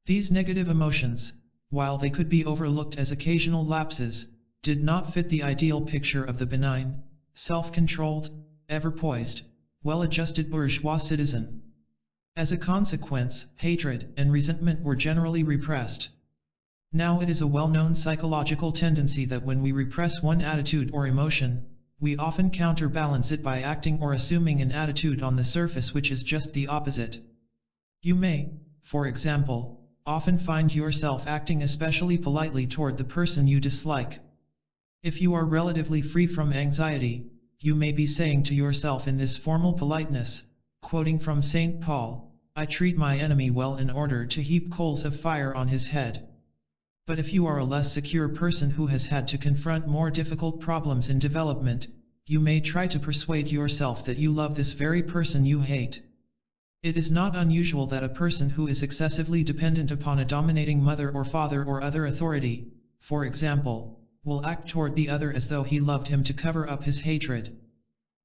These negative emotions, while they could be overlooked as occasional lapses, did not fit the ideal picture of the benign, self-controlled, ever-poised, well-adjusted bourgeois citizen. As a consequence, hatred and resentment were generally repressed. Now it is a well-known psychological tendency that when we repress one attitude or emotion, we often counterbalance it by acting or assuming an attitude on the surface which is just the opposite. You may, for example, often find yourself acting especially politely toward the person you dislike. If you are relatively free from anxiety, you may be saying to yourself in this formal politeness, quoting from St. Paul, "I treat my enemy well in order to heap coals of fire on his head." But if you are a less secure person who has had to confront more difficult problems in development, you may try to persuade yourself that you love this very person you hate. It is not unusual that a person who is excessively dependent upon a dominating mother or father or other authority, for example, will act toward the other as though he loved him to cover up his hatred.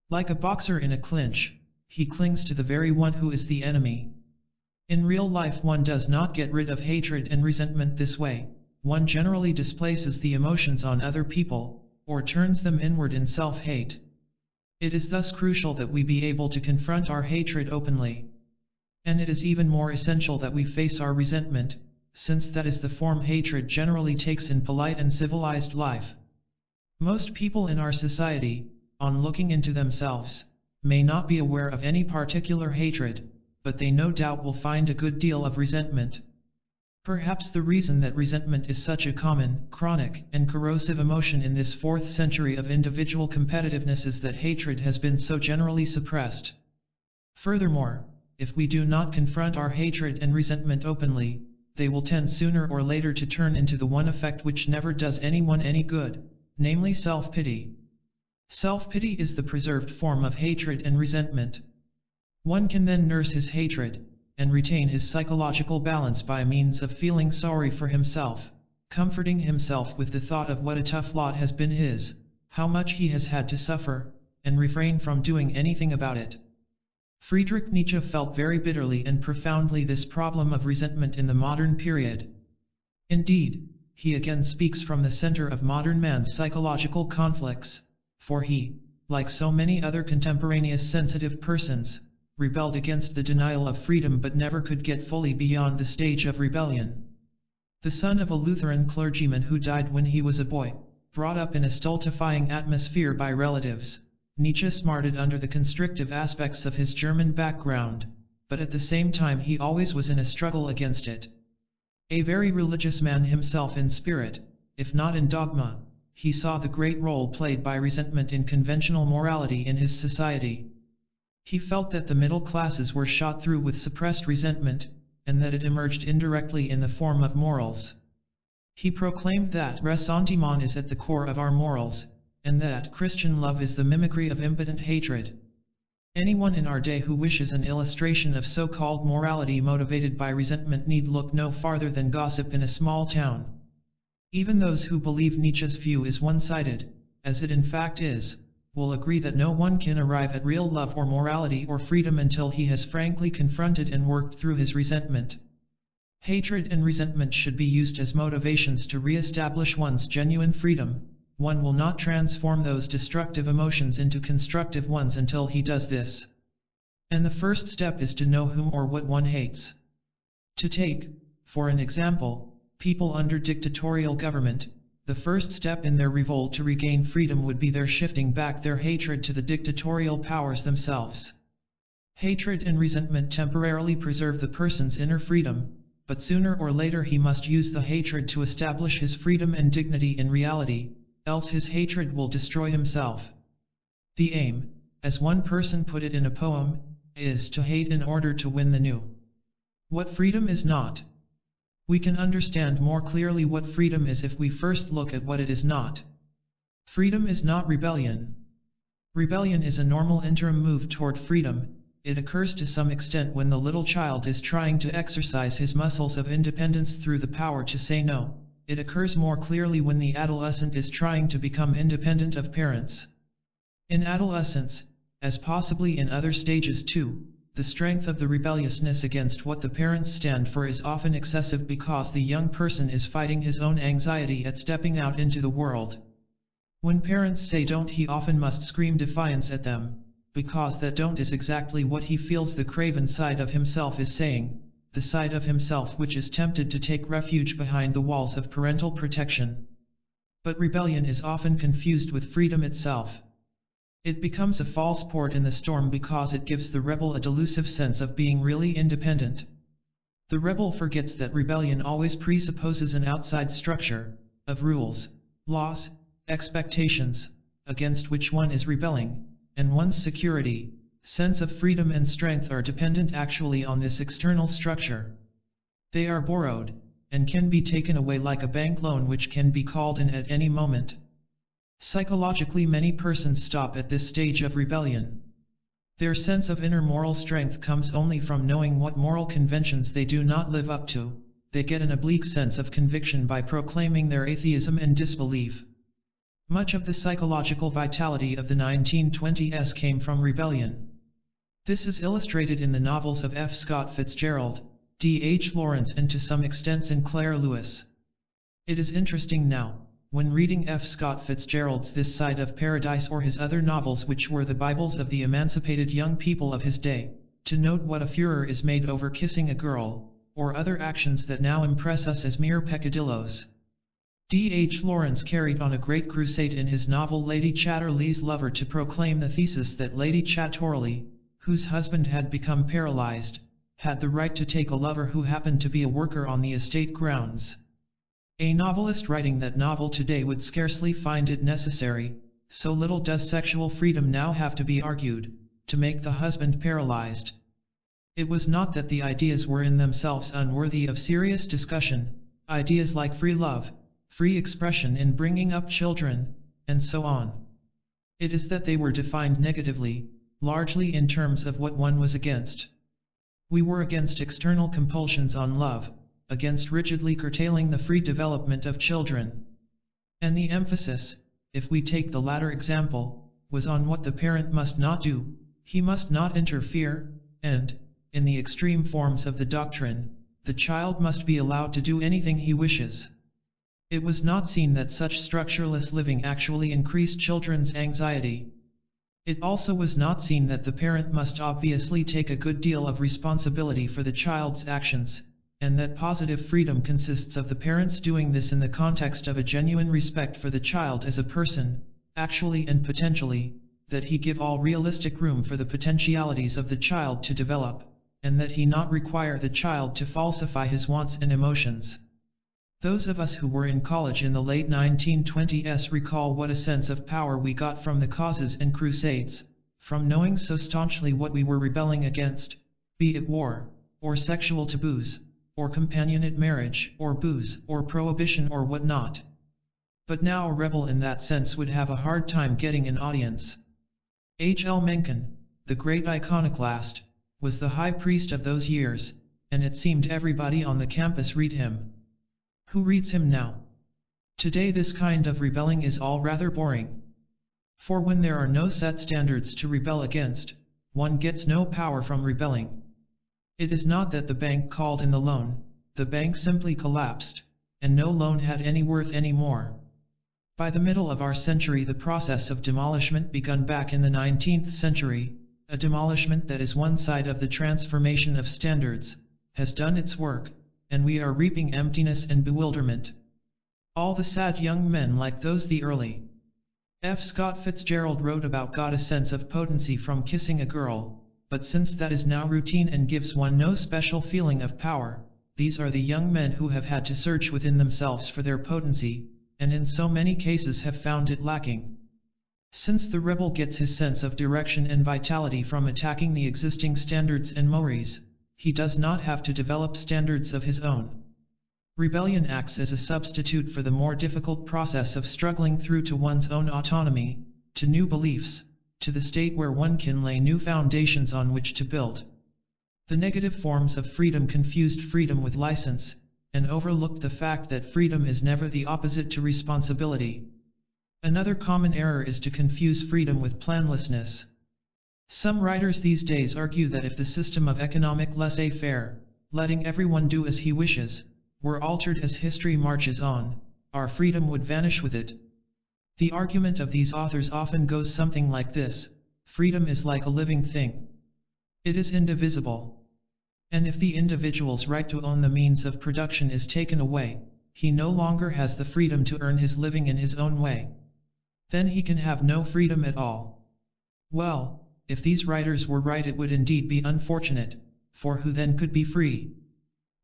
Like a boxer in a clinch, he clings to the very one who is the enemy. In real life one does not get rid of hatred and resentment this way. One generally displaces the emotions on other people, or turns them inward in self-hate. It is thus crucial that we be able to confront our hatred openly. And it is even more essential that we face our resentment, since that is the form hatred generally takes in polite and civilized life. Most people in our society, on looking into themselves, may not be aware of any particular hatred, but they no doubt will find a good deal of resentment. Perhaps the reason that resentment is such a common, chronic, and corrosive emotion in this 4th century of individual competitiveness is that hatred has been so generally suppressed. Furthermore, if we do not confront our hatred and resentment openly, they will tend sooner or later to turn into the one effect which never does anyone any good, namely self-pity. Self-pity is the preserved form of hatred and resentment. One can then nurse his hatred, and retain his psychological balance by means of feeling sorry for himself, comforting himself with the thought of what a tough lot has been his, how much he has had to suffer, and refrain from doing anything about it. Friedrich Nietzsche felt very bitterly and profoundly this problem of resentment in the modern period. Indeed, he again speaks from the center of modern man's psychological conflicts, for he, like so many other contemporaneous sensitive persons, rebelled against the denial of freedom but never could get fully beyond the stage of rebellion. The son of a Lutheran clergyman who died when he was a boy, brought up in a stultifying atmosphere by relatives, Nietzsche smarted under the constrictive aspects of his German background, but at the same time he always was in a struggle against it. A very religious man himself in spirit, if not in dogma, he saw the great role played by resentment in conventional morality in his society. He felt that the middle classes were shot through with suppressed resentment, and that it emerged indirectly in the form of morals. He proclaimed that ressentiment is at the core of our morals, and that Christian love is the mimicry of impotent hatred. Anyone in our day who wishes an illustration of so-called morality motivated by resentment need look no farther than gossip in a small town. Even those who believe Nietzsche's view is one-sided, as it in fact is, will agree that no one can arrive at real love or morality or freedom until he has frankly confronted and worked through his resentment. Hatred and resentment should be used as motivations to re-establish one's genuine freedom. One will not transform those destructive emotions into constructive ones until he does this. And the first step is to know whom or what one hates. To take, for an example, people under dictatorial government, the first step in their revolt to regain freedom would be their shifting back their hatred to the dictatorial powers themselves. Hatred and resentment temporarily preserve the person's inner freedom, but sooner or later he must use the hatred to establish his freedom and dignity in reality, else his hatred will destroy himself. The aim, as one person put it in a poem, is to hate in order to win the new. What freedom is not. We can understand more clearly what freedom is if we first look at what it is not. Freedom is not rebellion. Rebellion is a normal interim move toward freedom. It occurs to some extent when the little child is trying to exercise his muscles of independence through the power to say no. It occurs more clearly when the adolescent is trying to become independent of parents. In adolescence, as possibly in other stages too, the strength of the rebelliousness against what the parents stand for is often excessive because the young person is fighting his own anxiety at stepping out into the world. When parents say don't, he often must scream defiance at them, because that don't is exactly what he feels the craven side of himself is saying, the side of himself which is tempted to take refuge behind the walls of parental protection. But rebellion is often confused with freedom itself. It becomes a false port in the storm because it gives the rebel a delusive sense of being really independent. The rebel forgets that rebellion always presupposes an outside structure of rules, laws, expectations, against which one is rebelling, and one's security, sense of freedom and strength are dependent actually on this external structure. They are borrowed, and can be taken away like a bank loan which can be called in at any moment. Psychologically, many persons stop at this stage of rebellion. Their sense of inner moral strength comes only from knowing what moral conventions they do not live up to. They get an oblique sense of conviction by proclaiming their atheism and disbelief. Much of the psychological vitality of the 1920s came from rebellion. This is illustrated in the novels of F. Scott Fitzgerald, D. H. Lawrence, and to some extent Sinclair Lewis. It is interesting now, when reading F. Scott Fitzgerald's This Side of Paradise or his other novels, which were the Bibles of the emancipated young people of his day, to note what a furor is made over kissing a girl, or other actions that now impress us as mere peccadillos. D. H. Lawrence carried on a great crusade in his novel Lady Chatterley's Lover to proclaim the thesis that Lady Chatterley, whose husband had become paralyzed, had the right to take a lover who happened to be a worker on the estate grounds. A novelist writing that novel today would scarcely find it necessary, so little does sexual freedom now have to be argued, to make the husband paralyzed. It was not that the ideas were in themselves unworthy of serious discussion, ideas like free love, free expression in bringing up children, and so on. It is that they were defined negatively, largely in terms of what one was against. We were against external compulsions on love, against rigidly curtailing the free development of children. And the emphasis, if we take the latter example, was on what the parent must not do. He must not interfere, and, in the extreme forms of the doctrine, the child must be allowed to do anything he wishes. It was not seen that such structureless living actually increased children's anxiety. It also was not seen that the parent must obviously take a good deal of responsibility for the child's actions, and that positive freedom consists of the parents doing this in the context of a genuine respect for the child as a person, actually and potentially, that he give all realistic room for the potentialities of the child to develop, and that he not require the child to falsify his wants and emotions. Those of us who were in college in the late 1920s recall what a sense of power we got from the causes and crusades, from knowing so staunchly what we were rebelling against, be it war, or sexual taboos, or companionate marriage, or booze, or prohibition, or whatnot. But now a rebel in that sense would have a hard time getting an audience. H. L. Mencken, the great iconoclast, was the high priest of those years, and it seemed everybody on the campus read him. Who reads him now? Today this kind of rebelling is all rather boring. For when there are no set standards to rebel against, one gets no power from rebelling. It is not that the bank called in the loan, the bank simply collapsed, and no loan had any worth anymore. By the middle of our century the process of demolishment begun back in the 19th century, a demolishment that is one side of the transformation of standards, has done its work, and we are reaping emptiness and bewilderment. All the sad young men like those the early F. Scott Fitzgerald wrote about got a sense of potency from kissing a girl, but since that is now routine and gives one no special feeling of power, these are the young men who have had to search within themselves for their potency, and in so many cases have found it lacking. Since the rebel gets his sense of direction and vitality from attacking the existing standards and mores, he does not have to develop standards of his own. Rebellion acts as a substitute for the more difficult process of struggling through to one's own autonomy, to new beliefs, to the state where one can lay new foundations on which to build. The negative forms of freedom confused freedom with license, and overlooked the fact that freedom is never the opposite to responsibility. Another common error is to confuse freedom with planlessness. Some writers these days argue that if the system of economic laissez-faire, letting everyone do as he wishes, were altered as history marches on, our freedom would vanish with it. The argument of these authors often goes something like this: freedom is like a living thing. It is indivisible. And if the individual's right to own the means of production is taken away, he no longer has the freedom to earn his living in his own way. Then he can have no freedom at all. Well, if these writers were right, it would indeed be unfortunate, for who then could be free?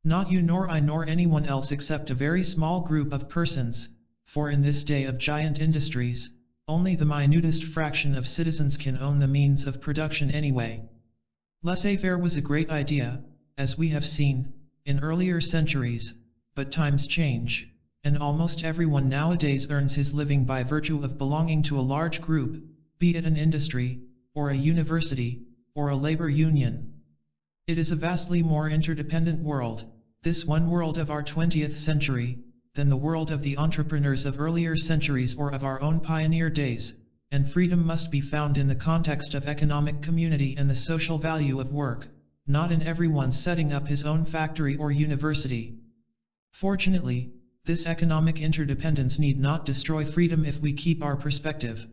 Not you nor I nor anyone else except a very small group of persons, for in this day of giant industries, only the minutest fraction of citizens can own the means of production anyway. Laissez-faire was a great idea, as we have seen, in earlier centuries, but times change, and almost everyone nowadays earns his living by virtue of belonging to a large group, be it an industry, or a university, or a labor union. It is a vastly more interdependent world, this one world of our 20th century, than the world of the entrepreneurs of earlier centuries or of our own pioneer days, and freedom must be found in the context of economic community and the social value of work, not in everyone setting up his own factory or university. Fortunately, this economic interdependence need not destroy freedom if we keep our perspective.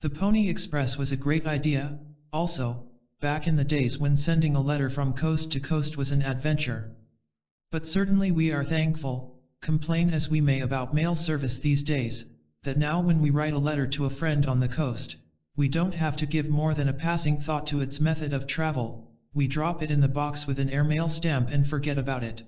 The Pony Express was a great idea, also, back in the days when sending a letter from coast to coast was an adventure. But certainly we are thankful, complain as we may about mail service these days, that now when we write a letter to a friend on the coast, we don't have to give more than a passing thought to its method of travel, we drop it in the box with an airmail stamp and forget about it.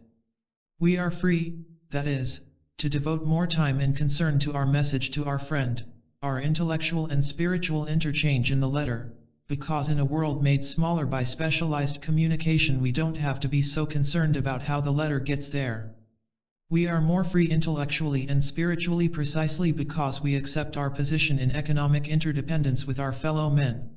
We are free, that is, to devote more time and concern to our message to our friend, our intellectual and spiritual interchange in the letter, because in a world made smaller by specialized communication we don't have to be so concerned about how the letter gets there. We are more free intellectually and spiritually precisely because we accept our position in economic interdependence with our fellow men.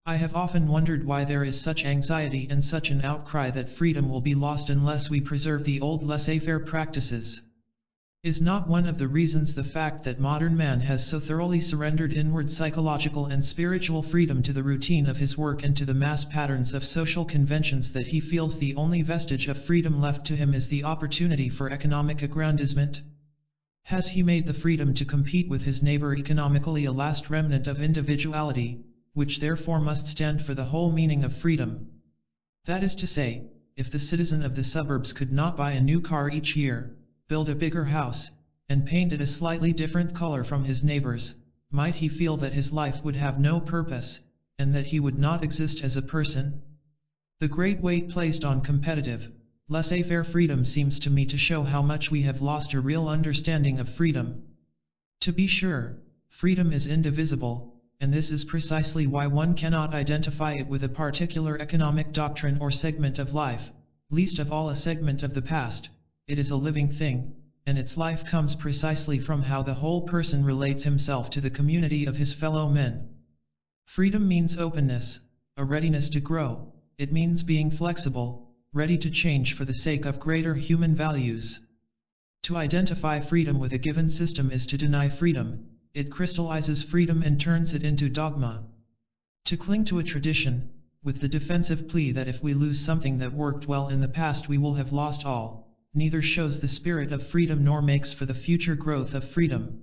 I have often wondered why there is such anxiety and such an outcry that freedom will be lost unless we preserve the old laissez-faire practices. Is not one of the reasons the fact that modern man has so thoroughly surrendered inward psychological and spiritual freedom to the routine of his work and to the mass patterns of social conventions that he feels the only vestige of freedom left to him is the opportunity for economic aggrandizement? Has he made the freedom to compete with his neighbor economically a last remnant of individuality, which therefore must stand for the whole meaning of freedom? That is to say, if the citizen of the suburbs could not buy a new car each year, build a bigger house, and paint it a slightly different color from his neighbors, might he feel that his life would have no purpose, and that he would not exist as a person? The great weight placed on competitive, laissez-faire freedom seems to me to show how much we have lost a real understanding of freedom. To be sure, freedom is indivisible, and this is precisely why one cannot identify it with a particular economic doctrine or segment of life, least of all a segment of the past. It is a living thing, and its life comes precisely from how the whole person relates himself to the community of his fellow men. Freedom means openness, a readiness to grow. It means being flexible, ready to change for the sake of greater human values. To identify freedom with a given system is to deny freedom. It crystallizes freedom and turns it into dogma. To cling to a tradition, with the defensive plea that if we lose something that worked well in the past we will have lost all, neither shows the spirit of freedom nor makes for the future growth of freedom.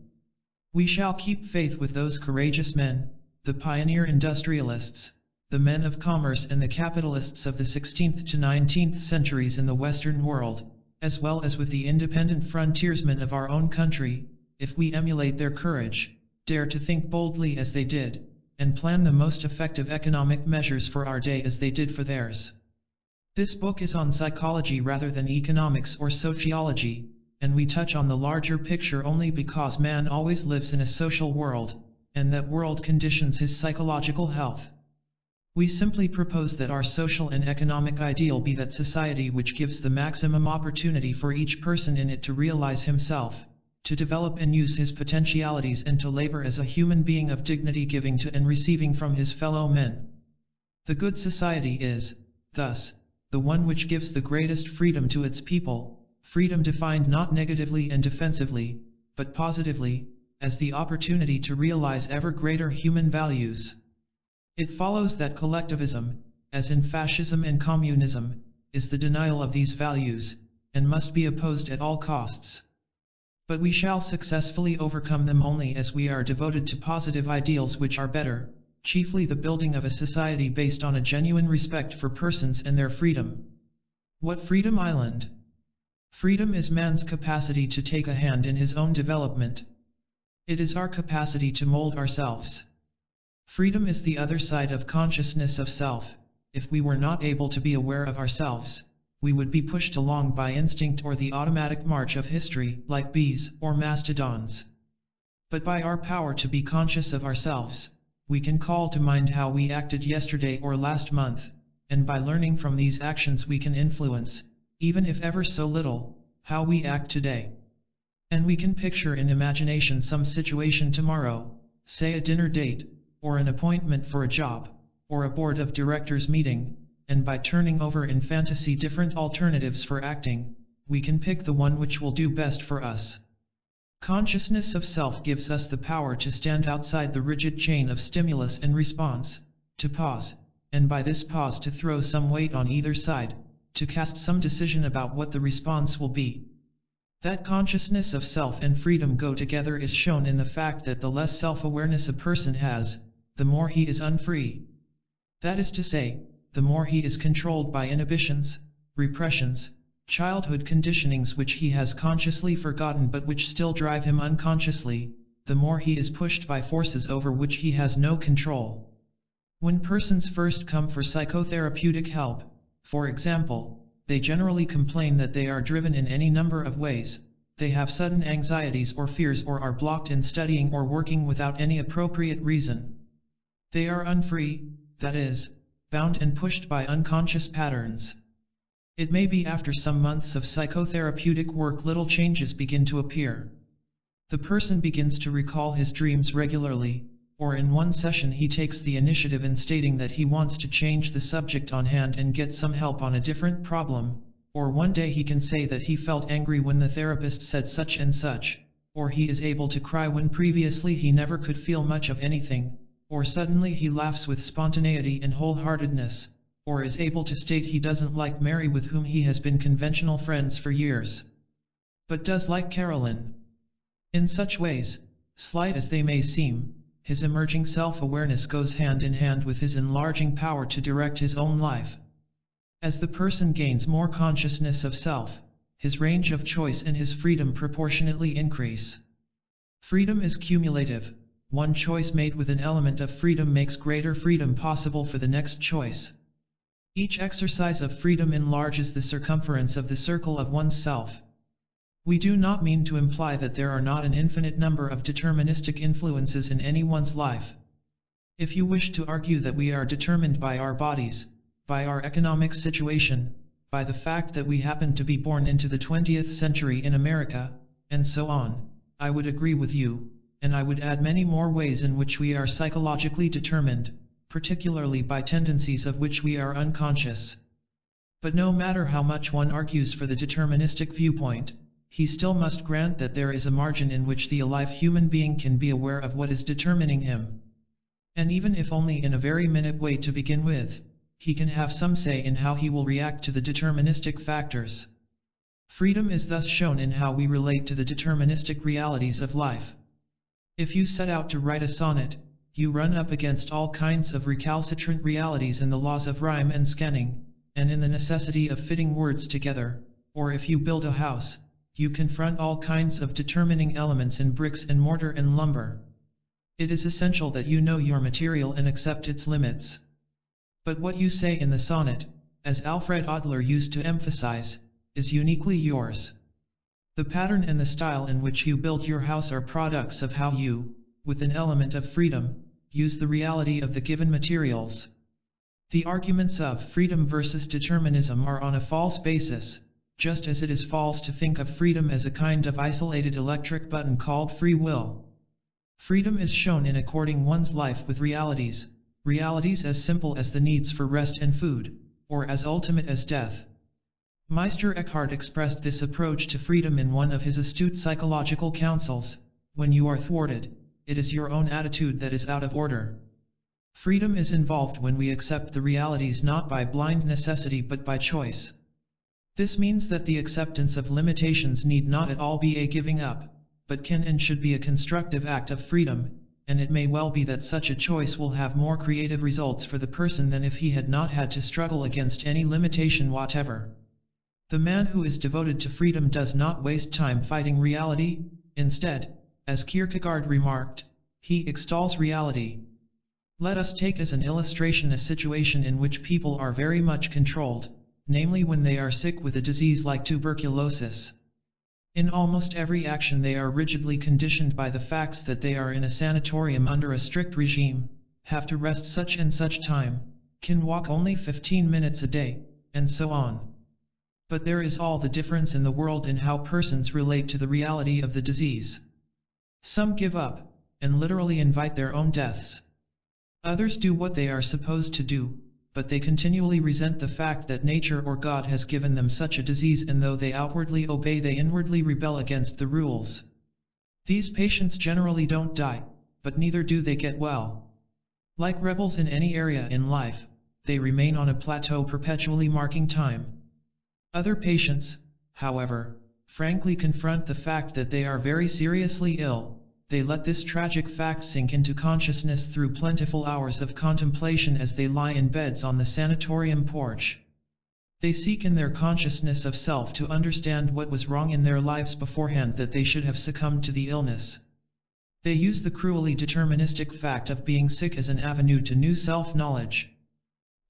We shall keep faith with those courageous men, the pioneer industrialists, the men of commerce and the capitalists of the 16th to 19th centuries in the Western world, as well as with the independent frontiersmen of our own country, if we emulate their courage, dare to think boldly as they did, and plan the most effective economic measures for our day as they did for theirs. This book is on psychology rather than economics or sociology, and we touch on the larger picture only because man always lives in a social world, and that world conditions his psychological health. We simply propose that our social and economic ideal be that society which gives the maximum opportunity for each person in it to realize himself, to develop and use his potentialities and to labor as a human being of dignity, giving to and receiving from his fellow men. The good society is, thus, the one which gives the greatest freedom to its people, freedom defined not negatively and defensively, but positively, as the opportunity to realize ever greater human values. It follows that collectivism, as in fascism and communism, is the denial of these values, and must be opposed at all costs. But we shall successfully overcome them only as we are devoted to positive ideals which are better, chiefly the building of a society based on a genuine respect for persons and their freedom. What freedom island? Freedom is man's capacity to take a hand in his own development. It is our capacity to mold ourselves. Freedom is the other side of consciousness of self. If we were not able to be aware of ourselves, we would be pushed along by instinct or the automatic march of history, like bees or mastodons. But by our power to be conscious of ourselves, we can call to mind how we acted yesterday or last month, and by learning from these actions we can influence, even if ever so little, how we act today. And we can picture in imagination some situation tomorrow, say a dinner date, or an appointment for a job, or a board of directors meeting, and by turning over in fantasy different alternatives for acting, we can pick the one which will do best for us. Consciousness of self gives us the power to stand outside the rigid chain of stimulus and response, to pause, and by this pause to throw some weight on either side, to cast some decision about what the response will be. That consciousness of self and freedom go together is shown in the fact that the less self-awareness a person has, the more he is unfree. That is to say, the more he is controlled by inhibitions, repressions, childhood conditionings which he has consciously forgotten but which still drive him unconsciously, the more he is pushed by forces over which he has no control. When persons first come for psychotherapeutic help, for example, they generally complain that they are driven in any number of ways. They have sudden anxieties or fears or are blocked in studying or working without any appropriate reason. They are unfree, that is, bound and pushed by unconscious patterns. It may be after some months of psychotherapeutic work little changes begin to appear. The person begins to recall his dreams regularly, or in one session he takes the initiative in stating that he wants to change the subject on hand and get some help on a different problem, or one day he can say that he felt angry when the therapist said such and such, or he is able to cry when previously he never could feel much of anything, or suddenly he laughs with spontaneity and wholeheartedness, or is able to state he doesn't like Mary with whom he has been conventional friends for years, but does like Carolyn. In such ways, slight as they may seem, his emerging self-awareness goes hand in hand with his enlarging power to direct his own life. As the person gains more consciousness of self, his range of choice and his freedom proportionately increase. Freedom is cumulative. One choice made with an element of freedom makes greater freedom possible for the next choice. Each exercise of freedom enlarges the circumference of the circle of one's self. We do not mean to imply that there are not an infinite number of deterministic influences in anyone's life. If you wish to argue that we are determined by our bodies, by our economic situation, by the fact that we happen to be born into the 20th century in America, and so on, I would agree with you, and I would add many more ways in which we are psychologically determined, particularly by tendencies of which we are unconscious. But no matter how much one argues for the deterministic viewpoint, he still must grant that there is a margin in which the alive human being can be aware of what is determining him. And even if only in a very minute way to begin with, he can have some say in how he will react to the deterministic factors. Freedom is thus shown in how we relate to the deterministic realities of life. If you set out to write a sonnet, you run up against all kinds of recalcitrant realities in the laws of rhyme and scanning, and in the necessity of fitting words together, or if you build a house, you confront all kinds of determining elements in bricks and mortar and lumber. It is essential that you know your material and accept its limits. But what you say in the sonnet, as Alfred Adler used to emphasize, is uniquely yours. The pattern and the style in which you build your house are products of how you, with an element of freedom, use the reality of the given materials. The arguments of freedom versus determinism are on a false basis, just as it is false to think of freedom as a kind of isolated electric button called free will. Freedom is shown in according one's life with realities, realities as simple as the needs for rest and food, or as ultimate as death. Meister Eckhart expressed this approach to freedom in one of his astute psychological counsels: when you are thwarted, it is your own attitude that is out of order. Freedom is involved when we accept the realities not by blind necessity but by choice. This means that the acceptance of limitations need not at all be a giving up, but can and should be a constructive act of freedom, and it may well be that such a choice will have more creative results for the person than if he had not had to struggle against any limitation whatever. The man who is devoted to freedom does not waste time fighting reality. Instead, as Kierkegaard remarked, he extols reality. Let us take as an illustration a situation in which people are very much controlled, namely when they are sick with a disease like tuberculosis. In almost every action they are rigidly conditioned by the facts that they are in a sanatorium under a strict regime, have to rest such and such time, can walk only 15 minutes a day, and so on. But there is all the difference in the world in how persons relate to the reality of the disease. Some give up, and literally invite their own deaths. Others do what they are supposed to do, but they continually resent the fact that nature or God has given them such a disease, and though they outwardly obey, they inwardly rebel against the rules. These patients generally don't die, but neither do they get well. Like rebels in any area in life, they remain on a plateau perpetually marking time. Other patients, however, frankly confront the fact that they are very seriously ill. They let this tragic fact sink into consciousness through plentiful hours of contemplation as they lie in beds on the sanatorium porch. They seek in their consciousness of self to understand what was wrong in their lives beforehand that they should have succumbed to the illness. They use the cruelly deterministic fact of being sick as an avenue to new self-knowledge.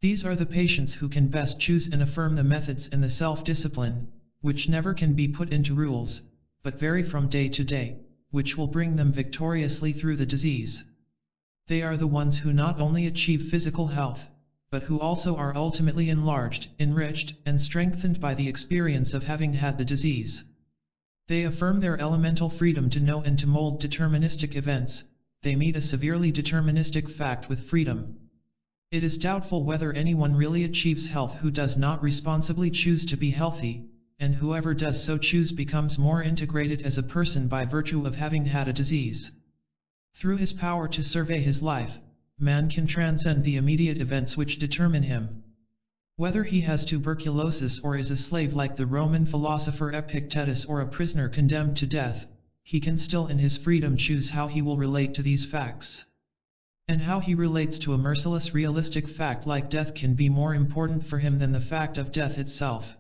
These are the patients who can best choose and affirm the methods and the self-discipline, which never can be put into rules, but vary from day to day, which will bring them victoriously through the disease. They are the ones who not only achieve physical health, but who also are ultimately enlarged, enriched, and strengthened by the experience of having had the disease. They affirm their elemental freedom to know and to mold deterministic events. They meet a severely deterministic fact with freedom. It is doubtful whether anyone really achieves health who does not responsibly choose to be healthy, and whoever does so choose becomes more integrated as a person by virtue of having had a disease. Through his power to survey his life, man can transcend the immediate events which determine him. Whether he has tuberculosis or is a slave like the Roman philosopher Epictetus or a prisoner condemned to death, he can still in his freedom choose how he will relate to these facts. And how he relates to a merciless realistic fact like death can be more important for him than the fact of death itself.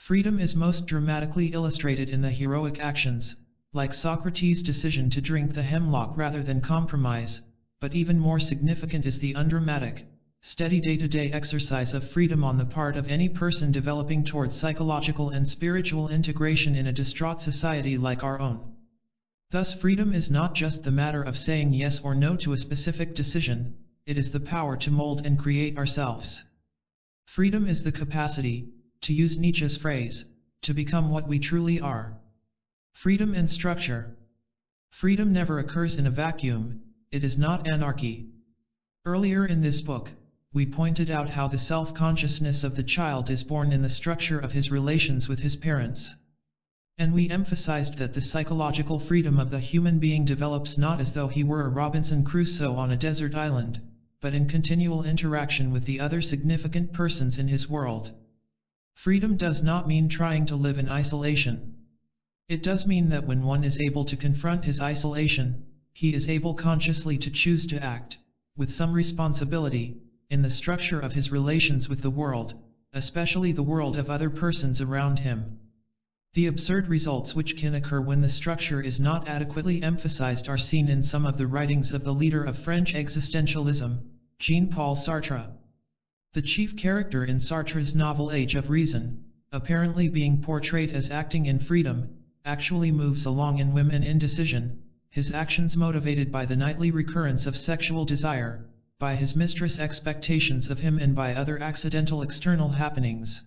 Freedom is most dramatically illustrated in the heroic actions, like Socrates' decision to drink the hemlock rather than compromise, but even more significant is the undramatic, steady day-to-day exercise of freedom on the part of any person developing towards psychological and spiritual integration in a distraught society like our own. Thus freedom is not just the matter of saying yes or no to a specific decision, it is the power to mold and create ourselves. Freedom is the capacity, to use Nietzsche's phrase, to become what we truly are. Freedom and structure. Freedom never occurs in a vacuum, it is not anarchy. Earlier in this book, we pointed out how the self-consciousness of the child is born in the structure of his relations with his parents. And we emphasized that the psychological freedom of the human being develops not as though he were a Robinson Crusoe on a desert island, but in continual interaction with the other significant persons in his world. Freedom does not mean trying to live in isolation. It does mean that when one is able to confront his isolation, he is able consciously to choose to act, with some responsibility, in the structure of his relations with the world, especially the world of other persons around him. The absurd results which can occur when the structure is not adequately emphasized are seen in some of the writings of the leader of French existentialism, Jean-Paul Sartre. The chief character in Sartre's novel Age of Reason, apparently being portrayed as acting in freedom, actually moves along in whim and indecision, his actions motivated by the nightly recurrence of sexual desire, by his mistress' expectations of him and by other accidental external happenings.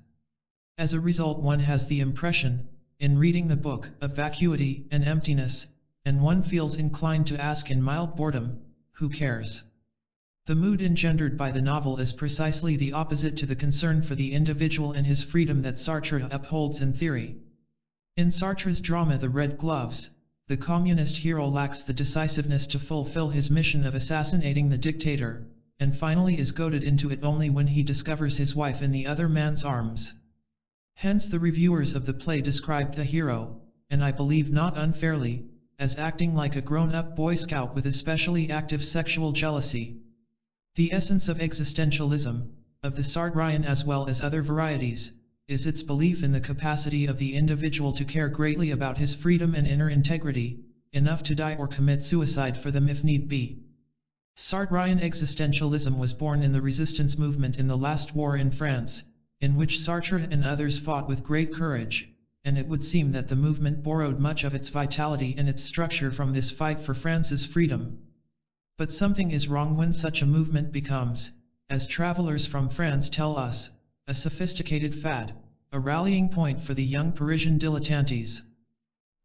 As a result, one has the impression, in reading the book, of vacuity and emptiness, and one feels inclined to ask in mild boredom, who cares? The mood engendered by the novel is precisely the opposite to the concern for the individual and his freedom that Sartre upholds in theory. In Sartre's drama The Red Gloves, the communist hero lacks the decisiveness to fulfill his mission of assassinating the dictator, and finally is goaded into it only when he discovers his wife in the other man's arms. Hence the reviewers of the play described the hero, and I believe not unfairly, as acting like a grown-up Boy Scout with especially active sexual jealousy. The essence of existentialism, of the Sartrean as well as other varieties, is its belief in the capacity of the individual to care greatly about his freedom and inner integrity, enough to die or commit suicide for them if need be. Sartrean existentialism was born in the resistance movement in the last war in France, in which Sartre and others fought with great courage, and it would seem that the movement borrowed much of its vitality and its structure from this fight for France's freedom. But something is wrong when such a movement becomes, as travelers from France tell us, a sophisticated fad, a rallying point for the young Parisian dilettantes.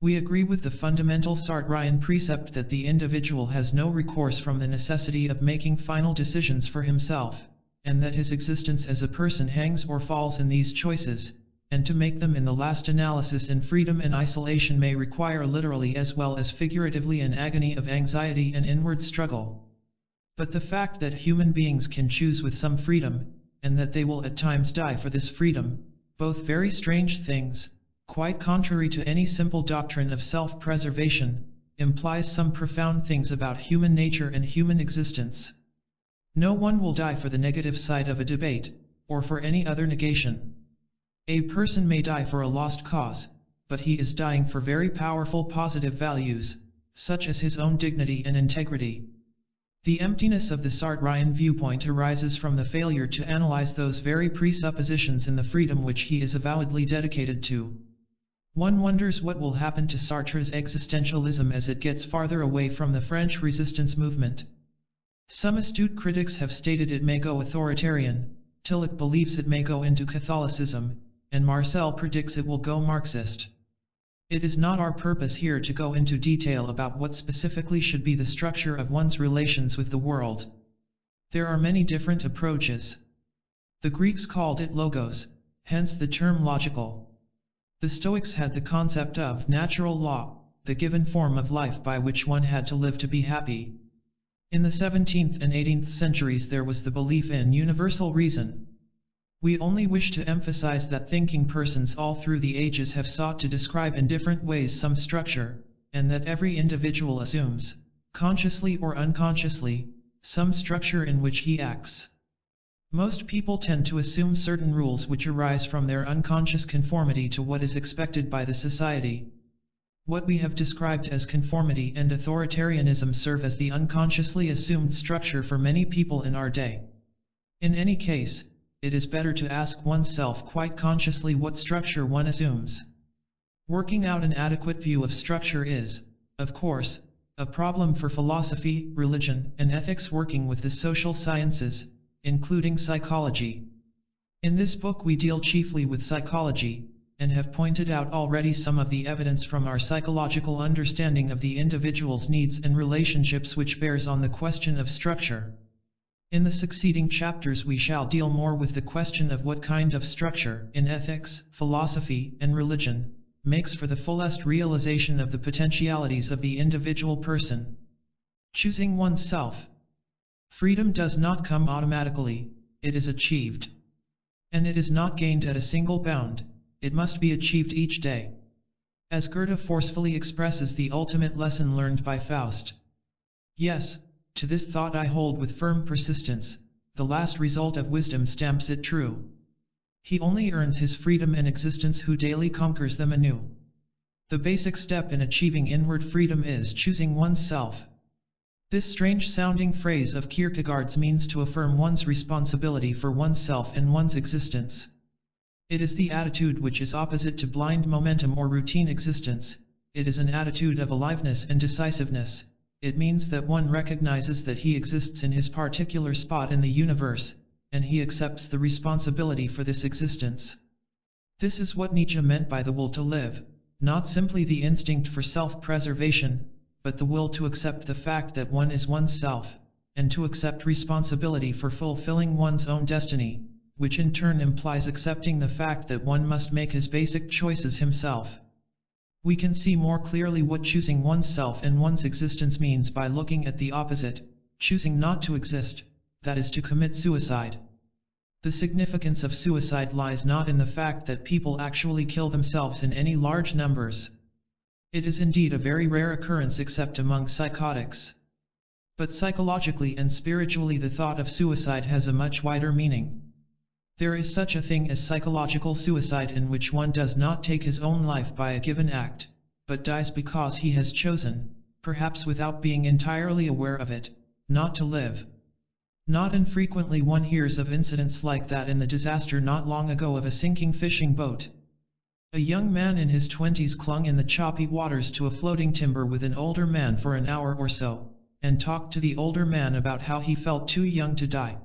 We agree with the fundamental Sartrean precept that the individual has no recourse from the necessity of making final decisions for himself, and that his existence as a person hangs or falls in these choices, and to make them in the last analysis in freedom and isolation may require literally as well as figuratively an agony of anxiety and inward struggle. But the fact that human beings can choose with some freedom, and that they will at times die for this freedom, both very strange things, quite contrary to any simple doctrine of self-preservation, implies some profound things about human nature and human existence. No one will die for the negative side of a debate, or for any other negation. A person may die for a lost cause, but he is dying for very powerful positive values, such as his own dignity and integrity. The emptiness of the Sartrean viewpoint arises from the failure to analyze those very presuppositions in the freedom which he is avowedly dedicated to. One wonders what will happen to Sartre's existentialism as it gets farther away from the French resistance movement. Some astute critics have stated it may go authoritarian, Tillich believes it may go into Catholicism, and Marcel predicts it will go Marxist. It is not our purpose here to go into detail about what specifically should be the structure of one's relations with the world. There are many different approaches. The Greeks called it logos, hence the term logical. The Stoics had the concept of natural law, the given form of life by which one had to live to be happy. In the 17th and 18th centuries there was the belief in universal reason. We only wish to emphasize that thinking persons all through the ages have sought to describe in different ways some structure, and that every individual assumes, consciously or unconsciously, some structure in which he acts. Most people tend to assume certain rules which arise from their unconscious conformity to what is expected by the society. What we have described as conformity and authoritarianism serve as the unconsciously assumed structure for many people in our day. In any case, it is better to ask oneself quite consciously what structure one assumes. Working out an adequate view of structure is, of course, a problem for philosophy, religion, and ethics working with the social sciences, including psychology. In this book we deal chiefly with psychology, and have pointed out already some of the evidence from our psychological understanding of the individual's needs and relationships which bears on the question of structure. In the succeeding chapters we shall deal more with the question of what kind of structure, in ethics, philosophy, and religion, makes for the fullest realization of the potentialities of the individual person. Choosing oneself. Freedom does not come automatically, it is achieved. And it is not gained at a single bound, it must be achieved each day. As Goethe forcefully expresses the ultimate lesson learned by Faust. Yes, to this thought I hold with firm persistence, the last result of wisdom stamps it true. He only earns his freedom and existence who daily conquers them anew. The basic step in achieving inward freedom is choosing oneself. This strange-sounding phrase of Kierkegaard's means to affirm one's responsibility for oneself and one's existence. It is the attitude which is opposite to blind momentum or routine existence. It is an attitude of aliveness and decisiveness. It means that one recognizes that he exists in his particular spot in the universe, and he accepts the responsibility for this existence. This is what Nietzsche meant by the will to live, not simply the instinct for self-preservation, but the will to accept the fact that one is oneself, and to accept responsibility for fulfilling one's own destiny, which in turn implies accepting the fact that one must make his basic choices himself. We can see more clearly what choosing oneself and one's existence means by looking at the opposite, choosing not to exist, that is to commit suicide. The significance of suicide lies not in the fact that people actually kill themselves in any large numbers. It is indeed a very rare occurrence except among psychotics. But psychologically and spiritually the thought of suicide has a much wider meaning. There is such a thing as psychological suicide in which one does not take his own life by a given act, but dies because he has chosen, perhaps without being entirely aware of it, not to live. Not infrequently one hears of incidents like that in the disaster not long ago of a sinking fishing boat. A young man in his 20s clung in the choppy waters to a floating timber with an older man for an hour or so, and talked to the older man about how he felt too young to die.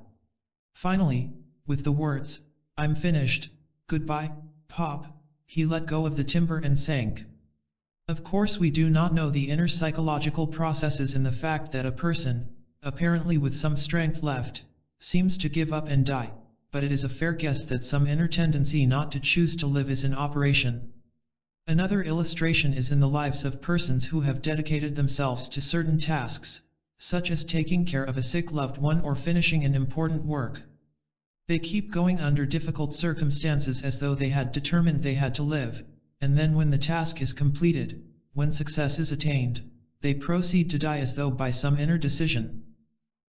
Finally, with the words, "I'm finished, goodbye, Pop," he let go of the timber and sank. Of course we do not know the inner psychological processes in the fact that a person, apparently with some strength left, seems to give up and die, but it is a fair guess that some inner tendency not to choose to live is in operation. Another illustration is in the lives of persons who have dedicated themselves to certain tasks, such as taking care of a sick loved one or finishing an important work. They keep going under difficult circumstances as though they had determined they had to live, and then when the task is completed, when success is attained, they proceed to die as though by some inner decision.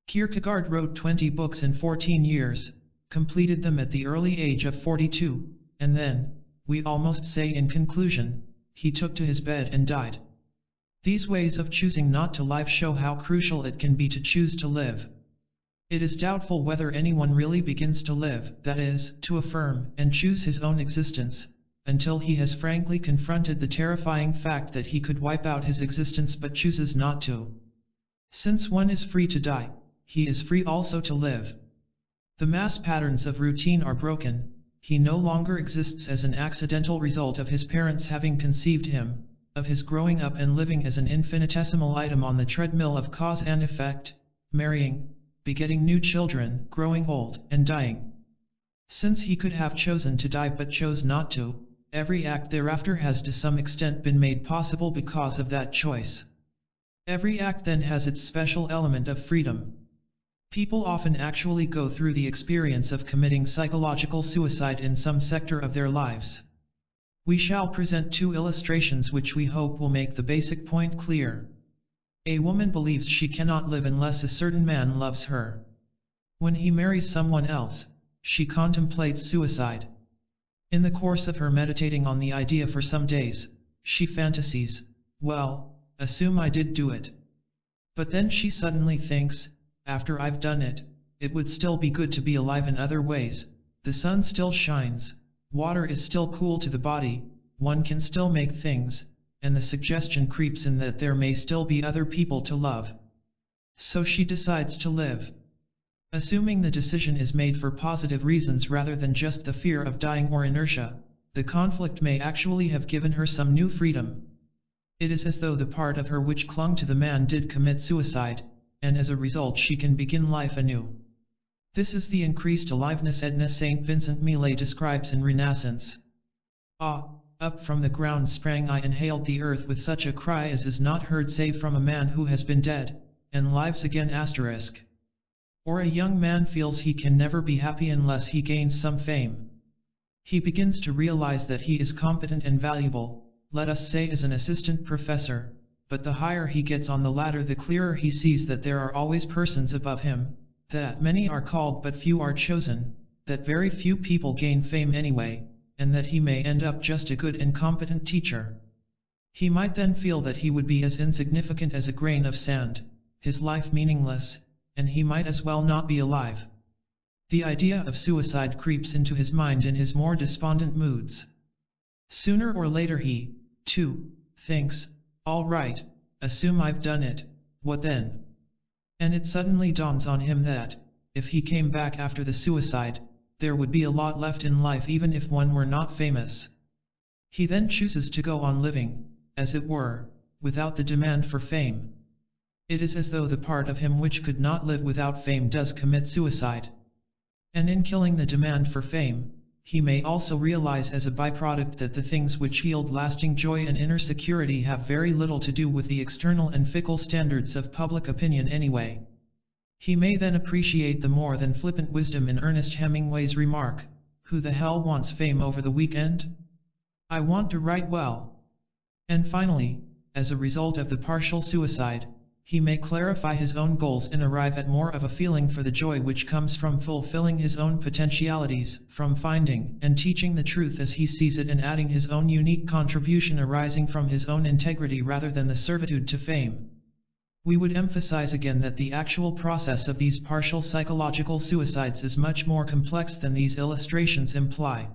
Kierkegaard wrote 20 books in 14 years, completed them at the early age of 42, and then, we almost say in conclusion, he took to his bed and died. These ways of choosing not to live show how crucial it can be to choose to live. It is doubtful whether anyone really begins to live, that is, to affirm and choose his own existence, until he has frankly confronted the terrifying fact that he could wipe out his existence but chooses not to. Since one is free to die, he is free also to live. The mass patterns of routine are broken, he no longer exists as an accidental result of his parents having conceived him, of his growing up and living as an infinitesimal item on the treadmill of cause and effect, marrying, begetting new children, growing old, and dying. Since he could have chosen to die but chose not to, every act thereafter has to some extent been made possible because of that choice. Every act then has its special element of freedom. People often actually go through the experience of committing psychological suicide in some sector of their lives. We shall present two illustrations which we hope will make the basic point clear. A woman believes she cannot live unless a certain man loves her. When he marries someone else, she contemplates suicide. In the course of her meditating on the idea for some days, she fantasies, well, assume I did do it. But then she suddenly thinks, after I've done it, it would still be good to be alive in other ways. The sun still shines, water is still cool to the body, one can still make things, and the suggestion creeps in that there may still be other people to love. So she decides to live. Assuming the decision is made for positive reasons rather than just the fear of dying or inertia, the conflict may actually have given her some new freedom. It is as though the part of her which clung to the man did commit suicide, and as a result she can begin life anew. This is the increased aliveness Edna St. Vincent Millay describes in Renaissance. Ah, up from the ground sprang I and hailed the earth with such a cry as is not heard save from a man who has been dead, and lives again *. Or a young man feels he can never be happy unless he gains some fame. He begins to realize that he is competent and valuable, let us say as an assistant professor, but the higher he gets on the ladder the clearer he sees that there are always persons above him, that many are called but few are chosen, that very few people gain fame anyway, and that he may end up just a good and competent teacher. He might then feel that he would be as insignificant as a grain of sand, his life meaningless, and he might as well not be alive. The idea of suicide creeps into his mind in his more despondent moods. Sooner or later he, too, thinks, all right, assume I've done it, what then? And it suddenly dawns on him that, if he came back after the suicide, there would be a lot left in life even if one were not famous. He then chooses to go on living, as it were, without the demand for fame. It is as though the part of him which could not live without fame does commit suicide. And in killing the demand for fame, he may also realize as a byproduct that the things which yield lasting joy and inner security have very little to do with the external and fickle standards of public opinion anyway. He may then appreciate the more than flippant wisdom in Ernest Hemingway's remark, who the hell wants fame over the weekend? I want to write well. And finally, as a result of the partial suicide, he may clarify his own goals and arrive at more of a feeling for the joy which comes from fulfilling his own potentialities, from finding and teaching the truth as he sees it and adding his own unique contribution arising from his own integrity rather than the servitude to fame. We would emphasize again that the actual process of these partial psychological suicides is much more complex than these illustrations imply.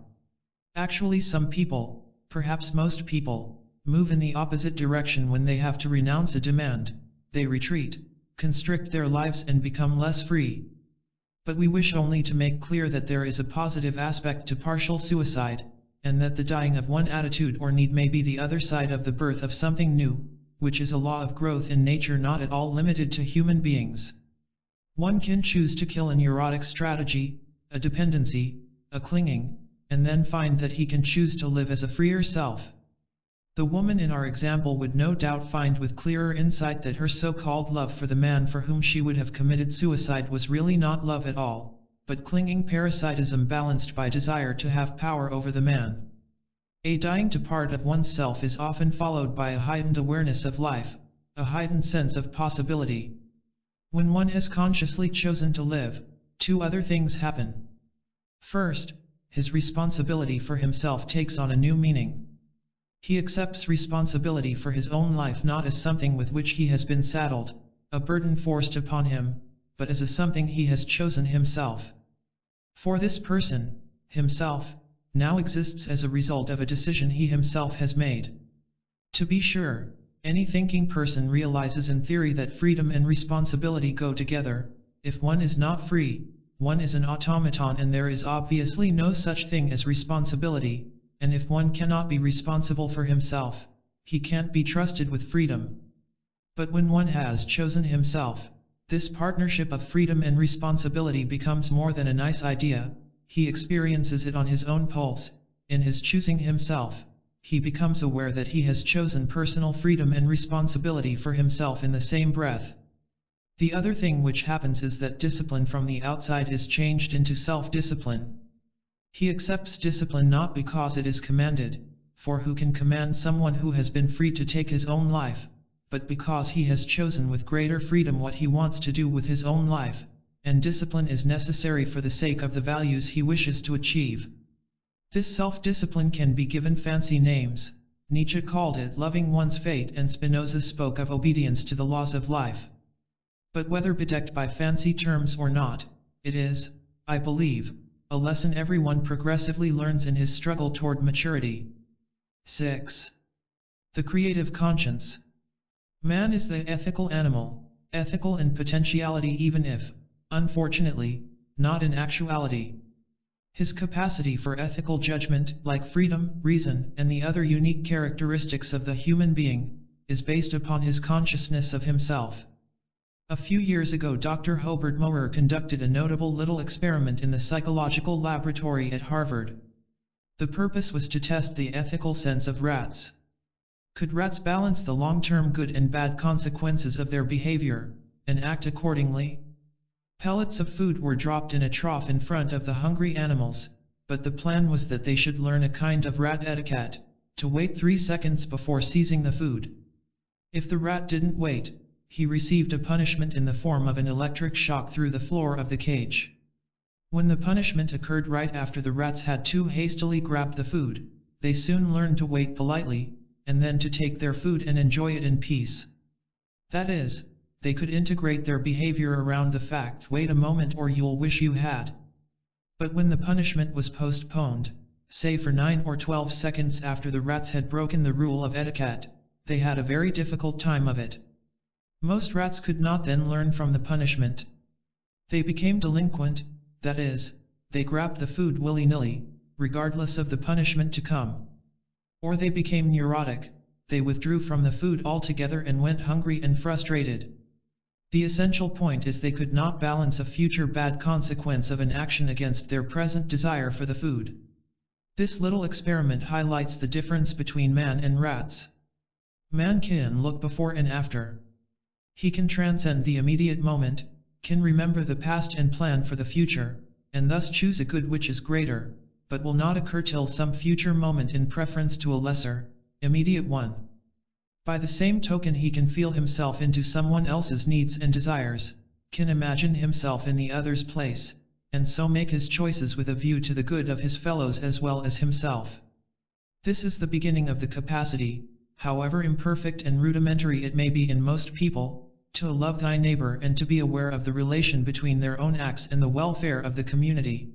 Actually, some people, perhaps most people, move in the opposite direction when they have to renounce a demand. They retreat, constrict their lives and become less free. But we wish only to make clear that there is a positive aspect to partial suicide, and that the dying of one attitude or need may be the other side of the birth of something new, which is a law of growth in nature not at all limited to human beings. One can choose to kill a neurotic strategy, a dependency, a clinging, and then find that he can choose to live as a freer self. The woman in our example would no doubt find with clearer insight that her so-called love for the man for whom she would have committed suicide was really not love at all, but clinging parasitism balanced by desire to have power over the man. A dying to part of oneself is often followed by a heightened awareness of life, a heightened sense of possibility. When one has consciously chosen to live, two other things happen. First, his responsibility for himself takes on a new meaning. He accepts responsibility for his own life not as something with which he has been saddled, a burden forced upon him, but as a something he has chosen himself. For this person, himself, now exists as a result of a decision he himself has made. To be sure, any thinking person realizes in theory that freedom and responsibility go together. If one is not free, one is an automaton and there is obviously no such thing as responsibility. And if one cannot be responsible for himself, he can't be trusted with freedom. But when one has chosen himself, this partnership of freedom and responsibility becomes more than a nice idea. He experiences it on his own pulse. In his choosing himself, he becomes aware that he has chosen personal freedom and responsibility for himself in the same breath. The other thing which happens is that discipline from the outside is changed into self-discipline. He accepts discipline not because it is commanded, for who can command someone who has been free to take his own life, but because he has chosen with greater freedom what he wants to do with his own life, and discipline is necessary for the sake of the values he wishes to achieve. This self-discipline can be given fancy names. Nietzsche called it loving one's fate and Spinoza spoke of obedience to the laws of life. But whether bedecked by fancy terms or not, it is, I believe, a lesson everyone progressively learns in his struggle toward maturity. 6. The creative conscience. Man is the ethical animal, ethical in potentiality even if, unfortunately, not in actuality. His capacity for ethical judgment, like freedom, reason, and the other unique characteristics of the human being, is based upon his consciousness of himself. A few years ago Dr. Hobart Mower conducted a notable little experiment in the psychological laboratory at Harvard. The purpose was to test the ethical sense of rats. Could rats balance the long-term good and bad consequences of their behavior, and act accordingly? Pellets of food were dropped in a trough in front of the hungry animals, but the plan was that they should learn a kind of rat etiquette, to wait 3 seconds before seizing the food. If the rat didn't wait, he received a punishment in the form of an electric shock through the floor of the cage. When the punishment occurred right after the rats had too hastily grabbed the food, they soon learned to wait politely, and then to take their food and enjoy it in peace. That is, they could integrate their behavior around the fact, wait a moment or you'll wish you had. But when the punishment was postponed, say for 9 or 12 seconds after the rats had broken the rule of etiquette, they had a very difficult time of it. Most rats could not then learn from the punishment. They became delinquent, that is, they grabbed the food willy-nilly, regardless of the punishment to come. Or they became neurotic, they withdrew from the food altogether and went hungry and frustrated. The essential point is they could not balance a future bad consequence of an action against their present desire for the food. This little experiment highlights the difference between man and rats. Man can look before and after. He can transcend the immediate moment, can remember the past and plan for the future, and thus choose a good which is greater, but will not occur till some future moment in preference to a lesser, immediate one. By the same token he can feel himself into someone else's needs and desires, can imagine himself in the other's place, and so make his choices with a view to the good of his fellows as well as himself. This is the beginning of the capacity, however imperfect and rudimentary it may be in most people, to love thy neighbor and to be aware of the relation between their own acts and the welfare of the community.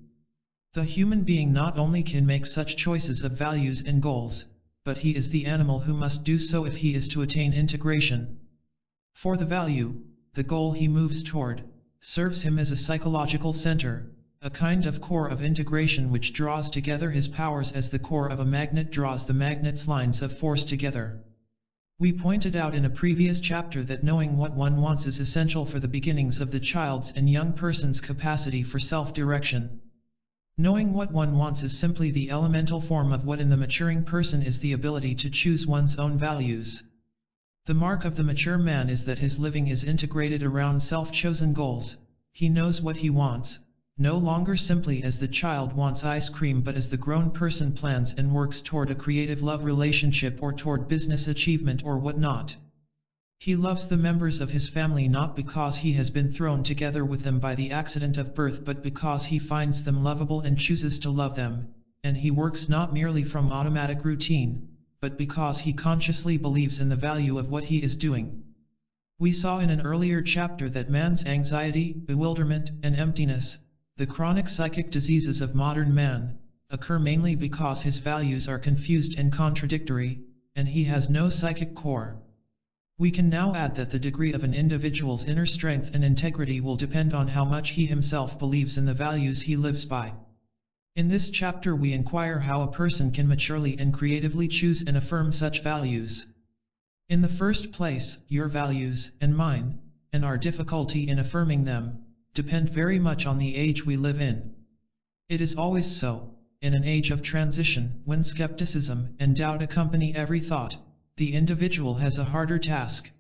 The human being not only can make such choices of values and goals, but he is the animal who must do so if he is to attain integration. For the value, the goal he moves toward, serves him as a psychological center, a kind of core of integration which draws together his powers as the core of a magnet draws the magnet's lines of force together. We pointed out in a previous chapter that knowing what one wants is essential for the beginnings of the child's and young person's capacity for self-direction. Knowing what one wants is simply the elemental form of what in the maturing person is the ability to choose one's own values. The mark of the mature man is that his living is integrated around self-chosen goals. He knows what he wants, no longer simply as the child wants ice cream but as the grown person plans and works toward a creative love relationship or toward business achievement or whatnot. He loves the members of his family not because he has been thrown together with them by the accident of birth but because he finds them lovable and chooses to love them, and he works not merely from automatic routine, but because he consciously believes in the value of what he is doing. We saw in an earlier chapter that man's anxiety, bewilderment, and emptiness, the chronic psychic diseases of modern man, occur mainly because his values are confused and contradictory, and he has no psychic core. We can now add that the degree of an individual's inner strength and integrity will depend on how much he himself believes in the values he lives by. In this chapter we inquire how a person can maturely and creatively choose and affirm such values. In the first place, your values, and mine, and our difficulty in affirming them, depend very much on the age we live in. It is always so, in an age of transition, when skepticism and doubt accompany every thought, the individual has a harder task.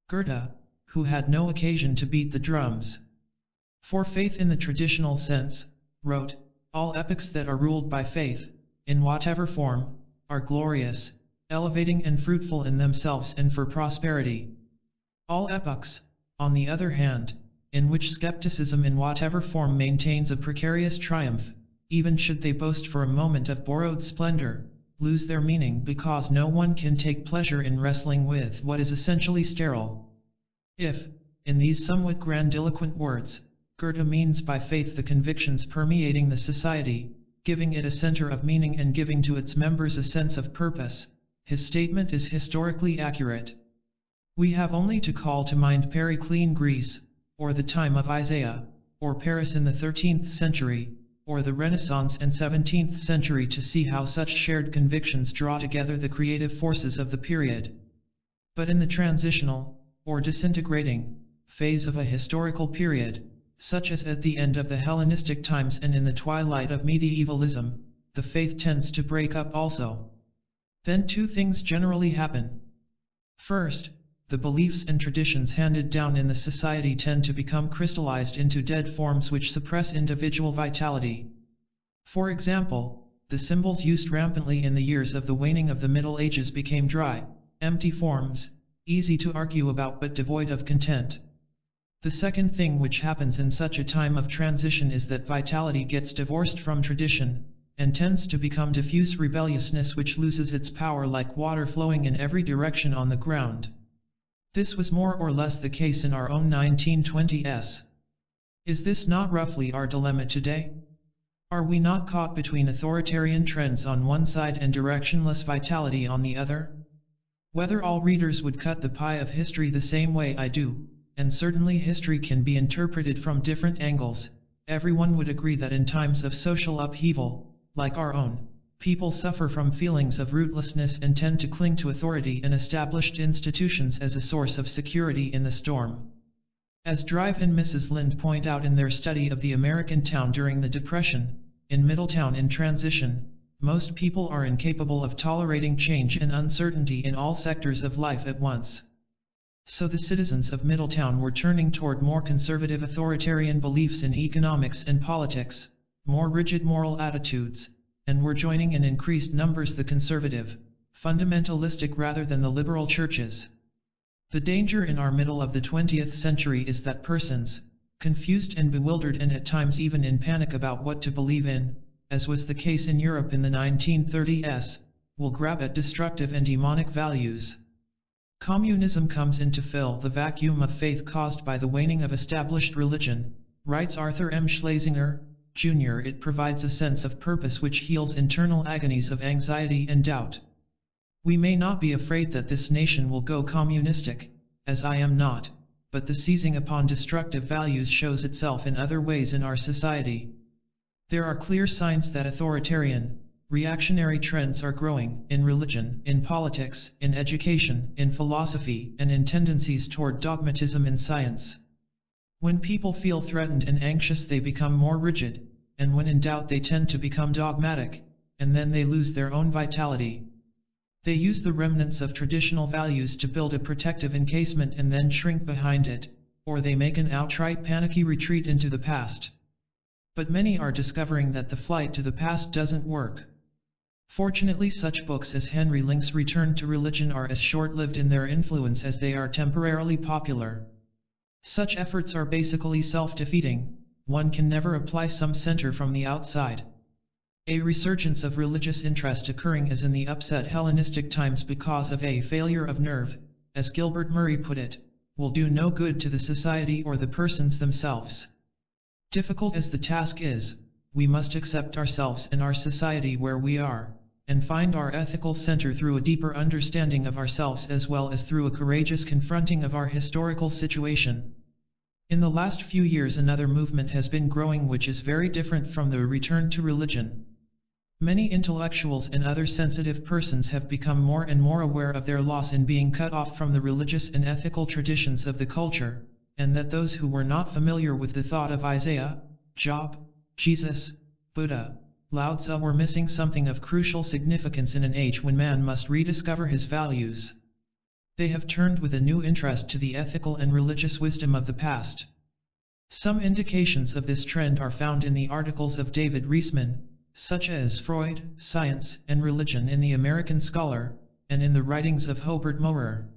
Goethe, who had no occasion to beat the drums for faith in the traditional sense, wrote, "All epochs that are ruled by faith, in whatever form, are glorious, elevating and fruitful in themselves and for prosperity. All epochs, on the other hand, in which skepticism in whatever form maintains a precarious triumph, even should they boast for a moment of borrowed splendor, lose their meaning because no one can take pleasure in wrestling with what is essentially sterile." If, in these somewhat grandiloquent words, Goethe means by faith the convictions permeating the society, giving it a center of meaning and giving to its members a sense of purpose, his statement is historically accurate. We have only to call to mind Periclean Greece, or the time of Isaiah, or Paris in the 13th century, or the Renaissance and 17th century to see how such shared convictions draw together the creative forces of the period. But in the transitional, or disintegrating, phase of a historical period, such as at the end of the Hellenistic times and in the twilight of medievalism, the faith tends to break up also. Then two things generally happen. First, the beliefs and traditions handed down in the society tend to become crystallized into dead forms which suppress individual vitality. For example, the symbols used rampantly in the years of the waning of the Middle Ages became dry, empty forms, easy to argue about but devoid of content. The second thing which happens in such a time of transition is that vitality gets divorced from tradition, and tends to become diffuse rebelliousness which loses its power like water flowing in every direction on the ground. This was more or less the case in our own 1920s. Is this not roughly our dilemma today? Are we not caught between authoritarian trends on one side and directionless vitality on the other? Whether all readers would cut the pie of history the same way I do, and certainly history can be interpreted from different angles, everyone would agree that in times of social upheaval, like our own, people suffer from feelings of rootlessness and tend to cling to authority and established institutions as a source of security in the storm. As Drive and Mrs. Lind point out in their study of the American town during the Depression, in Middletown in transition, most people are incapable of tolerating change and uncertainty in all sectors of life at once. So the citizens of Middletown were turning toward more conservative authoritarian beliefs in economics and politics, more rigid moral attitudes, and were joining in increased numbers the conservative, fundamentalistic rather than the liberal churches. The danger in our middle of the 20th century is that persons, confused and bewildered and at times even in panic about what to believe in, as was the case in Europe in the 1930s, will grab at destructive and demonic values. Communism comes in to fill the vacuum of faith caused by the waning of established religion, writes Arthur M. Schlesinger, Jr. It provides a sense of purpose which heals internal agonies of anxiety and doubt. We may not be afraid that this nation will go communistic, as I am not, but the seizing upon destructive values shows itself in other ways in our society. There are clear signs that authoritarian, reactionary trends are growing in religion, in politics, in education, in philosophy, and in tendencies toward dogmatism in science. When people feel threatened and anxious, they become more rigid, and when in doubt they tend to become dogmatic, and then they lose their own vitality. They use the remnants of traditional values to build a protective encasement and then shrink behind it, or they make an outright panicky retreat into the past. But many are discovering that the flight to the past doesn't work. Fortunately, such books as Henry Link's Return to Religion are as short-lived in their influence as they are temporarily popular. Such efforts are basically self-defeating. One can never apply some center from the outside. A resurgence of religious interest occurring as in the upset Hellenistic times because of a failure of nerve, as Gilbert Murray put it, will do no good to the society or the persons themselves. Difficult as the task is, we must accept ourselves and our society where we are, and find our ethical center through a deeper understanding of ourselves as well as through a courageous confronting of our historical situation. In the last few years, another movement has been growing which is very different from the return to religion. Many intellectuals and other sensitive persons have become more and more aware of their loss in being cut off from the religious and ethical traditions of the culture, and that those who were not familiar with the thought of Isaiah, Job, Jesus, Buddha, Lao Tzu were missing something of crucial significance in an age when man must rediscover his values. They have turned with a new interest to the ethical and religious wisdom of the past. Some indications of this trend are found in the articles of David Reisman, such as Freud, Science, and Religion in the American Scholar, and in the writings of Hobart Mowrer.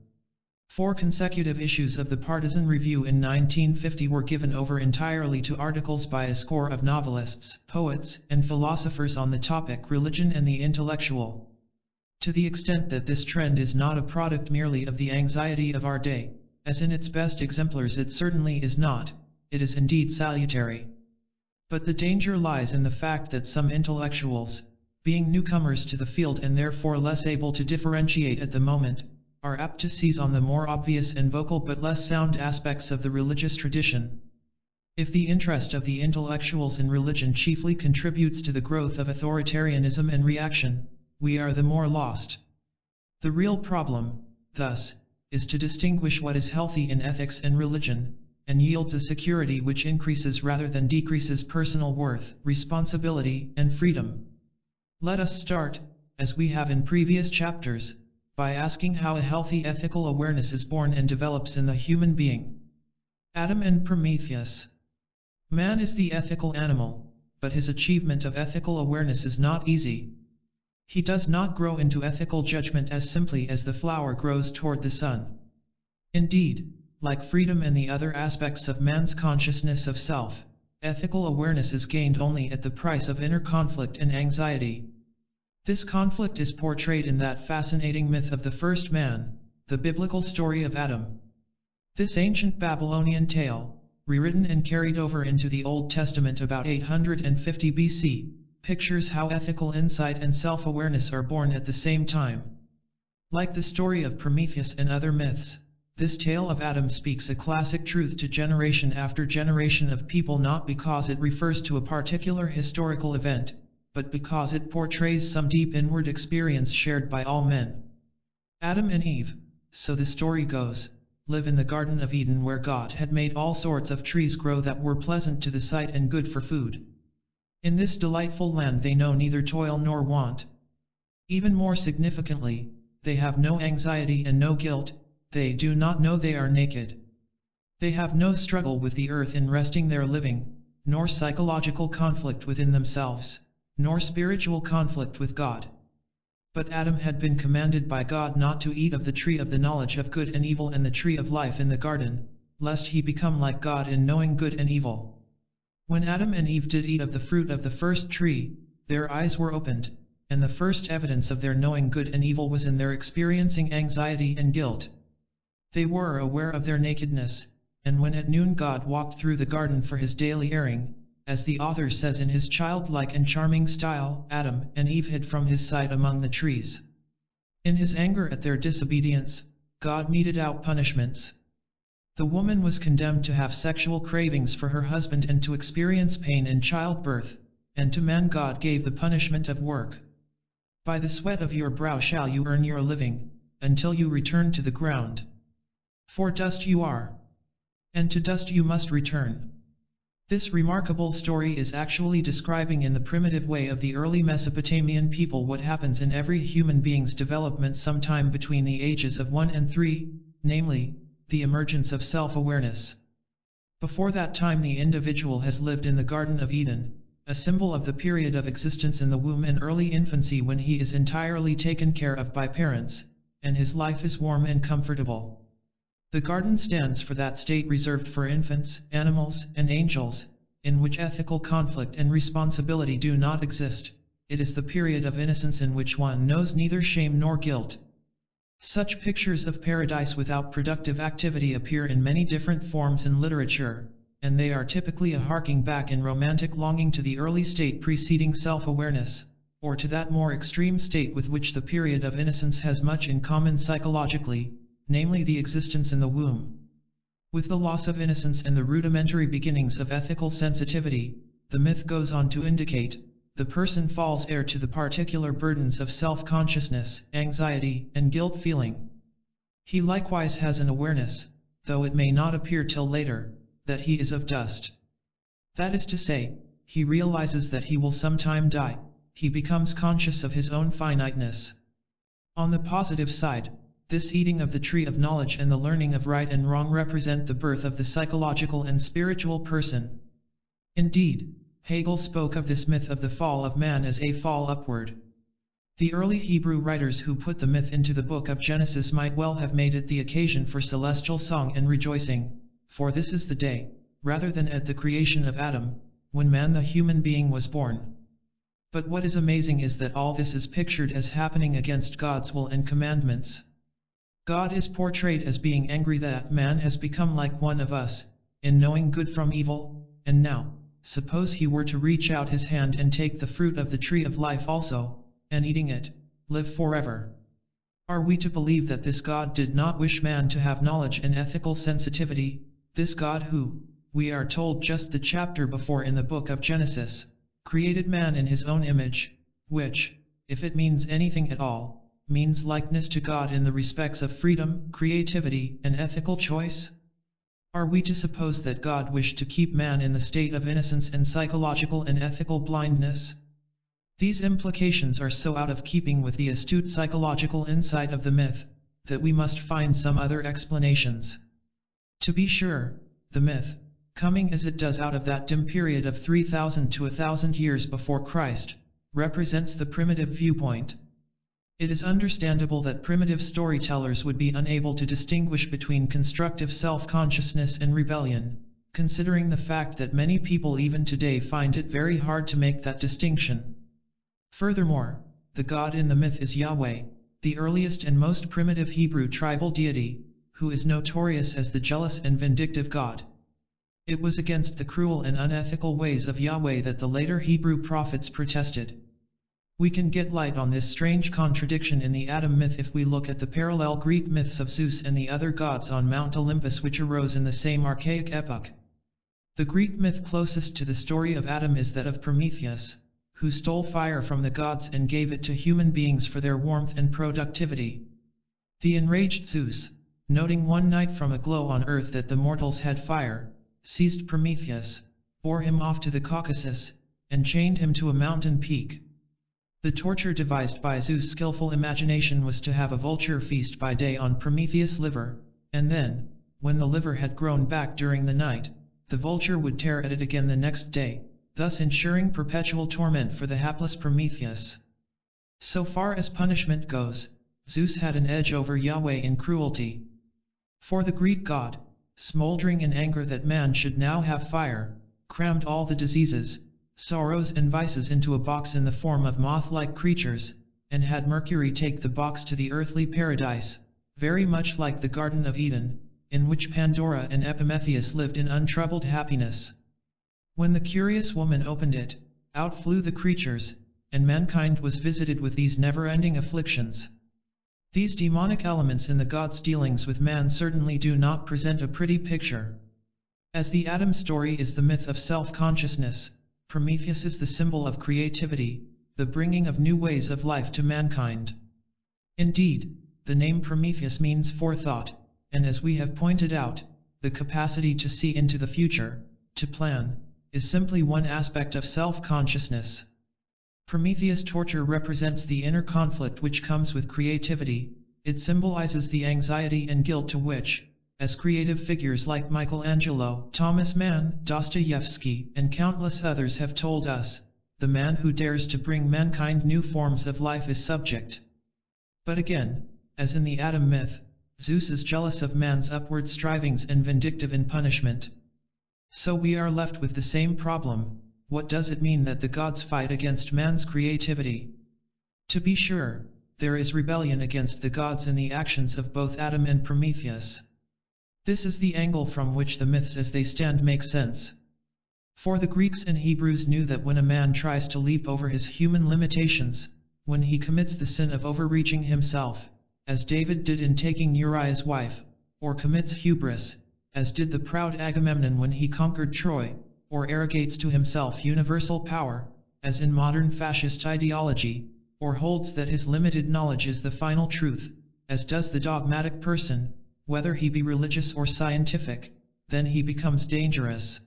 4 consecutive issues of the Partisan Review in 1950 were given over entirely to articles by a score of novelists, poets, and philosophers on the topic religion and the intellectual. To the extent that this trend is not a product merely of the anxiety of our day, as in its best exemplars it certainly is not, it is indeed salutary. But the danger lies in the fact that some intellectuals, being newcomers to the field and therefore less able to differentiate at the moment, are apt to seize on the more obvious and vocal but less sound aspects of the religious tradition. If the interest of the intellectuals in religion chiefly contributes to the growth of authoritarianism and reaction, we are the more lost. The real problem, thus, is to distinguish what is healthy in ethics and religion, and yields a security which increases rather than decreases personal worth, responsibility, and freedom. Let us start, as we have in previous chapters, by asking how a healthy ethical awareness is born and develops in the human being. Adam and Prometheus. Man is the ethical animal, but his achievement of ethical awareness is not easy. He does not grow into ethical judgment as simply as the flower grows toward the sun. Indeed, like freedom and the other aspects of man's consciousness of self, ethical awareness is gained only at the price of inner conflict and anxiety. This conflict is portrayed in that fascinating myth of the first man, the biblical story of Adam. This ancient Babylonian tale, rewritten and carried over into the Old Testament about 850 BC, pictures how ethical insight and self-awareness are born at the same time. Like the story of Prometheus and other myths, this tale of Adam speaks a classic truth to generation after generation of people, not because it refers to a particular historical event, but because it portrays some deep inward experience shared by all men. Adam and Eve, so the story goes, live in the Garden of Eden where God had made all sorts of trees grow that were pleasant to the sight and good for food. In this delightful land they know neither toil nor want. Even more significantly, they have no anxiety and no guilt, they do not know they are naked. They have no struggle with the earth in resting their living, nor psychological conflict within themselves, nor spiritual conflict with God. But Adam had been commanded by God not to eat of the tree of the knowledge of good and evil and the tree of life in the garden, lest he become like God in knowing good and evil. When Adam and Eve did eat of the fruit of the first tree, their eyes were opened, and the first evidence of their knowing good and evil was in their experiencing anxiety and guilt. They were aware of their nakedness, and when at noon God walked through the garden for his daily airing, as the author says in his childlike and charming style, Adam and Eve hid from his sight among the trees. In his anger at their disobedience, God meted out punishments. The woman was condemned to have sexual cravings for her husband and to experience pain in childbirth, and to man God gave the punishment of work. By the sweat of your brow shall you earn your living, until you return to the ground. For dust you are, and to dust you must return. This remarkable story is actually describing in the primitive way of the early Mesopotamian people what happens in every human being's development sometime between the ages of 1 and 3, namely, the emergence of self-awareness. Before that time the individual has lived in the Garden of Eden, a symbol of the period of existence in the womb and early infancy when he is entirely taken care of by parents, and his life is warm and comfortable. The garden stands for that state reserved for infants, animals, and angels, in which ethical conflict and responsibility do not exist. It is the period of innocence in which one knows neither shame nor guilt. Such pictures of paradise without productive activity appear in many different forms in literature, and they are typically a harking back in romantic longing to the early state preceding self-awareness, or to that more extreme state with which the period of innocence has much in common psychologically, namely the existence in the womb. With the loss of innocence and the rudimentary beginnings of ethical sensitivity, the myth goes on to indicate, the person falls heir to the particular burdens of self-consciousness, anxiety, and guilt feeling. He likewise has an awareness, though it may not appear till later, that he is of dust. That is to say, he realizes that he will sometime die, he becomes conscious of his own finiteness. On the positive side, this eating of the tree of knowledge and the learning of right and wrong represent the birth of the psychological and spiritual person. Indeed, Hegel spoke of this myth of the fall of man as a fall upward. The early Hebrew writers who put the myth into the book of Genesis might well have made it the occasion for celestial song and rejoicing, for this is the day, rather than at the creation of Adam, when man the human being was born. But what is amazing is that all this is pictured as happening against God's will and commandments. God is portrayed as being angry that man has become like one of us, in knowing good from evil, and now, suppose he were to reach out his hand and take the fruit of the tree of life also, and eating it, live forever. Are we to believe that this God did not wish man to have knowledge and ethical sensitivity, this God who, we are told just the chapter before in the book of Genesis, created man in his own image, which, if it means anything at all, means likeness to God in the respects of freedom, creativity, and ethical choice? Are we to suppose that God wished to keep man in the state of innocence and psychological and ethical blindness? These implications are so out of keeping with the astute psychological insight of the myth, that we must find some other explanations. To be sure, the myth, coming as it does out of that dim period of 3,000 to 1,000 years before Christ, represents the primitive viewpoint. It is understandable that primitive storytellers would be unable to distinguish between constructive self-consciousness and rebellion, considering the fact that many people even today find it very hard to make that distinction. Furthermore, the God in the myth is Yahweh, the earliest and most primitive Hebrew tribal deity, who is notorious as the jealous and vindictive God. It was against the cruel and unethical ways of Yahweh that the later Hebrew prophets protested. We can get light on this strange contradiction in the Adam myth if we look at the parallel Greek myths of Zeus and the other gods on Mount Olympus which arose in the same archaic epoch. The Greek myth closest to the story of Adam is that of Prometheus, who stole fire from the gods and gave it to human beings for their warmth and productivity. The enraged Zeus, noting one night from a glow on earth that the mortals had fire, seized Prometheus, bore him off to the Caucasus, and chained him to a mountain peak. The torture devised by Zeus' skillful imagination was to have a vulture feast by day on Prometheus' liver, and then, when the liver had grown back during the night, the vulture would tear at it again the next day, thus ensuring perpetual torment for the hapless Prometheus. So far as punishment goes, Zeus had an edge over Yahweh in cruelty. For the Greek god, smoldering in anger that man should now have fire, crammed all the diseases, sorrows and vices into a box in the form of moth-like creatures, and had Mercury take the box to the earthly paradise, very much like the Garden of Eden, in which Pandora and Epimetheus lived in untroubled happiness. When the curious woman opened it, out flew the creatures, and mankind was visited with these never-ending afflictions. These demonic elements in the gods' dealings with man certainly do not present a pretty picture. As the Adam story is the myth of self-consciousness, Prometheus is the symbol of creativity, the bringing of new ways of life to mankind. Indeed, the name Prometheus means forethought, and as we have pointed out, the capacity to see into the future, to plan, is simply one aspect of self-consciousness. Prometheus' torture represents the inner conflict which comes with creativity. It symbolizes the anxiety and guilt to which, as creative figures like Michelangelo, Thomas Mann, Dostoevsky, and countless others have told us, the man who dares to bring mankind new forms of life is subject. But again, as in the Adam myth, Zeus is jealous of man's upward strivings and vindictive in punishment. So we are left with the same problem. What does it mean that the gods fight against man's creativity? To be sure, there is rebellion against the gods in the actions of both Adam and Prometheus. This is the angle from which the myths as they stand make sense. For the Greeks and Hebrews knew that when a man tries to leap over his human limitations, when he commits the sin of overreaching himself, as David did in taking Uriah's wife, or commits hubris, as did the proud Agamemnon when he conquered Troy, or arrogates to himself universal power, as in modern fascist ideology, or holds that his limited knowledge is the final truth, as does the dogmatic person, whether he be religious or scientific, then he becomes dangerous.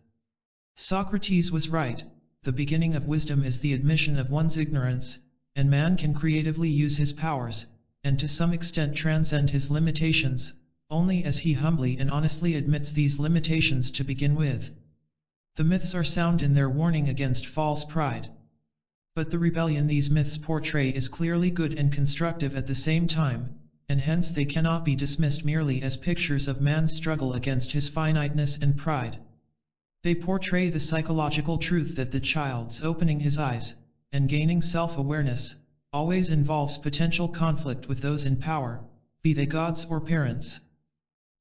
Socrates was right, the beginning of wisdom is the admission of one's ignorance, and man can creatively use his powers, and to some extent transcend his limitations, only as he humbly and honestly admits these limitations to begin with. The myths are sound in their warning against false pride. But the rebellion these myths portray is clearly good and constructive at the same time, and hence they cannot be dismissed merely as pictures of man's struggle against his finiteness and pride. They portray the psychological truth that the child's opening his eyes, and gaining self-awareness, always involves potential conflict with those in power, be they gods or parents.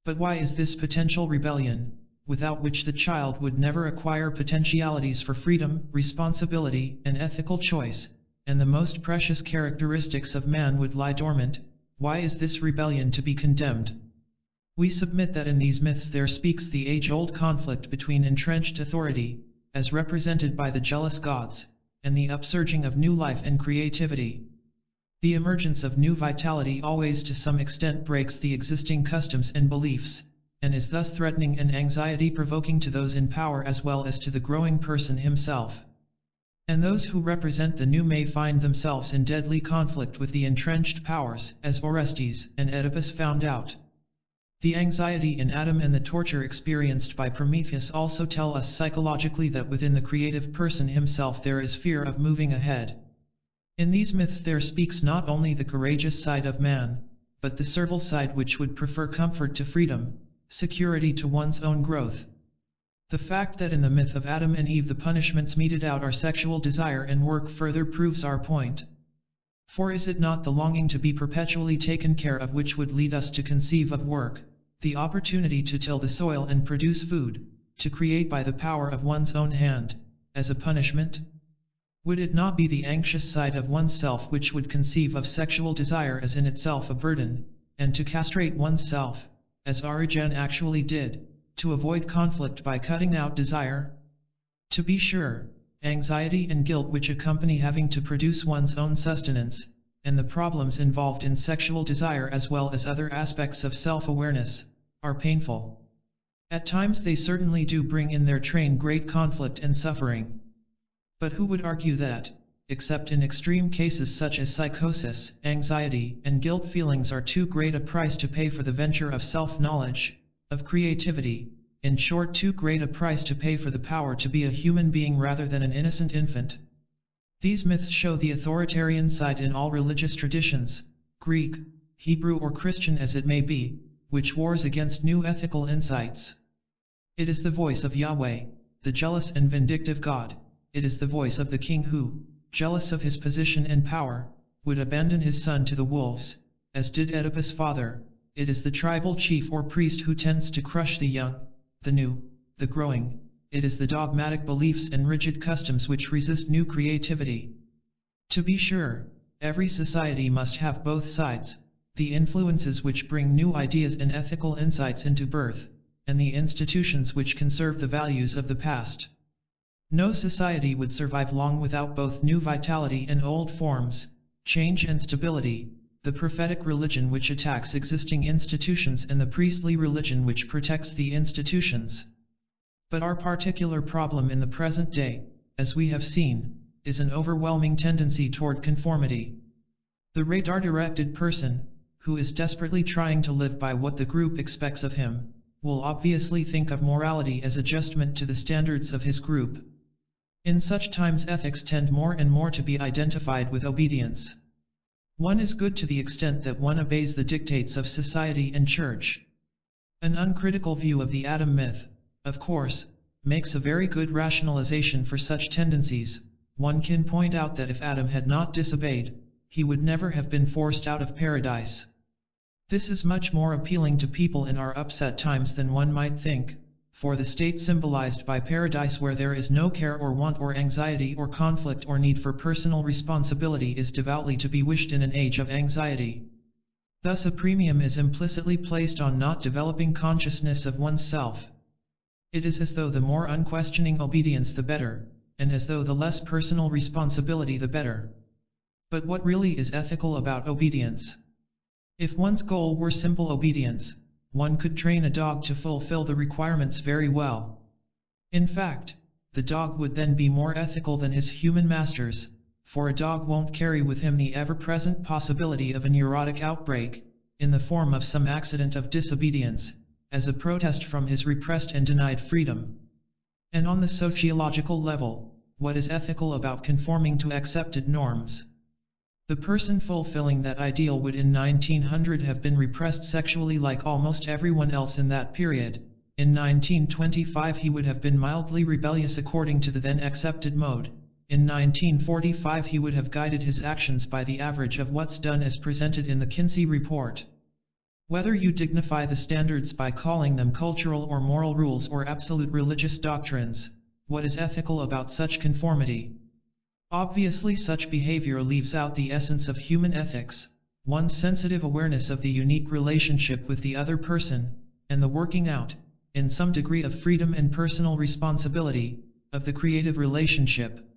But why is this potential rebellion, without which the child would never acquire potentialities for freedom, responsibility, and ethical choice, and the most precious characteristics of man would lie dormant? Why is this rebellion to be condemned? We submit that in these myths there speaks the age-old conflict between entrenched authority, as represented by the jealous gods, and the upsurging of new life and creativity. The emergence of new vitality always to some extent breaks the existing customs and beliefs, and is thus threatening and anxiety-provoking to those in power as well as to the growing person himself. And those who represent the new may find themselves in deadly conflict with the entrenched powers, as Orestes and Oedipus found out. The anxiety in Adam and the torture experienced by Prometheus also tell us psychologically that within the creative person himself there is fear of moving ahead. In these myths there speaks not only the courageous side of man, but the servile side which would prefer comfort to freedom, security to one's own growth. The fact that in the myth of Adam and Eve the punishments meted out are sexual desire and work further proves our point. For is it not the longing to be perpetually taken care of which would lead us to conceive of work, the opportunity to till the soil and produce food, to create by the power of one's own hand, as a punishment? Would it not be the anxious side of oneself which would conceive of sexual desire as in itself a burden, and to castrate oneself, as Origen actually did, to avoid conflict by cutting out desire? To be sure, anxiety and guilt which accompany having to produce one's own sustenance, and the problems involved in sexual desire as well as other aspects of self-awareness, are painful. At times they certainly do bring in their train great conflict and suffering. But who would argue that, except in extreme cases such as psychosis, anxiety, and guilt, feelings are too great a price to pay for the venture of self-knowledge, of creativity, in short too great a price to pay for the power to be a human being rather than an innocent infant? These myths show the authoritarian side in all religious traditions, Greek, Hebrew or Christian as it may be, which wars against new ethical insights. It is the voice of Yahweh, the jealous and vindictive God. It is the voice of the king who, jealous of his position and power, would abandon his son to the wolves, as did Oedipus' father, it is the tribal chief or priest who tends to crush the young, the new, the growing. It is the dogmatic beliefs and rigid customs which resist new creativity. To be sure, every society must have both sides, the influences which bring new ideas and ethical insights into birth, and the institutions which conserve the values of the past. No society would survive long without both new vitality and old forms, change and stability, the prophetic religion which attacks existing institutions and the priestly religion which protects the institutions. But our particular problem in the present day, as we have seen, is an overwhelming tendency toward conformity. The radar-directed person, who is desperately trying to live by what the group expects of him, will obviously think of morality as adjustment to the standards of his group. In such times ethics tend more and more to be identified with obedience. One is good to the extent that one obeys the dictates of society and church. An uncritical view of the Adam myth, of course, makes a very good rationalization for such tendencies. One can point out that if Adam had not disobeyed, he would never have been forced out of paradise. This is much more appealing to people in our upset times than one might think, for the state symbolized by paradise where there is no care or want or anxiety or conflict or need for personal responsibility is devoutly to be wished in an age of anxiety. Thus a premium is implicitly placed on not developing consciousness of oneself. It is as though the more unquestioning obedience the better, and as though the less personal responsibility the better. But what really is ethical about obedience? If one's goal were simple obedience, one could train a dog to fulfill the requirements very well. In fact, the dog would then be more ethical than his human masters, for a dog won't carry with him the ever-present possibility of a neurotic outbreak, in the form of some accident of disobedience, as a protest from his repressed and denied freedom. And on the sociological level, what is ethical about conforming to accepted norms? The person fulfilling that ideal would in 1900 have been repressed sexually like almost everyone else in that period. In 1925 he would have been mildly rebellious according to the then accepted mode. In 1945 he would have guided his actions by the average of what's done as presented in the Kinsey Report. Whether you dignify the standards by calling them cultural or moral rules or absolute religious doctrines, what is ethical about such conformity? Obviously such behavior leaves out the essence of human ethics, one's sensitive awareness of the unique relationship with the other person, and the working out, in some degree of freedom and personal responsibility, of the creative relationship.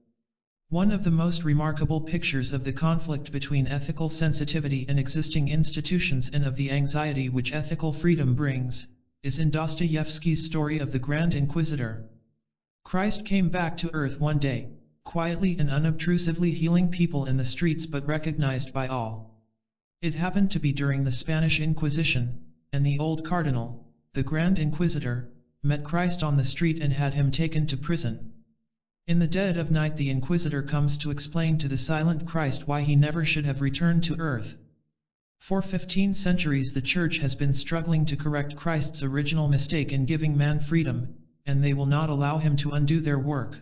One of the most remarkable pictures of the conflict between ethical sensitivity and existing institutions and of the anxiety which ethical freedom brings, is in Dostoevsky's story of the Grand Inquisitor. Christ came back to earth one day, quietly and unobtrusively healing people in the streets but recognized by all. It happened to be during the Spanish Inquisition, and the old cardinal, the Grand Inquisitor, met Christ on the street and had him taken to prison. In the dead of night the Inquisitor comes to explain to the silent Christ why he never should have returned to earth. For 15 centuries the Church has been struggling to correct Christ's original mistake in giving man freedom, and they will not allow him to undo their work.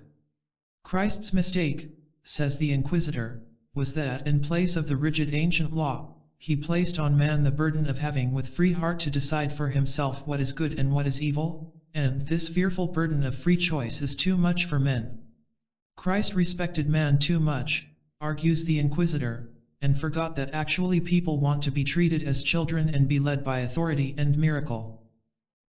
Christ's mistake, says the Inquisitor, was that in place of the rigid ancient law, he placed on man the burden of having with free heart to decide for himself what is good and what is evil, and this fearful burden of free choice is too much for men. Christ respected man too much, argues the Inquisitor, and forgot that actually people want to be treated as children and be led by authority and miracle.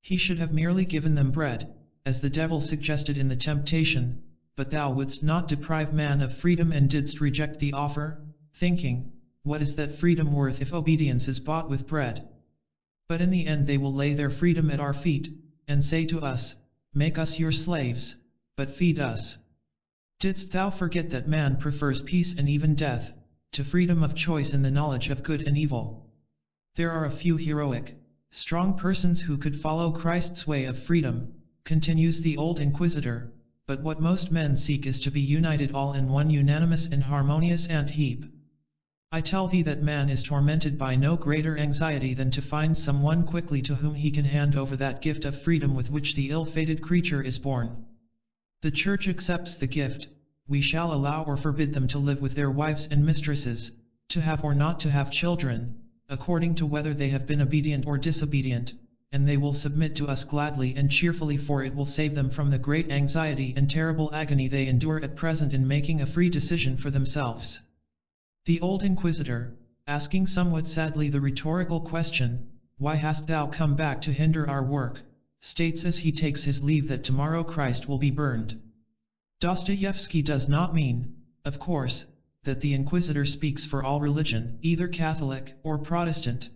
He should have merely given them bread, as the devil suggested in the temptation, but thou wouldst not deprive man of freedom and didst reject the offer, thinking, what is that freedom worth if obedience is bought with bread? But in the end they will lay their freedom at our feet, and say to us, make us your slaves, but feed us. Didst thou forget that man prefers peace and even death, to freedom of choice in the knowledge of good and evil? There are a few heroic, strong persons who could follow Christ's way of freedom, continues the old Inquisitor, but what most men seek is to be united all in one unanimous and harmonious ant heap. I tell thee that man is tormented by no greater anxiety than to find someone quickly to whom he can hand over that gift of freedom with which the ill-fated creature is born. The Church accepts the gift. We shall allow or forbid them to live with their wives and mistresses, to have or not to have children, according to whether they have been obedient or disobedient, and they will submit to us gladly and cheerfully, for it will save them from the great anxiety and terrible agony they endure at present in making a free decision for themselves. The old inquisitor, asking somewhat sadly the rhetorical question, "Why hast thou come back to hinder our work?" states as he takes his leave that tomorrow Christ will be burned. Dostoevsky does not mean, of course, that the inquisitor speaks for all religion, either Catholic or Protestant.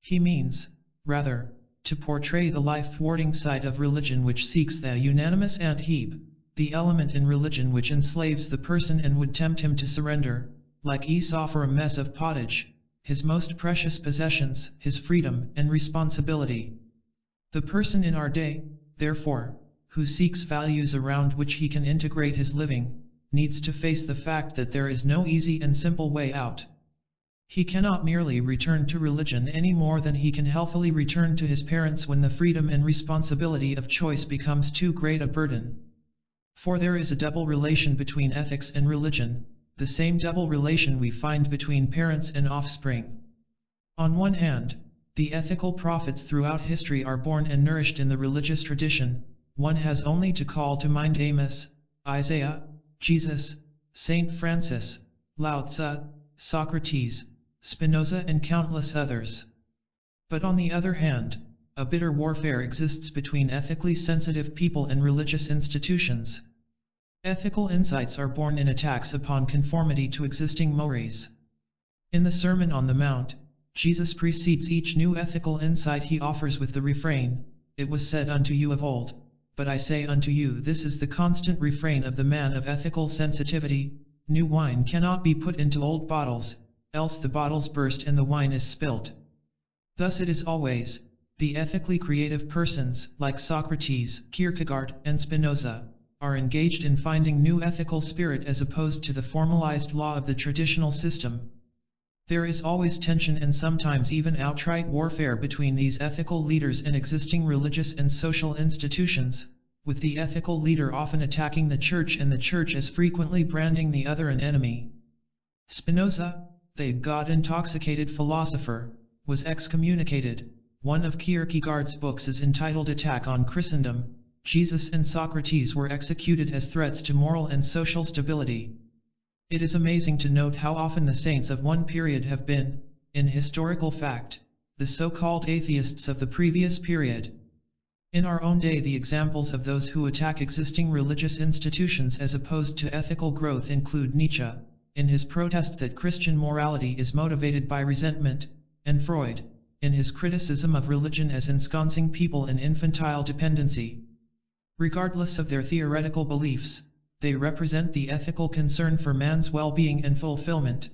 He means, rather, to portray the life-thwarting side of religion which seeks the unanimous ant heap, the element in religion which enslaves the person and would tempt him to surrender, like Esau for a mess of pottage, his most precious possessions, his freedom and responsibility. The person in our day, therefore, who seeks values around which he can integrate his living, needs to face the fact that there is no easy and simple way out. He cannot merely return to religion any more than he can healthily return to his parents when the freedom and responsibility of choice becomes too great a burden. For there is a double relation between ethics and religion, the same double relation we find between parents and offspring. On one hand, the ethical prophets throughout history are born and nourished in the religious tradition. One has only to call to mind Amos, Isaiah, Jesus, Saint Francis, Lao Tzu, Socrates, Spinoza and countless others. But on the other hand, a bitter warfare exists between ethically sensitive people and religious institutions. Ethical insights are born in attacks upon conformity to existing mores. In the Sermon on the Mount, Jesus precedes each new ethical insight he offers with the refrain, "It was said unto you of old, but I say unto you." This is the constant refrain of the man of ethical sensitivity. New wine cannot be put into old bottles, else the bottles burst and the wine is spilt. Thus it is always. The ethically creative persons, like Socrates, Kierkegaard, and Spinoza, are engaged in finding new ethical spirit as opposed to the formalized law of the traditional system. There is always tension and sometimes even outright warfare between these ethical leaders and existing religious and social institutions, with the ethical leader often attacking the church and the church as frequently branding the other an enemy. Spinoza, the God-intoxicated philosopher, was excommunicated. One of Kierkegaard's books is entitled Attack on Christendom. Jesus and Socrates were executed as threats to moral and social stability. It is amazing to note how often the saints of one period have been, in historical fact, the so-called atheists of the previous period. In our own day, the examples of those who attack existing religious institutions as opposed to ethical growth include Nietzsche, in his protest that Christian morality is motivated by resentment, and Freud, in his criticism of religion as ensconcing people in infantile dependency. Regardless of their theoretical beliefs, they represent the ethical concern for man's well-being and fulfillment.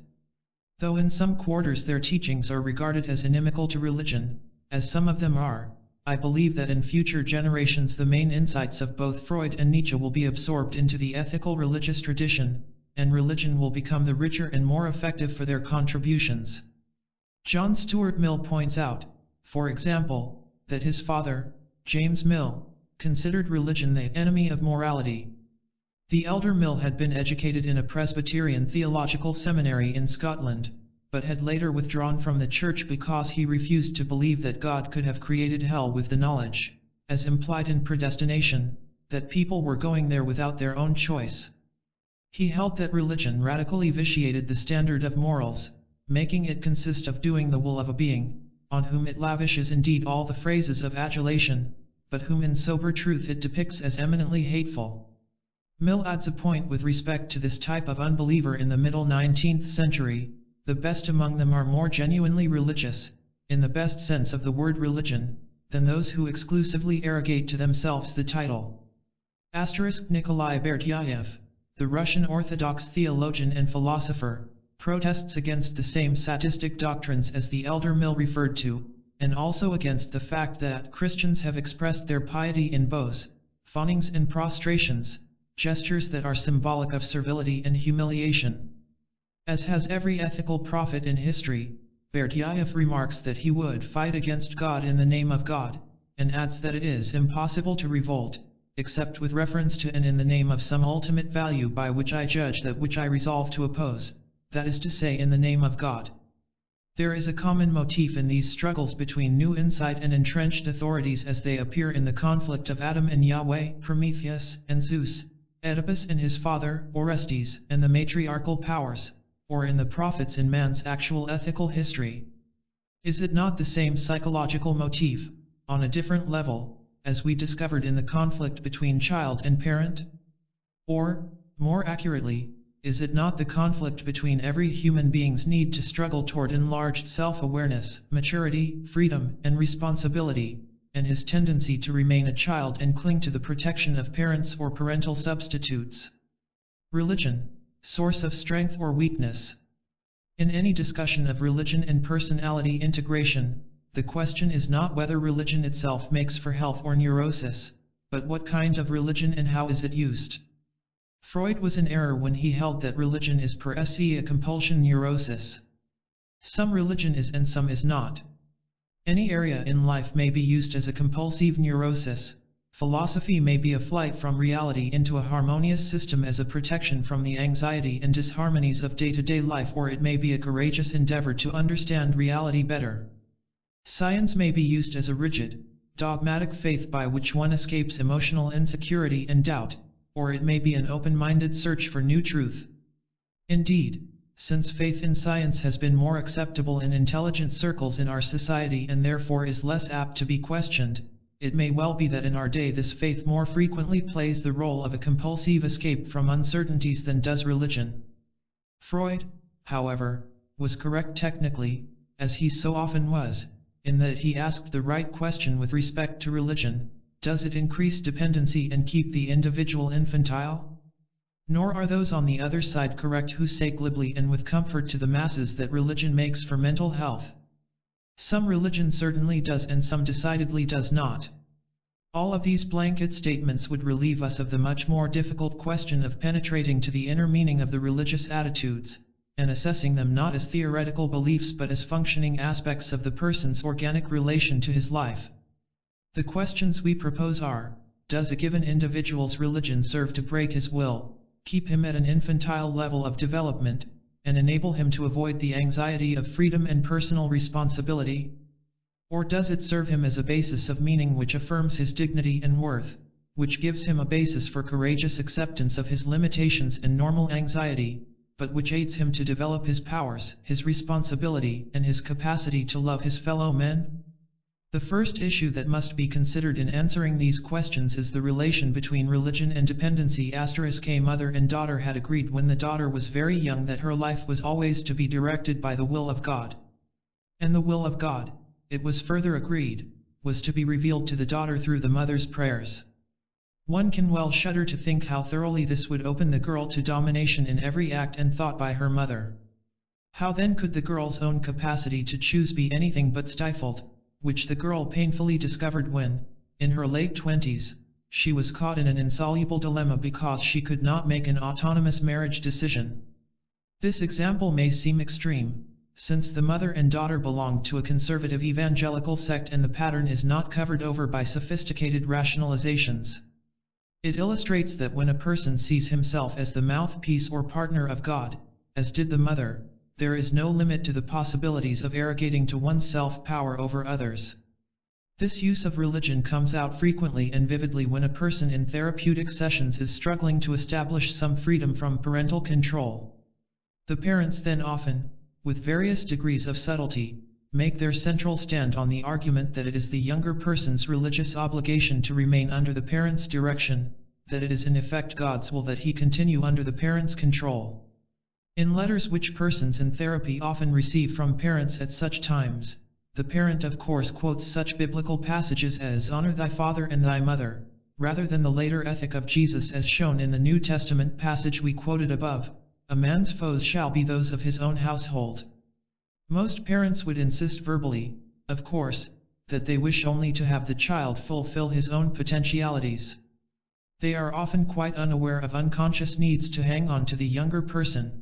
Though in some quarters their teachings are regarded as inimical to religion, as some of them are, I believe that in future generations the main insights of both Freud and Nietzsche will be absorbed into the ethical religious tradition, and religion will become the richer and more effective for their contributions. John Stuart Mill points out, for example, that his father, James Mill, considered religion the enemy of morality. The elder Mill had been educated in a Presbyterian theological seminary in Scotland, but had later withdrawn from the church because he refused to believe that God could have created hell with the knowledge, as implied in predestination, that people were going there without their own choice. He held that religion radically vitiated the standard of morals, making it consist of doing the will of a being, on whom it lavishes indeed all the phrases of adulation, but whom in sober truth it depicts as eminently hateful. Mill adds a point with respect to this type of unbeliever in the middle 19th century, the best among them are more genuinely religious, in the best sense of the word religion, than those who exclusively arrogate to themselves the title. Nikolai Berdyaev, the Russian Orthodox theologian and philosopher, protests against the same sadistic doctrines as the elder Mill referred to, and also against the fact that Christians have expressed their piety in bows, fawnings and prostrations, gestures that are symbolic of servility and humiliation. As has every ethical prophet in history, Berdyaev remarks that he would fight against God in the name of God, and adds that it is impossible to revolt, except with reference to and in the name of some ultimate value by which I judge that which I resolve to oppose, that is to say in the name of God. There is a common motif in these struggles between new insight and entrenched authorities as they appear in the conflict of Adam and Yahweh, Prometheus and Zeus, Oedipus and his father, Orestes, and the matriarchal powers, or in the prophets in man's actual ethical history. Is it not the same psychological motif, on a different level, as we discovered in the conflict between child and parent? Or, more accurately, is it not the conflict between every human being's need to struggle toward enlarged self-awareness, maturity, freedom, and responsibility, and his tendency to remain a child and cling to the protection of parents or parental substitutes? Religion, source of strength or weakness? In any discussion of religion and personality integration, the question is not whether religion itself makes for health or neurosis, but what kind of religion and how is it used. Freud was in error when he held that religion is per se a compulsion neurosis. Some religion is and some is not. Any area in life may be used as a compulsive neurosis. Philosophy may be a flight from reality into a harmonious system as a protection from the anxiety and disharmonies of day-to-day life, or it may be a courageous endeavor to understand reality better. Science may be used as a rigid, dogmatic faith by which one escapes emotional insecurity and doubt, or it may be an open-minded search for new truth. Indeed, since faith in science has been more acceptable in intelligent circles in our society and therefore is less apt to be questioned, it may well be that in our day this faith more frequently plays the role of a compulsive escape from uncertainties than does religion. Freud, however, was correct technically, as he so often was, in that he asked the right question with respect to religion: does it increase dependency and keep the individual infantile? Nor are those on the other side correct who say glibly and with comfort to the masses that religion makes for mental health. Some religion certainly does and some decidedly does not. All of these blanket statements would relieve us of the much more difficult question of penetrating to the inner meaning of the religious attitudes, and assessing them not as theoretical beliefs but as functioning aspects of the person's organic relation to his life. The questions we propose are: does a given individual's religion serve to break his will, keep him at an infantile level of development, and enable him to avoid the anxiety of freedom and personal responsibility? Or does it serve him as a basis of meaning which affirms his dignity and worth, which gives him a basis for courageous acceptance of his limitations and normal anxiety, but which aids him to develop his powers, his responsibility, and his capacity to love his fellow men? The first issue that must be considered in answering these questions is the relation between religion and dependency. A mother and daughter had agreed when the daughter was very young that her life was always to be directed by the will of God. And the will of God, it was further agreed, was to be revealed to the daughter through the mother's prayers. One can well shudder to think how thoroughly this would open the girl to domination in every act and thought by her mother. How then could the girl's own capacity to choose be anything but stifled, which the girl painfully discovered when, in her late 20s, she was caught in an insoluble dilemma because she could not make an autonomous marriage decision. This example may seem extreme, since the mother and daughter belonged to a conservative evangelical sect and the pattern is not covered over by sophisticated rationalizations. It illustrates that when a person sees himself as the mouthpiece or partner of God, as did the mother, there is no limit to the possibilities of arrogating to oneself power over others. This use of religion comes out frequently and vividly when a person in therapeutic sessions is struggling to establish some freedom from parental control. The parents then often, with various degrees of subtlety, make their central stand on the argument that it is the younger person's religious obligation to remain under the parent's direction, that it is in effect God's will that he continue under the parent's control. In letters which persons in therapy often receive from parents at such times, the parent of course quotes such biblical passages as "Honor thy father and thy mother," rather than the later ethic of Jesus as shown in the New Testament passage we quoted above: "A man's foes shall be those of his own household." Most parents would insist verbally, of course, that they wish only to have the child fulfill his own potentialities. They are often quite unaware of unconscious needs to hang on to the younger person.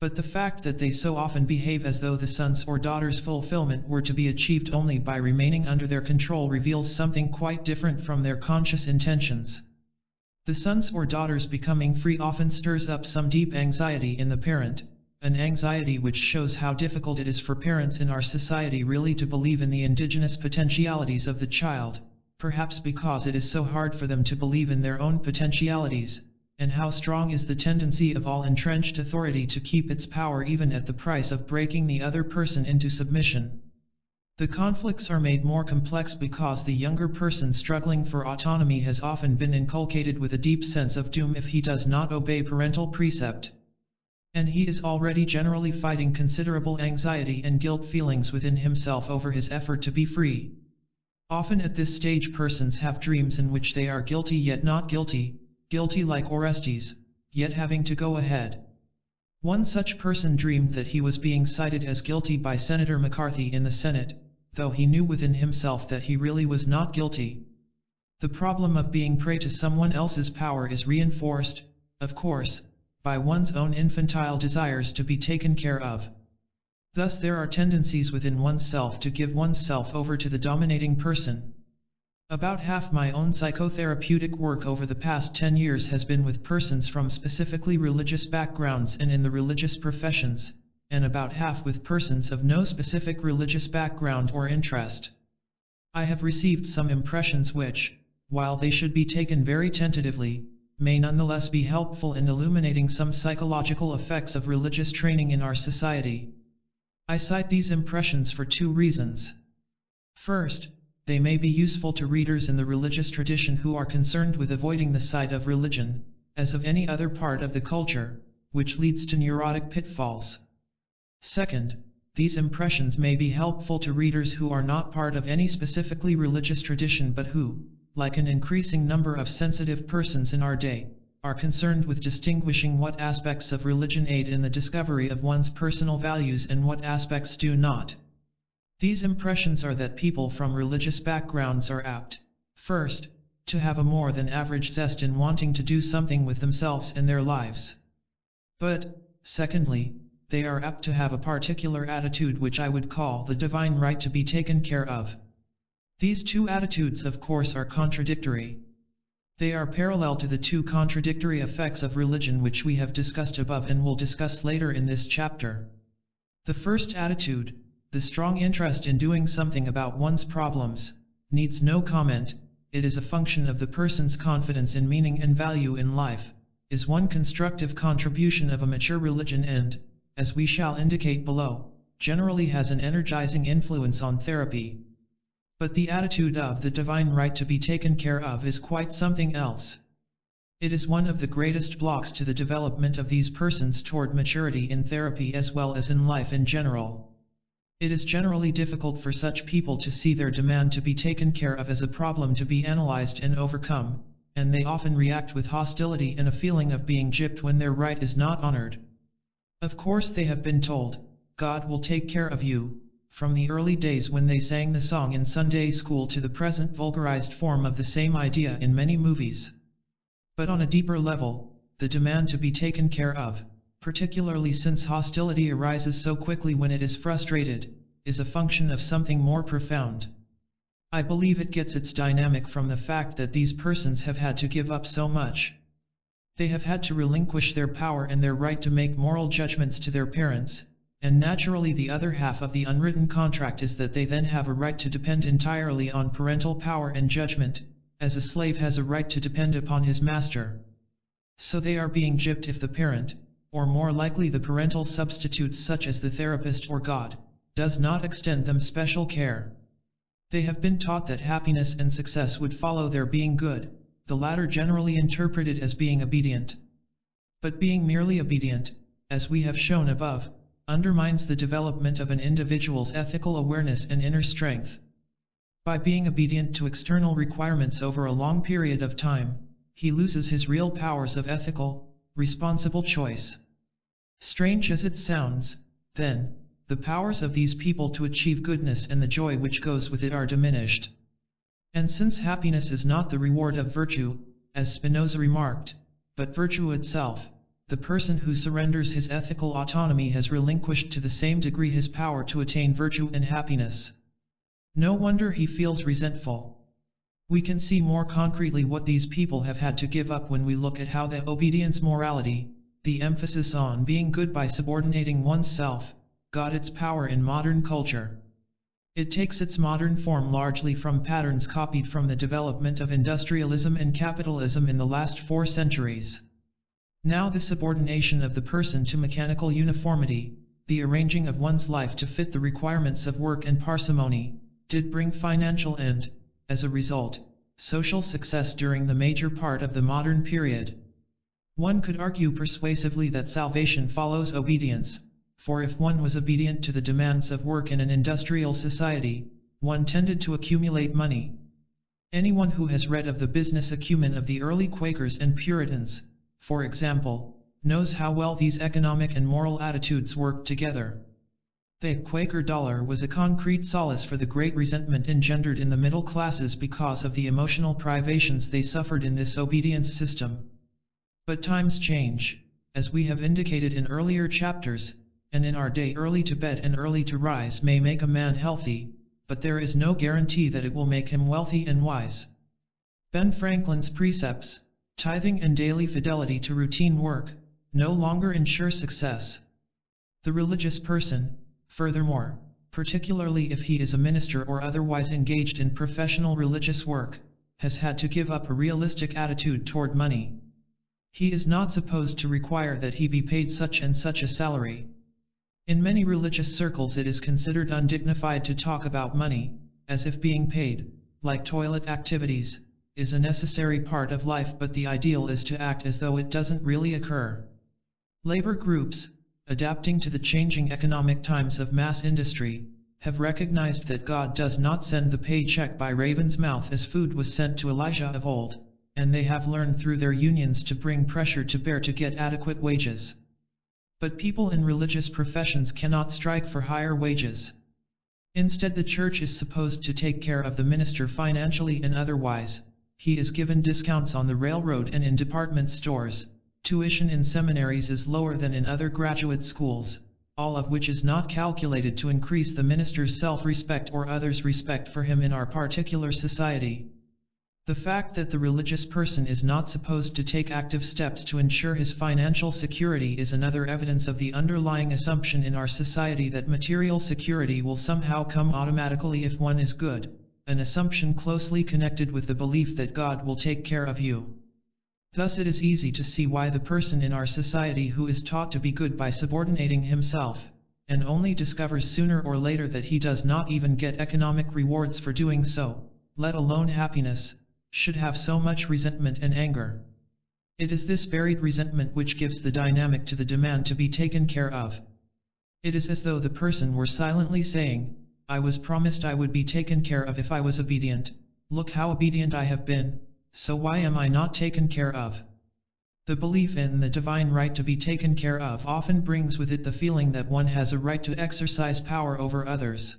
But the fact that they so often behave as though the son's or daughter's fulfillment were to be achieved only by remaining under their control reveals something quite different from their conscious intentions. The son's or daughter's becoming free often stirs up some deep anxiety in the parent, an anxiety which shows how difficult it is for parents in our society really to believe in the indigenous potentialities of the child, perhaps because it is so hard for them to believe in their own potentialities, and how strong is the tendency of all entrenched authority to keep its power even at the price of breaking the other person into submission. The conflicts are made more complex because the younger person struggling for autonomy has often been inculcated with a deep sense of doom if he does not obey parental precept. And he is already generally fighting considerable anxiety and guilt feelings within himself over his effort to be free. Often at this stage persons have dreams in which they are guilty yet not guilty, guilty like Orestes, yet having to go ahead. One such person dreamed that he was being cited as guilty by Senator McCarthy in the Senate, though he knew within himself that he really was not guilty. The problem of being prey to someone else's power is reinforced, of course, by one's own infantile desires to be taken care of. Thus there are tendencies within oneself to give oneself over to the dominating person. About half my own psychotherapeutic work over the past 10 years has been with persons from specifically religious backgrounds and in the religious professions, and about half with persons of no specific religious background or interest. I have received some impressions which, while they should be taken very tentatively, may nonetheless be helpful in illuminating some psychological effects of religious training in our society. I cite these impressions for two reasons. First, they may be useful to readers in the religious tradition who are concerned with avoiding the sight of religion, as of any other part of the culture, which leads to neurotic pitfalls. Second, these impressions may be helpful to readers who are not part of any specifically religious tradition but who, like an increasing number of sensitive persons in our day, are concerned with distinguishing what aspects of religion aid in the discovery of one's personal values and what aspects do not. These impressions are that people from religious backgrounds are apt, first, to have a more than average zest in wanting to do something with themselves and their lives. But, secondly, they are apt to have a particular attitude which I would call the divine right to be taken care of. These two attitudes of course are contradictory. They are parallel to the two contradictory effects of religion which we have discussed above and will discuss later in this chapter. The first attitude, the strong interest in doing something about one's problems, needs no comment. It is a function of the person's confidence in meaning and value in life, is one constructive contribution of a mature religion and, as we shall indicate below, generally has an energizing influence on therapy. But the attitude of the divine right to be taken care of is quite something else. It is one of the greatest blocks to the development of these persons toward maturity in therapy as well as in life in general. It is generally difficult for such people to see their demand to be taken care of as a problem to be analyzed and overcome, and they often react with hostility and a feeling of being gypped when their right is not honored. Of course they have been told, God will take care of you, from the early days when they sang the song in Sunday school to the present vulgarized form of the same idea in many movies. But on a deeper level, the demand to be taken care of, particularly since hostility arises so quickly when it is frustrated, is a function of something more profound. I believe it gets its dynamic from the fact that these persons have had to give up so much. They have had to relinquish their power and their right to make moral judgments to their parents, and naturally the other half of the unwritten contract is that they then have a right to depend entirely on parental power and judgment, as a slave has a right to depend upon his master. So they are being gypped if the parent, or more likely the parental substitutes such as the therapist or God, does not extend them special care. They have been taught that happiness and success would follow their being good, the latter generally interpreted as being obedient. But being merely obedient, as we have shown above, undermines the development of an individual's ethical awareness and inner strength. By being obedient to external requirements over a long period of time, he loses his real powers of ethical, responsible choice. Strange as it sounds, then, the powers of these people to achieve goodness and the joy which goes with it are diminished. And since happiness is not the reward of virtue, as Spinoza remarked, but virtue itself, the person who surrenders his ethical autonomy has relinquished to the same degree his power to attain virtue and happiness. No wonder he feels resentful. We can see more concretely what these people have had to give up when we look at how the obedience morality, the emphasis on being good by subordinating oneself, got its power in modern culture. It takes its modern form largely from patterns copied from the development of industrialism and capitalism in the last 4 centuries. Now the subordination of the person to mechanical uniformity, the arranging of one's life to fit the requirements of work and parsimony, did bring financial and, as a result, social success during the major part of the modern period. One could argue persuasively that salvation follows obedience, for if one was obedient to the demands of work in an industrial society, one tended to accumulate money. Anyone who has read of the business acumen of the early Quakers and Puritans, for example, knows how well these economic and moral attitudes worked together. The Quaker dollar was a concrete solace for the great resentment engendered in the middle classes because of the emotional privations they suffered in this obedience system. But times change, as we have indicated in earlier chapters, and in our day early to bed and early to rise may make a man healthy, but there is no guarantee that it will make him wealthy and wise. Ben Franklin's precepts, tithing and daily fidelity to routine work, no longer ensure success. The religious person, furthermore, particularly if he is a minister or otherwise engaged in professional religious work, has had to give up a realistic attitude toward money. He is not supposed to require that he be paid such and such a salary. In many religious circles it is considered undignified to talk about money, as if being paid, like toilet activities, is a necessary part of life, but the ideal is to act as though it doesn't really occur. Labor groups, adapting to the changing economic times of mass industry, have recognized that God does not send the paycheck by raven's mouth as food was sent to Elijah of old, and they have learned through their unions to bring pressure to bear to get adequate wages. But people in religious professions cannot strike for higher wages. Instead, the church is supposed to take care of the minister financially and otherwise. He is given discounts on the railroad and in department stores. Tuition in seminaries is lower than in other graduate schools, all of which is not calculated to increase the minister's self-respect or others' respect for him in our particular society. The fact that the religious person is not supposed to take active steps to ensure his financial security is another evidence of the underlying assumption in our society that material security will somehow come automatically if one is good, an assumption closely connected with the belief that God will take care of you. Thus it is easy to see why the person in our society who is taught to be good by subordinating himself, and only discovers sooner or later that he does not even get economic rewards for doing so, let alone happiness, should have so much resentment and anger. It is this varied resentment which gives the dynamic to the demand to be taken care of. It is as though the person were silently saying, I was promised I would be taken care of if I was obedient. Look how obedient I have been, so why am I not taken care of? The belief in the divine right to be taken care of often brings with it the feeling that one has a right to exercise power over others.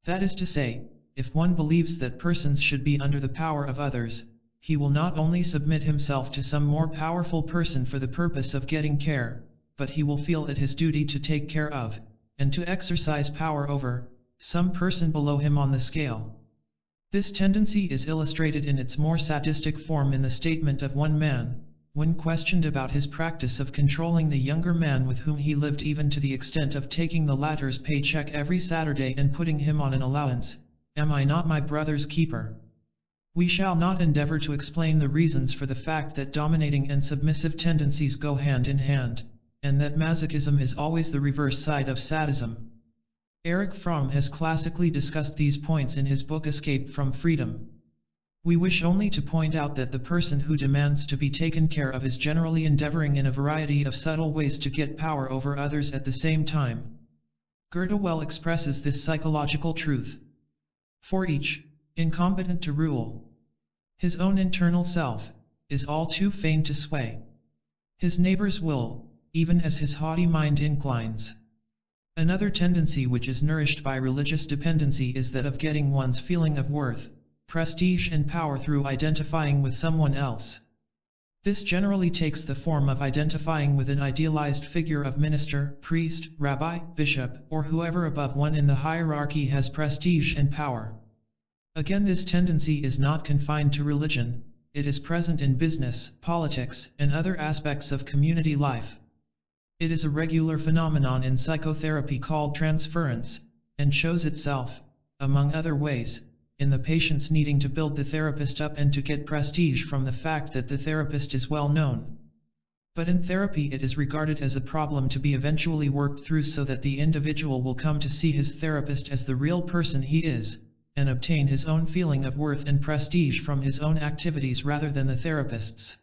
That is to say, if one believes that persons should be under the power of others, he will not only submit himself to some more powerful person for the purpose of getting care, but he will feel it his duty to take care of, and to exercise power over, some person below him on the scale. This tendency is illustrated in its more sadistic form in the statement of one man, when questioned about his practice of controlling the younger man with whom he lived even to the extent of taking the latter's paycheck every Saturday and putting him on an allowance. Am I not my brother's keeper? We shall not endeavor to explain the reasons for the fact that dominating and submissive tendencies go hand in hand, and that masochism is always the reverse side of sadism. Erich Fromm has classically discussed these points in his book Escape from Freedom. We wish only to point out that the person who demands to be taken care of is generally endeavoring in a variety of subtle ways to get power over others at the same time. Goethe well expresses this psychological truth. For each, incompetent to rule his own internal self, is all too fain to sway his neighbor's will, even as his haughty mind inclines. Another tendency which is nourished by religious dependency is that of getting one's feeling of worth, prestige and power through identifying with someone else. This generally takes the form of identifying with an idealized figure of minister, priest, rabbi, bishop, or whoever above one in the hierarchy has prestige and power. Again, this tendency is not confined to religion, it is present in business, politics, and other aspects of community life. It is a regular phenomenon in psychotherapy called transference, and shows itself, among other ways, in the patients needing to build the therapist up and to get prestige from the fact that the therapist is well known. But in therapy it is regarded as a problem to be eventually worked through so that the individual will come to see his therapist as the real person he is, and obtain his own feeling of worth and prestige from his own activities rather than the therapist's.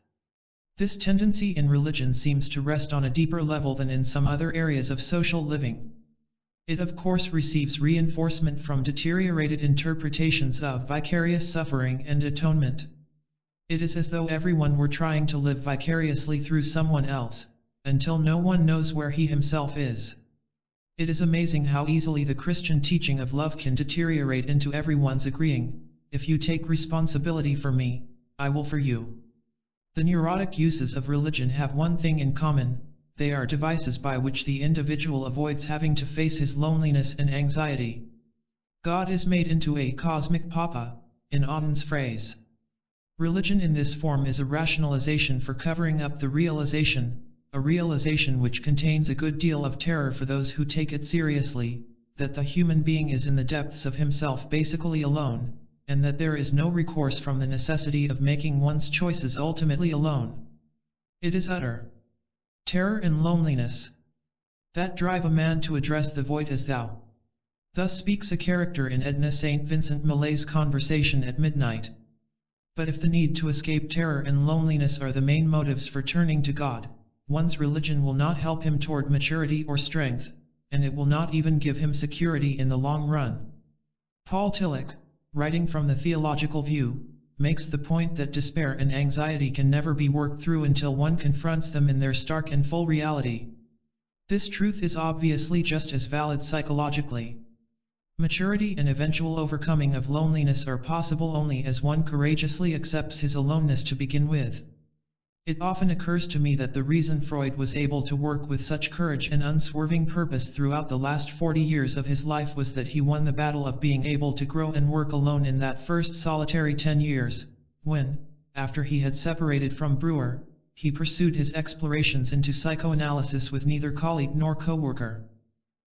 This tendency in religion seems to rest on a deeper level than in some other areas of social living. It of course receives reinforcement from deteriorated interpretations of vicarious suffering and atonement. It is as though everyone were trying to live vicariously through someone else, until no one knows where he himself is. It is amazing how easily the Christian teaching of love can deteriorate into everyone's agreeing, if you take responsibility for me, I will for you. The neurotic uses of religion have one thing in common: they are devices by which the individual avoids having to face his loneliness and anxiety. God is made into a cosmic papa, in Auden's phrase. Religion in this form is a rationalization for covering up the realization, a realization which contains a good deal of terror for those who take it seriously, that the human being is in the depths of himself basically alone, and that there is no recourse from the necessity of making one's choices ultimately alone. It is utter terror and loneliness that drive a man to address the void as thou. Thus speaks a character in Edna St. Vincent Millay's Conversation at Midnight. But if the need to escape terror and loneliness are the main motives for turning to God, one's religion will not help him toward maturity or strength, and it will not even give him security in the long run. Paul Tillich, writing from the theological view, makes the point that despair and anxiety can never be worked through until one confronts them in their stark and full reality. This truth is obviously just as valid psychologically. Maturity and eventual overcoming of loneliness are possible only as one courageously accepts his aloneness to begin with. It often occurs to me that the reason Freud was able to work with such courage and unswerving purpose throughout the last 40 years of his life was that he won the battle of being able to grow and work alone in that first solitary 10 years, when, after he had separated from Breuer, he pursued his explorations into psychoanalysis with neither colleague nor coworker.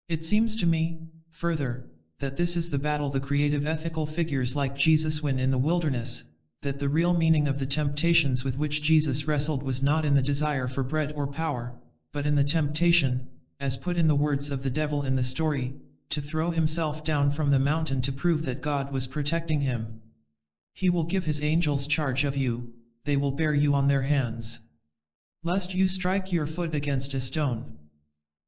It seems to me, further, that this is the battle the creative ethical figures like Jesus win in the wilderness, that the real meaning of the temptations with which Jesus wrestled was not in the desire for bread or power, but in the temptation, as put in the words of the devil in the story, to throw himself down from the mountain to prove that God was protecting him. He will give his angels charge of you, they will bear you on their hands, lest you strike your foot against a stone.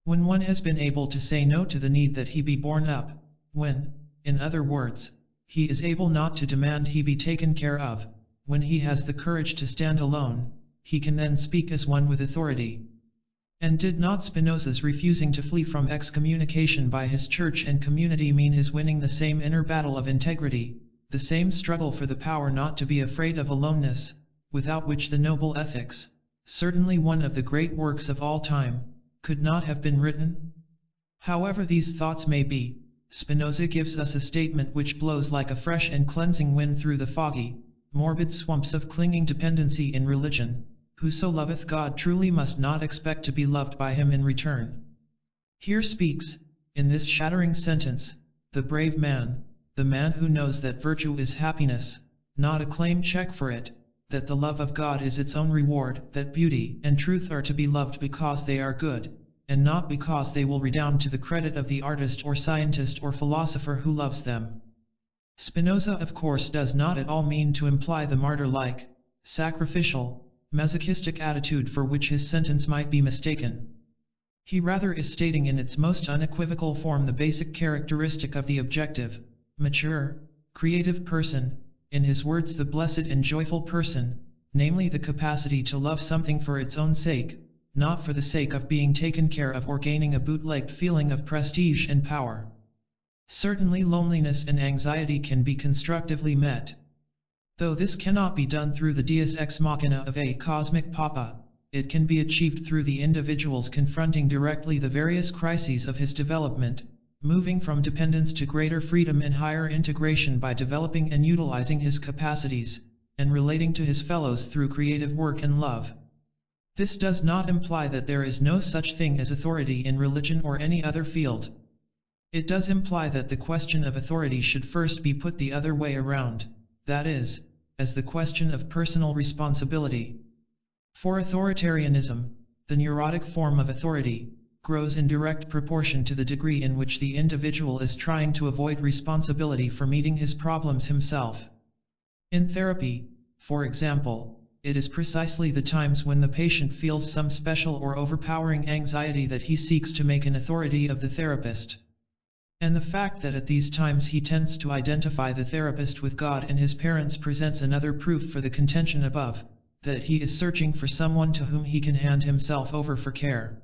When one has been able to say no to the need that he be borne up, when, in other words, he is able not to demand he be taken care of, when he has the courage to stand alone, he can then speak as one with authority. And did not Spinoza's refusing to flee from excommunication by his church and community mean his winning the same inner battle of integrity, the same struggle for the power not to be afraid of aloneness, without which the noble ethics, certainly one of the great works of all time, could not have been written? However these thoughts may be, Spinoza gives us a statement which blows like a fresh and cleansing wind through the foggy, morbid swamps of clinging dependency in religion. Whoso loveth God truly must not expect to be loved by him in return. Here speaks, in this shattering sentence, the brave man, the man who knows that virtue is happiness, not a claim check for it, that the love of God is its own reward, that beauty and truth are to be loved because they are good, and not because they will redound to the credit of the artist or scientist or philosopher who loves them. Spinoza of course does not at all mean to imply the martyr-like, sacrificial, masochistic attitude for which his sentence might be mistaken. He rather is stating in its most unequivocal form the basic characteristic of the objective, mature, creative person, in his words the blessed and joyful person, namely the capacity to love something for its own sake, not for the sake of being taken care of or gaining a bootlegged feeling of prestige and power. Certainly loneliness and anxiety can be constructively met. Though this cannot be done through the deus ex machina of a cosmic papa, it can be achieved through the individual's confronting directly the various crises of his development, moving from dependence to greater freedom and higher integration by developing and utilizing his capacities, and relating to his fellows through creative work and love. This does not imply that there is no such thing as authority in religion or any other field. It does imply that the question of authority should first be put the other way around, that is, as the question of personal responsibility. For authoritarianism, the neurotic form of authority, grows in direct proportion to the degree in which the individual is trying to avoid responsibility for meeting his problems himself. In therapy, for example, it is precisely the times when the patient feels some special or overpowering anxiety that he seeks to make an authority of the therapist. And the fact that at these times he tends to identify the therapist with God and his parents presents another proof for the contention above, that he is searching for someone to whom he can hand himself over for care.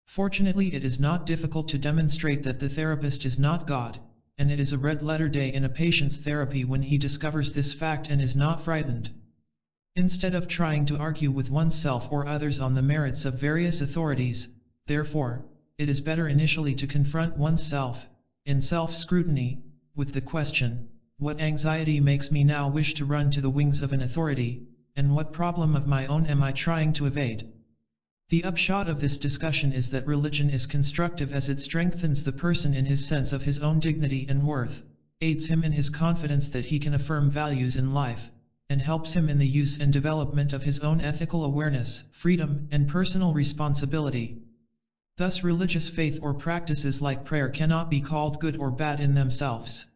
Fortunately, it is not difficult to demonstrate that the therapist is not God, and it is a red-letter day in a patient's therapy when he discovers this fact and is not frightened. Instead of trying to argue with oneself or others on the merits of various authorities, therefore, it is better initially to confront oneself, in self-scrutiny, with the question, what anxiety makes me now wish to run to the wings of an authority, and what problem of my own am I trying to evade? The upshot of this discussion is that religion is constructive as it strengthens the person in his sense of his own dignity and worth, aids him in his confidence that he can affirm values in life, and helps him in the use and development of his own ethical awareness, freedom, and personal responsibility. Thus, religious faith or practices like prayer cannot be called good or bad in themselves.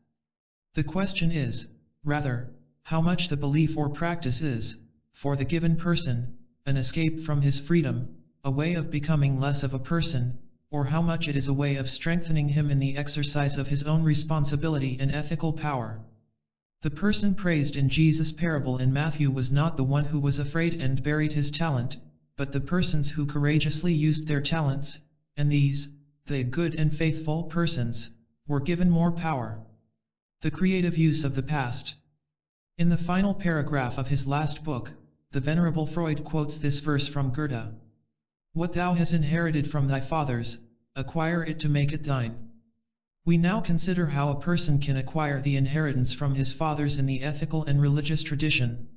The question is, rather, how much the belief or practice is, for the given person, an escape from his freedom, a way of becoming less of a person, or how much it is a way of strengthening him in the exercise of his own responsibility and ethical power. The person praised in Jesus' parable in Matthew was not the one who was afraid and buried his talent, but the persons who courageously used their talents, and these, the good and faithful persons, were given more power. The creative use of the past. In the final paragraph of his last book, the Venerable Freud quotes this verse from Goethe. What thou hast inherited from thy fathers, acquire it to make it thine. We now consider how a person can acquire the inheritance from his fathers in the ethical and religious tradition.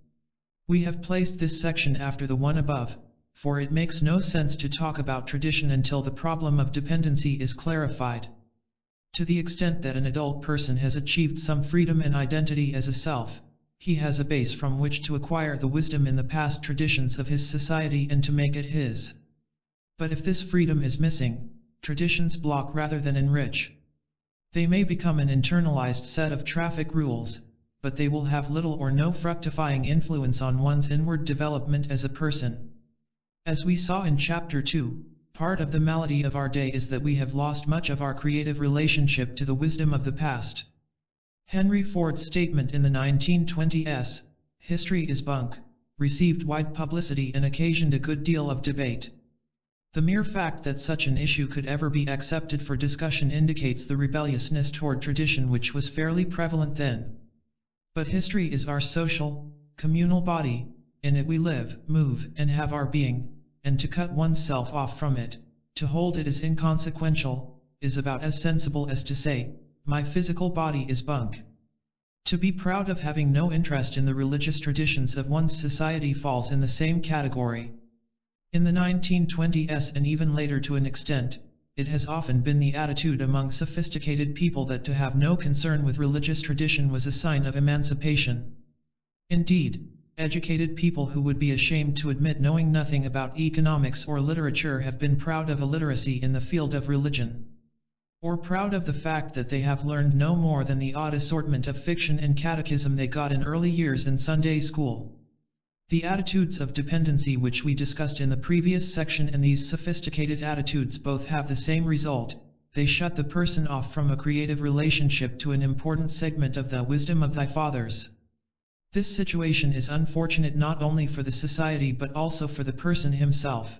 We have placed this section after the one above, for it makes no sense to talk about tradition until the problem of dependency is clarified. To the extent that an adult person has achieved some freedom and identity as a self, he has a base from which to acquire the wisdom in the past traditions of his society and to make it his. But if this freedom is missing, traditions block rather than enrich. They may become an internalized set of traffic rules, but they will have little or no fructifying influence on one's inward development as a person. As we saw in Chapter 2, part of the malady of our day is that we have lost much of our creative relationship to the wisdom of the past. Henry Ford's statement in the 1920s, "History is bunk," received wide publicity and occasioned a good deal of debate. The mere fact that such an issue could ever be accepted for discussion indicates the rebelliousness toward tradition which was fairly prevalent then. But history is our social, communal body, in it we live, move, and have our being, and to cut oneself off from it, to hold it as inconsequential, is about as sensible as to say, my physical body is bunk. To be proud of having no interest in the religious traditions of one's society falls in the same category. In the 1920s and even later to an extent, it has often been the attitude among sophisticated people that to have no concern with religious tradition was a sign of emancipation. Indeed, educated people who would be ashamed to admit knowing nothing about economics or literature have been proud of illiteracy in the field of religion. Or proud of the fact that they have learned no more than the odd assortment of fiction and catechism they got in early years in Sunday school. The attitudes of dependency which we discussed in the previous section and these sophisticated attitudes both have the same result: they shut the person off from a creative relationship to an important segment of the wisdom of thy fathers. This situation is unfortunate not only for the society but also for the person himself.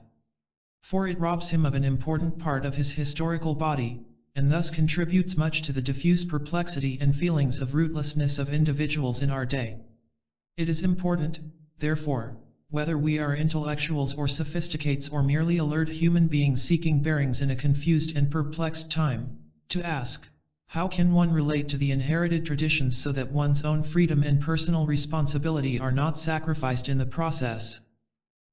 For it robs him of an important part of his historical body, and thus contributes much to the diffuse perplexity and feelings of rootlessness of individuals in our day. It is important, therefore, whether we are intellectuals or sophisticates or merely alert human beings seeking bearings in a confused and perplexed time, to ask, How can one relate to the inherited traditions so that one's own freedom and personal responsibility are not sacrificed in the process?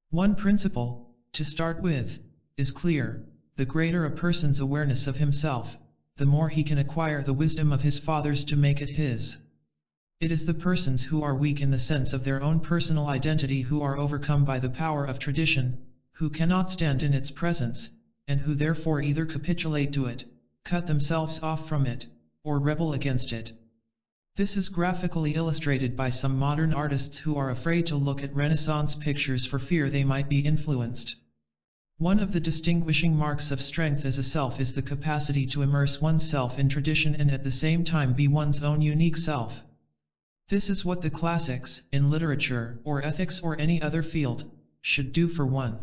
One principle, to start with, is clear: the greater a person's awareness of himself, the more he can acquire the wisdom of his fathers to make it his. It is the persons who are weak in the sense of their own personal identity who are overcome by the power of tradition, who cannot stand in its presence, and who therefore either capitulate to it, cut themselves off from it, or rebel against it. This is graphically illustrated by some modern artists who are afraid to look at Renaissance pictures for fear they might be influenced. One of the distinguishing marks of strength as a self is the capacity to immerse oneself in tradition and at the same time be one's own unique self. This is what the classics, in literature, or ethics or any other field, should do for one.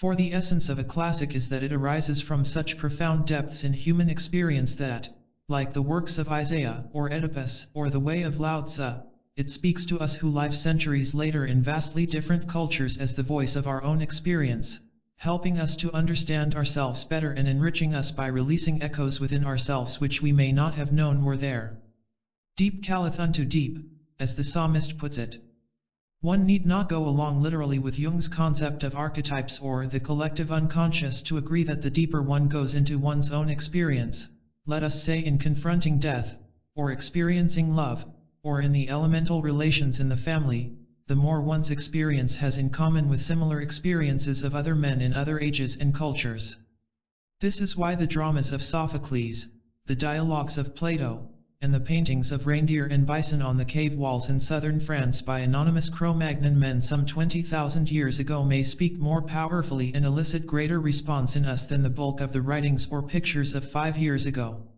For the essence of a classic is that it arises from such profound depths in human experience that, like the works of Isaiah, or Oedipus, or the Way of Lao Tzu, it speaks to us who live centuries later in vastly different cultures as the voice of our own experience, helping us to understand ourselves better and enriching us by releasing echoes within ourselves which we may not have known were there. Deep calleth unto deep, as the psalmist puts it. One need not go along literally with Jung's concept of archetypes or the collective unconscious to agree that the deeper one goes into one's own experience, let us say in confronting death, or experiencing love, or in the elemental relations in the family, the more one's experience has in common with similar experiences of other men in other ages and cultures. This is why the dramas of Sophocles, the dialogues of Plato, and the paintings of reindeer and bison on the cave walls in southern France by anonymous Cro-Magnon men some 20,000 years ago may speak more powerfully and elicit greater response in us than the bulk of the writings or pictures of 5 years ago.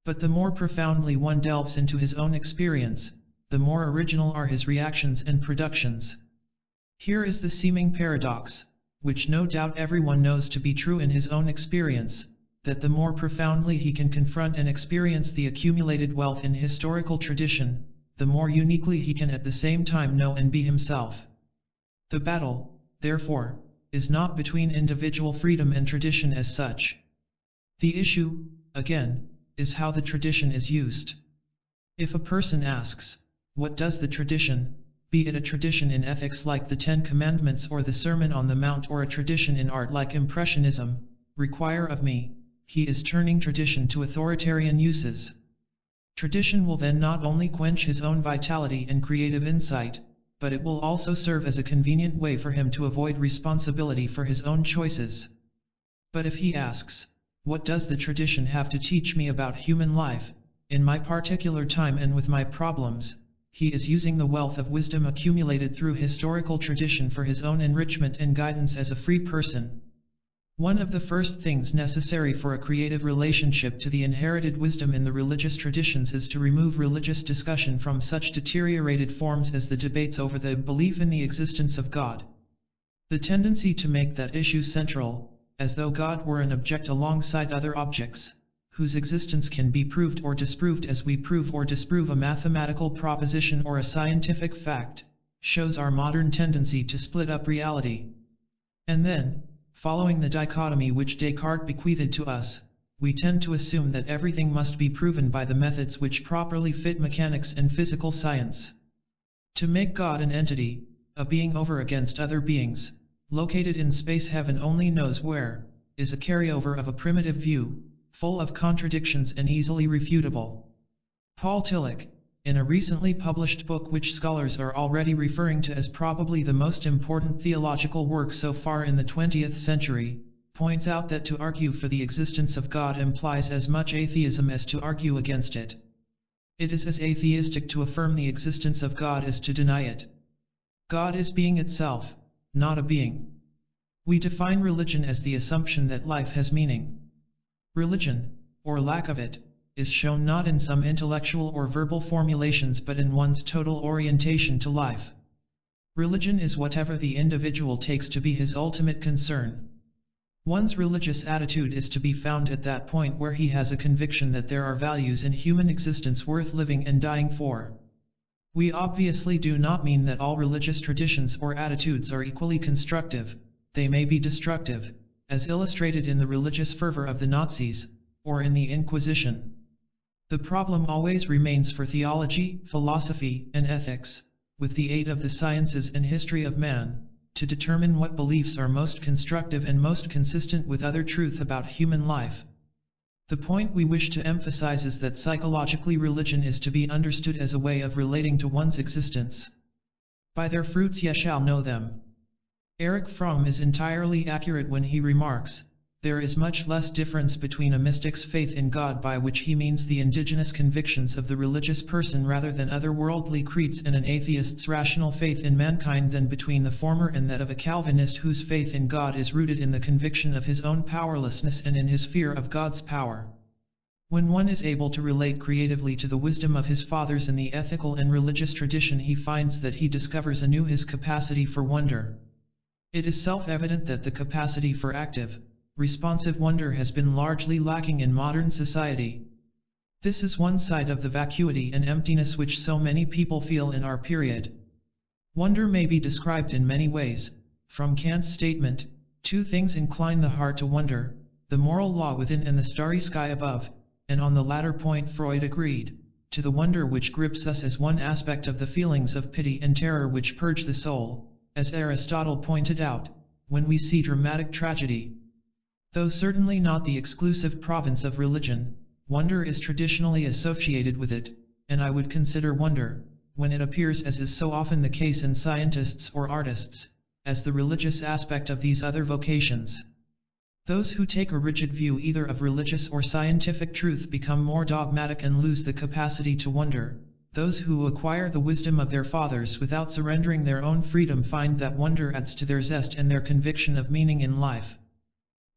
But the more profoundly one delves into his own experience, the more original are his reactions and productions. Here is the seeming paradox, which no doubt everyone knows to be true in his own experience, that the more profoundly he can confront and experience the accumulated wealth in historical tradition, the more uniquely he can at the same time know and be himself. The battle, therefore, is not between individual freedom and tradition as such. The issue, again, is how the tradition is used. If a person asks, what does the tradition, be it a tradition in ethics like the Ten Commandments or the Sermon on the Mount or a tradition in art like Impressionism, require of me, he is turning tradition to authoritarian uses. Tradition will then not only quench his own vitality and creative insight, but it will also serve as a convenient way for him to avoid responsibility for his own choices. But if he asks, what does the tradition have to teach me about human life, in my particular time and with my problems, he is using the wealth of wisdom accumulated through historical tradition for his own enrichment and guidance as a free person. One of the first things necessary for a creative relationship to the inherited wisdom in the religious traditions is to remove religious discussion from such deteriorated forms as the debates over the belief in the existence of God. The tendency to make that issue central, as though God were an object alongside other objects, whose existence can be proved or disproved as we prove or disprove a mathematical proposition or a scientific fact, shows our modern tendency to split up reality. And then, following the dichotomy which Descartes bequeathed to us, we tend to assume that everything must be proven by the methods which properly fit mechanics and physical science. To make God an entity, a being over against other beings, located in space heaven only knows where, is a carryover of a primitive view, full of contradictions and easily refutable. Paul Tillich, in a recently published book which scholars are already referring to as probably the most important theological work so far in the 20th century, points out that to argue for the existence of God implies as much atheism as to argue against it. It is as atheistic to affirm the existence of God as to deny it. God is being itself, not a being. We define religion as the assumption that life has meaning. Religion, or lack of it, is shown not in some intellectual or verbal formulations but in one's total orientation to life. Religion is whatever the individual takes to be his ultimate concern. One's religious attitude is to be found at that point where he has a conviction that there are values in human existence worth living and dying for. We obviously do not mean that all religious traditions or attitudes are equally constructive. They may be destructive, as illustrated in the religious fervor of the Nazis, or in the Inquisition. The problem always remains for theology, philosophy, and ethics, with the aid of the sciences and history of man, to determine what beliefs are most constructive and most consistent with other truth about human life. The point we wish to emphasize is that psychologically religion is to be understood as a way of relating to one's existence. By their fruits ye shall know them. Erich Fromm is entirely accurate when he remarks, there is much less difference between a mystic's faith in God, by which he means the indigenous convictions of the religious person rather than otherworldly creeds, and an atheist's rational faith in mankind than between the former and that of a Calvinist whose faith in God is rooted in the conviction of his own powerlessness and in his fear of God's power. When one is able to relate creatively to the wisdom of his fathers in the ethical and religious tradition, he finds that he discovers anew his capacity for wonder. It is self-evident that the capacity for active, responsive wonder has been largely lacking in modern society. This is one side of the vacuity and emptiness which so many people feel in our period. Wonder may be described in many ways, from Kant's statement, two things incline the heart to wonder, the moral law within and the starry sky above, and on the latter point Freud agreed, to the wonder which grips us as one aspect of the feelings of pity and terror which purge the soul, as Aristotle pointed out, when we see dramatic tragedy. Though certainly not the exclusive province of religion, wonder is traditionally associated with it, and I would consider wonder, when it appears, as is so often the case in scientists or artists, as the religious aspect of these other vocations. Those who take a rigid view either of religious or scientific truth become more dogmatic and lose the capacity to wonder. Those who acquire the wisdom of their fathers without surrendering their own freedom find that wonder adds to their zest and their conviction of meaning in life.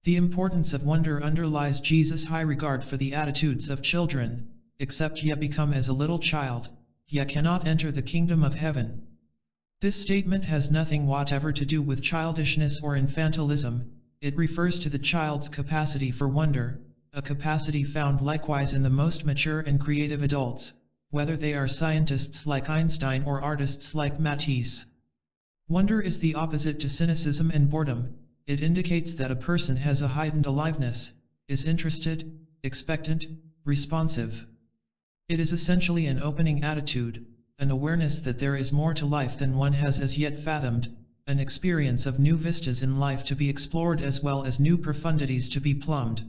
The importance of wonder underlies Jesus' high regard for the attitudes of children. Except ye become as a little child, ye cannot enter the kingdom of heaven. This statement has nothing whatever to do with childishness or infantilism. It refers to the child's capacity for wonder, a capacity found likewise in the most mature and creative adults, whether they are scientists like Einstein or artists like Matisse. Wonder is the opposite to cynicism and boredom. It indicates that a person has a heightened aliveness, is interested, expectant, responsive. It is essentially an opening attitude, an awareness that there is more to life than one has as yet fathomed, an experience of new vistas in life to be explored as well as new profundities to be plumbed.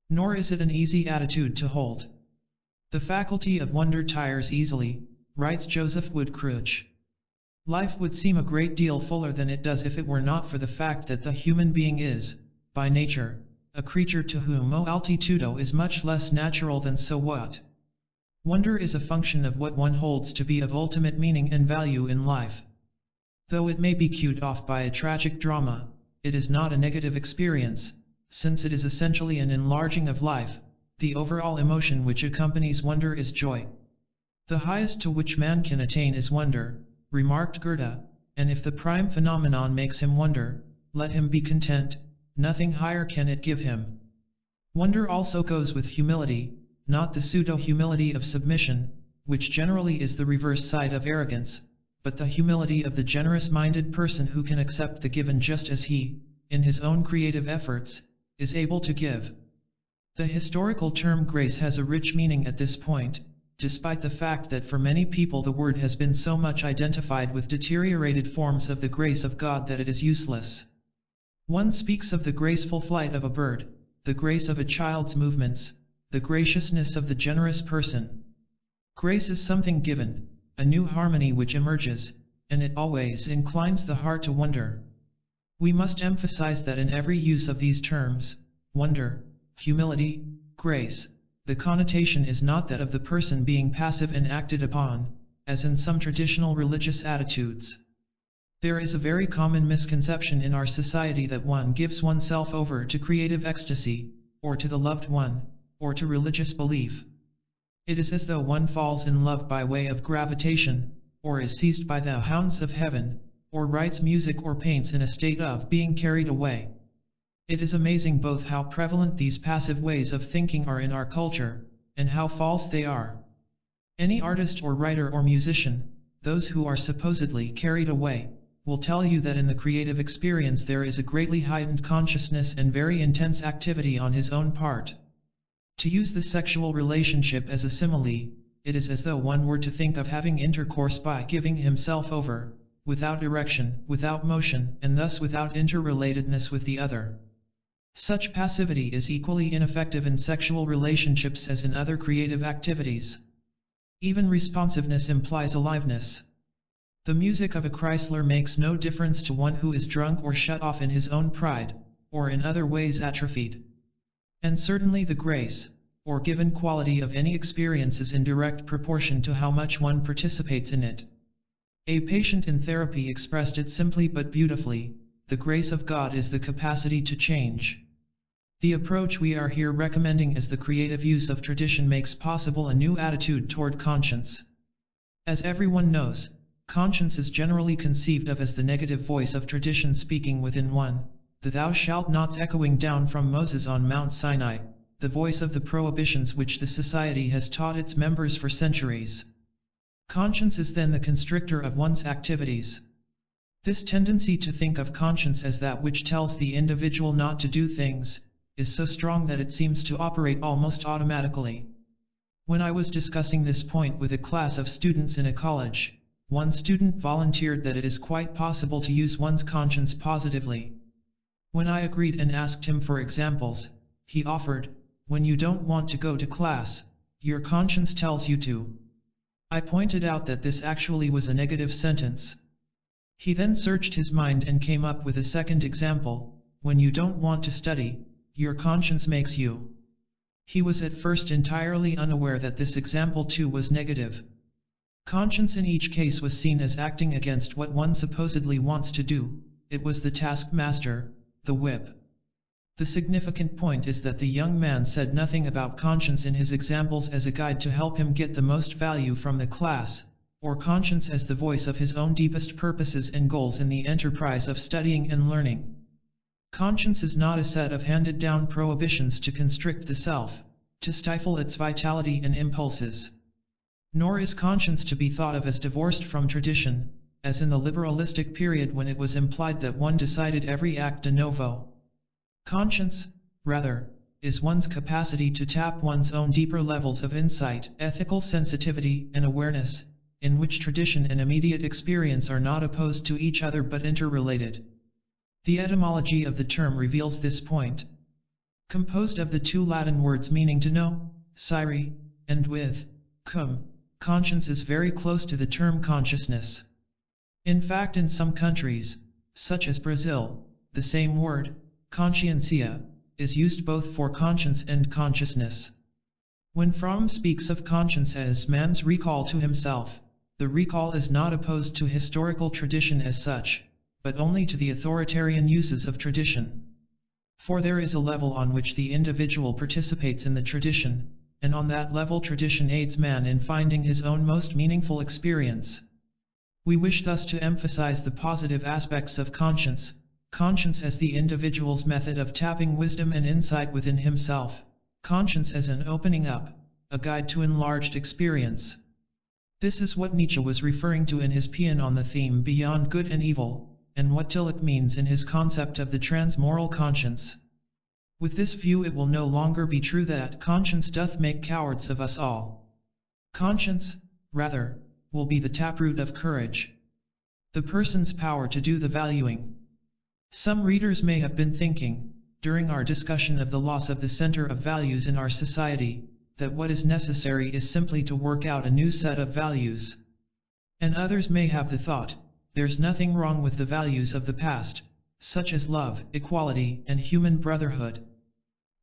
Nor is it an easy attitude to hold. The faculty of wonder tires easily, writes Joseph Wood Crouch. Life would seem a great deal fuller than it does if it were not for the fact that the human being is, by nature, a creature to whom altitudo is much less natural than so what. Wonder is a function of what one holds to be of ultimate meaning and value in life. Though it may be cued off by a tragic drama, it is not a negative experience, since it is essentially an enlarging of life. The overall emotion which accompanies wonder is joy. The highest to which man can attain is wonder, remarked Goethe, and if the prime phenomenon makes him wonder, let him be content, nothing higher can it give him. Wonder also goes with humility, not the pseudo-humility of submission, which generally is the reverse side of arrogance, but the humility of the generous-minded person who can accept the given just as he, in his own creative efforts, is able to give. The historical term grace has a rich meaning at this point, despite the fact that for many people the word has been so much identified with deteriorated forms of the grace of God that it is useless. One speaks of the graceful flight of a bird, the grace of a child's movements, the graciousness of the generous person. Grace is something given, a new harmony which emerges, and it always inclines the heart to wonder. We must emphasize that in every use of these terms, wonder, humility, grace, the connotation is not that of the person being passive and acted upon, as in some traditional religious attitudes. There is a very common misconception in our society that one gives oneself over to creative ecstasy, or to the loved one, or to religious belief. It is as though one falls in love by way of gravitation, or is seized by the hounds of heaven, or writes music or paints in a state of being carried away. It is amazing both how prevalent these passive ways of thinking are in our culture, and how false they are. Any artist or writer or musician, those who are supposedly carried away, will tell you that in the creative experience there is a greatly heightened consciousness and very intense activity on his own part. To use the sexual relationship as a simile, it is as though one were to think of having intercourse by giving himself over, without erection, without motion, and thus without interrelatedness with the other. Such passivity is equally ineffective in sexual relationships as in other creative activities. Even responsiveness implies aliveness. The music of a Chrysler makes no difference to one who is drunk or shut off in his own pride, or in other ways atrophied. And certainly the grace, or given quality of any experience is in direct proportion to how much one participates in it. A patient in therapy expressed it simply but beautifully: the grace of God is the capacity to change. The approach we are here recommending as the creative use of tradition makes possible a new attitude toward conscience. As everyone knows, conscience is generally conceived of as the negative voice of tradition speaking within one, the thou shalt nots echoing down from Moses on Mount Sinai, the voice of the prohibitions which the society has taught its members for centuries. Conscience is then the constrictor of one's activities. This tendency to think of conscience as that which tells the individual not to do things, is so strong that it seems to operate almost automatically. When I was discussing this point with a class of students in a college, one student volunteered that it is quite possible to use one's conscience positively. When I agreed and asked him for examples, he offered, "When you don't want to go to class, your conscience tells you to." I pointed out that this actually was a negative sentence. He then searched his mind and came up with a second example: "When you don't want to study, your conscience makes you." He was at first entirely unaware that this example too was negative. Conscience in each case was seen as acting against what one supposedly wants to do. It was the taskmaster, the whip. The significant point is that the young man said nothing about conscience in his examples as a guide to help him get the most value from the class, or conscience as the voice of his own deepest purposes and goals in the enterprise of studying and learning. Conscience is not a set of handed-down prohibitions to constrict the self, to stifle its vitality and impulses. Nor is conscience to be thought of as divorced from tradition, as in the liberalistic period when it was implied that one decided every act de novo. Conscience, rather, is one's capacity to tap one's own deeper levels of insight, ethical sensitivity, and awareness, in which tradition and immediate experience are not opposed to each other but interrelated. The etymology of the term reveals this point. Composed of the two Latin words meaning to know, scire, and with cum, conscience is very close to the term consciousness. In fact, in some countries, such as Brazil, the same word, consciência, is used both for conscience and consciousness. When Fromm speaks of conscience as man's recall to himself, the recall is not opposed to historical tradition as such, but only to the authoritarian uses of tradition. For there is a level on which the individual participates in the tradition, and on that level tradition aids man in finding his own most meaningful experience. We wish thus to emphasize the positive aspects of conscience, conscience as the individual's method of tapping wisdom and insight within himself, conscience as an opening up, a guide to enlarged experience. This is what Nietzsche was referring to in his paean on the theme Beyond Good and Evil, and what Tillich means in his concept of the transmoral conscience. With this view it will no longer be true that conscience doth make cowards of us all. Conscience, rather, will be the taproot of courage. The person's power to do the valuing. Some readers may have been thinking, during our discussion of the loss of the center of values in our society, that what is necessary is simply to work out a new set of values. And others may have the thought, there's nothing wrong with the values of the past, such as love, equality, and human brotherhood.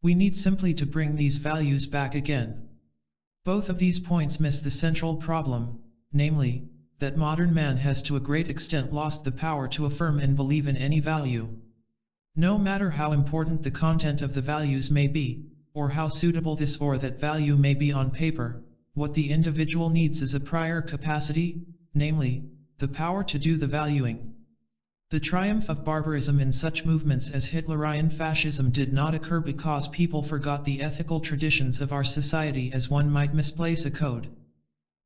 We need simply to bring these values back again. Both of these points miss the central problem, namely, that modern man has to a great extent lost the power to affirm and believe in any value. No matter how important the content of the values may be, or how suitable this or that value may be on paper, what the individual needs is a prior capacity, namely, the power to do the valuing. The triumph of barbarism in such movements as Hitlerian fascism did not occur because people forgot the ethical traditions of our society as one might misplace a code.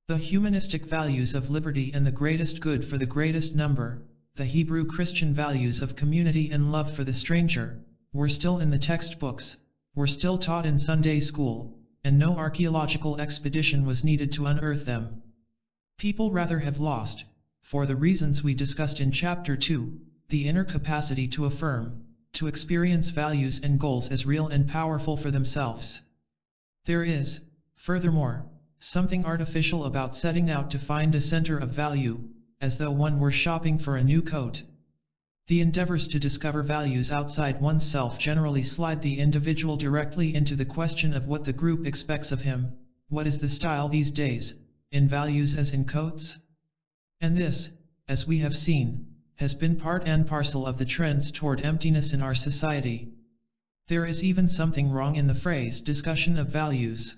The humanistic values of liberty and the greatest good for the greatest number, the Hebrew Christian values of community and love for the stranger, were still in the textbooks, were still taught in Sunday school, and no archaeological expedition was needed to unearth them. People rather have lost, for the reasons we discussed in Chapter 2, the inner capacity to affirm, to experience values and goals as real and powerful for themselves. There is, furthermore, something artificial about setting out to find a center of value, as though one were shopping for a new coat. The endeavors to discover values outside oneself generally slide the individual directly into the question of what the group expects of him. What is the style these days, in values as in coats? And this, as we have seen, has been part and parcel of the trends toward emptiness in our society. There is even something wrong in the phrase discussion of values.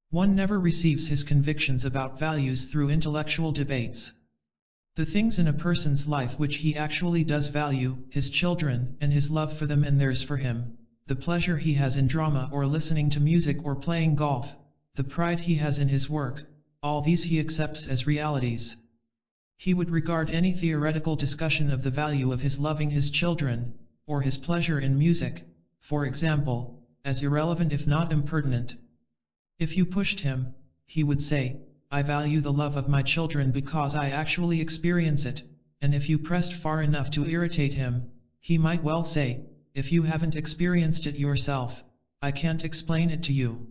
One never receives his convictions about values through intellectual debates. The things in a person's life which he actually does value, his children, and his love for them and theirs for him, the pleasure he has in drama or listening to music or playing golf, the pride he has in his work, all these he accepts as realities. He would regard any theoretical discussion of the value of his loving his children, or his pleasure in music, for example, as irrelevant if not impertinent. If you pushed him, he would say, I value the love of my children because I actually experience it, and if you pressed far enough to irritate him, he might well say, if you haven't experienced it yourself, I can't explain it to you.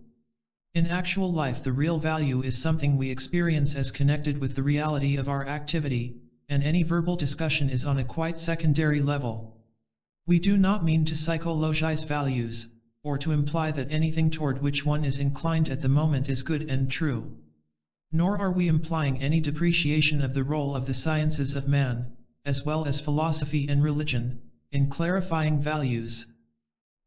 In actual life, the real value is something we experience as connected with the reality of our activity, and any verbal discussion is on a quite secondary level. We do not mean to psychologize values, or to imply that anything toward which one is inclined at the moment is good and true. Nor are we implying any depreciation of the role of the sciences of man, as well as philosophy and religion, in clarifying values.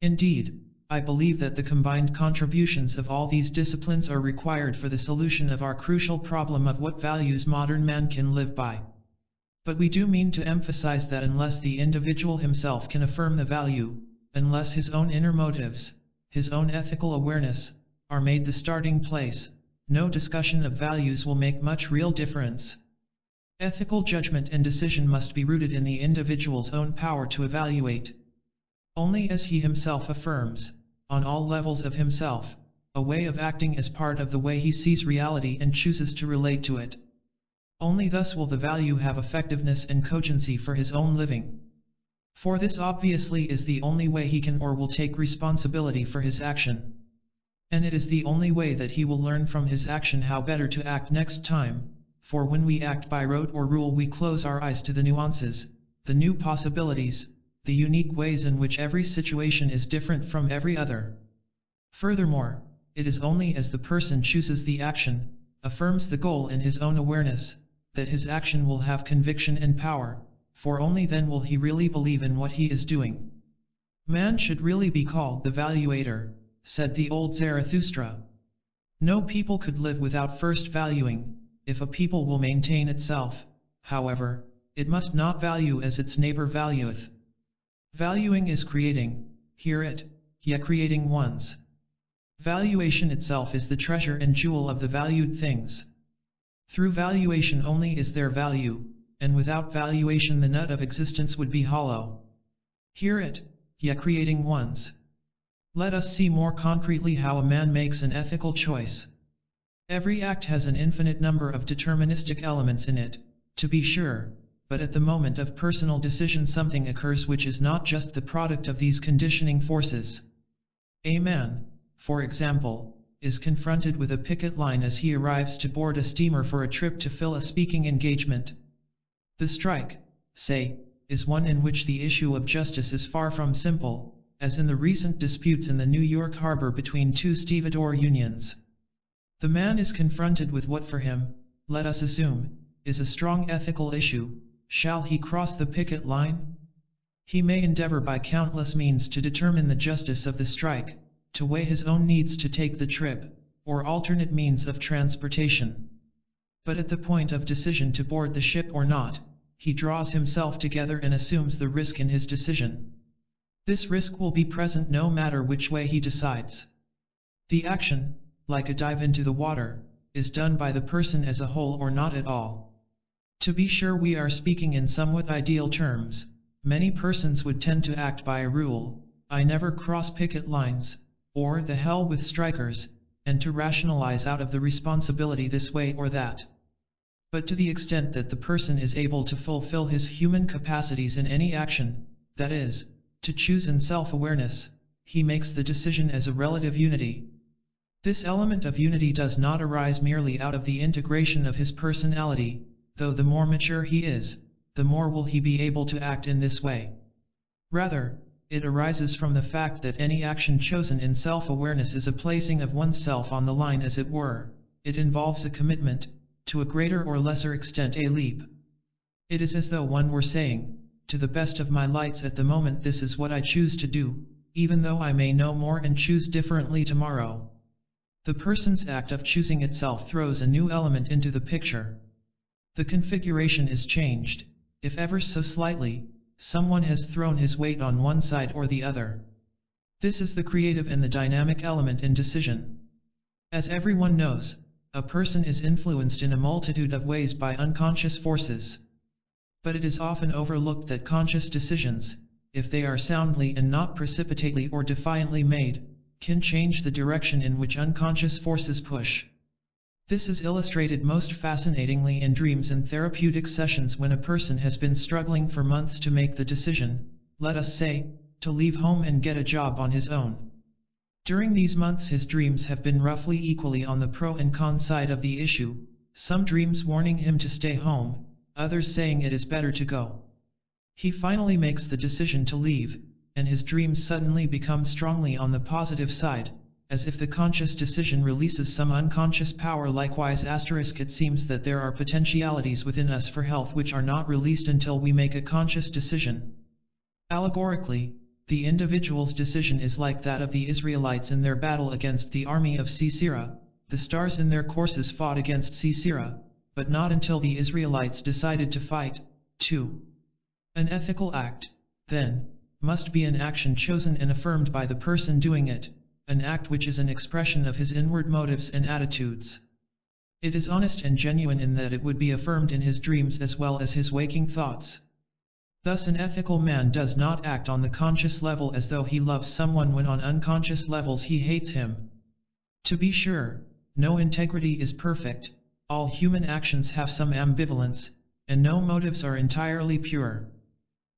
Indeed, I believe that the combined contributions of all these disciplines are required for the solution of our crucial problem of what values modern man can live by. But we do mean to emphasize that unless the individual himself can affirm the value, unless his own inner motives, his own ethical awareness, are made the starting place, no discussion of values will make much real difference. Ethical judgment and decision must be rooted in the individual's own power to evaluate. Only as he himself affirms, on all levels of himself, a way of acting as part of the way he sees reality and chooses to relate to it. Only thus will the value have effectiveness and cogency for his own living. For this obviously is the only way he can or will take responsibility for his action. And it is the only way that he will learn from his action how better to act next time, for when we act by rote or rule we close our eyes to the nuances, the new possibilities, the unique ways in which every situation is different from every other. Furthermore, it is only as the person chooses the action, affirms the goal in his own awareness, that his action will have conviction and power, for only then will he really believe in what he is doing. Man should really be called the valuator, said the old Zarathustra. No people could live without first valuing. If a people will maintain itself, however, it must not value as its neighbor valueth. Valuing is creating, hear it, yet creating one's. Valuation itself is the treasure and jewel of the valued things. Through valuation only is there value, and without valuation the nut of existence would be hollow. Hear it, yet creating one's. Let us see more concretely how a man makes an ethical choice. Every act has an infinite number of deterministic elements in it, to be sure, but at the moment of personal decision something occurs which is not just the product of these conditioning forces. A man, for example, is confronted with a picket line as he arrives to board a steamer for a trip to fill a speaking engagement. The strike, say, is one in which the issue of justice is far from simple, as in the recent disputes in the New York harbor between two stevedore unions. The man is confronted with what for him, let us assume, is a strong ethical issue. Shall he cross the picket line? He may endeavor by countless means to determine the justice of the strike, to weigh his own needs to take the trip, or alternate means of transportation. But at the point of decision to board the ship or not, he draws himself together and assumes the risk in his decision. This risk will be present no matter which way he decides. The action, like a dive into the water, is done by the person as a whole or not at all. To be sure, we are speaking in somewhat ideal terms. Many persons would tend to act by a rule, I never cross picket lines, or the hell with strikers, and to rationalize out of the responsibility this way or that. But to the extent that the person is able to fulfill his human capacities in any action, that is, to choose in self-awareness, he makes the decision as a relative unity. This element of unity does not arise merely out of the integration of his personality, though the more mature he is, the more will he be able to act in this way. Rather, it arises from the fact that any action chosen in self-awareness is a placing of oneself on the line, as it were. It involves a commitment, to a greater or lesser extent a leap. It is as though one were saying, to the best of my lights at the moment this is what I choose to do, even though I may know more and choose differently tomorrow. The person's act of choosing itself throws a new element into the picture. The configuration is changed, if ever so slightly. Someone has thrown his weight on one side or the other. This is the creative and the dynamic element in decision. As everyone knows, a person is influenced in a multitude of ways by unconscious forces. But it is often overlooked that conscious decisions, if they are soundly and not precipitately or defiantly made, can change the direction in which unconscious forces push. This is illustrated most fascinatingly in dreams and therapeutic sessions when a person has been struggling for months to make the decision, let us say, to leave home and get a job on his own. During these months his dreams have been roughly equally on the pro and con side of the issue, some dreams warning him to stay home, others saying it is better to go. He finally makes the decision to leave, and his dreams suddenly become strongly on the positive side, as if the conscious decision releases some unconscious power. Likewise, it seems that there are potentialities within us for health which are not released until we make a conscious decision. Allegorically, the individual's decision is like that of the Israelites in their battle against the army of Sisera. The stars in their courses fought against Sisera, but not until the Israelites decided to fight, too. An ethical act, then, must be an action chosen and affirmed by the person doing it, an act which is an expression of his inward motives and attitudes. It is honest and genuine in that it would be affirmed in his dreams as well as his waking thoughts. Thus an ethical man does not act on the conscious level as though he loves someone when on unconscious levels he hates him. To be sure, no integrity is perfect, all human actions have some ambivalence, and no motives are entirely pure.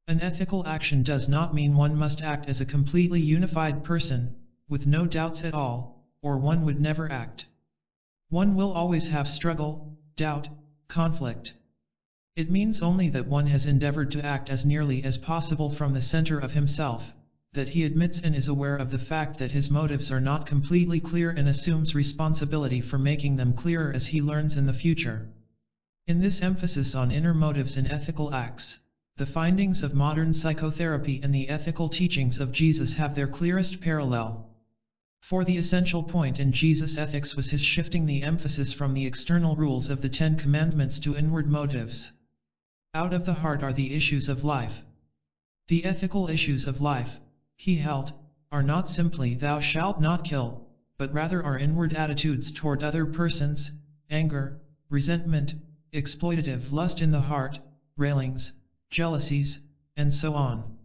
An ethical action does not mean one must act as a completely unified person, with no doubts at all, or one would never act. One will always have struggle, doubt, conflict. It means only that one has endeavored to act as nearly as possible from the center of himself, that he admits and is aware of the fact that his motives are not completely clear and assumes responsibility for making them clearer as he learns in the future. In this emphasis on inner motives in ethical acts, the findings of modern psychotherapy and the ethical teachings of Jesus have their clearest parallel. For the essential point in Jesus' ethics was his shifting the emphasis from the external rules of the Ten Commandments to inward motives. Out of the heart are the issues of life. The ethical issues of life, he held, are not simply thou shalt not kill, but rather are inward attitudes toward other persons, anger, resentment, exploitative lust in the heart, railings, jealousies, and so on.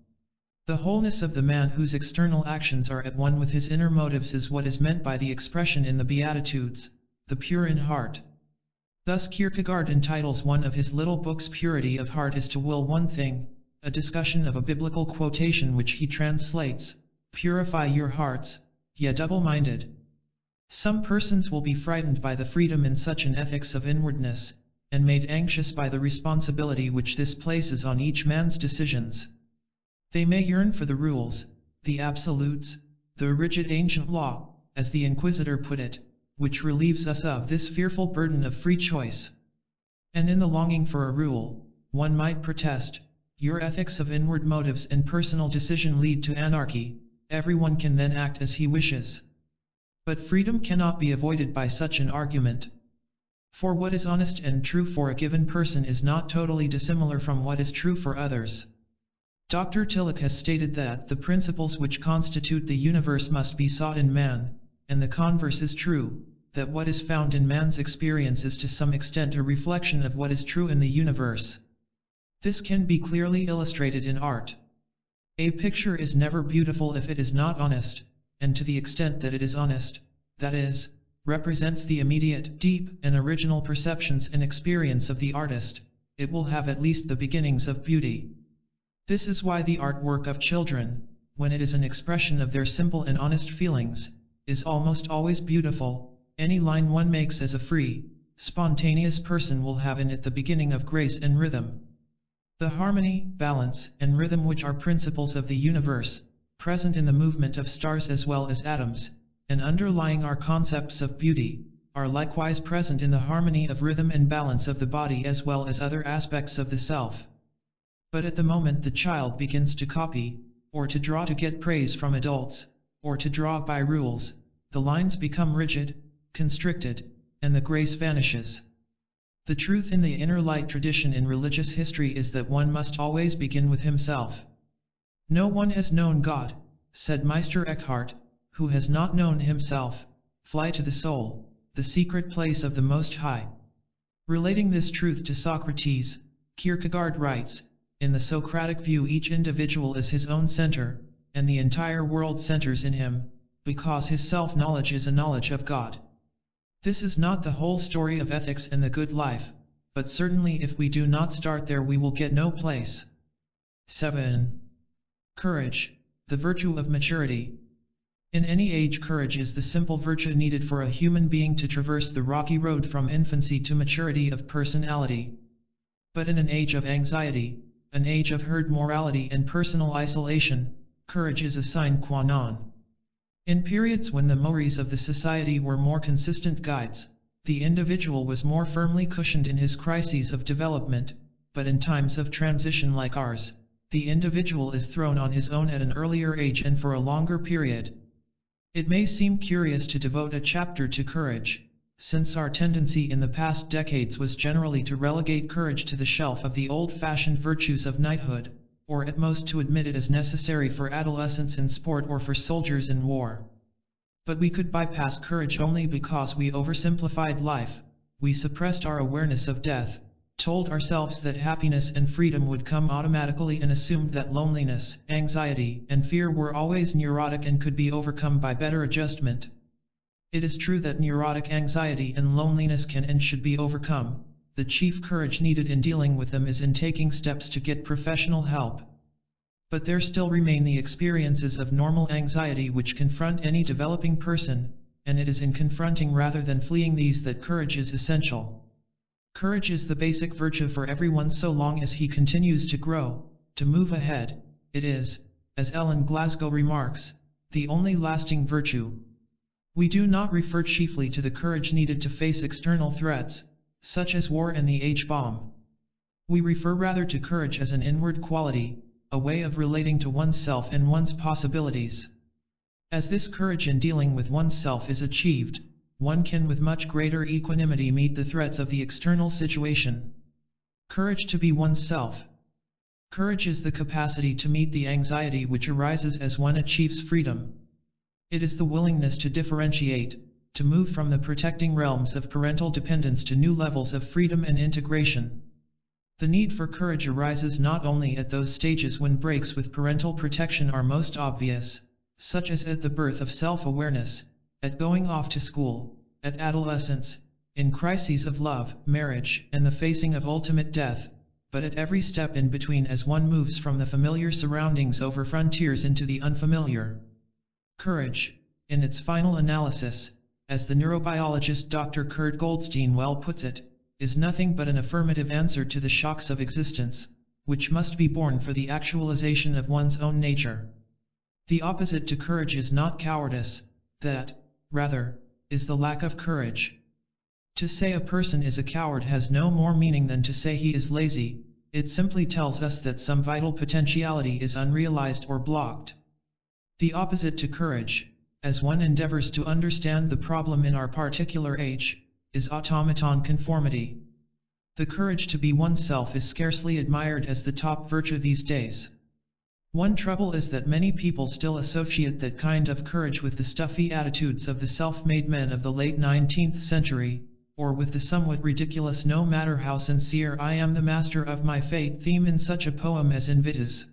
The wholeness of the man whose external actions are at one with his inner motives is what is meant by the expression in the Beatitudes, the pure in heart. Thus Kierkegaard entitles one of his little books Purity of Heart is to will one thing, a discussion of a biblical quotation which he translates, purify your hearts, ye double-minded. Some persons will be frightened by the freedom in such an ethics of inwardness, and made anxious by the responsibility which this places on each man's decisions. They may yearn for the rules, the absolutes, the rigid ancient law, as the Inquisitor put it, which relieves us of this fearful burden of free choice. And in the longing for a rule, one might protest, your ethics of inward motives and personal decision lead to anarchy, everyone can then act as he wishes. But freedom cannot be avoided by such an argument. For what is honest and true for a given person is not totally dissimilar from what is true for others. Dr. Tillich has stated that the principles which constitute the universe must be sought in man, and the converse is true, that what is found in man's experience is to some extent a reflection of what is true in the universe. This can be clearly illustrated in art. A picture is never beautiful if it is not honest, and to the extent that it is honest, that is, represents the immediate, deep, and original perceptions and experience of the artist, it will have at least the beginnings of beauty. This is why the artwork of children, when it is an expression of their simple and honest feelings, is almost always beautiful. Any line one makes as a free, spontaneous person will have in it the beginning of grace and rhythm. The harmony, balance, and rhythm which are principles of the universe, present in the movement of stars as well as atoms, and underlying our concepts of beauty, are likewise present in the harmony of rhythm and balance of the body as well as other aspects of the self. But at the moment the child begins to copy, or to draw to get praise from adults, or to draw by rules, the lines become rigid, constricted, and the grace vanishes. The truth in the inner light tradition in religious history is that one must always begin with himself. No one has known God, said Meister Eckhart, who has not known himself. Fly to the soul, the secret place of the Most High. Relating this truth to Socrates, Kierkegaard writes, in the Socratic view each individual is his own center, and the entire world centers in him, because his self-knowledge is a knowledge of God. This is not the whole story of ethics and the good life, but certainly if we do not start there we will get no place. 7. Courage, the virtue of maturity. In any age courage is the simple virtue needed for a human being to traverse the rocky road from infancy to maturity of personality. But in an age of anxiety, an age of herd morality and personal isolation, courage is a sine qua non. In periods when the mores of the society were more consistent guides, the individual was more firmly cushioned in his crises of development, but in times of transition like ours, the individual is thrown on his own at an earlier age and for a longer period. It may seem curious to devote a chapter to courage, since our tendency in the past decades was generally to relegate courage to the shelf of the old-fashioned virtues of knighthood, or at most to admit it as necessary for adolescents in sport or for soldiers in war. But we could bypass courage only because we oversimplified life, we suppressed our awareness of death, told ourselves that happiness and freedom would come automatically and assumed that loneliness, anxiety, and fear were always neurotic and could be overcome by better adjustment. It is true that neurotic anxiety and loneliness can and should be overcome. The chief courage needed in dealing with them is in taking steps to get professional help. But there still remain the experiences of normal anxiety which confront any developing person, and it is in confronting rather than fleeing these that courage is essential. Courage is the basic virtue for everyone so long as he continues to grow, to move ahead. It is, as Ellen Glasgow remarks, the only lasting virtue. We do not refer chiefly to the courage needed to face external threats, such as war and the H-bomb. We refer rather to courage as an inward quality, a way of relating to oneself and one's possibilities. As this courage in dealing with oneself is achieved, one can with much greater equanimity meet the threats of the external situation. Courage to be oneself. Courage is the capacity to meet the anxiety which arises as one achieves freedom. It is the willingness to differentiate, to move from the protecting realms of parental dependence to new levels of freedom and integration. The need for courage arises not only at those stages when breaks with parental protection are most obvious, such as at the birth of self-awareness, at going off to school, at adolescence, in crises of love, marriage, and the facing of ultimate death, but at every step in between as one moves from the familiar surroundings over frontiers into the unfamiliar. Courage, in its final analysis, as the neurobiologist Dr. Kurt Goldstein well puts it, is nothing but an affirmative answer to the shocks of existence, which must be borne for the actualization of one's own nature. The opposite to courage is not cowardice, that, rather, is the lack of courage. To say a person is a coward has no more meaning than to say he is lazy, it simply tells us that some vital potentiality is unrealized or blocked. The opposite to courage, as one endeavors to understand the problem in our particular age, is automaton conformity. The courage to be oneself is scarcely admired as the top virtue these days. One trouble is that many people still associate that kind of courage with the stuffy attitudes of the self-made men of the late 19th century, or with the somewhat ridiculous "no matter how sincere I am the master of my fate" theme in such a poem as Invictus.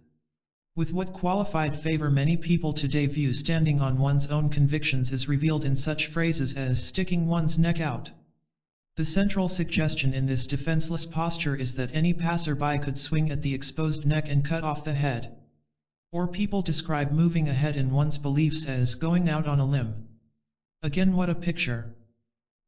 With what qualified favor many people today view standing on one's own convictions is revealed in such phrases as sticking one's neck out. The central suggestion in this defenseless posture is that any passerby could swing at the exposed neck and cut off the head. Or people describe moving ahead in one's beliefs as going out on a limb. Again, what a picture.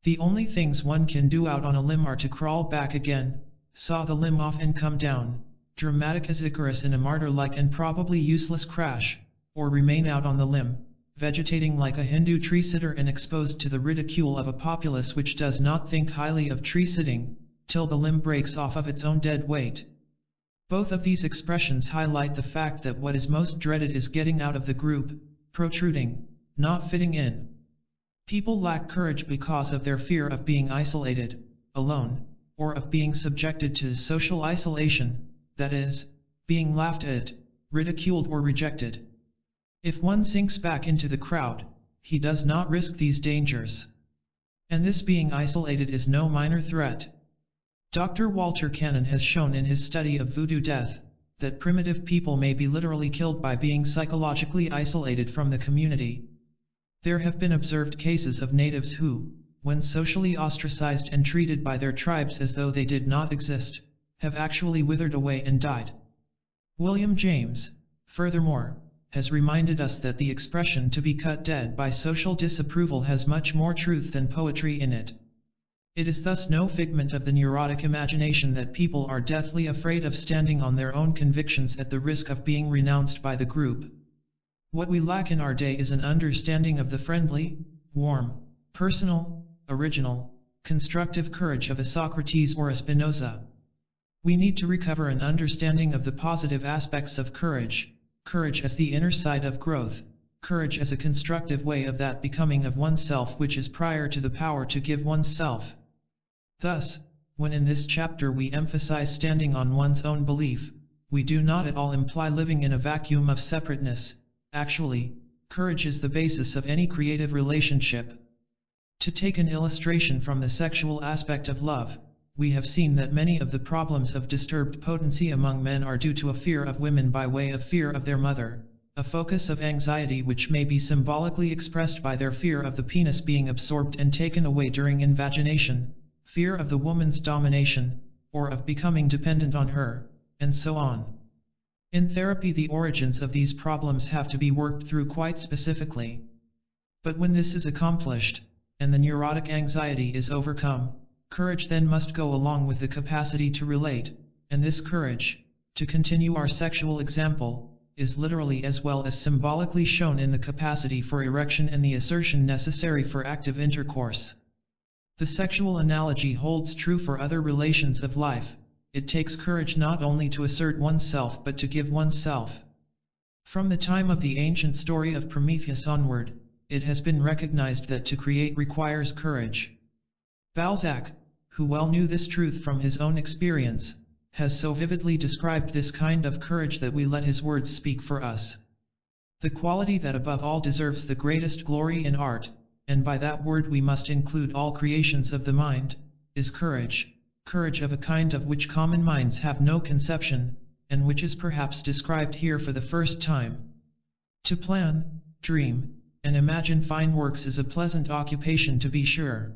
The only things one can do out on a limb are to crawl back again, saw the limb off and come down, dramatic as Icarus in a martyr-like and probably useless crash, or remain out on the limb, vegetating like a Hindu tree-sitter and exposed to the ridicule of a populace which does not think highly of tree-sitting, till the limb breaks off of its own dead weight. Both of these expressions highlight the fact that what is most dreaded is getting out of the group, protruding, not fitting in. People lack courage because of their fear of being isolated, alone, or of being subjected to social isolation, that is, being laughed at, ridiculed or rejected. If one sinks back into the crowd, he does not risk these dangers. And this being isolated is no minor threat. Dr. Walter Cannon has shown in his study of voodoo death, that primitive people may be literally killed by being psychologically isolated from the community. There have been observed cases of natives who, when socially ostracized and treated by their tribes as though they did not exist, have actually withered away and died. William James, furthermore, has reminded us that the expression to be cut dead by social disapproval has much more truth than poetry in it. It is thus no figment of the neurotic imagination that people are deathly afraid of standing on their own convictions at the risk of being renounced by the group. What we lack in our day is an understanding of the friendly, warm, personal, original, constructive courage of a Socrates or a Spinoza. We need to recover an understanding of the positive aspects of courage, courage as the inner side of growth, courage as a constructive way of that becoming of oneself which is prior to the power to give oneself. Thus, when in this chapter we emphasize standing on one's own belief, we do not at all imply living in a vacuum of separateness. Actually, courage is the basis of any creative relationship. To take an illustration from the sexual aspect of love, we have seen that many of the problems of disturbed potency among men are due to a fear of women by way of fear of their mother, a focus of anxiety which may be symbolically expressed by their fear of the penis being absorbed and taken away during invagination, fear of the woman's domination, or of becoming dependent on her, and so on. In therapy, the origins of these problems have to be worked through quite specifically. But when this is accomplished, and the neurotic anxiety is overcome, courage then must go along with the capacity to relate, and this courage, to continue our sexual example, is literally as well as symbolically shown in the capacity for erection and the assertion necessary for active intercourse. The sexual analogy holds true for other relations of life. It takes courage not only to assert oneself but to give oneself. From the time of the ancient story of Prometheus onward, it has been recognized that to create requires courage. Balzac, who well knew this truth from his own experience, has so vividly described this kind of courage that we let his words speak for us. The quality that above all deserves the greatest glory in art, and by that word we must include all creations of the mind, is courage. Courage of a kind of which common minds have no conception, and which is perhaps described here for the first time. To plan, dream, and imagine fine works is a pleasant occupation to be sure.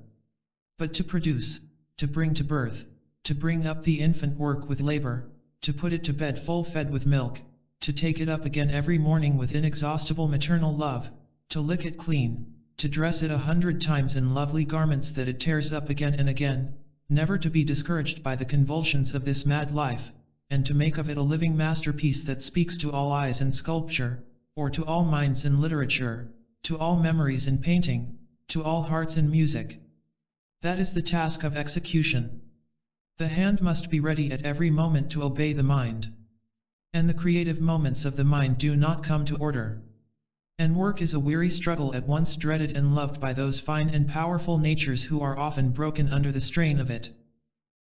But to produce, to bring to birth, to bring up the infant work with labor, to put it to bed full fed with milk, to take it up again every morning with inexhaustible maternal love, to lick it clean, to dress it 100 times in lovely garments that it tears up again and again, never to be discouraged by the convulsions of this mad life, and to make of it a living masterpiece that speaks to all eyes in sculpture, or to all minds in literature, to all memories in painting, to all hearts in music. That is the task of execution. The hand must be ready at every moment to obey the mind. And the creative moments of the mind do not come to order. And work is a weary struggle at once dreaded and loved by those fine and powerful natures who are often broken under the strain of it.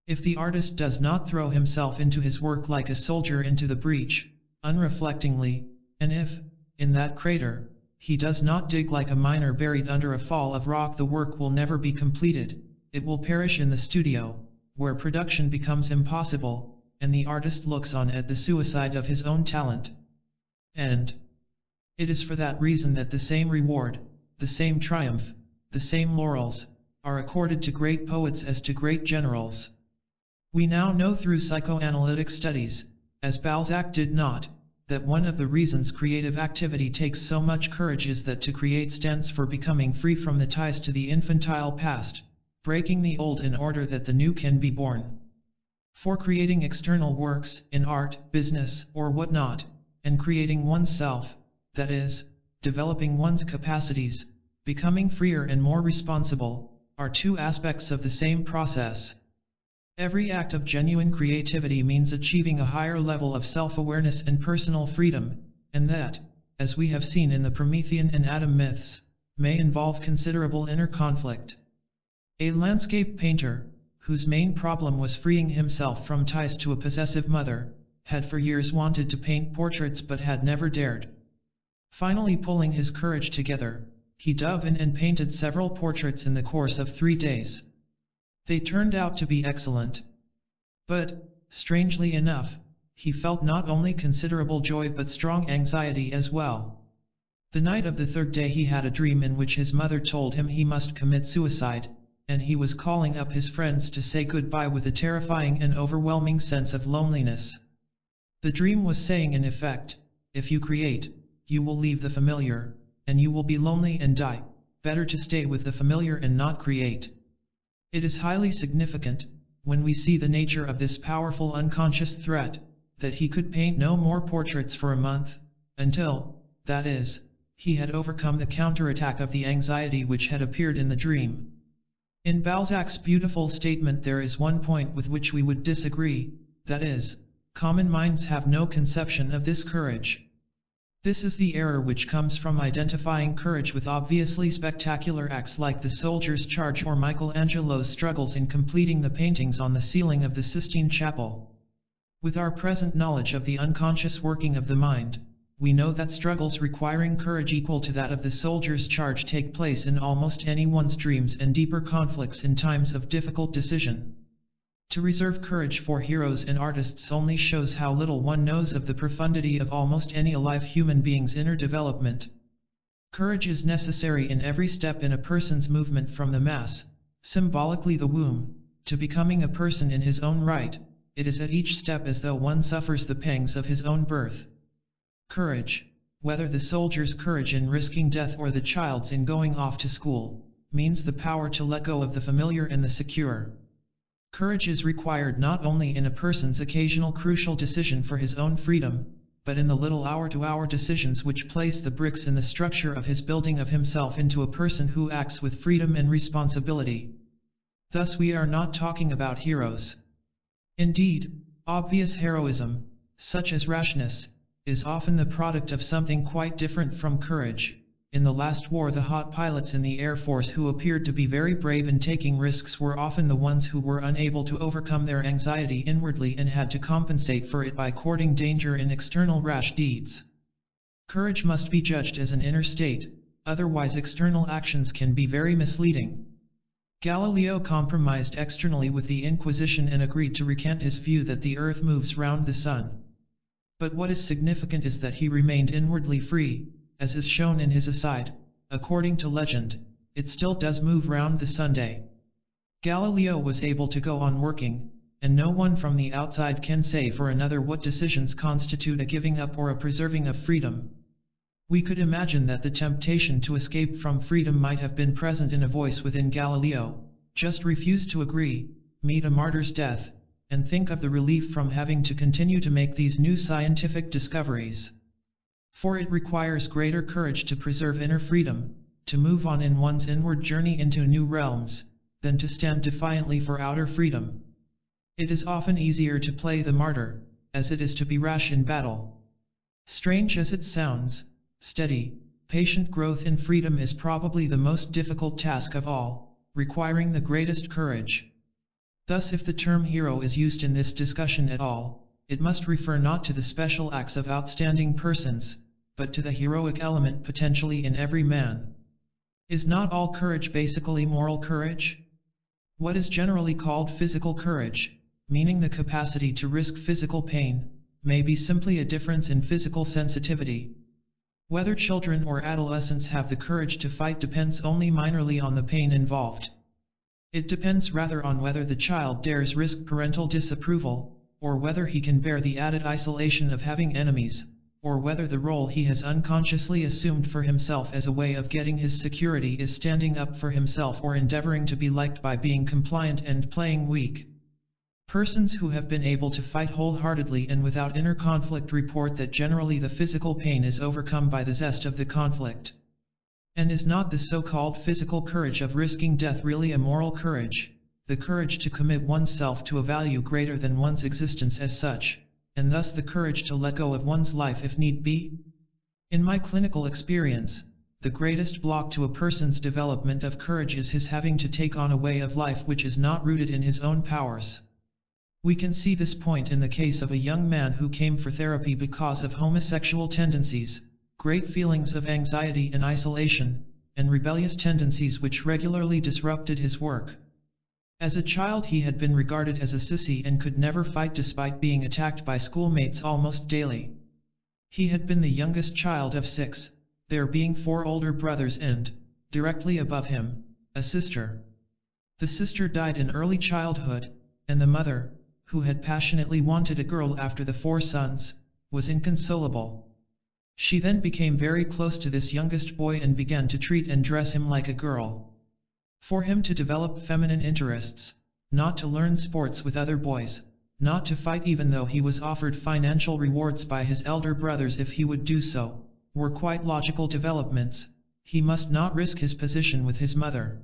If the artist does not throw himself into his work like a soldier into the breach, unreflectingly, and if, in that crater, he does not dig like a miner buried under a fall of rock, the work will never be completed. It will perish in the studio, where production becomes impossible, and the artist looks on at the suicide of his own talent. And it is for that reason that the same reward, the same triumph, the same laurels, are accorded to great poets as to great generals. We now know through psychoanalytic studies, as Balzac did not, that one of the reasons creative activity takes so much courage is that to create stands for becoming free from the ties to the infantile past, breaking the old in order that the new can be born. For creating external works, in art, business, or whatnot, and creating oneself, that is, developing one's capacities, becoming freer and more responsible, are two aspects of the same process. Every act of genuine creativity means achieving a higher level of self-awareness and personal freedom, and that, as we have seen in the Promethean and Adam myths, may involve considerable inner conflict. A landscape painter, whose main problem was freeing himself from ties to a possessive mother, had for years wanted to paint portraits but had never dared. Finally, pulling his courage together, he dove in and painted several portraits in the course of 3 days. They turned out to be excellent. But, strangely enough, he felt not only considerable joy but strong anxiety as well. The night of the 3rd day he had a dream in which his mother told him he must commit suicide, and he was calling up his friends to say goodbye with a terrifying and overwhelming sense of loneliness. The dream was saying in effect, if you create, you will leave the familiar, and you will be lonely and die, better to stay with the familiar and not create. It is highly significant, when we see the nature of this powerful unconscious threat, that he could paint no more portraits for a month, until, that is, he had overcome the counterattack of the anxiety which had appeared in the dream. In Balzac's beautiful statement there is one point with which we would disagree, that is, common minds have no conception of this courage. This is the error which comes from identifying courage with obviously spectacular acts like the soldier's charge or Michelangelo's struggles in completing the paintings on the ceiling of the Sistine Chapel. With our present knowledge of the unconscious working of the mind, we know that struggles requiring courage equal to that of the soldier's charge take place in almost anyone's dreams and deeper conflicts in times of difficult decision. To reserve courage for heroes and artists only shows how little one knows of the profundity of almost any alive human being's inner development. Courage is necessary in every step in a person's movement from the mass, symbolically the womb, to becoming a person in his own right. It is at each step as though one suffers the pangs of his own birth. Courage, whether the soldier's courage in risking death or the child's in going off to school, means the power to let go of the familiar and the secure. Courage is required not only in a person's occasional crucial decision for his own freedom, but in the little hour-to-hour decisions which place the bricks in the structure of his building of himself into a person who acts with freedom and responsibility. Thus we are not talking about heroes. Indeed, obvious heroism, such as rashness, is often the product of something quite different from courage. In the last war, the hot pilots in the Air Force who appeared to be very brave in taking risks were often the ones who were unable to overcome their anxiety inwardly and had to compensate for it by courting danger in external rash deeds. Courage must be judged as an inner state, otherwise external actions can be very misleading. Galileo compromised externally with the Inquisition and agreed to recant his view that the earth moves round the sun. But what is significant is that he remained inwardly free. As is shown in his aside, according to legend, it still does move round the Sunday. Galileo was able to go on working, and no one from the outside can say for another what decisions constitute a giving up or a preserving of freedom. We could imagine that the temptation to escape from freedom might have been present in a voice within Galileo, just refuse to agree, meet a martyr's death, and think of the relief from having to continue to make these new scientific discoveries. For it requires greater courage to preserve inner freedom, to move on in one's inward journey into new realms, than to stand defiantly for outer freedom. It is often easier to play the martyr, as it is to be rash in battle. Strange as it sounds, steady, patient growth in freedom is probably the most difficult task of all, requiring the greatest courage. Thus, if the term hero is used in this discussion at all, it must refer not to the special acts of outstanding persons, but to the heroic element potentially in every man. Is not all courage basically moral courage? What is generally called physical courage, meaning the capacity to risk physical pain, may be simply a difference in physical sensitivity. Whether children or adolescents have the courage to fight depends only minorly on the pain involved. It depends rather on whether the child dares risk parental disapproval, or whether he can bear the added isolation of having enemies, or whether the role he has unconsciously assumed for himself as a way of getting his security is standing up for himself or endeavoring to be liked by being compliant and playing weak. Persons who have been able to fight wholeheartedly and without inner conflict report that generally the physical pain is overcome by the zest of the conflict. And is not the so-called physical courage of risking death really a moral courage, the courage to commit oneself to a value greater than one's existence as such, and thus the courage to let go of one's life if need be? In my clinical experience, the greatest block to a person's development of courage is his having to take on a way of life which is not rooted in his own powers. We can see this point in the case of a young man who came for therapy because of homosexual tendencies, great feelings of anxiety and isolation, and rebellious tendencies which regularly disrupted his work. As a child he had been regarded as a sissy and could never fight despite being attacked by schoolmates almost daily. He had been the youngest child of 6, there being 4 older brothers and, directly above him, a sister. The sister died in early childhood, and the mother, who had passionately wanted a girl after the 4 sons, was inconsolable. She then became very close to this youngest boy and began to treat and dress him like a girl. For him to develop feminine interests, not to learn sports with other boys, not to fight even though he was offered financial rewards by his elder brothers if he would do so, were quite logical developments. He must not risk his position with his mother.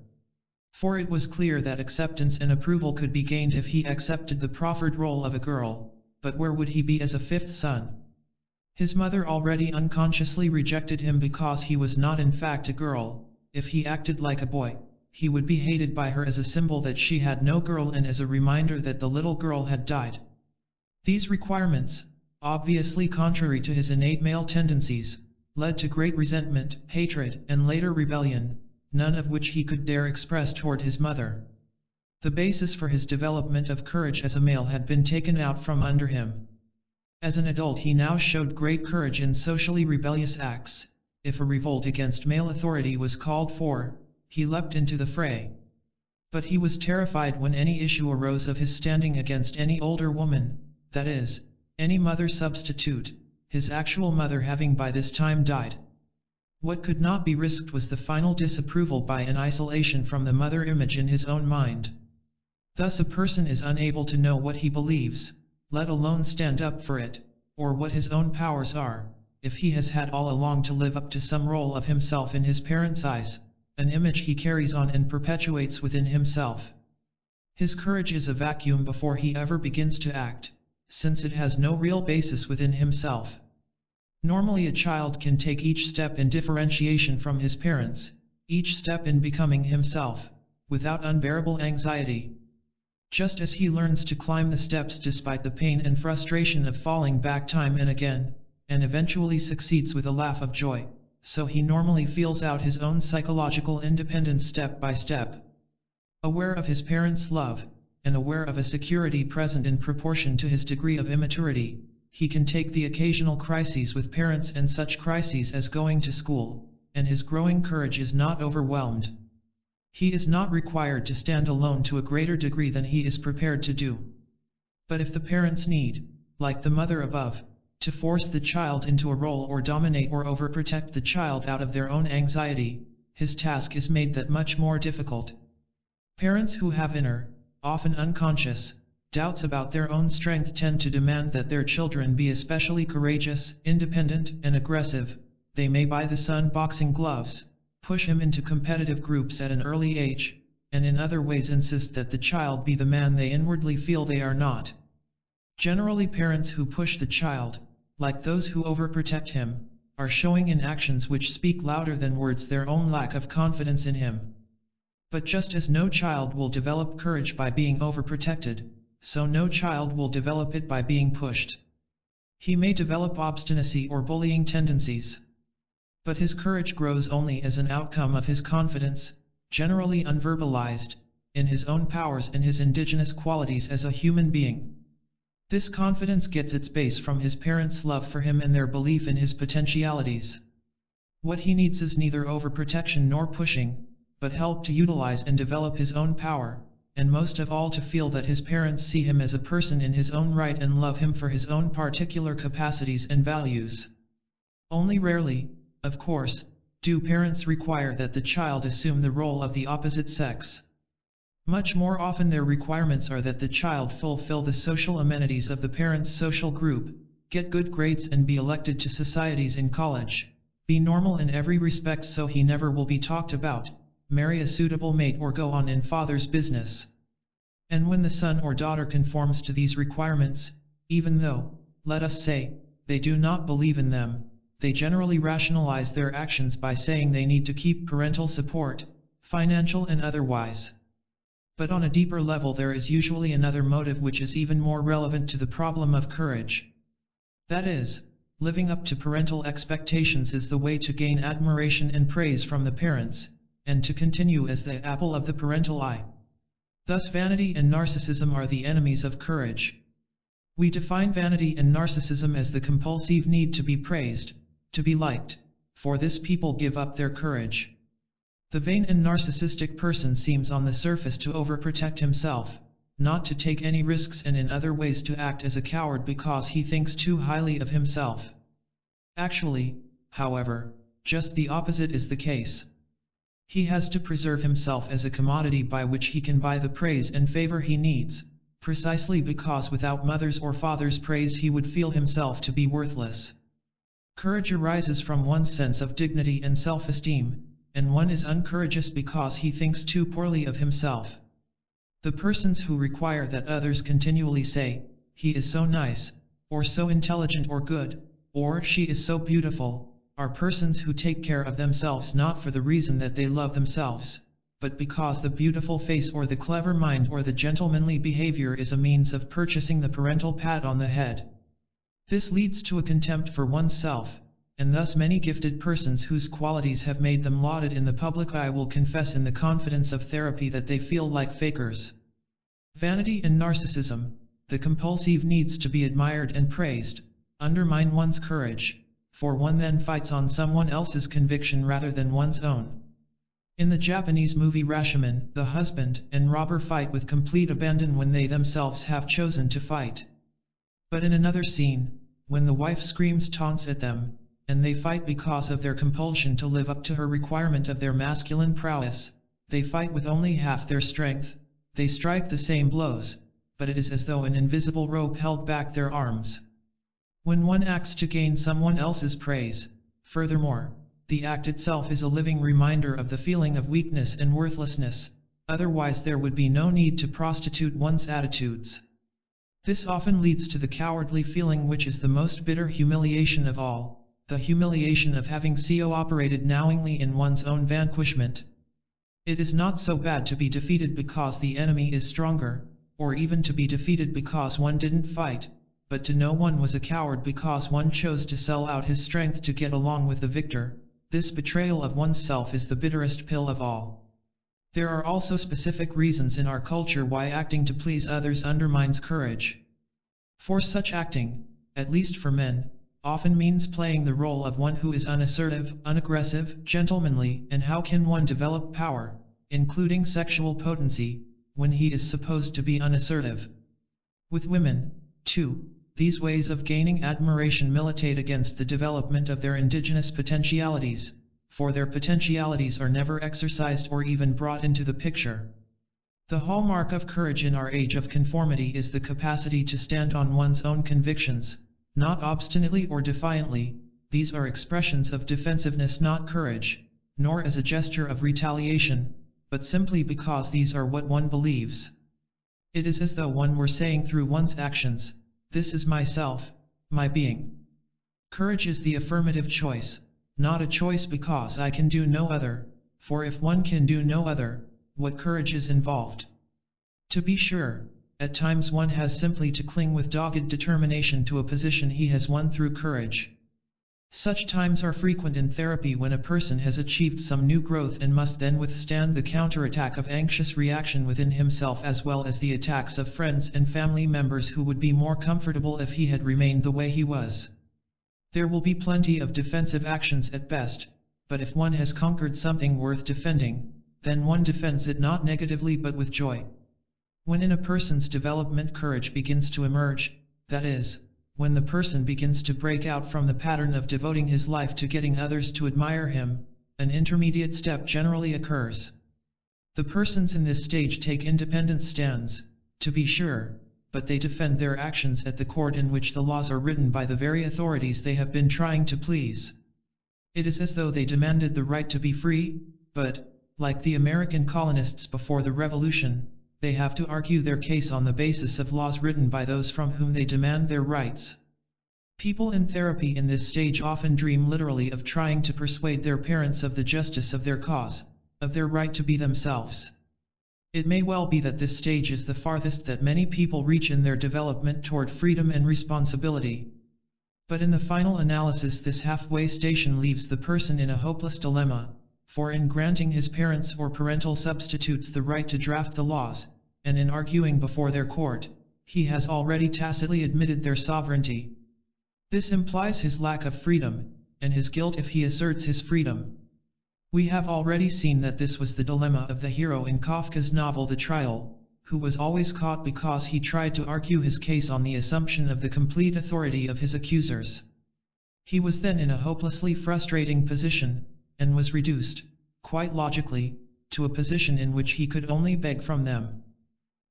For it was clear that acceptance and approval could be gained if he accepted the proffered role of a girl, but where would he be as a 5th son? His mother already unconsciously rejected him because he was not in fact a girl. If he acted like a boy, he would be hated by her as a symbol that she had no girl and as a reminder that the little girl had died. These requirements, obviously contrary to his innate male tendencies, led to great resentment, hatred, and later rebellion, none of which he could dare express toward his mother. The basis for his development of courage as a male had been taken out from under him. As an adult he now showed great courage in socially rebellious acts. If a revolt against male authority was called for, he leapt into the fray. But he was terrified when any issue arose of his standing against any older woman, that is, any mother substitute, his actual mother having by this time died. What could not be risked was the final disapproval by an isolation from the mother image in his own mind. Thus a person is unable to know what he believes, let alone stand up for it, or what his own powers are, if he has had all along to live up to some role of himself in his parents' eyes, an image he carries on and perpetuates within himself. His courage is a vacuum before he ever begins to act, since it has no real basis within himself. Normally a child can take each step in differentiation from his parents, each step in becoming himself, without unbearable anxiety. Just as he learns to climb the steps despite the pain and frustration of falling back time and again, and eventually succeeds with a laugh of joy, so he normally feels out his own psychological independence step by step. Aware of his parents' love, and aware of a security present in proportion to his degree of immaturity, he can take the occasional crises with parents and such crises as going to school, and his growing courage is not overwhelmed. He is not required to stand alone to a greater degree than he is prepared to do. But if the parents need, like the mother above, to force the child into a role or dominate or overprotect the child out of their own anxiety, his task is made that much more difficult. Parents who have inner, often unconscious, doubts about their own strength tend to demand that their children be especially courageous, independent, and aggressive. They may buy the son boxing gloves, push him into competitive groups at an early age, and in other ways insist that the child be the man they inwardly feel they are not. Generally parents who push the child, like those who overprotect him, are showing in actions which speak louder than words their own lack of confidence in him. But just as no child will develop courage by being overprotected, so no child will develop it by being pushed. He may develop obstinacy or bullying tendencies, but his courage grows only as an outcome of his confidence, generally unverbalized, in his own powers and his indigenous qualities as a human being. This confidence gets its base from his parents' love for him and their belief in his potentialities. What he needs is neither overprotection nor pushing, but help to utilize and develop his own power, and most of all to feel that his parents see him as a person in his own right and love him for his own particular capacities and values. Only rarely, of course, do parents require that the child assume the role of the opposite sex. Much more often their requirements are that the child fulfill the social amenities of the parent's social group, get good grades and be elected to societies in college, be normal in every respect so he never will be talked about, marry a suitable mate or go on in father's business. And when the son or daughter conforms to these requirements, even though, let us say, they do not believe in them, they generally rationalize their actions by saying they need to keep parental support, financial and otherwise. But on a deeper level there is usually another motive which is even more relevant to the problem of courage. That is, living up to parental expectations is the way to gain admiration and praise from the parents, and to continue as the apple of the parental eye. Thus vanity and narcissism are the enemies of courage. We define vanity and narcissism as the compulsive need to be praised, to be liked. For this people give up their courage. The vain and narcissistic person seems on the surface to overprotect himself, not to take any risks and in other ways to act as a coward because he thinks too highly of himself. Actually, however, just the opposite is the case. He has to preserve himself as a commodity by which he can buy the praise and favor he needs, precisely because without mother's or father's praise he would feel himself to be worthless. Courage arises from one's sense of dignity and self-esteem, and one is uncourageous because he thinks too poorly of himself. The persons who require that others continually say, "He is so nice," or "so intelligent or good," or "she is so beautiful," are persons who take care of themselves not for the reason that they love themselves, but because the beautiful face or the clever mind or the gentlemanly behavior is a means of purchasing the parental pat on the head. This leads to a contempt for oneself, and thus many gifted persons whose qualities have made them lauded in the public eye will confess in the confidence of therapy that they feel like fakers. Vanity and narcissism, the compulsive needs to be admired and praised, undermine one's courage, for one then fights on someone else's conviction rather than one's own. In the Japanese movie Rashomon, the husband and robber fight with complete abandon when they themselves have chosen to fight. But in another scene, when the wife screams taunts at them, and they fight because of their compulsion to live up to her requirement of their masculine prowess, they fight with only half their strength, they strike the same blows, but it is as though an invisible rope held back their arms. When one acts to gain someone else's praise, furthermore, the act itself is a living reminder of the feeling of weakness and worthlessness, otherwise there would be no need to prostitute one's attitudes. This often leads to the cowardly feeling which is the most bitter humiliation of all, the humiliation of having cooperated knowingly in one's own vanquishment. It is not so bad to be defeated because the enemy is stronger, or even to be defeated because one didn't fight, but to know one was a coward because one chose to sell out his strength to get along with the victor. This betrayal of oneself is the bitterest pill of all. There are also specific reasons in our culture why acting to please others undermines courage. For such acting, at least for men, often means playing the role of one who is unassertive, unaggressive, gentlemanly, and how can one develop power, including sexual potency, when he is supposed to be unassertive? With women, too, these ways of gaining admiration militate against the development of their indigenous potentialities, for their potentialities are never exercised or even brought into the picture. The hallmark of courage in our age of conformity is the capacity to stand on one's own convictions, not obstinately or defiantly. These are expressions of defensiveness, not courage, nor as a gesture of retaliation, but simply because these are what one believes. It is as though one were saying through one's actions, "This is myself, my being." Courage is the affirmative choice, not a choice because I can do no other, for if one can do no other, what courage is involved? To be sure, at times one has simply to cling with dogged determination to a position he has won through courage. Such times are frequent in therapy when a person has achieved some new growth and must then withstand the counterattack of anxious reaction within himself as well as the attacks of friends and family members who would be more comfortable if he had remained the way he was. There will be plenty of defensive actions at best, but if one has conquered something worth defending, then one defends it not negatively but with joy. When in a person's development courage begins to emerge, that is, when the person begins to break out from the pattern of devoting his life to getting others to admire him, an intermediate step generally occurs. The persons in this stage take independent stands, to be sure, but they defend their actions at the court in which the laws are written by the very authorities they have been trying to please. It is as though they demanded the right to be free, but, like the American colonists before the Revolution, they have to argue their case on the basis of laws written by those from whom they demand their rights. People in therapy in this stage often dream literally of trying to persuade their parents of the justice of their cause, of their right to be themselves. It may well be that this stage is the farthest that many people reach in their development toward freedom and responsibility. But in the final analysis, this halfway station leaves the person in a hopeless dilemma, for in granting his parents or parental substitutes the right to draft the laws, and in arguing before their court, he has already tacitly admitted their sovereignty. This implies his lack of freedom, and his guilt if he asserts his freedom. We have already seen that this was the dilemma of the hero in Kafka's novel The Trial, who was always caught because he tried to argue his case on the assumption of the complete authority of his accusers. He was then in a hopelessly frustrating position, and was reduced, quite logically, to a position in which he could only beg from them.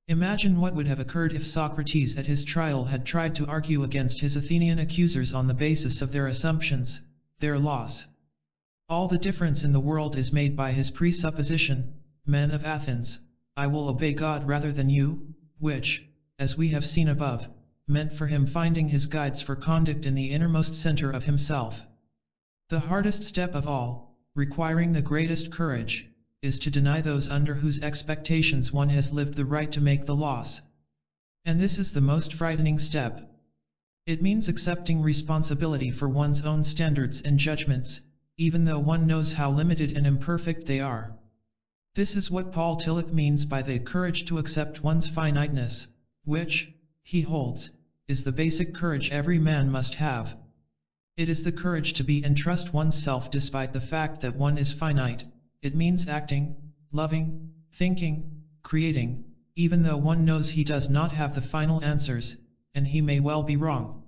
Imagine what would have occurred if Socrates at his trial had tried to argue against his Athenian accusers on the basis of their assumptions, their laws. All the difference in the world is made by his presupposition, men of Athens, I will obey God rather than you, which, as we have seen above, meant for him finding his guides for conduct in the innermost center of himself. The hardest step of all, requiring the greatest courage, is to deny those under whose expectations one has lived the right to make the laws. And this is the most frightening step. It means accepting responsibility for one's own standards and judgments, even though one knows how limited and imperfect they are. This is what Paul Tillich means by the courage to accept one's finiteness, which, he holds, is the basic courage every man must have. It is the courage to be and trust oneself despite the fact that one is finite. It means acting, loving, thinking, creating, even though one knows he does not have the final answers, and he may well be wrong.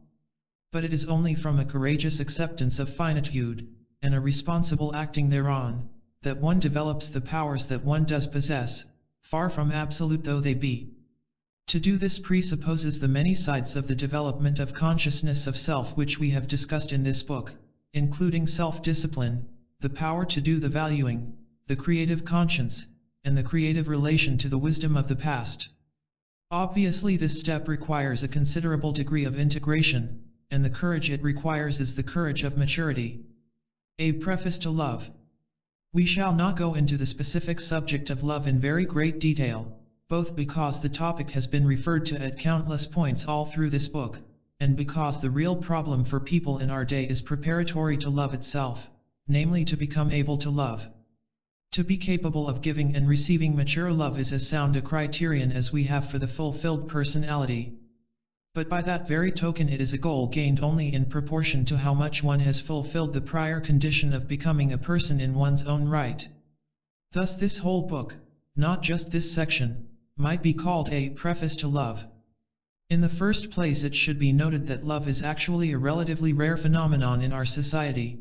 But it is only from a courageous acceptance of finitude, and a responsible acting thereon, that one develops the powers that one does possess, far from absolute though they be. To do this presupposes the many sides of the development of consciousness of self which we have discussed in this book, including self-discipline, the power to do the valuing, the creative conscience, and the creative relation to the wisdom of the past. Obviously, this step requires a considerable degree of integration, and the courage it requires is the courage of maturity. A preface to love. We shall not go into the specific subject of love in very great detail, both because the topic has been referred to at countless points all through this book, and because the real problem for people in our day is preparatory to love itself, namely to become able to love. To be capable of giving and receiving mature love is as sound a criterion as we have for the fulfilled personality. But by that very token it is a goal gained only in proportion to how much one has fulfilled the prior condition of becoming a person in one's own right. Thus this whole book, not just this section, might be called a preface to love. In the first place, it should be noted that love is actually a relatively rare phenomenon in our society.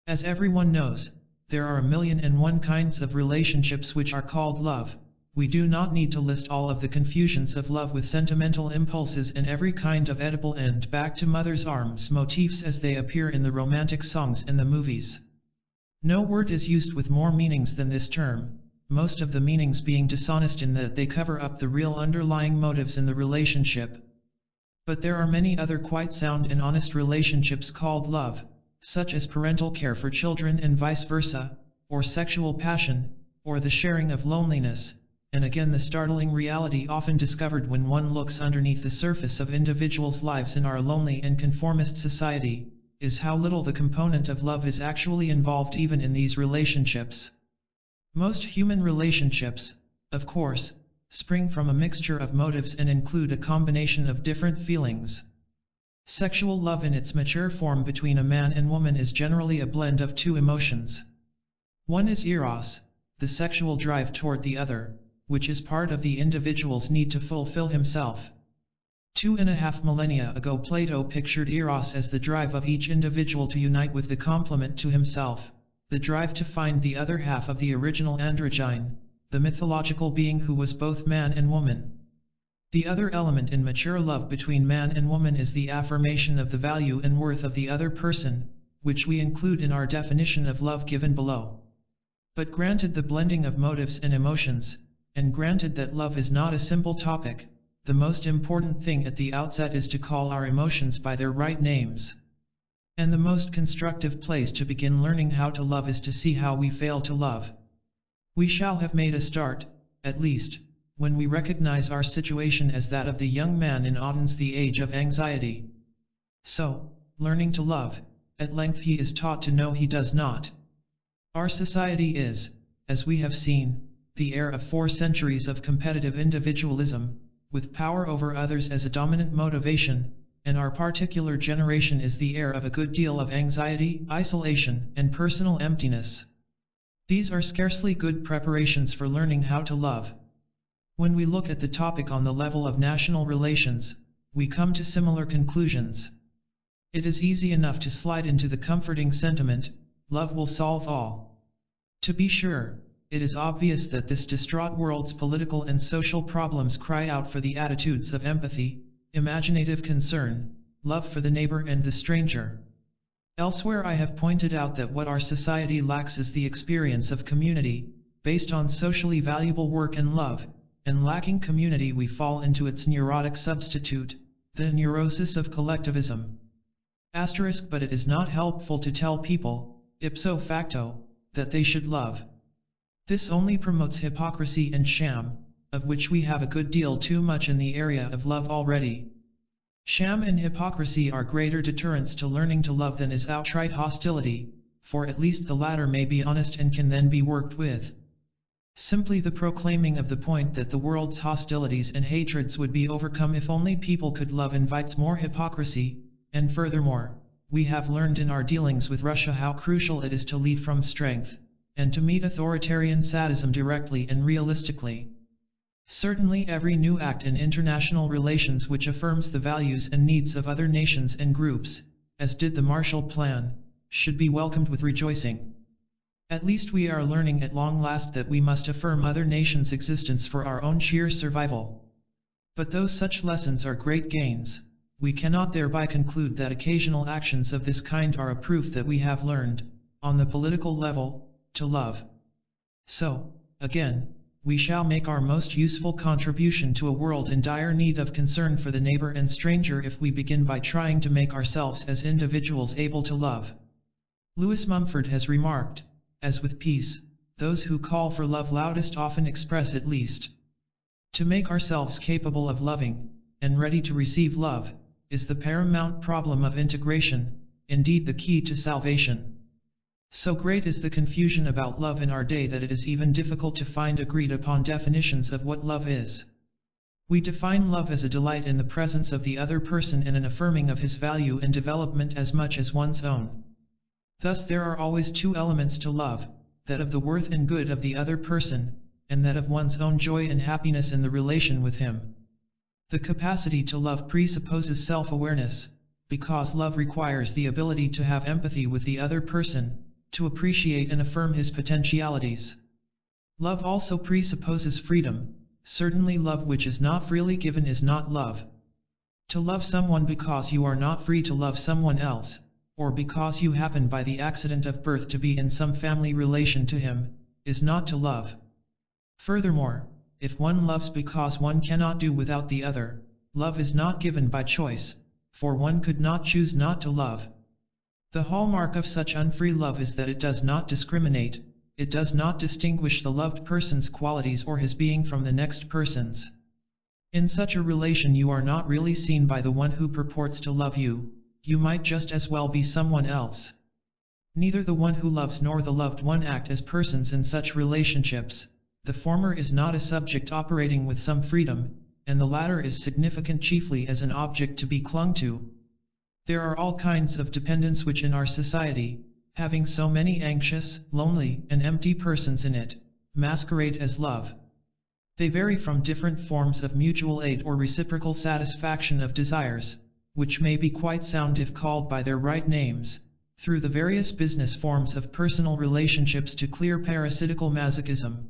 As everyone knows, there are 1,000,001 kinds of relationships which are called love. We do not need to list all of the confusions of love with sentimental impulses and every kind of edible and back to mother's arms motifs as they appear in the romantic songs and the movies. No word is used with more meanings than this term, most of the meanings being dishonest in that they cover up the real underlying motives in the relationship. But there are many other quite sound and honest relationships called love, such as parental care for children and vice versa, or sexual passion, or the sharing of loneliness, and again the startling reality often discovered when one looks underneath the surface of individuals' lives in our lonely and conformist society, is how little the component of love is actually involved even in these relationships. Most human relationships, of course, spring from a mixture of motives and include a combination of different feelings. Sexual love in its mature form between a man and woman is generally a blend of two emotions. One is eros, the sexual drive toward the other, which is part of the individual's need to fulfill himself. 2.5 millennia ago Plato pictured eros as the drive of each individual to unite with the complement to himself, the drive to find the other half of the original androgyne, the mythological being who was both man and woman. The other element in mature love between man and woman is the affirmation of the value and worth of the other person, which we include in our definition of love given below. But granted the blending of motives and emotions, and granted that love is not a simple topic, the most important thing at the outset is to call our emotions by their right names. And the most constructive place to begin learning how to love is to see how we fail to love. We shall have made a start, at least, when we recognize our situation as that of the young man in Auden's The Age of Anxiety. So, learning to love, at length he is taught to know he does not. Our society is, as we have seen, the heir of 4 centuries of competitive individualism, with power over others as a dominant motivation, and our particular generation is the heir of a good deal of anxiety, isolation, and personal emptiness. These are scarcely good preparations for learning how to love. When we look at the topic on the level of national relations, we come to similar conclusions. It is easy enough to slide into the comforting sentiment, love will solve all. To be sure, it is obvious that this distraught world's political and social problems cry out for the attitudes of empathy, imaginative concern, love for the neighbor and the stranger. Elsewhere I have pointed out that what our society lacks is the experience of community, based on socially valuable work and love, and lacking community we fall into its neurotic substitute, the neurosis of collectivism. But it is not helpful to tell people, ipso facto, that they should love. This only promotes hypocrisy and sham, of which we have a good deal too much in the area of love already. Sham and hypocrisy are greater deterrents to learning to love than is outright hostility, for at least the latter may be honest and can then be worked with. Simply the proclaiming of the point that the world's hostilities and hatreds would be overcome if only people could love invites more hypocrisy, and furthermore, we have learned in our dealings with Russia how crucial it is to lead from strength, and to meet authoritarian sadism directly and realistically. Certainly every new act in international relations which affirms the values and needs of other nations and groups, as did the Marshall Plan, should be welcomed with rejoicing. At least we are learning at long last that we must affirm other nations' existence for our own sheer survival. But though such lessons are great gains, we cannot thereby conclude that occasional actions of this kind are a proof that we have learned, on the political level, to love. So, again, we shall make our most useful contribution to a world in dire need of concern for the neighbor and stranger if we begin by trying to make ourselves as individuals able to love. Lewis Mumford has remarked, as with peace, those who call for love loudest often express it least. To make ourselves capable of loving, and ready to receive love, is the paramount problem of integration, indeed the key to salvation. So great is the confusion about love in our day that it is even difficult to find agreed upon definitions of what love is. We define love as a delight in the presence of the other person and an affirming of his value and development as much as one's own. Thus there are always 2 elements to love, that of the worth and good of the other person, and that of one's own joy and happiness in the relation with him. The capacity to love presupposes self-awareness, because love requires the ability to have empathy with the other person, to appreciate and affirm his potentialities. Love also presupposes freedom. Certainly love which is not freely given is not love. To love someone because you are not free to love someone else, or because you happen by the accident of birth to be in some family relation to him, is not to love. Furthermore, if one loves because one cannot do without the other, love is not given by choice, for one could not choose not to love. The hallmark of such unfree love is that it does not discriminate, it does not distinguish the loved person's qualities or his being from the next person's. In such a relation you are not really seen by the one who purports to love you, you might just as well be someone else. Neither the one who loves nor the loved one act as persons in such relationships. The former is not a subject operating with some freedom, and the latter is significant chiefly as an object to be clung to. There are all kinds of dependence which in our society, having so many anxious, lonely, and empty persons in it, masquerade as love. They vary from different forms of mutual aid or reciprocal satisfaction of desires, which may be quite sound if called by their right names, through the various business forms of personal relationships to clear parasitical masochism.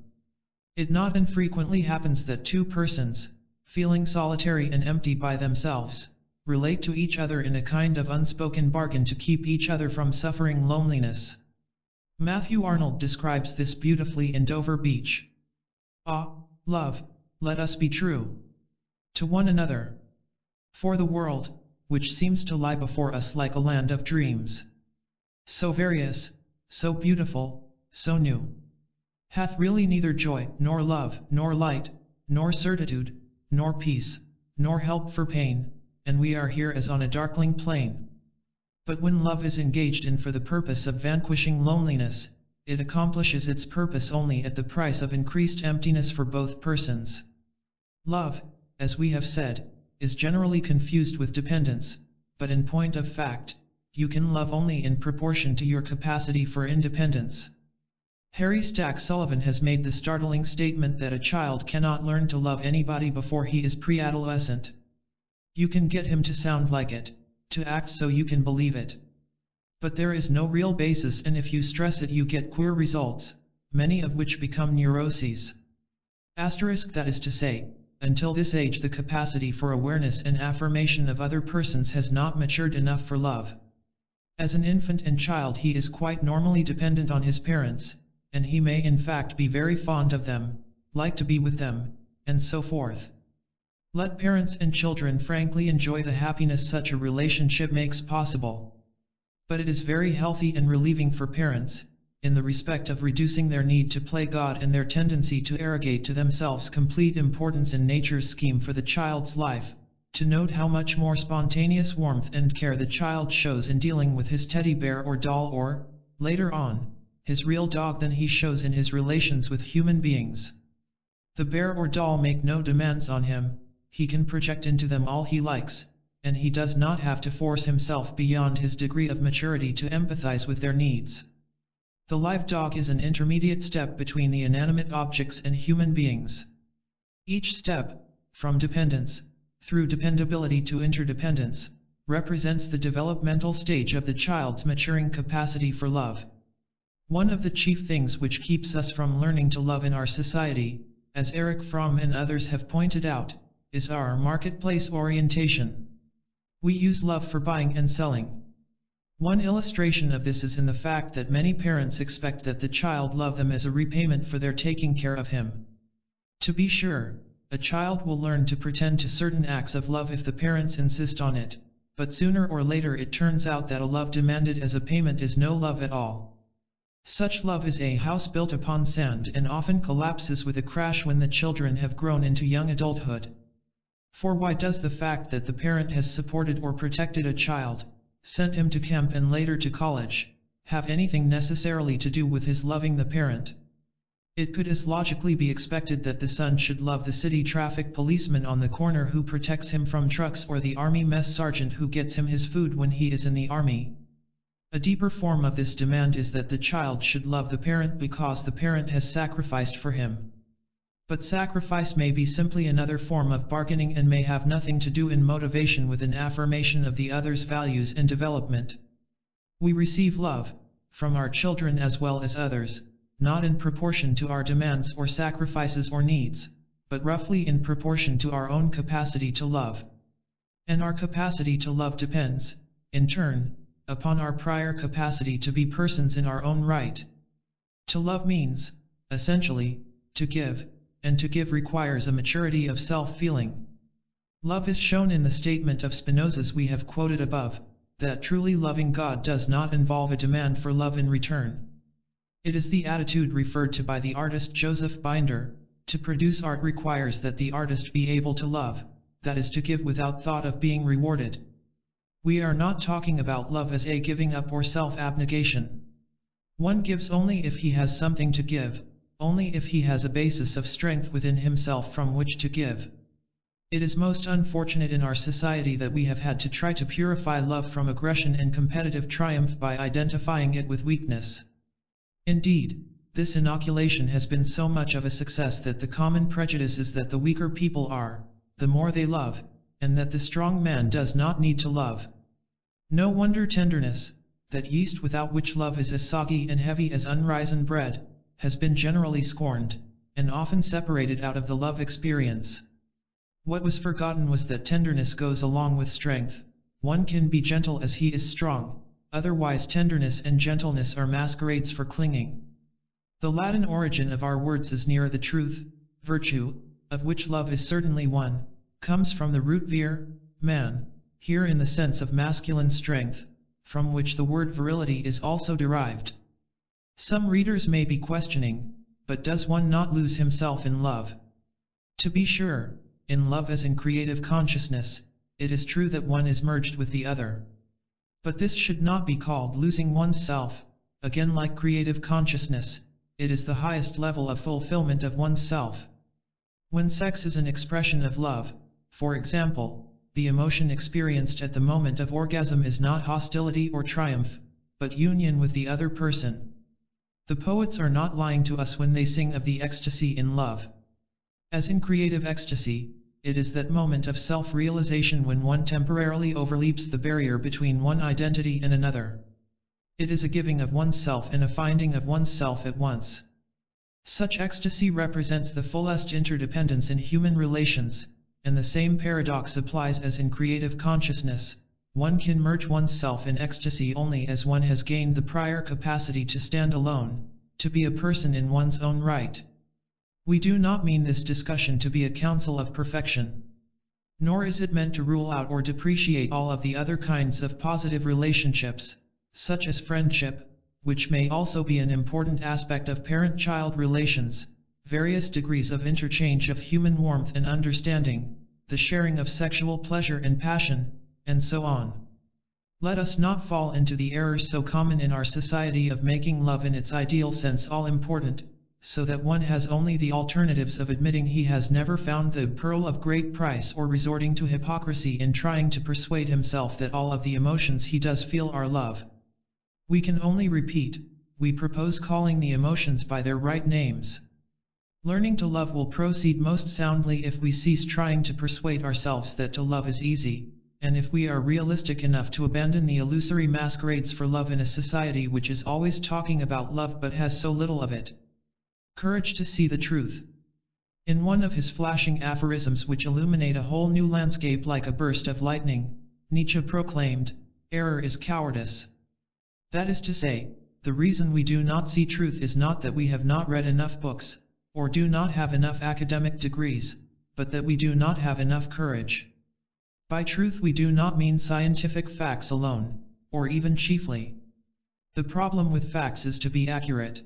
It not infrequently happens that two persons, feeling solitary and empty by themselves, relate to each other in a kind of unspoken bargain to keep each other from suffering loneliness. Matthew Arnold describes this beautifully in Dover Beach. Ah, love, let us be true to one another. For the world, which seems to lie before us like a land of dreams, so various, so beautiful, so new, hath really neither joy, nor love, nor light, nor certitude, nor peace, nor help for pain, and we are here as on a darkling plain. But when love is engaged in for the purpose of vanquishing loneliness, it accomplishes its purpose only at the price of increased emptiness for both persons. Love, as we have said, is generally confused with dependence, but in point of fact, you can love only in proportion to your capacity for independence. Harry Stack Sullivan has made the startling statement that a child cannot learn to love anybody before he is pre-adolescent. You can get him to sound like it, to act so you can believe it. But there is no real basis, and if you stress it you get queer results, many of which become neuroses. That is to say, until this age the capacity for awareness and affirmation of other persons has not matured enough for love. As an infant and child he is quite normally dependent on his parents, and he may in fact be very fond of them, like to be with them, and so forth. Let parents and children frankly enjoy the happiness such a relationship makes possible. But it is very healthy and relieving for parents, in the respect of reducing their need to play God and their tendency to arrogate to themselves complete importance in nature's scheme for the child's life, to note how much more spontaneous warmth and care the child shows in dealing with his teddy bear or doll or, later on, his real dog than he shows in his relations with human beings. The bear or doll make no demands on him, he can project into them all he likes, and he does not have to force himself beyond his degree of maturity to empathize with their needs. The live dog is an intermediate step between the inanimate objects and human beings. Each step, from dependence, through dependability to interdependence, represents the developmental stage of the child's maturing capacity for love. One of the chief things which keeps us from learning to love in our society, as Erich Fromm and others have pointed out, is our marketplace orientation. We use love for buying and selling. One illustration of this is in the fact that many parents expect that the child love them as a repayment for their taking care of him. To be sure, a child will learn to pretend to certain acts of love if the parents insist on it, but sooner or later it turns out that a love demanded as a payment is no love at all. Such love is a house built upon sand and often collapses with a crash when the children have grown into young adulthood. For why does the fact that the parent has supported or protected a child, sent him to camp and later to college, have anything necessarily to do with his loving the parent? It could as logically be expected that the son should love the city traffic policeman on the corner who protects him from trucks or the army mess sergeant who gets him his food when he is in the army. A deeper form of this demand is that the child should love the parent because the parent has sacrificed for him. But sacrifice may be simply another form of bargaining and may have nothing to do in motivation with an affirmation of the other's values and development. We receive love, from our children as well as others, not in proportion to our demands or sacrifices or needs, but roughly in proportion to our own capacity to love. And our capacity to love depends, in turn, upon our prior capacity to be persons in our own right. To love means, essentially, to give, and to give requires a maturity of self-feeling. Love is shown in the statement of Spinoza's we have quoted above, that truly loving God does not involve a demand for love in return. It is the attitude referred to by the artist Joseph Binder. To produce art requires that the artist be able to love, that is to give without thought of being rewarded. We are not talking about love as a giving up or self-abnegation. One gives only if he has something to give, only if he has a basis of strength within himself from which to give. It is most unfortunate in our society that we have had to try to purify love from aggression and competitive triumph by identifying it with weakness. Indeed, this inoculation has been so much of a success that the common prejudice is that the weaker people are, the more they love, and that the strong man does not need to love. No wonder tenderness, that yeast without which love is as soggy and heavy as unrisen bread, has been generally scorned, and often separated out of the love experience. What was forgotten was that tenderness goes along with strength. One can be gentle as he is strong, otherwise tenderness and gentleness are masquerades for clinging. The Latin origin of our words is near the truth. Virtue, of which love is certainly one, comes from the root vir, man, here in the sense of masculine strength, from which the word virility is also derived. Some readers may be questioning, but does one not lose himself in love? To be sure, in love as in creative consciousness, it is true that one is merged with the other. But this should not be called losing oneself. Again, like creative consciousness, it is the highest level of fulfillment of oneself. When sex is an expression of love, for example, the emotion experienced at the moment of orgasm is not hostility or triumph, but union with the other person. The poets are not lying to us when they sing of the ecstasy in love. As in creative ecstasy, it is that moment of self-realization when one temporarily overleaps the barrier between one identity and another. It is a giving of oneself and a finding of oneself at once. Such ecstasy represents the fullest interdependence in human relations, and the same paradox applies as in creative consciousness. One can merge oneself in ecstasy only as one has gained the prior capacity to stand alone, to be a person in one's own right. We do not mean this discussion to be a counsel of perfection. Nor is it meant to rule out or depreciate all of the other kinds of positive relationships, such as friendship, which may also be an important aspect of parent-child relations, various degrees of interchange of human warmth and understanding, the sharing of sexual pleasure and passion, and so on. Let us not fall into the errors so common in our society of making love in its ideal sense all important, so that one has only the alternatives of admitting he has never found the pearl of great price or resorting to hypocrisy in trying to persuade himself that all of the emotions he does feel are love. We can only repeat, we propose calling the emotions by their right names. Learning to love will proceed most soundly if we cease trying to persuade ourselves that to love is easy, and if we are realistic enough to abandon the illusory masquerades for love in a society which is always talking about love but has so little of it. Courage to see the truth. In one of his flashing aphorisms which illuminate a whole new landscape like a burst of lightning, Nietzsche proclaimed, "Error is cowardice." That is to say, the reason we do not see truth is not that we have not read enough books, or do not have enough academic degrees, but that we do not have enough courage. By truth we do not mean scientific facts alone, or even chiefly. The problem with facts is to be accurate.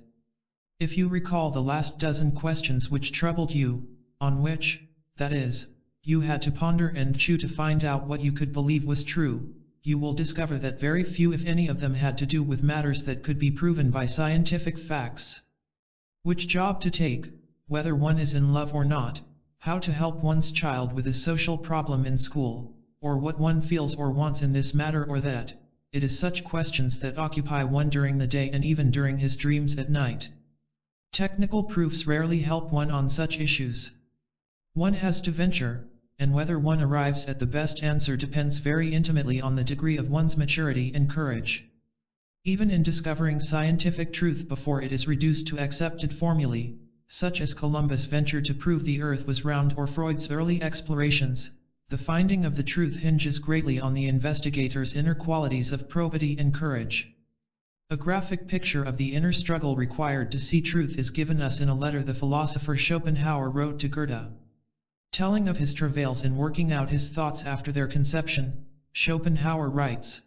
If you recall the last dozen questions which troubled you, on which, that is, you had to ponder and chew to find out what you could believe was true, you will discover that very few if any of them had to do with matters that could be proven by scientific facts. Which job to take, whether one is in love or not, how to help one's child with a social problem in school, or what one feels or wants in this matter or that, it is such questions that occupy one during the day and even during his dreams at night. Technical proofs rarely help one on such issues. One has to venture, and whether one arrives at the best answer depends very intimately on the degree of one's maturity and courage. Even in discovering scientific truth before it is reduced to accepted formulae, such as Columbus' venture to prove the Earth was round or Freud's early explorations, the finding of the truth hinges greatly on the investigator's inner qualities of probity and courage. A graphic picture of the inner struggle required to see truth is given us in a letter the philosopher Schopenhauer wrote to Goethe. Telling of his travails in working out his thoughts after their conception, Schopenhauer writes,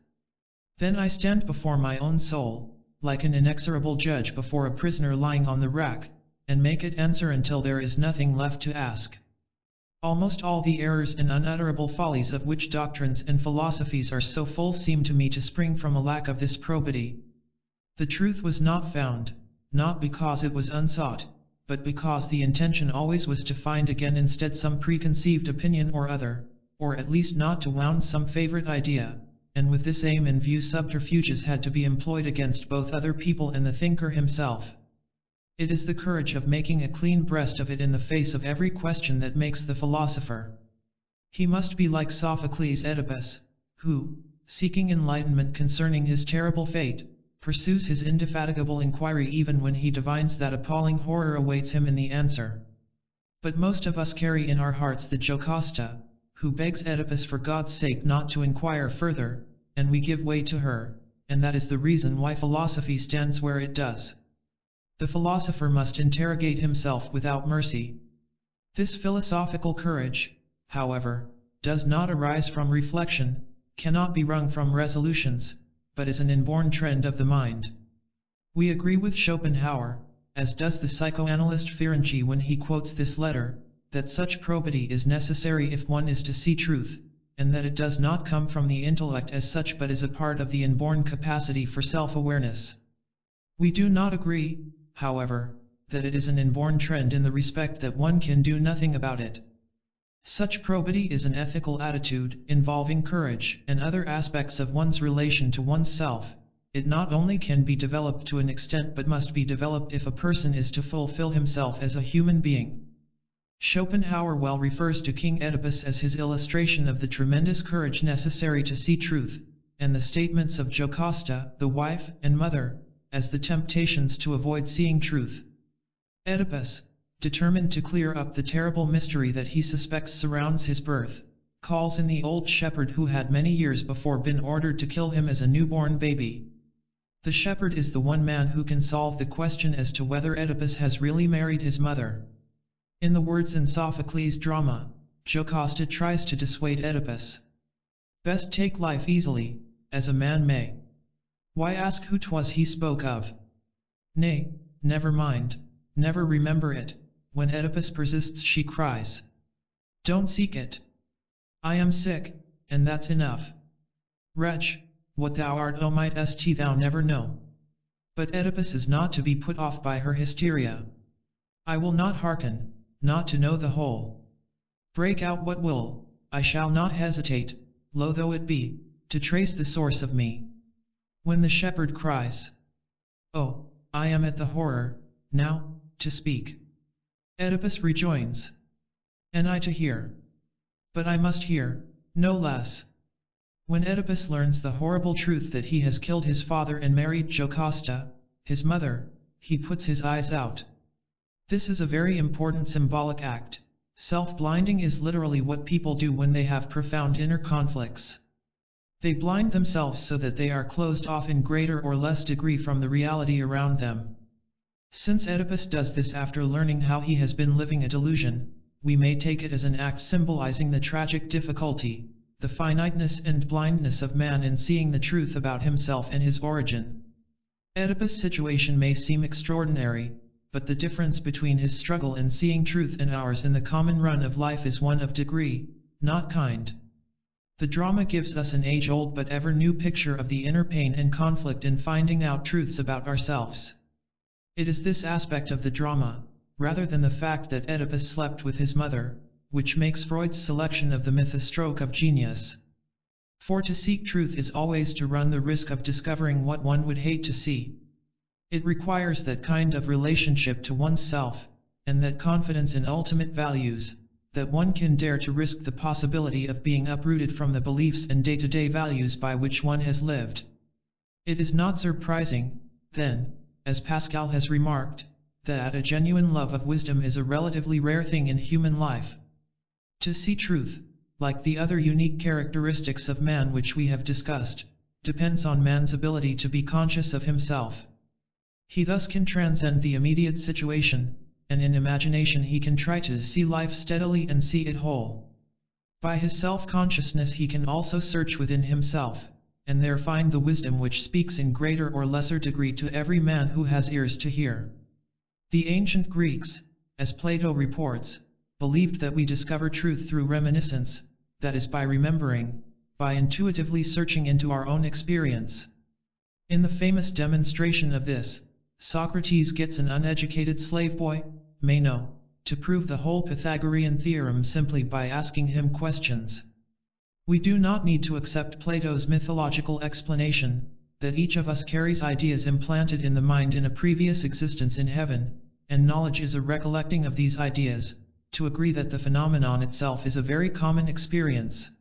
"Then I stand before my own soul, like an inexorable judge before a prisoner lying on the rack, and make it answer until there is nothing left to ask. Almost all the errors and unutterable follies of which doctrines and philosophies are so full seem to me to spring from a lack of this probity. The truth was not found, not because it was unsought, but because the intention always was to find again instead some preconceived opinion or other, or at least not to wound some favorite idea, and with this aim in view subterfuges had to be employed against both other people and the thinker himself. It is the courage of making a clean breast of it in the face of every question that makes the philosopher. He must be like Sophocles' Oedipus, who, seeking enlightenment concerning his terrible fate, pursues his indefatigable inquiry even when he divines that appalling horror awaits him in the answer. But most of us carry in our hearts the Jocasta, who begs Oedipus for God's sake not to inquire further, and we give way to her, and that is the reason why philosophy stands where it does. The philosopher must interrogate himself without mercy. This philosophical courage, however, does not arise from reflection, cannot be wrung from resolutions, but is an inborn trend of the mind. We agree with Schopenhauer, as does the psychoanalyst Ferenczi when he quotes this letter, that such probity is necessary if one is to see truth, and that it does not come from the intellect as such but is a part of the inborn capacity for self-awareness. We do not agree, however, that it is an inborn trend in the respect that one can do nothing about it. Such probity is an ethical attitude, involving courage and other aspects of one's relation to oneself. It not only can be developed to an extent but must be developed if a person is to fulfill himself as a human being. Schopenhauer well refers to King Oedipus as his illustration of the tremendous courage necessary to see truth, and the statements of Jocasta, the wife and mother, as the temptations to avoid seeing truth. Oedipus, determined to clear up the terrible mystery that he suspects surrounds his birth, calls in the old shepherd who had many years before been ordered to kill him as a newborn baby. The shepherd is the one man who can solve the question as to whether Oedipus has really married his mother. In the words in Sophocles' drama, Jocasta tries to dissuade Oedipus. Best take life easily, as a man may. Why ask who 'twas he spoke of? Nay, never mind, never remember it. When Oedipus persists she cries. Don't seek it. I am sick, and that's enough. Wretch, what thou art mightst thou never know. But Oedipus is not to be put off by her hysteria. I will not hearken, not to know the whole. Break out what will, I shall not hesitate, low though it be, to trace the source of me. When the shepherd cries, oh, I am at the horror, now, to speak. Oedipus rejoins, and I to hear. But I must hear, no less. When Oedipus learns the horrible truth that he has killed his father and married Jocasta, his mother, he puts his eyes out. This is a very important symbolic act. Self-blinding is literally what people do when they have profound inner conflicts. They blind themselves so that they are closed off in greater or less degree from the reality around them. Since Oedipus does this after learning how he has been living a delusion, we may take it as an act symbolizing the tragic difficulty, the finiteness and blindness of man in seeing the truth about himself and his origin. Oedipus' situation may seem extraordinary, but the difference between his struggle in seeing truth and ours in the common run of life is one of degree, not kind. The drama gives us an age-old but ever-new picture of the inner pain and conflict in finding out truths about ourselves. It is this aspect of the drama, rather than the fact that Oedipus slept with his mother, which makes Freud's selection of the myth a stroke of genius. For to seek truth is always to run the risk of discovering what one would hate to see. It requires that kind of relationship to oneself, and that confidence in ultimate values, that one can dare to risk the possibility of being uprooted from the beliefs and day-to-day values by which one has lived. It is not surprising, then, as Pascal has remarked, that a genuine love of wisdom is a relatively rare thing in human life. To see truth, like the other unique characteristics of man which we have discussed, depends on man's ability to be conscious of himself. He thus can transcend the immediate situation, and in imagination he can try to see life steadily and see it whole. By his self-consciousness he can also search within himself, and there find the wisdom which speaks in greater or lesser degree to every man who has ears to hear. The ancient Greeks, as Plato reports, believed that we discover truth through reminiscence, that is by remembering, by intuitively searching into our own experience. In the famous demonstration of this, Socrates gets an uneducated slave boy, Meno, to prove the whole Pythagorean theorem simply by asking him questions. We do not need to accept Plato's mythological explanation, that each of us carries ideas implanted in the mind in a previous existence in heaven, and knowledge is a recollecting of these ideas, to agree that the phenomenon itself is a very common experience.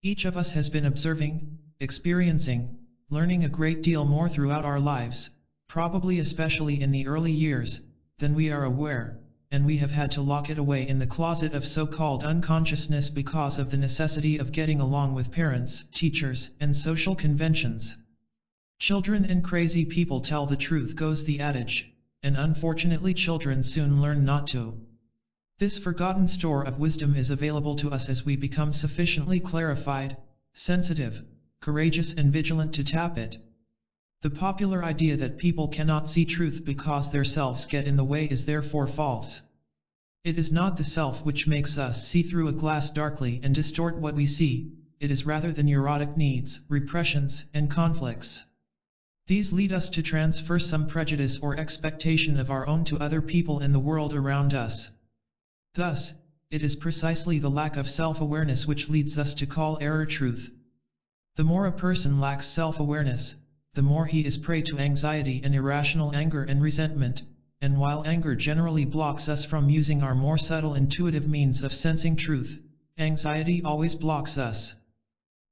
Each of us has been observing, experiencing, learning a great deal more throughout our lives, probably especially in the early years, than we are aware, and we have had to lock it away in the closet of so-called unconsciousness because of the necessity of getting along with parents, teachers, and social conventions. Children and crazy people tell the truth, goes the adage, and unfortunately children soon learn not to. This forgotten store of wisdom is available to us as we become sufficiently clarified, sensitive, courageous and vigilant to tap it. The popular idea that people cannot see truth because their selves get in the way is therefore false. It is not the self which makes us see through a glass darkly and distort what we see, it is rather the neurotic needs, repressions, and conflicts. These lead us to transfer some prejudice or expectation of our own to other people in the world around us. Thus, it is precisely the lack of self-awareness which leads us to call error truth. The more a person lacks self-awareness, the more he is prey to anxiety and irrational anger and resentment, and while anger generally blocks us from using our more subtle intuitive means of sensing truth, anxiety always blocks us.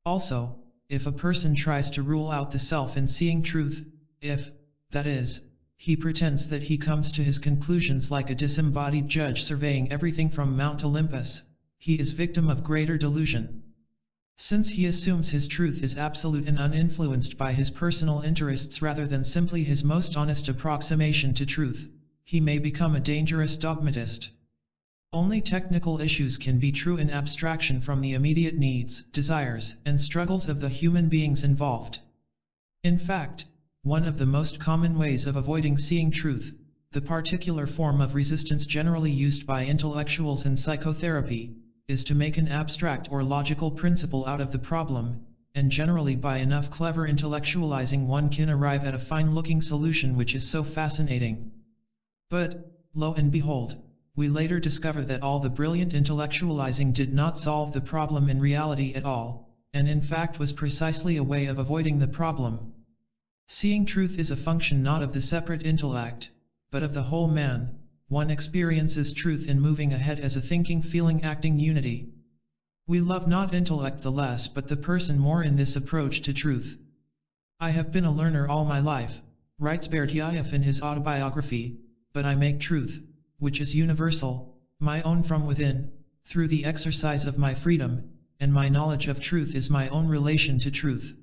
Also, if a person tries to rule out the self in seeing truth, that is, he pretends that he comes to his conclusions like a disembodied judge surveying everything from Mount Olympus, he is victim of greater delusion. Since he assumes his truth is absolute and uninfluenced by his personal interests rather than simply his most honest approximation to truth, he may become a dangerous dogmatist. Only technical issues can be true in abstraction from the immediate needs, desires, and struggles of the human beings involved. In fact, one of the most common ways of avoiding seeing truth, the particular form of resistance generally used by intellectuals in psychotherapy, is to make an abstract or logical principle out of the problem, and generally by enough clever intellectualizing one can arrive at a fine-looking solution which is so fascinating. But, lo and behold, we later discover that all the brilliant intellectualizing did not solve the problem in reality at all, and in fact was precisely a way of avoiding the problem. Seeing truth is a function not of the separate intellect, but of the whole man. One experiences truth in moving ahead as a thinking, feeling, acting unity. We love not intellect the less but the person more in this approach to truth. I have been a learner all my life, writes Berdyaev in his autobiography, but I make truth, which is universal, my own from within, through the exercise of my freedom, and my knowledge of truth is my own relation to truth.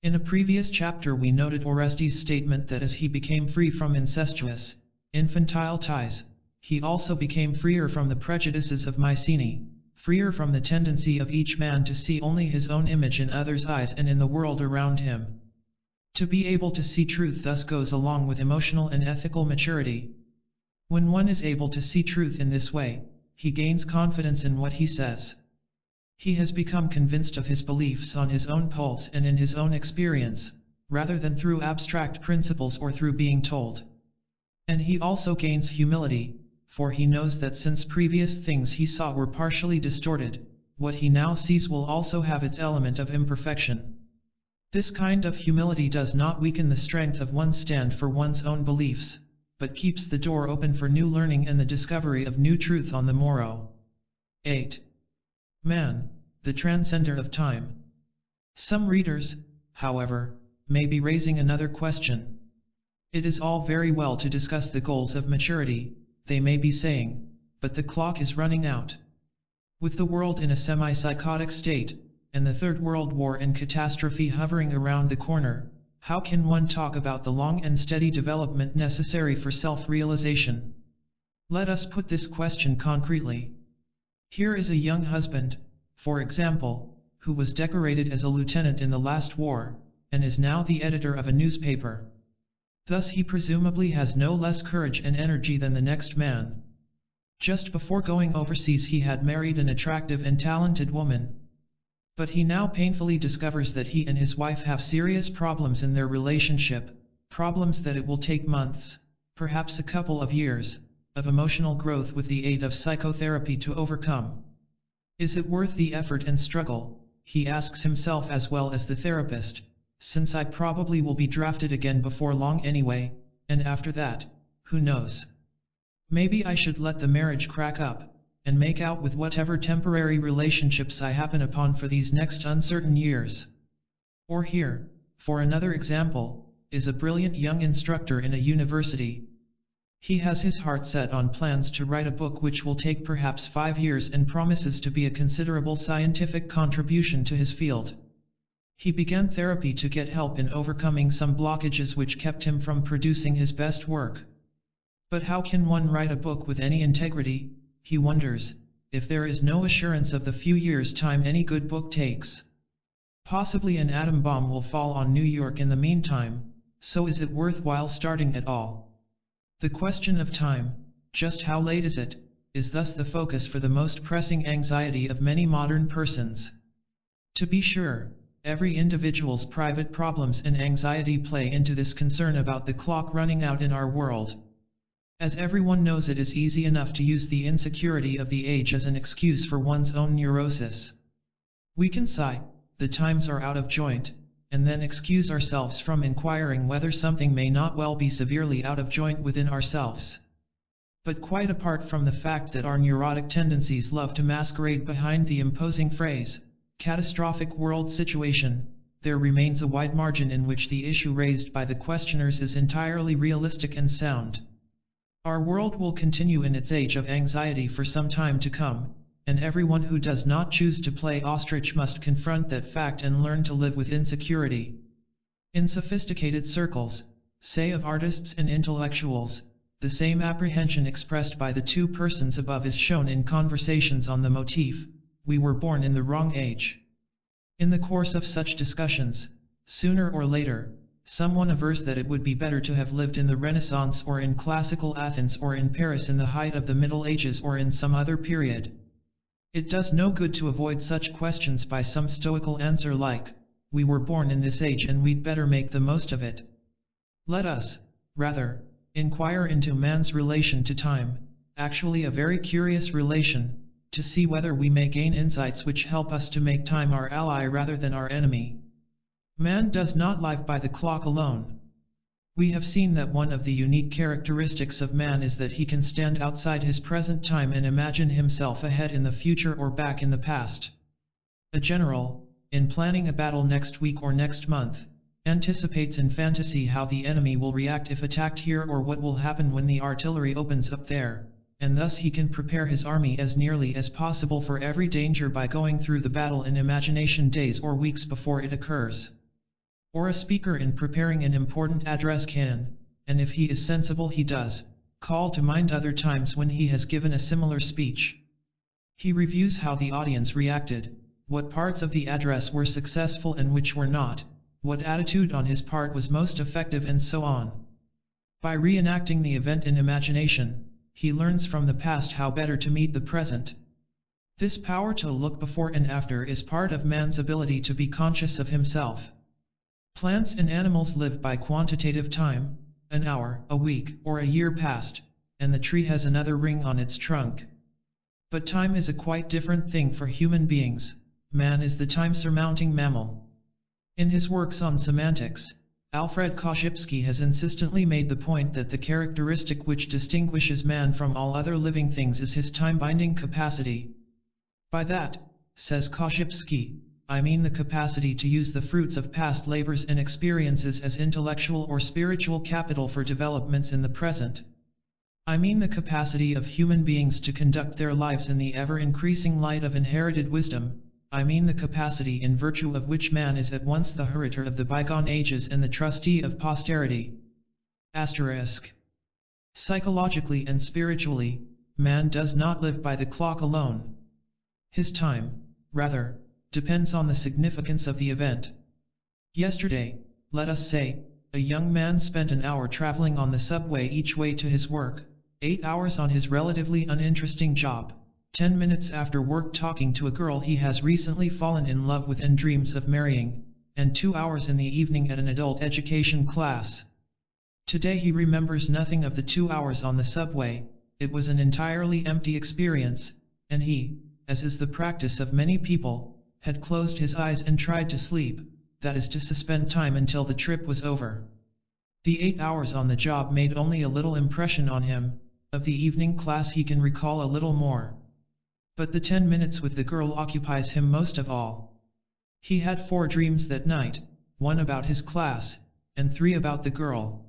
In a previous chapter we noted Orestes' statement that as he became free from incestuous, infantile ties, he also became freer from the prejudices of Mycenae, freer from the tendency of each man to see only his own image in others' eyes and in the world around him. To be able to see truth thus goes along with emotional and ethical maturity. When one is able to see truth in this way, he gains confidence in what he says. He has become convinced of his beliefs on his own pulse and in his own experience, rather than through abstract principles or through being told. And he also gains humility, for he knows that since previous things he saw were partially distorted, what he now sees will also have its element of imperfection. This kind of humility does not weaken the strength of one's stand for one's own beliefs, but keeps the door open for new learning and the discovery of new truth on the morrow. 8. Man, the transcender of time. Some readers, however, may be raising another question. It is all very well to discuss the goals of maturity, they may be saying, but the clock is running out. With the world in a semi-psychotic state, and the Third World War and catastrophe hovering around the corner, how can one talk about the long and steady development necessary for self-realization? Let us put this question concretely. Here is a young husband, for example, who was decorated as a lieutenant in the last war, and is now the editor of a newspaper. Thus he presumably has no less courage and energy than the next man. Just before going overseas he had married an attractive and talented woman. But he now painfully discovers that he and his wife have serious problems in their relationship, problems that it will take months, perhaps a couple of years, of emotional growth with the aid of psychotherapy to overcome. Is it worth the effort and struggle, he asks himself as well as the therapist, since I probably will be drafted again before long anyway, and after that, who knows? Maybe I should let the marriage crack up, and make out with whatever temporary relationships I happen upon for these next uncertain years. Or here, for another example, is a brilliant young instructor in a university. He has his heart set on plans to write a book which will take perhaps 5 years and promises to be a considerable scientific contribution to his field. He began therapy to get help in overcoming some blockages which kept him from producing his best work. But how can one write a book with any integrity, he wonders, if there is no assurance of the few years' time any good book takes? Possibly an atom bomb will fall on New York in the meantime, so is it worthwhile starting at all? The question of time, just how late is it, is thus the focus for the most pressing anxiety of many modern persons. To be sure, every individual's private problems and anxiety play into this concern about the clock running out in our world. As everyone knows, it is easy enough to use the insecurity of the age as an excuse for one's own neurosis. We can sigh, the times are out of joint, and then excuse ourselves from inquiring whether something may not well be severely out of joint within ourselves. But quite apart from the fact that our neurotic tendencies love to masquerade behind the imposing phrase, catastrophic world situation, there remains a wide margin in which the issue raised by the questioners is entirely realistic and sound. Our world will continue in its age of anxiety for some time to come, and everyone who does not choose to play ostrich must confront that fact and learn to live with insecurity. In sophisticated circles, say of artists and intellectuals, the same apprehension expressed by the two persons above is shown in conversations on the motif, "We were born in the wrong age." In the course of such discussions, sooner or later, someone avers that it would be better to have lived in the Renaissance or in classical Athens or in Paris in the height of the Middle Ages or in some other period. It does no good to avoid such questions by some stoical answer like, "We were born in this age and we'd better make the most of it." Let us, rather, inquire into man's relation to time, actually a very curious relation, to see whether we may gain insights which help us to make time our ally rather than our enemy. Man does not live by the clock alone. We have seen that one of the unique characteristics of man is that he can stand outside his present time and imagine himself ahead in the future or back in the past. A general, in planning a battle next week or next month, anticipates in fantasy how the enemy will react if attacked here or what will happen when the artillery opens up there, and thus he can prepare his army as nearly as possible for every danger by going through the battle in imagination days or weeks before it occurs. Or a speaker in preparing an important address can, and if he is sensible he does, call to mind other times when he has given a similar speech. He reviews how the audience reacted, what parts of the address were successful and which were not, what attitude on his part was most effective and so on. By reenacting the event in imagination, he learns from the past how better to meet the present. This power to look before and after is part of man's ability to be conscious of himself. Plants and animals live by quantitative time, an hour, a week, or a year past, and the tree has another ring on its trunk. But time is a quite different thing for human beings. Man is the time-surmounting mammal. In his works on semantics, Alfred Korzybski has insistently made the point that the characteristic which distinguishes man from all other living things is his time-binding capacity. By that, says Korzybski, I mean the capacity to use the fruits of past labors and experiences as intellectual or spiritual capital for developments in the present. I mean the capacity of human beings to conduct their lives in the ever-increasing light of inherited wisdom. I mean the capacity in virtue of which man is at once the heritor of the bygone ages and the trustee of posterity. Asterisk. Psychologically and spiritually, man does not live by the clock alone. His time, rather, depends on the significance of the event. Yesterday, let us say, a young man spent an hour traveling on the subway each way to his work, 8 hours on his relatively uninteresting job, 10 minutes after work talking to a girl he has recently fallen in love with and dreams of marrying, and 2 hours in the evening at an adult education class. Today he remembers nothing of the 2 hours on the subway. It was an entirely empty experience, and he, as is the practice of many people, had closed his eyes and tried to sleep, that is to suspend time until the trip was over. The 8 hours on the job made only a little impression on him. Of the evening class he can recall a little more. But the 10 minutes with the girl occupies him most of all. He had 4 dreams that night, 1 about his class, and 3 about the girl.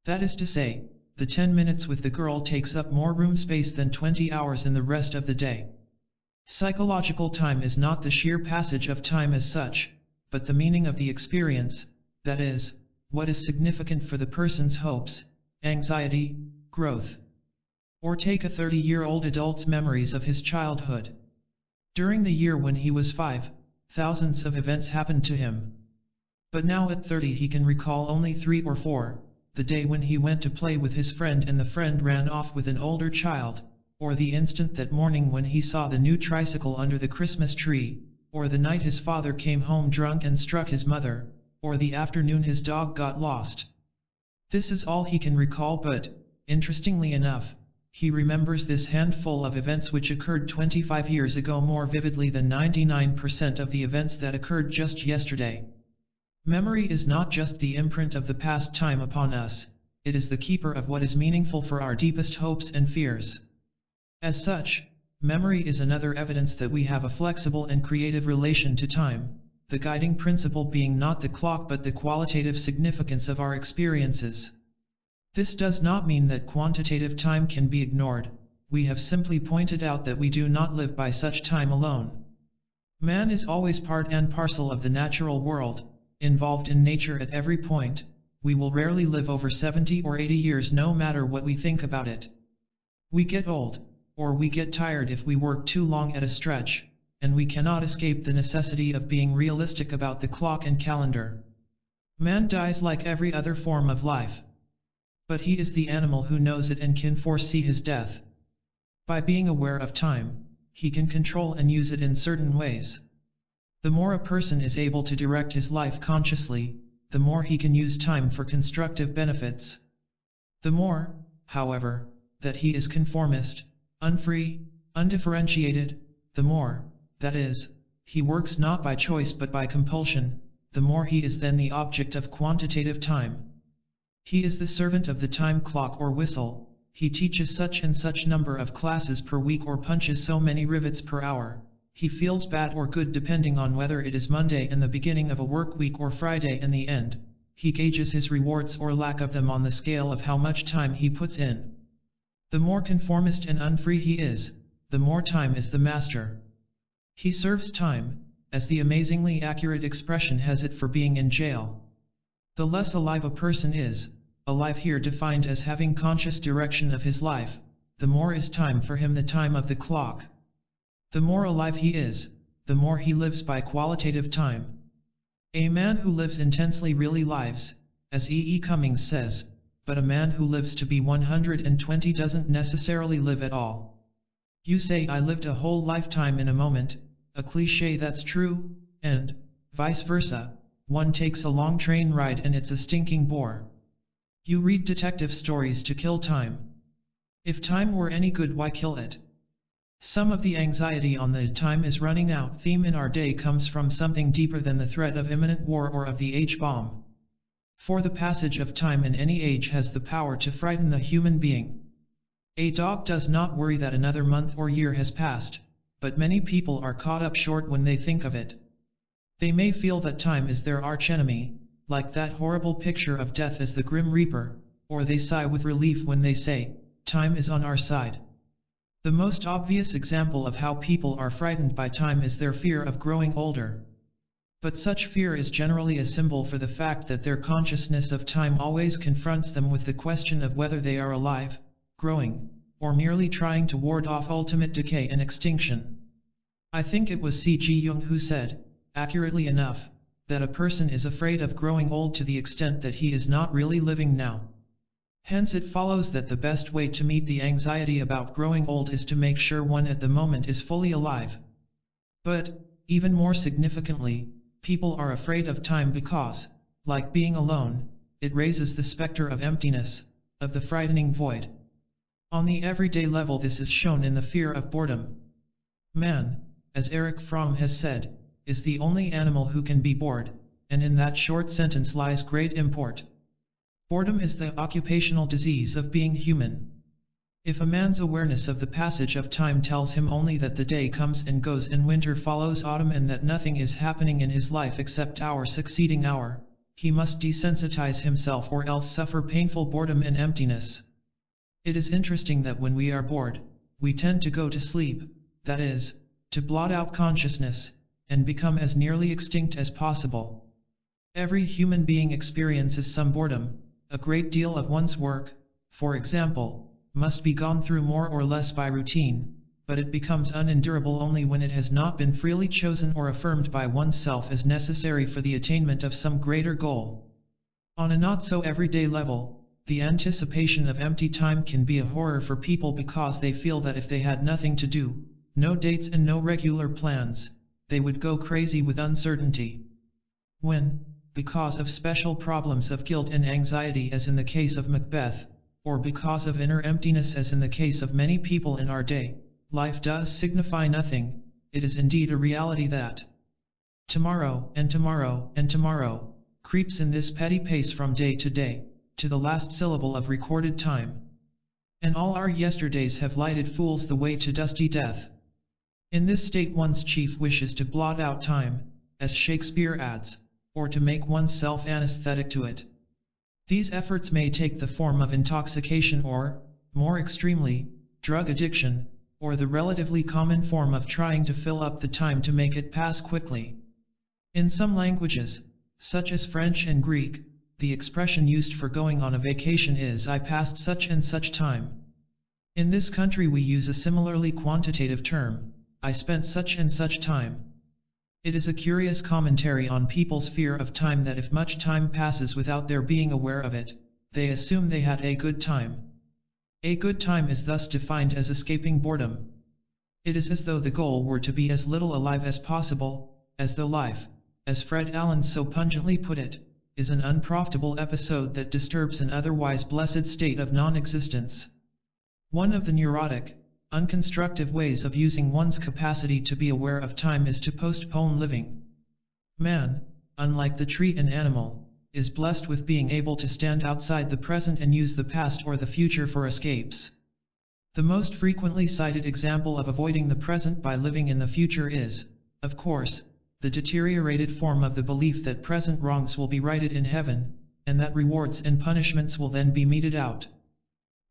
That is to say, the 10 minutes with the girl takes up more room space than 20 hours in the rest of the day. Psychological time is not the sheer passage of time as such, but the meaning of the experience, that is, what is significant for the person's hopes, anxiety, growth. Or take a 30-year-old adult's memories of his childhood. During the year when he was 5, thousands of events happened to him. But now at 30 he can recall only 3 or 4. The day when he went to play with his friend and the friend ran off with an older child, or the instant that morning when he saw the new tricycle under the Christmas tree, or the night his father came home drunk and struck his mother, or the afternoon his dog got lost. This is all he can recall, but, interestingly enough, he remembers this handful of events which occurred 25 years ago more vividly than 99% of the events that occurred just yesterday. Memory is not just the imprint of the past time upon us, it is the keeper of what is meaningful for our deepest hopes and fears. As such, memory is another evidence that we have a flexible and creative relation to time, the guiding principle being not the clock but the qualitative significance of our experiences. This does not mean that quantitative time can be ignored. We have simply pointed out that we do not live by such time alone. Man is always part and parcel of the natural world, involved in nature at every point. We will rarely live over 70 or 80 years no matter what we think about it. We get old, or we get tired if we work too long at a stretch, and we cannot escape the necessity of being realistic about the clock and calendar. Man dies like every other form of life. But he is the animal who knows it and can foresee his death. By being aware of time, he can control and use it in certain ways. The more a person is able to direct his life consciously, the more he can use time for constructive benefits. The more, however, that he is conformist, unfree, undifferentiated, the more, that is, he works not by choice but by compulsion, the more he is then the object of quantitative time. He is the servant of the time clock or whistle. He teaches such and such number of classes per week or punches so many rivets per hour. He feels bad or good depending on whether it is Monday and the beginning of a work week or Friday and the end. He gauges his rewards or lack of them on the scale of how much time he puts in. The more conformist and unfree he is, the more time is the master. He serves time, as the amazingly accurate expression has it, for being in jail. The less alive a person is, alive here defined as having conscious direction of his life, the more is time for him the time of the clock. The more alive he is, the more he lives by qualitative time. A man who lives intensely really lives, as E. E. Cummings says, but a man who lives to be 120 doesn't necessarily live at all. You say I lived a whole lifetime in a moment, a cliché that's true, and, vice versa, one takes a long train ride and it's a stinking bore. You read detective stories to kill time. If time were any good, why kill it? Some of the anxiety on the time is running out theme in our day comes from something deeper than the threat of imminent war or of the H-bomb. For the passage of time in any age has the power to frighten the human being. A dog does not worry that another month or year has passed, but many people are caught up short when they think of it. They may feel that time is their archenemy, like that horrible picture of death as the Grim Reaper, or they sigh with relief when they say, time is on our side. The most obvious example of how people are frightened by time is their fear of growing older. But such fear is generally a symbol for the fact that their consciousness of time always confronts them with the question of whether they are alive, growing, or merely trying to ward off ultimate decay and extinction. I think it was C. G. Jung who said, accurately enough, that a person is afraid of growing old to the extent that he is not really living now. Hence it follows that the best way to meet the anxiety about growing old is to make sure one at the moment is fully alive. But, even more significantly, people are afraid of time because, like being alone, it raises the specter of emptiness, of the frightening void. On the everyday level this is shown in the fear of boredom. Man, as Erich Fromm has said, is the only animal who can be bored, and in that short sentence lies great import. Boredom is the occupational disease of being human. If a man's awareness of the passage of time tells him only that the day comes and goes and winter follows autumn and that nothing is happening in his life except hour succeeding hour, he must desensitize himself or else suffer painful boredom and emptiness. It is interesting that when we are bored, we tend to go to sleep, that is, to blot out consciousness, and become as nearly extinct as possible. Every human being experiences some boredom. A great deal of one's work, for example, must be gone through more or less by routine, but it becomes unendurable only when it has not been freely chosen or affirmed by oneself as necessary for the attainment of some greater goal. On a not-so-everyday level, the anticipation of empty time can be a horror for people because they feel that if they had nothing to do, no dates and no regular plans, they would go crazy with uncertainty. When, because of special problems of guilt and anxiety as in the case of Macbeth, or because of inner emptiness as in the case of many people in our day, life does signify nothing, it is indeed a reality that tomorrow and tomorrow and tomorrow creeps in this petty pace from day to day, to the last syllable of recorded time. And all our yesterdays have lighted fools the way to dusty death. In this state one's chief wish is to blot out time, as Shakespeare adds, or to make oneself anesthetic to it. These efforts may take the form of intoxication or, more extremely, drug addiction, or the relatively common form of trying to fill up the time to make it pass quickly. In some languages, such as French and Greek, the expression used for going on a vacation is "I passed such and such time." In this country we use a similarly quantitative term, "I spent such and such time." It is a curious commentary on people's fear of time that if much time passes without their being aware of it, they assume they had a good time. A good time is thus defined as escaping boredom. It is as though the goal were to be as little alive as possible, as though life, as Fred Allen so pungently put it, is an unprofitable episode that disturbs an otherwise blessed state of non-existence. One of the neurotic, unconstructive ways of using one's capacity to be aware of time is to postpone living. Man, unlike the tree and animal, is blessed with being able to stand outside the present and use the past or the future for escapes. The most frequently cited example of avoiding the present by living in the future is, of course, the deteriorated form of the belief that present wrongs will be righted in heaven, and that rewards and punishments will then be meted out.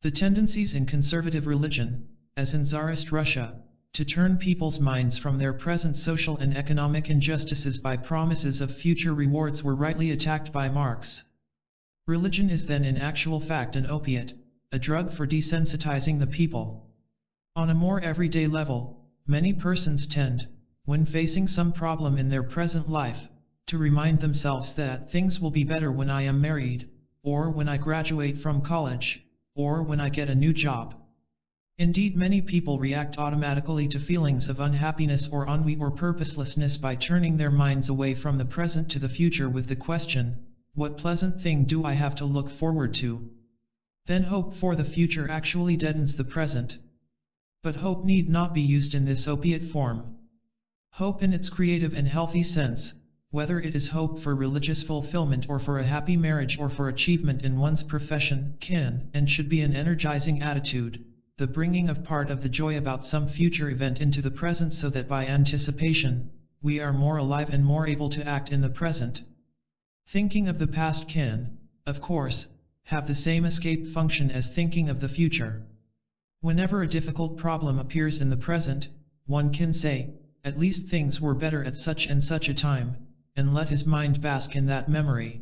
The tendencies in conservative religion, as in Tsarist Russia, to turn people's minds from their present social and economic injustices by promises of future rewards were rightly attacked by Marx. Religion is then in actual fact an opiate, a drug for desensitizing the people. On a more everyday level, many persons tend, when facing some problem in their present life, to remind themselves that things will be better when I am married, or when I graduate from college, or when I get a new job. Indeed, many people react automatically to feelings of unhappiness or ennui or purposelessness by turning their minds away from the present to the future with the question, what pleasant thing do I have to look forward to? Then hope for the future actually deadens the present. But hope need not be used in this opiate form. Hope in its creative and healthy sense, whether it is hope for religious fulfillment or for a happy marriage or for achievement in one's profession, can and should be an energizing attitude, the bringing of part of the joy about some future event into the present so that by anticipation, we are more alive and more able to act in the present. Thinking of the past can, of course, have the same escape function as thinking of the future. Whenever a difficult problem appears in the present, one can say, at least things were better at such and such a time, and let his mind bask in that memory.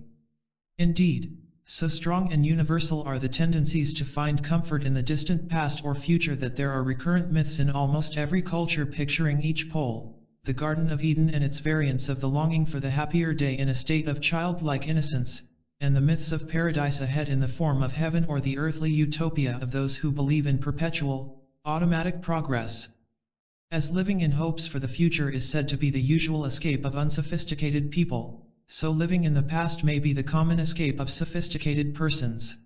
Indeed, so strong and universal are the tendencies to find comfort in the distant past or future that there are recurrent myths in almost every culture picturing each pole, the Garden of Eden and its variants of the longing for the happier day in a state of childlike innocence, and the myths of paradise ahead in the form of heaven or the earthly utopia of those who believe in perpetual, automatic progress. As living in hopes for the future is said to be the usual escape of unsophisticated people, so living in the past may be the common escape of sophisticated persons.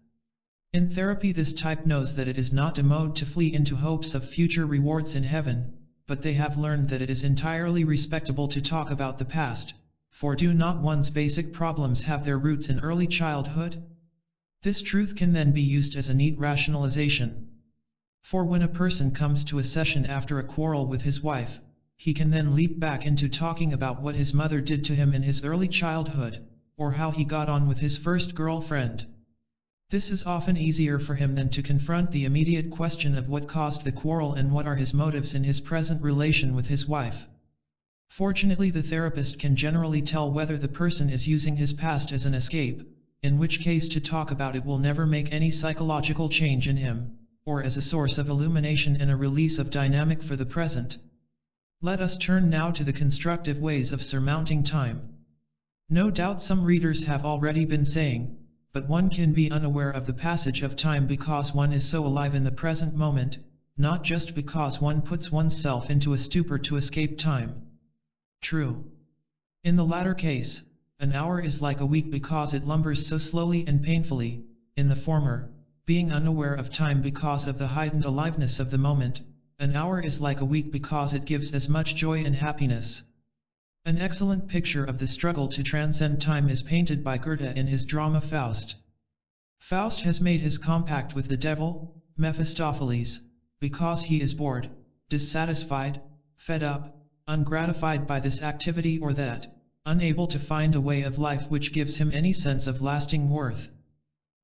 In therapy, this type knows that it is not a mode to flee into hopes of future rewards in heaven, but they have learned that it is entirely respectable to talk about the past, for do not one's basic problems have their roots in early childhood? This truth can then be used as a neat rationalization. For when a person comes to a session after a quarrel with his wife, he can then leap back into talking about what his mother did to him in his early childhood, or how he got on with his first girlfriend. This is often easier for him than to confront the immediate question of what caused the quarrel and what are his motives in his present relation with his wife. Fortunately, the therapist can generally tell whether the person is using his past as an escape, in which case to talk about it will never make any psychological change in him, or as a source of illumination and a release of dynamic for the present. Let us turn now to the constructive ways of surmounting time. No doubt some readers have already been saying, but one can be unaware of the passage of time because one is so alive in the present moment, not just because one puts oneself into a stupor to escape time. True. In the latter case, an hour is like a week because it lumbers so slowly and painfully. In the former, being unaware of time because of the heightened aliveness of the moment, an hour is like a week because it gives as much joy and happiness. An excellent picture of the struggle to transcend time is painted by Goethe in his drama Faust. Faust has made his compact with the devil, Mephistopheles, because he is bored, dissatisfied, fed up, ungratified by this activity or that, unable to find a way of life which gives him any sense of lasting worth.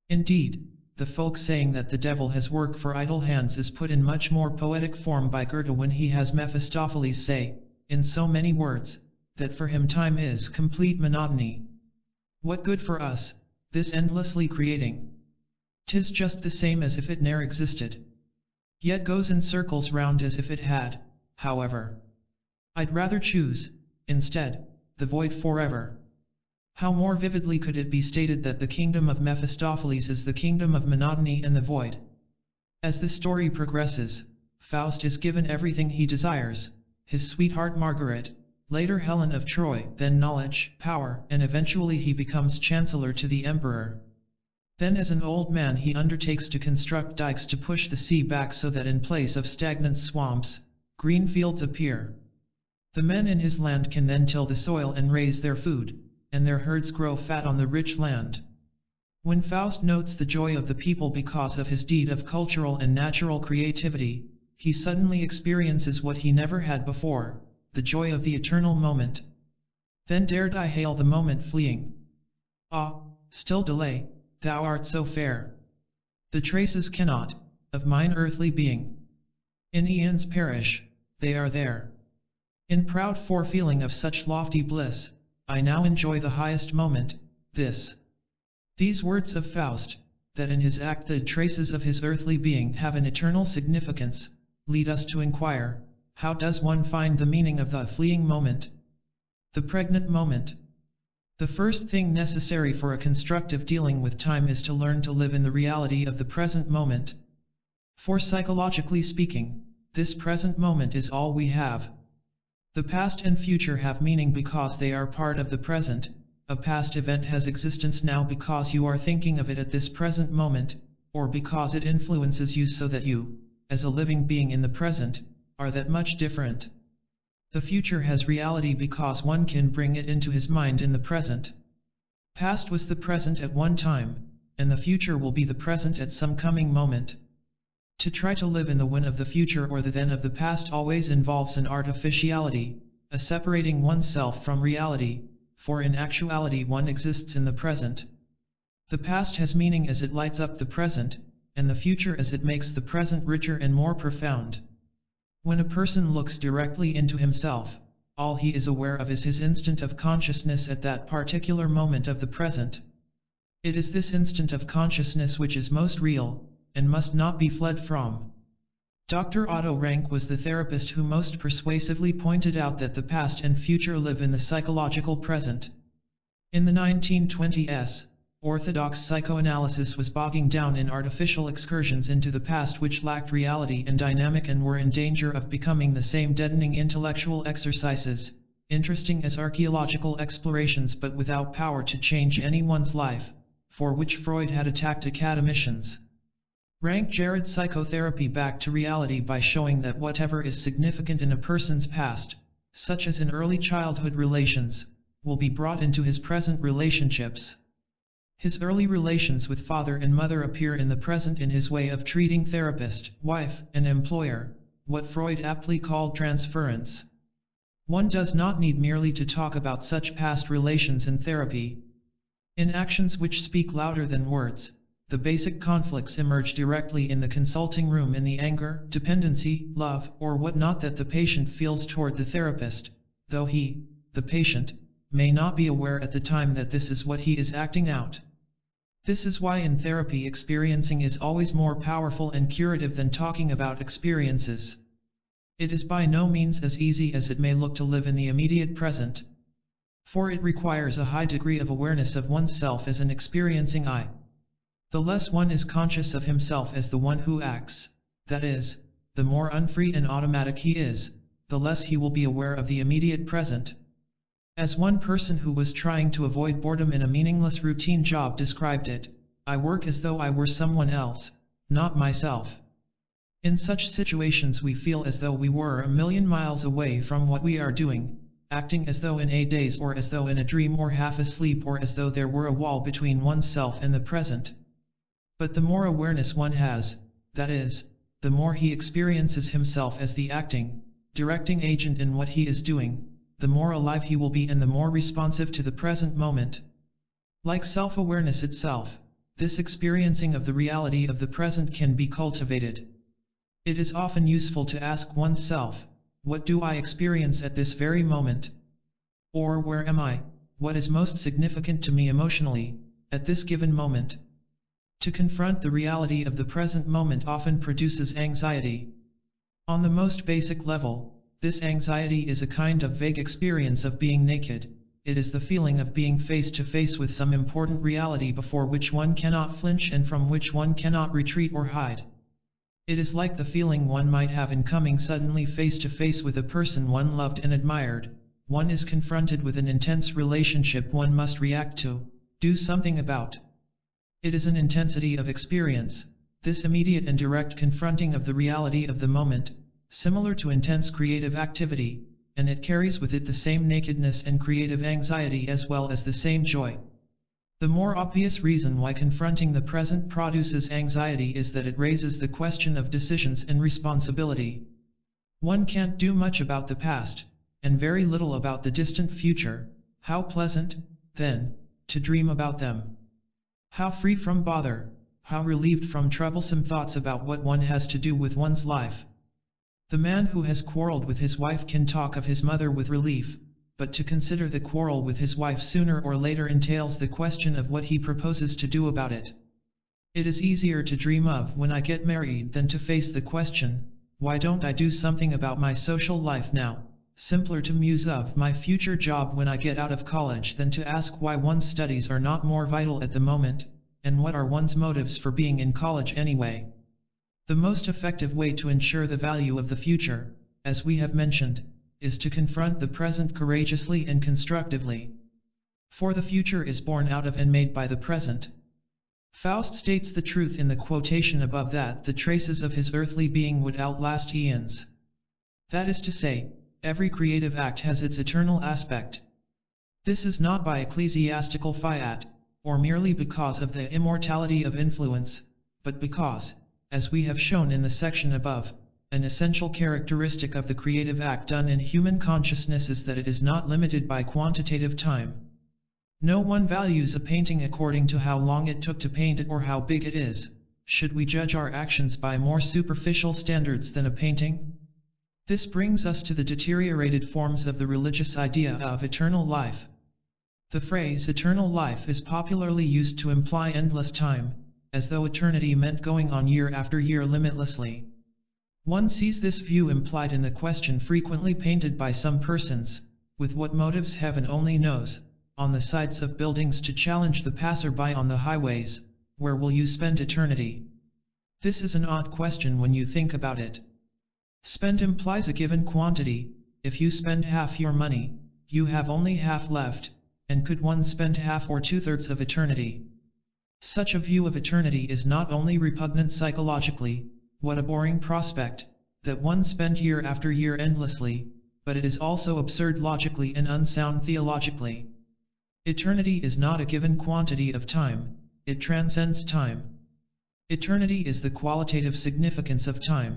Indeed, the folk saying that the devil has work for idle hands is put in much more poetic form by Goethe when he has Mephistopheles say, in so many words, that for him time is complete monotony. What good for us, this endlessly creating? 'Tis just the same as if it ne'er existed. Yet goes in circles round as if it had, however. I'd rather choose, instead, the void forever. How more vividly could it be stated that the kingdom of Mephistopheles is the kingdom of monotony and the void? As the story progresses, Faust is given everything he desires, his sweetheart Margaret, later Helen of Troy, then knowledge, power, and eventually he becomes chancellor to the emperor. Then as an old man he undertakes to construct dikes to push the sea back so that in place of stagnant swamps, green fields appear. The men in his land can then till the soil and raise their food, and their herds grow fat on the rich land. When Faust notes the joy of the people because of his deed of cultural and natural creativity, he suddenly experiences what he never had before, the joy of the eternal moment. Then dared I hail the moment fleeing. Ah, still delay, thou art so fair. The traces cannot, of mine earthly being. In aeons perish, they are there. In proud forefeeling of such lofty bliss, I now enjoy the highest moment, this. These words of Faust, that in his act the traces of his earthly being have an eternal significance, lead us to inquire, how does one find the meaning of the fleeting moment? The pregnant moment. The first thing necessary for a constructive dealing with time is to learn to live in the reality of the present moment. For psychologically speaking, this present moment is all we have. The past and future have meaning because they are part of the present. A past event has existence now because you are thinking of it at this present moment, or because it influences you so that you, as a living being in the present, are that much different. The future has reality because one can bring it into his mind in the present. Past was the present at one time, and the future will be the present at some coming moment. To try to live in the when of the future or the then of the past always involves an artificiality, a separating oneself from reality, for in actuality one exists in the present. The past has meaning as it lights up the present, and the future as it makes the present richer and more profound. When a person looks directly into himself, all he is aware of is his instant of consciousness at that particular moment of the present. It is this instant of consciousness which is most real, and must not be fled from. Dr. Otto Rank was the therapist who most persuasively pointed out that the past and future live in the psychological present. In the 1920s, Orthodox psychoanalysis was bogging down in artificial excursions into the past which lacked reality and dynamic and were in danger of becoming the same deadening intellectual exercises, interesting as archaeological explorations but without power to change anyone's life, for which Freud had attacked academicians. Rank Jared psychotherapy back to reality by showing that whatever is significant in a person's past, such as in early childhood relations, will be brought into his present relationships. His early relations with father and mother appear in the present in his way of treating therapist, wife, and employer, what Freud aptly called transference. One does not need merely to talk about such past relations in therapy. In actions which speak louder than words, the basic conflicts emerge directly in the consulting room in the anger, dependency, love, or whatnot that the patient feels toward the therapist, though he, the patient, may not be aware at the time that this is what he is acting out. This is why in therapy experiencing is always more powerful and curative than talking about experiences. It is by no means as easy as it may look to live in the immediate present, for it requires a high degree of awareness of oneself as an experiencing I. The less one is conscious of himself as the one who acts, that is, the more unfree and automatic he is, the less he will be aware of the immediate present. As one person who was trying to avoid boredom in a meaningless routine job described it, I work as though I were someone else, not myself. In such situations we feel as though we were a million miles away from what we are doing, acting as though in a daze or as though in a dream or half asleep or as though there were a wall between oneself and the present. But the more awareness one has, that is, the more he experiences himself as the acting, directing agent in what he is doing, the more alive he will be and the more responsive to the present moment. Like self-awareness itself, this experiencing of the reality of the present can be cultivated. It is often useful to ask oneself, what do I experience at this very moment? Or where am I, what is most significant to me emotionally, at this given moment? To confront the reality of the present moment often produces anxiety. On the most basic level, this anxiety is a kind of vague experience of being naked. It is the feeling of being face to face with some important reality before which one cannot flinch and from which one cannot retreat or hide. It is like the feeling one might have in coming suddenly face to face with a person one loved and admired. One is confronted with an intense relationship one must react to, do something about. It is an intensity of experience, this immediate and direct confronting of the reality of the moment, similar to intense creative activity, and it carries with it the same nakedness and creative anxiety as well as the same joy. The more obvious reason why confronting the present produces anxiety is that it raises the question of decisions and responsibility. One can't do much about the past, and very little about the distant future. How pleasant, then, to dream about them. How free from bother, how relieved from troublesome thoughts about what one has to do with one's life. The man who has quarreled with his wife can talk of his mother with relief, but to consider the quarrel with his wife sooner or later entails the question of what he proposes to do about it. It is easier to dream of when I get married than to face the question, why don't I do something about my social life now? Simpler to muse of my future job when I get out of college than to ask why one's studies are not more vital at the moment, and what are one's motives for being in college anyway. The most effective way to ensure the value of the future, as we have mentioned, is to confront the present courageously and constructively. For the future is born out of and made by the present. Faust states the truth in the quotation above that the traces of his earthly being would outlast eons. That is to say, every creative act has its eternal aspect. This is not by ecclesiastical fiat, or merely because of the immortality of influence, but because, as we have shown in the section above, an essential characteristic of the creative act done in human consciousness is that it is not limited by quantitative time. No one values a painting according to how long it took to paint it or how big it is. Should we judge our actions by more superficial standards than a painting? This brings us to the deteriorated forms of the religious idea of eternal life. The phrase eternal life is popularly used to imply endless time, as though eternity meant going on year after year limitlessly. One sees this view implied in the question frequently painted by some persons, with what motives heaven only knows, on the sides of buildings to challenge the passerby on the highways, where will you spend eternity? This is an odd question when you think about it. Spend implies a given quantity. If you spend half your money, you have only half left, and could one spend half or two-thirds of eternity? Such a view of eternity is not only repugnant psychologically, what a boring prospect, that one spend year after year endlessly, but it is also absurd logically and unsound theologically. Eternity is not a given quantity of time, it transcends time. Eternity is the qualitative significance of time.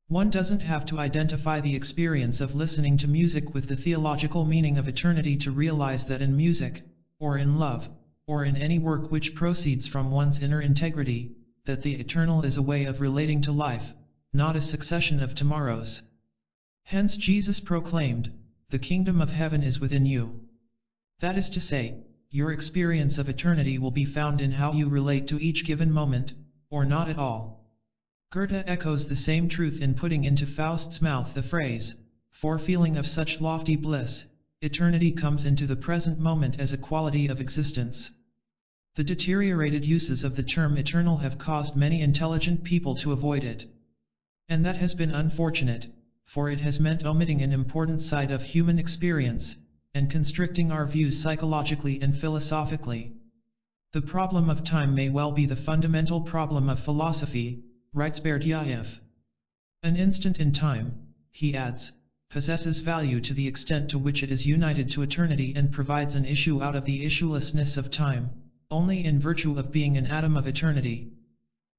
One doesn't have to identify the experience of listening to music with the theological meaning of eternity to realize that in music, or in love, or in any work which proceeds from one's inner integrity, that the eternal is a way of relating to life, not a succession of tomorrows. Hence Jesus proclaimed, "The kingdom of heaven is within you." That is to say, your experience of eternity will be found in how you relate to each given moment, or not at all. Goethe echoes the same truth in putting into Faust's mouth the phrase, "For feeling of such lofty bliss, eternity comes into the present moment as a quality of existence." The deteriorated uses of the term eternal have caused many intelligent people to avoid it. And that has been unfortunate, for it has meant omitting an important side of human experience, and constricting our views psychologically and philosophically. The problem of time may well be the fundamental problem of philosophy, writes Berdyaev. An instant in time, he adds, possesses value to the extent to which it is united to eternity and provides an issue out of the issuelessness of time, only in virtue of being an atom of eternity.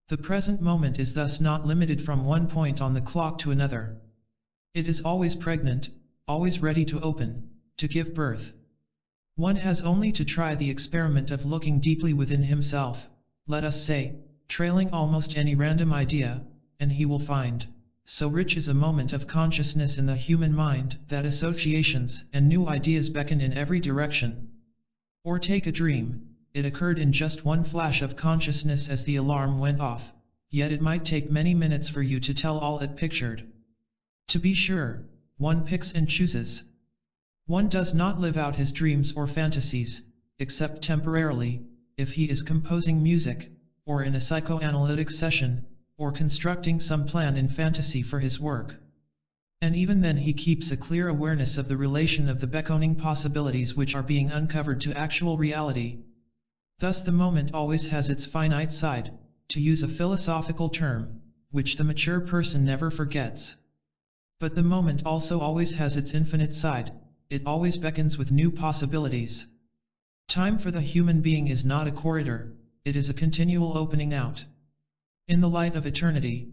The present moment is thus not limited from one point on the clock to another. It is always pregnant, always ready to open, to give birth. One has only to try the experiment of looking deeply within himself, let us say, trailing almost any random idea, and he will find, so rich is a moment of consciousness in the human mind, that associations and new ideas beckon in every direction. Or take a dream. It occurred in just one flash of consciousness as the alarm went off, yet it might take many minutes for you to tell all it pictured. To be sure, one picks and chooses. One does not live out his dreams or fantasies, except temporarily, if he is composing music, or in a psychoanalytic session, or constructing some plan in fantasy for his work. And even then he keeps a clear awareness of the relation of the beckoning possibilities which are being uncovered to actual reality. Thus the moment always has its finite side, to use a philosophical term, which the mature person never forgets. But the moment also always has its infinite side, it always beckons with new possibilities. Time for the human being is not a corridor, it is a continual opening out. In the light of eternity,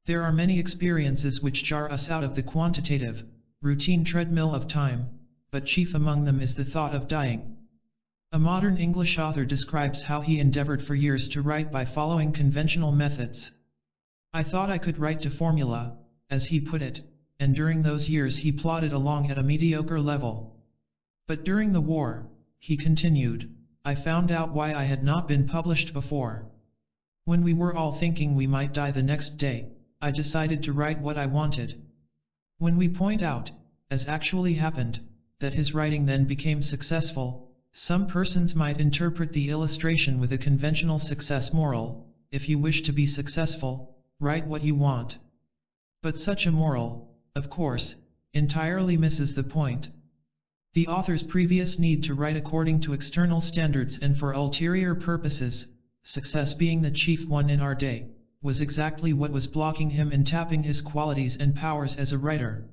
there are many experiences which jar us out of the quantitative, routine treadmill of time, but chief among them is the thought of dying. A modern English author describes how he endeavored for years to write by following conventional methods. "I thought I could write to formula," as he put it, and during those years he plodded along at a mediocre level. "But during the war," he continued, "I found out why I had not been published before. When we were all thinking we might die the next day, I decided to write what I wanted." When we point out, as actually happened, that his writing then became successful, some persons might interpret the illustration with a conventional success moral: if you wish to be successful, write what you want. But such a moral, of course, entirely misses the point. The author's previous need to write according to external standards and for ulterior purposes, success being the chief one in our day, was exactly what was blocking him in tapping his qualities and powers as a writer.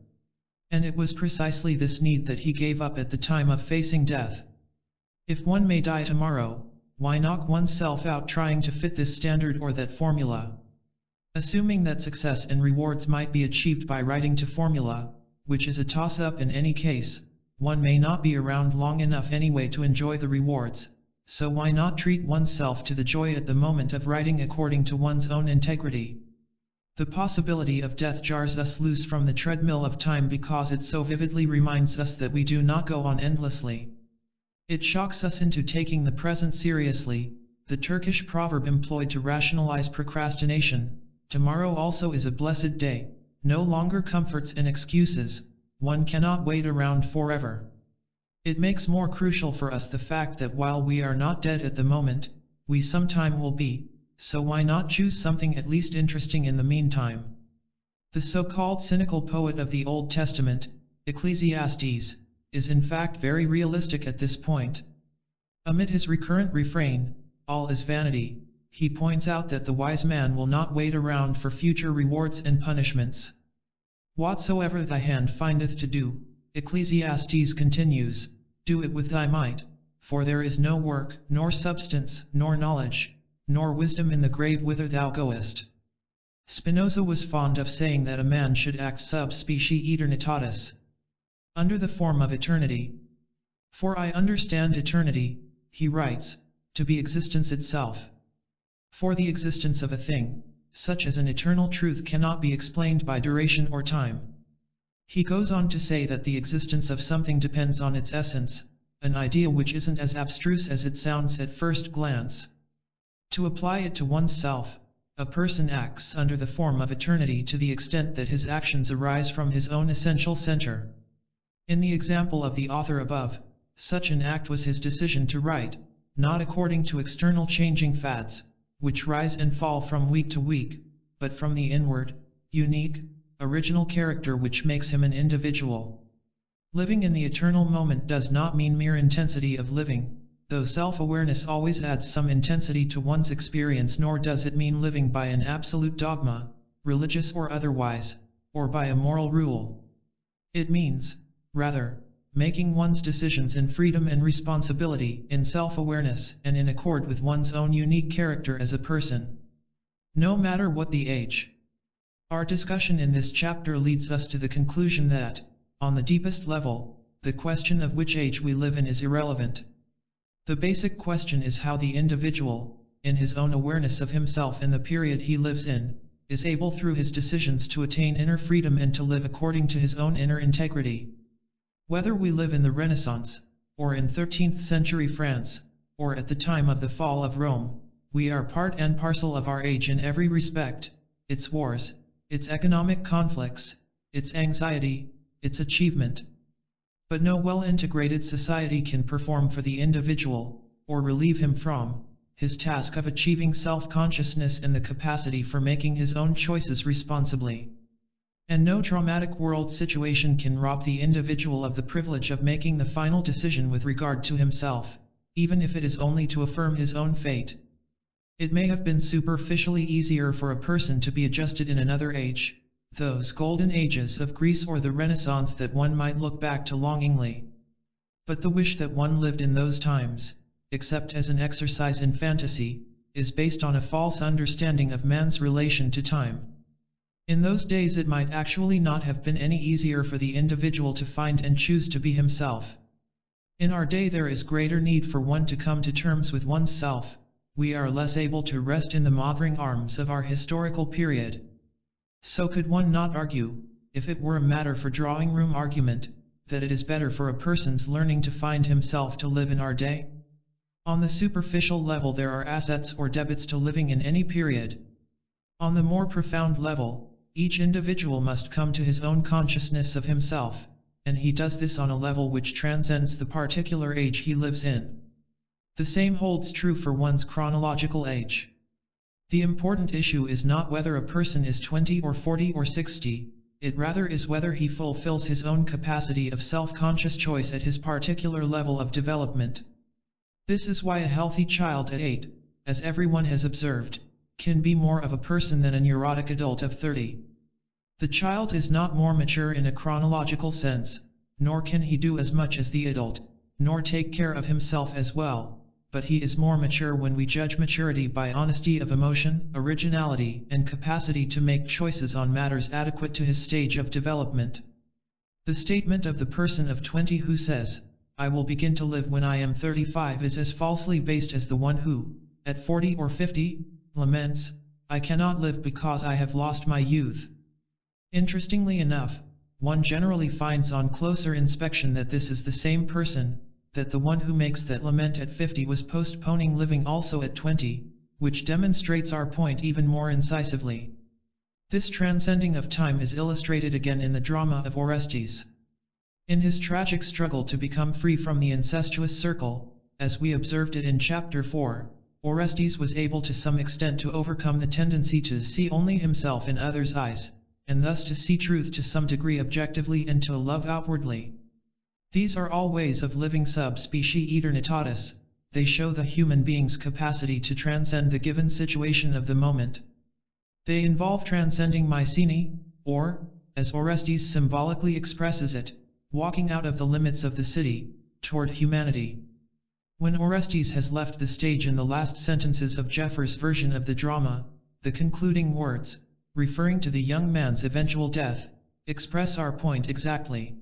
And it was precisely this need that he gave up at the time of facing death. If one may die tomorrow, why knock oneself out trying to fit this standard or that formula? Assuming that success and rewards might be achieved by writing to formula, which is a toss-up in any case, one may not be around long enough anyway to enjoy the rewards, so why not treat oneself to the joy at the moment of writing according to one's own integrity? The possibility of death jars us loose from the treadmill of time because it so vividly reminds us that we do not go on endlessly. It shocks us into taking the present seriously. The Turkish proverb employed to rationalize procrastination, "Tomorrow also is a blessed day," no longer comforts and excuses. One cannot wait around forever. It makes more crucial for us the fact that while we are not dead at the moment, we sometime will be, so why not choose something at least interesting in the meantime? The so-called cynical poet of the Old Testament, Ecclesiastes, is in fact very realistic at this point. Amid his recurrent refrain, "All is vanity," he points out that the wise man will not wait around for future rewards and punishments. "Whatsoever thy hand findeth to do," Ecclesiastes continues, "do it with thy might, for there is no work, nor substance, nor knowledge, nor wisdom in the grave whither thou goest." Spinoza was fond of saying that a man should act sub specie aeternitatis, under the form of eternity. "For I understand eternity," he writes, "to be existence itself. For the existence of a thing, such as an eternal truth, cannot be explained by duration or time." He goes on to say that the existence of something depends on its essence, an idea which isn't as abstruse as it sounds at first glance. To apply it to oneself, a person acts under the form of eternity to the extent that his actions arise from his own essential center. In the example of the author above, such an act was his decision to write, not according to external changing fads, which rise and fall from week to week, but from the inward, unique, original character which makes him an individual. Living in the eternal moment does not mean mere intensity of living, though self-awareness always adds some intensity to one's experience, nor does it mean living by an absolute dogma, religious or otherwise, or by a moral rule. It means, rather, making one's decisions in freedom and responsibility, in self-awareness, and in accord with one's own unique character as a person, no matter what the age. Our discussion in this chapter leads us to the conclusion that, on the deepest level, the question of which age we live in is irrelevant. The basic question is how the individual, in his own awareness of himself and the period he lives in, is able through his decisions to attain inner freedom and to live according to his own inner integrity. Whether we live in the Renaissance, or in 13th century France, or at the time of the fall of Rome, we are part and parcel of our age in every respect: its wars, its economic conflicts, its anxiety, its achievement. But no well-integrated society can perform for the individual, or relieve him from, his task of achieving self-consciousness and the capacity for making his own choices responsibly. And no traumatic world situation can rob the individual of the privilege of making the final decision with regard to himself, even if it is only to affirm his own fate. It may have been superficially easier for a person to be adjusted in another age, those golden ages of Greece or the Renaissance that one might look back to longingly. But the wish that one lived in those times, except as an exercise in fantasy, is based on a false understanding of man's relation to time. In those days it might actually not have been any easier for the individual to find and choose to be himself. In our day there is greater need for one to come to terms with oneself. We are less able to rest in the mothering arms of our historical period. So could one not argue, if it were a matter for drawing room argument, that it is better for a person's learning to find himself to live in our day? On the superficial level there are assets or debits to living in any period. On the more profound level, each individual must come to his own consciousness of himself, and he does this on a level which transcends the particular age he lives in. The same holds true for one's chronological age. The important issue is not whether a person is 20 or 40 or 60, it rather is whether he fulfills his own capacity of self-conscious choice at his particular level of development. This is why a healthy child at 8, as everyone has observed, can be more of a person than a neurotic adult of 30. The child is not more mature in a chronological sense, nor can he do as much as the adult, nor take care of himself as well. But he is more mature when we judge maturity by honesty of emotion, originality, and capacity to make choices on matters adequate to his stage of development. The statement of the person of 20 who says, "I will begin to live when I am 35" is as falsely based as the one who, at 40 or 50, laments, "I cannot live because I have lost my youth." Interestingly enough, one generally finds on closer inspection that this is the same person, that the one who makes that lament at 50 was postponing living also at 20, which demonstrates our point even more incisively. This transcending of time is illustrated again in the drama of Orestes. In his tragic struggle to become free from the incestuous circle, as we observed it in Chapter 4, Orestes was able to some extent to overcome the tendency to see only himself in others' eyes, and thus to see truth to some degree objectively and to love outwardly. These are all ways of living sub specie eternitatis. They show the human being's capacity to transcend the given situation of the moment. They involve transcending Mycenae, or, as Orestes symbolically expresses it, walking out of the limits of the city, toward humanity. When Orestes has left the stage in the last sentences of Jeffers' version of the drama, the concluding words, referring to the young man's eventual death, express our point exactly.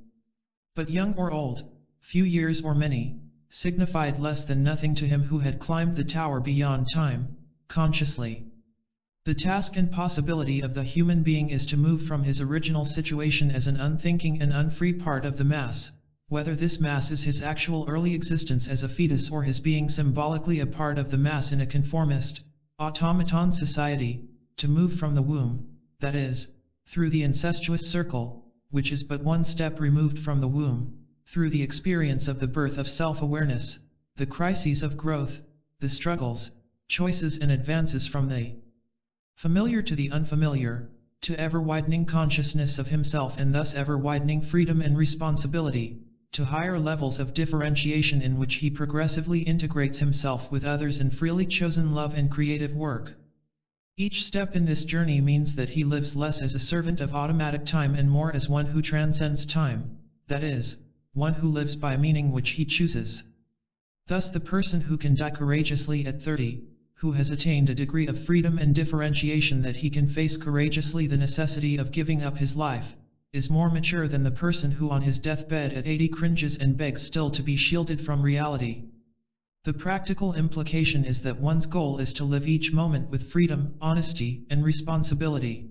But young or old, few years or many, signified less than nothing to him who had climbed the tower beyond time, consciously. The task and possibility of the human being is to move from his original situation as an unthinking and unfree part of the mass, whether this mass is his actual early existence as a fetus or his being symbolically a part of the mass in a conformist, automaton society, to move from the womb, that is, through the incestuous circle, which is but one step removed from the womb, through the experience of the birth of self-awareness, the crises of growth, the struggles, choices and advances from the familiar to the unfamiliar, to ever-widening consciousness of himself and thus ever-widening freedom and responsibility, to higher levels of differentiation in which he progressively integrates himself with others in freely chosen love and creative work. Each step in this journey means that he lives less as a servant of automatic time and more as one who transcends time, that is, one who lives by meaning which he chooses. Thus the person who can die courageously at 30, who has attained a degree of freedom and differentiation that he can face courageously the necessity of giving up his life, is more mature than the person who on his deathbed at 80 cringes and begs still to be shielded from reality. The practical implication is that one's goal is to live each moment with freedom, honesty, and responsibility.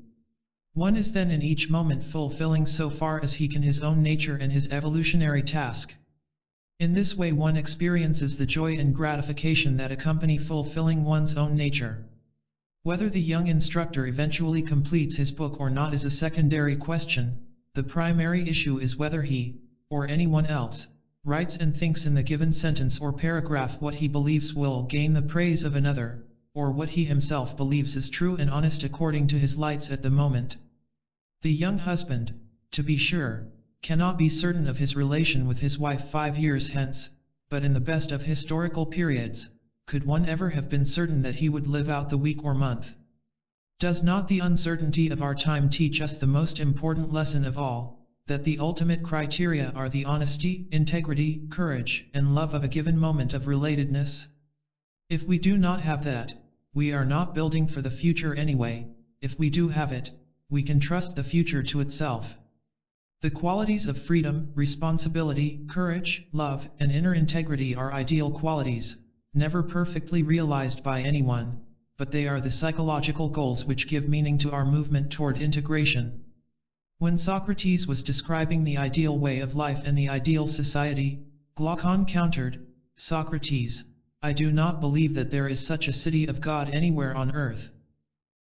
One is then in each moment fulfilling so far as he can his own nature and his evolutionary task. In this way one experiences the joy and gratification that accompany fulfilling one's own nature. Whether the young instructor eventually completes his book or not is a secondary question. The primary issue is whether he, or anyone else, writes and thinks in the given sentence or paragraph what he believes will gain the praise of another, or what he himself believes is true and honest according to his lights at the moment. The young husband, to be sure, cannot be certain of his relation with his wife 5 years hence, but in the best of historical periods, could one ever have been certain that he would live out the week or month? Does not the uncertainty of our time teach us the most important lesson of all, that the ultimate criteria are the honesty, integrity, courage, and love of a given moment of relatedness? If we do not have that, we are not building for the future anyway. If we do have it, we can trust the future to itself. The qualities of freedom, responsibility, courage, love, and inner integrity are ideal qualities, never perfectly realized by anyone, but they are the psychological goals which give meaning to our movement toward integration. When Socrates was describing the ideal way of life and the ideal society, Glaucon countered, "Socrates, I do not believe that there is such a city of God anywhere on earth."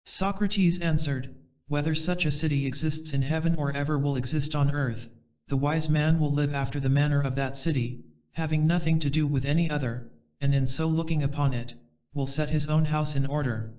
Socrates answered, "Whether such a city exists in heaven or ever will exist on earth, the wise man will live after the manner of that city, having nothing to do with any other, and in so looking upon it, will set his own house in order."